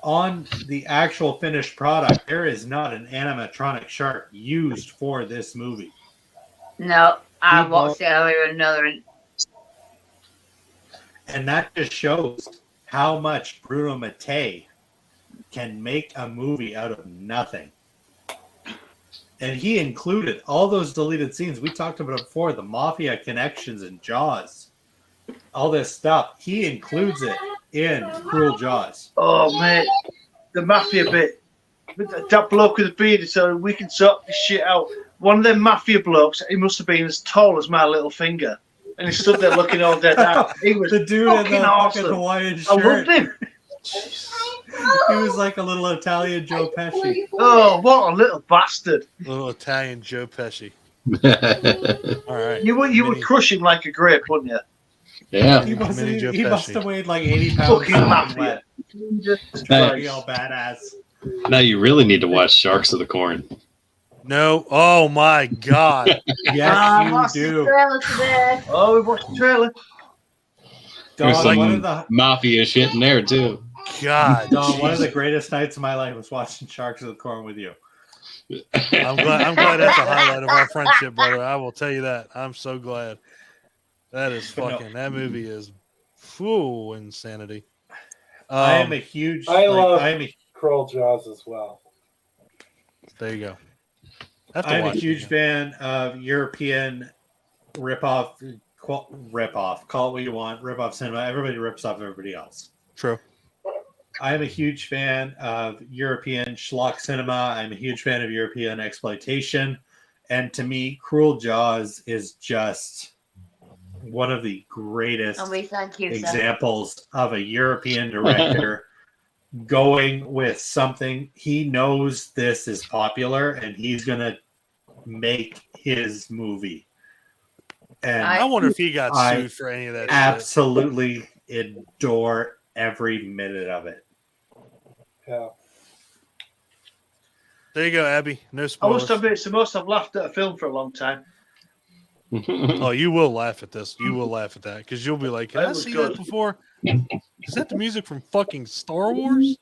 on the actual finished product, there is not an animatronic shark used for this movie. No, I watched it earlier. And that just shows how much Bruno Mattei can make a movie out of nothing. And he included all those deleted scenes. We talked about it before, the mafia connections in Jaws. All this stuff. He includes it in Cruel Jaws. Oh, mate. The mafia bit. That bloke with the beard, so we can sort this shit out. One of them mafia blokes, he must have been as tall as my little finger. And he stood there looking all dead out. He was the dude in the awesome. fucking Hawaiian I shirt. loved him. He was like a little Italian Joe Pesci. Oh, what a little bastard. Little Italian Joe Pesci. All right. You would crush him like a grape, wouldn't you? Yeah. He must Mini Joe have Pesci. weighed like 80 pounds. Fucking mafia. Just real badass. Now you really need to watch Sharks of the Corn. No. Oh my God. Yes, you do. Oh, we watched the trailer. There's Dog, one some of the mafia shit in there too. God. Dog, one of the greatest nights of my life was watching Sharks of the Corn with you. I'm glad that's a highlight of our friendship, brother. I will tell you that. I'm so glad. That is fucking. That movie is full insanity. I am a huge. I love I'm a Cruel Jaws as well. There you go. I'm a huge fan of European rip-off. Call it what you want. Rip-off cinema. Everybody rips off everybody else. True. I'm a huge fan of European schlock cinema. I'm a huge fan of European exploitation. And to me, Cruel Jaws is just one of the greatest examples of a European director going with something he knows this is popular and he's going to make his movie. And I wonder if he got sued for any of that absolutely adore every minute of it. Yeah. There you go, Abby. No I spoilers. must admit, it's the most I've laughed at a film for a long time. Oh, you will laugh at this. You will laugh at that because you'll be like, "Can I see that before? Is that the music from fucking Star Wars?"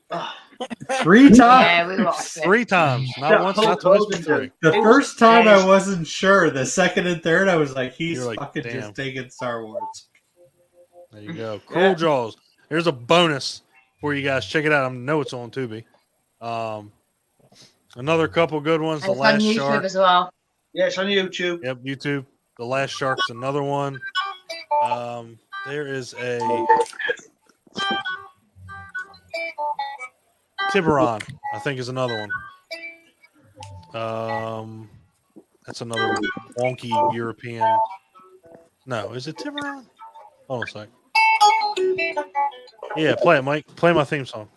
3 times. Yeah, we watched it. 3 times, not once, not twice, but 3. The first time I wasn't sure. The second and third, I was like, he's You're like, fucking damn. just taking Star Wars. There you go. Cruel Jaws. There's a bonus for you guys. Check it out. I know it's on Tubi. Another couple good ones. And The it's on Last YouTube Shark. as well. Yeah, it's on YouTube. Yep, YouTube. The Last Shark's another one. There is a Tiburon, I think, is another one. That's another wonky European. No, is it Tiburon? Hold on a sec. Yeah, play it, Mike. Play my theme song.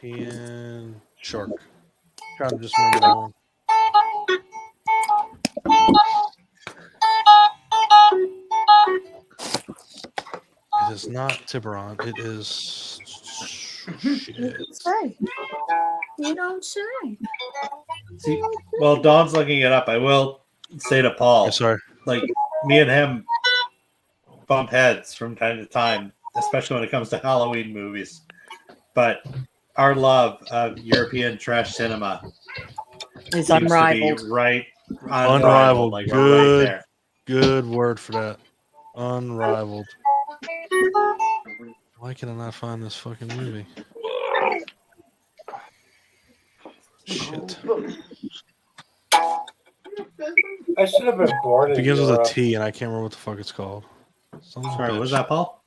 European shark. Trying to just remember that one. It is not Tiburon. It is. Shit. Say. You don't say. See, well, Don's looking it up. I will say to Paul, Yeah, sorry. like me and him bump heads from time to time, especially when it comes to Halloween movies. But our love of European trash cinema It's seems unrivaled. to be right, Unrivaled. like we're right Good. there. Good word for that. Unrivaled. Why can I not find this fucking movie? Shit. I should have been born It in begins with a Europe. T, and I can't remember what the fuck it's called. Sorry, what was that, Paul?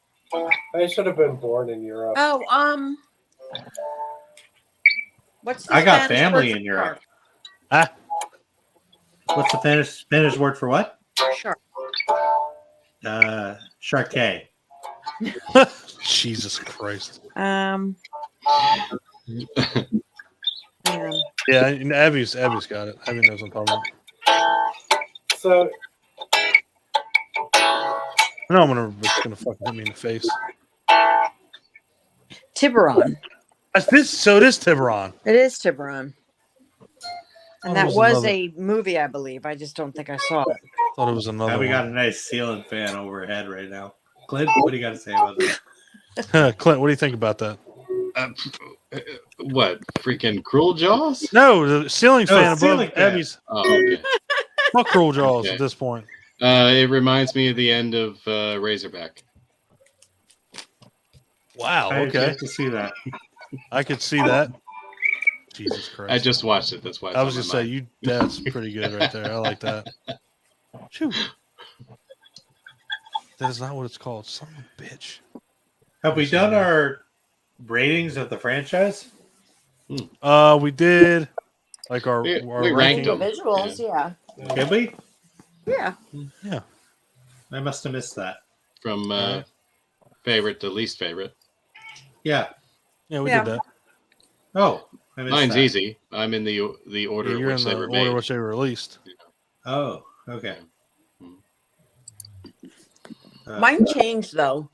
I should have been born in Europe. Oh, what's the I got Spanish family word in for Europe. Ah, What's the Spanish word for what? shark? Sharkay. Jesus Christ. Yeah, and Abby's got it. Abby knows what I'm talking about. So No, it's gonna fucking hit me in the face. Tiburon. So it is Tiburon. It is Tiburon. And Oh, that there's was another- a movie, I believe. I just don't think I saw it. Thought it was another Now we one. got a nice ceiling fan overhead right now. Clint, what do you got to say about this? Clint, what do you think about that? What? Freaking Cruel Jaws? No, the ceiling No, fan ceiling above fan. Abby's. Oh, okay. Fuck Cruel Jaws Okay. at this point. It reminds me of the end of Razorback. Wow. I Okay. get to see that. I could see that. Jesus Christ. I just watched it. That's why. I was just saying, that's pretty good right there. I like that. Phew. That is not what it's called. Son of a bitch. Have we done our ratings of the franchise? We did like our we ranking. ranked them. Visuals, yeah. Did we? Yeah. Yeah. I must have missed that. From favorite to least favorite. Yeah. Yeah, we did that. Oh, I missed Mine's that. easy. I'm in the order You're which in they the were order made. which they were released. Oh, okay. Mine changed though.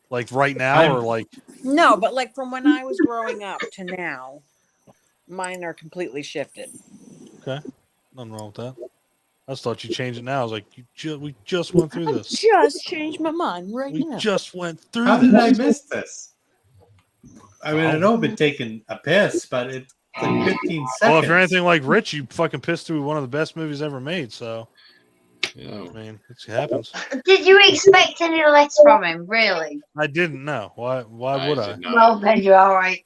Like right now, or like No, but like from when I was growing up to now, mine are completely shifted. okay, nothing wrong with that. I just thought you changed it now. I was like, we just went through this. Just changed my mind right We now. just went through. How did this. I miss this? I mean, I know I've been taking a piss, but it's like 15 seconds. Well, if you're anything like Rich, you fucking pissed through one of the best movies ever made. So, yeah. I mean, it happens. Did you expect any less from him? Really? I didn't know. Why would I? Well, then you're all right.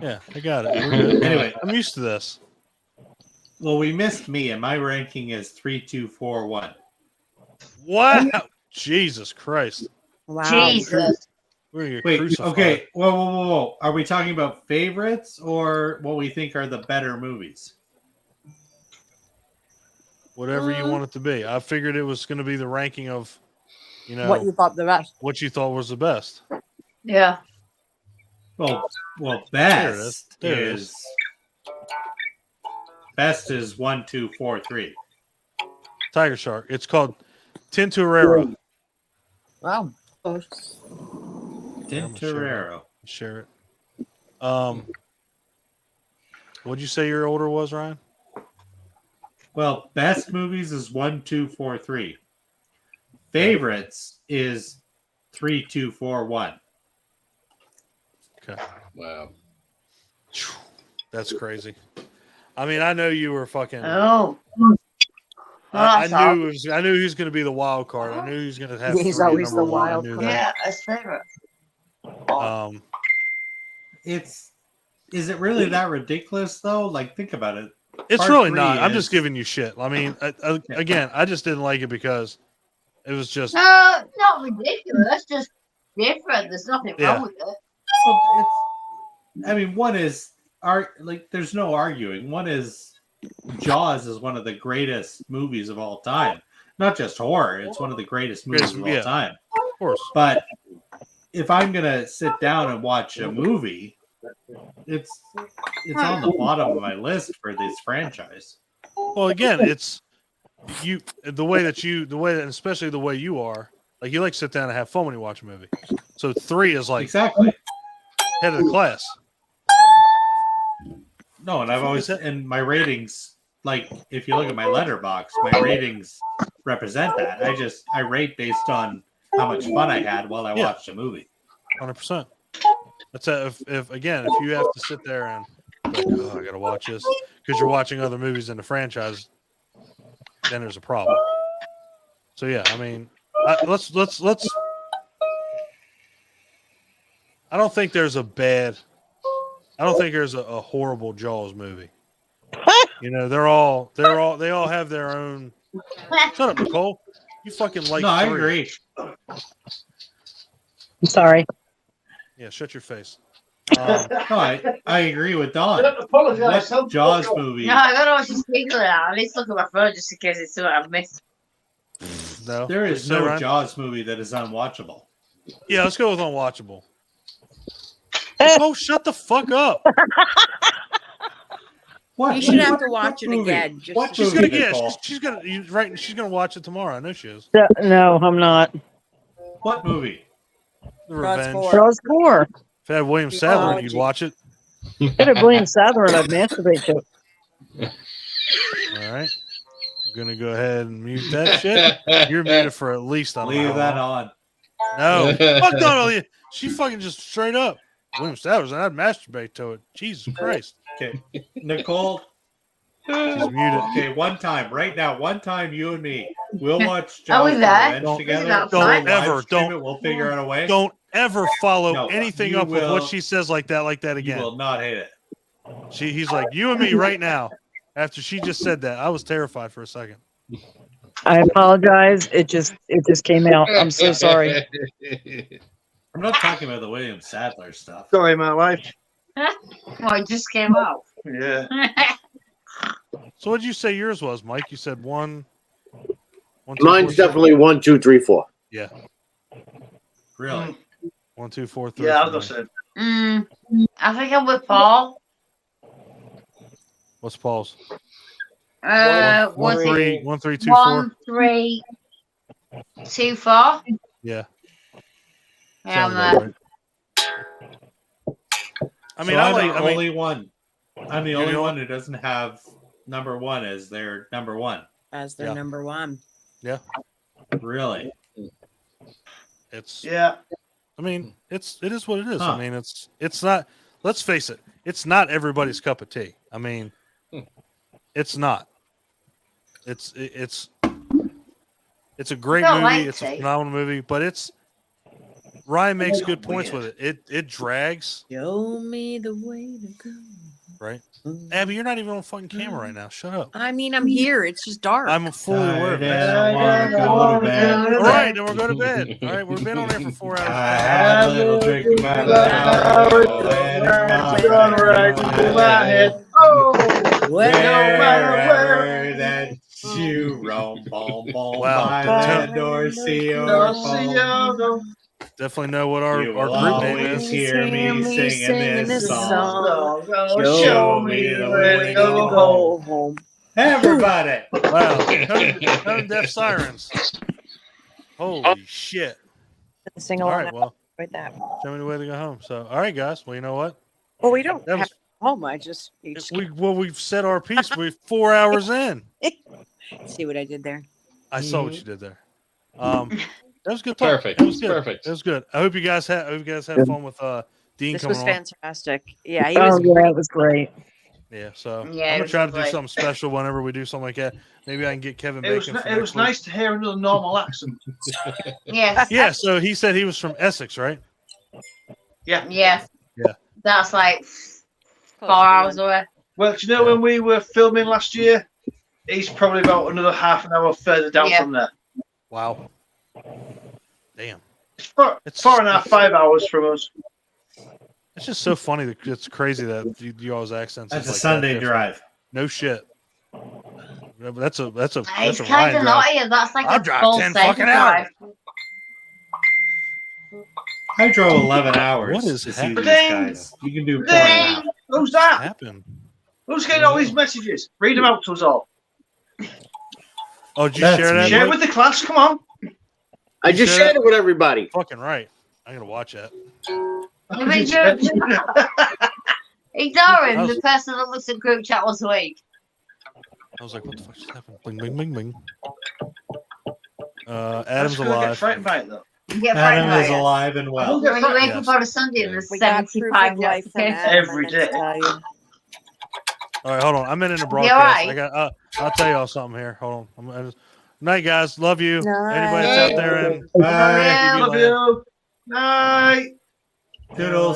Yeah, I got it. We're good. Anyway, I'm used to this. well, we missed me, and my ranking is 3, 2, 4, 1. Wow, Jesus Christ! Wow. Jesus. We're gonna get Wait, crucified. okay. Whoa. Are we talking about favorites or what we think are the better movies? Whatever you want it to be. I figured it was going to be the ranking of, What you thought the best? what you thought was the best. Yeah. Well, There it is. best There it is best is 1, 2, 4, 3. Tiger Shark. It's called Tintorera. Wow. Tintorero. Share it. What'd you say your order was, Ryan? Well, best movies is 1, 2, 4, 3. Favorites is 3, 2, 4, 1. Okay. Wow. That's crazy. I mean, I know you were fucking. Oh. I knew he was going to be the wild card. I knew he was going to have. He's three always number the one. I wild knew card. Yeah, that's favorite. that. Is it really that ridiculous though? Like, think about it. It's Part really 3 not. I'm is- just giving you shit. I mean, again, I just didn't like it because it was just. No, not ridiculous. Just different. There's nothing Yeah. wrong with it. Well, I mean, one is there's no arguing. One is Jaws is one of the greatest movies of all time. Not just horror; it's one of the greatest movies of all Yeah. time. Of course. But if I'm gonna sit down and watch a movie, it's on the bottom of my list for this franchise. Well, again, it's the way that especially the way you are, like you like to sit down and have fun when you watch a movie. So 3 is like Exactly. head of the class. No, and I've always and my ratings, like if you look at my letterbox, my ratings represent that. I rate based on how much fun I had while I watched a movie. 100%. That's if you have to sit there and like, oh, I gotta watch this because you're watching other movies in the franchise, then there's a problem. So yeah, I mean, let's. I don't think there's a horrible Jaws movie. You know, they all have their own. Shut up, Nicole. You fucking like. No, I 3. agree. I'm sorry. Yeah, shut your face. No, I agree with Don. Don't apologise. What Jaws movie? No, I don't know what she's speaking about. I need to look at my phone just in case it's something I've missed. No, There is No, no Ryan? Jaws movie that is unwatchable. Yeah, let's go with unwatchable. Oh, shut the fuck up! What? You should have to What watch it movie? again. Just What She's movie, gonna Nicole? she's gonna watch it tomorrow. I know she is. No, I'm not. What movie? The Jaws Revenge. 4. Jaws 4. If it had William Sadler, you'd Apology. watch it. Get a William Sadler and I'd masturbate to it. All right. I'm gonna go ahead and mute that shit. You're muted for at least on. Leave that on. No, fuck no. She fucking just straight up. William Sadler's and I'd masturbate to it. Jesus Christ. Okay, Nicole. She's muted. Okay, one time, right now, you and me, we'll watch Are we Jaws there? Revenge Don't- together. Don't We'll ever- live stream don't- it. We'll figure out a way. Don't ever follow No, anything you up with what will- she says like that You again. will not hate it. He's like, you and me right now. After she just said that, I was terrified for a second. I apologize. It just came out. I'm so sorry. I'm not talking about the William Sadler stuff. Sorry, my wife. Well, it just came out. Yeah. So what did you say yours was, Mike? You said one. Mine's definitely 1, 2, 3, 4. Yeah. Really? 1, 2, 4, 3. Yeah, I was gonna say. I think I'm with Paul. What's Paul's? 1, 3, 1, 3, 2, 1, 4. 3, 2, 4. Yeah. Yeah, Sounds I'm about right. I mean, I'm the only one. I'm the only one who doesn't have number 1 as their number 1. As their number 1. Yeah. Really? It's yeah. I mean, it is what it is. Huh. I mean, it's not. Let's face it. It's not everybody's cup of tea. I mean, it's not. It's a great Don't movie. like It's tea. a phenomenal movie, but Ryan makes good points with it. It drags. Show me the way to go. Right. Abby, you're not even on fucking camera right now. Shut up. I mean, I'm here. It's just dark. I'm fully aware of I that. wanna go to bed. All right, then we'll go to bed. All right, we've been on there for 4 hours. I had a little drink in my head. Wherever that you roam, boom, boom, Wow. by land or sea or foam. Definitely know what our You group will name always is. hear me singing this song. Show me the way to go home. Everybody. Wow. Tone Deaf Sirens. Holy shit. Sing All along right, well, right there. show me the way to go home. So, all right, guys. Well, you know what? Well, we don't That have was- to go home. I just We've said our piece. We're 4 hours in. see what I did there. I saw what you did there. That was good. Perfect. That was good. Perfect. That was good. I hope you guys had fun with Dean This coming was on. fantastic. Yeah, he Oh, was. yeah, it was great. Yeah, so Yeah, I'm it gonna was try to do lovely. something special whenever we do something like that. Maybe I can get Kevin It Bacon. was, for it next was week. nice to hear another normal accent. Yes. Yeah, so he said he was from Essex, right? Yeah. Yeah. Yeah. That's like 4 hours away. Well, do you know when we were filming last year? He's probably about another half an hour further down Yeah. from there. Wow. Damn. It's 4.5, 5 hours from us. It's just so funny. That it's crazy that you all's accents. That's is a like Sunday that different. drive. No shit. That's a It's Ryan kind of drive. not here. That's like I'll a drive full 10 safe fucking drive. I drove 11 hours. What is to see happening? these guys. You can do 4 Ding! Who's that? Happened. Who's getting all these messages? Read them out to us all. Oh, did you That's share that? me. Share it Mike? with the class. Come on. I just Share shared it with everybody. Fucking right. I'm gonna watch that. I mean, ignore him. The person that looks at group chat once a week. I was like, what the fuck just happened? Bing, bing, bing, bing. Adam's I'm gonna get alive. frightened by it though. You get frightened Adam by is it. alive and well. When you wake Yes. up on a Sunday and there's We got proof 75 of life from notifications. Adam, Every I meant to day. tell you. All right, hold on. I'm in a You broadcast. alright? I got. I'll tell y'all something here. Hold on. Night, guys. Love you. Night. Anybody that's out there and Bye. Yeah. Love you. Night. Toodles.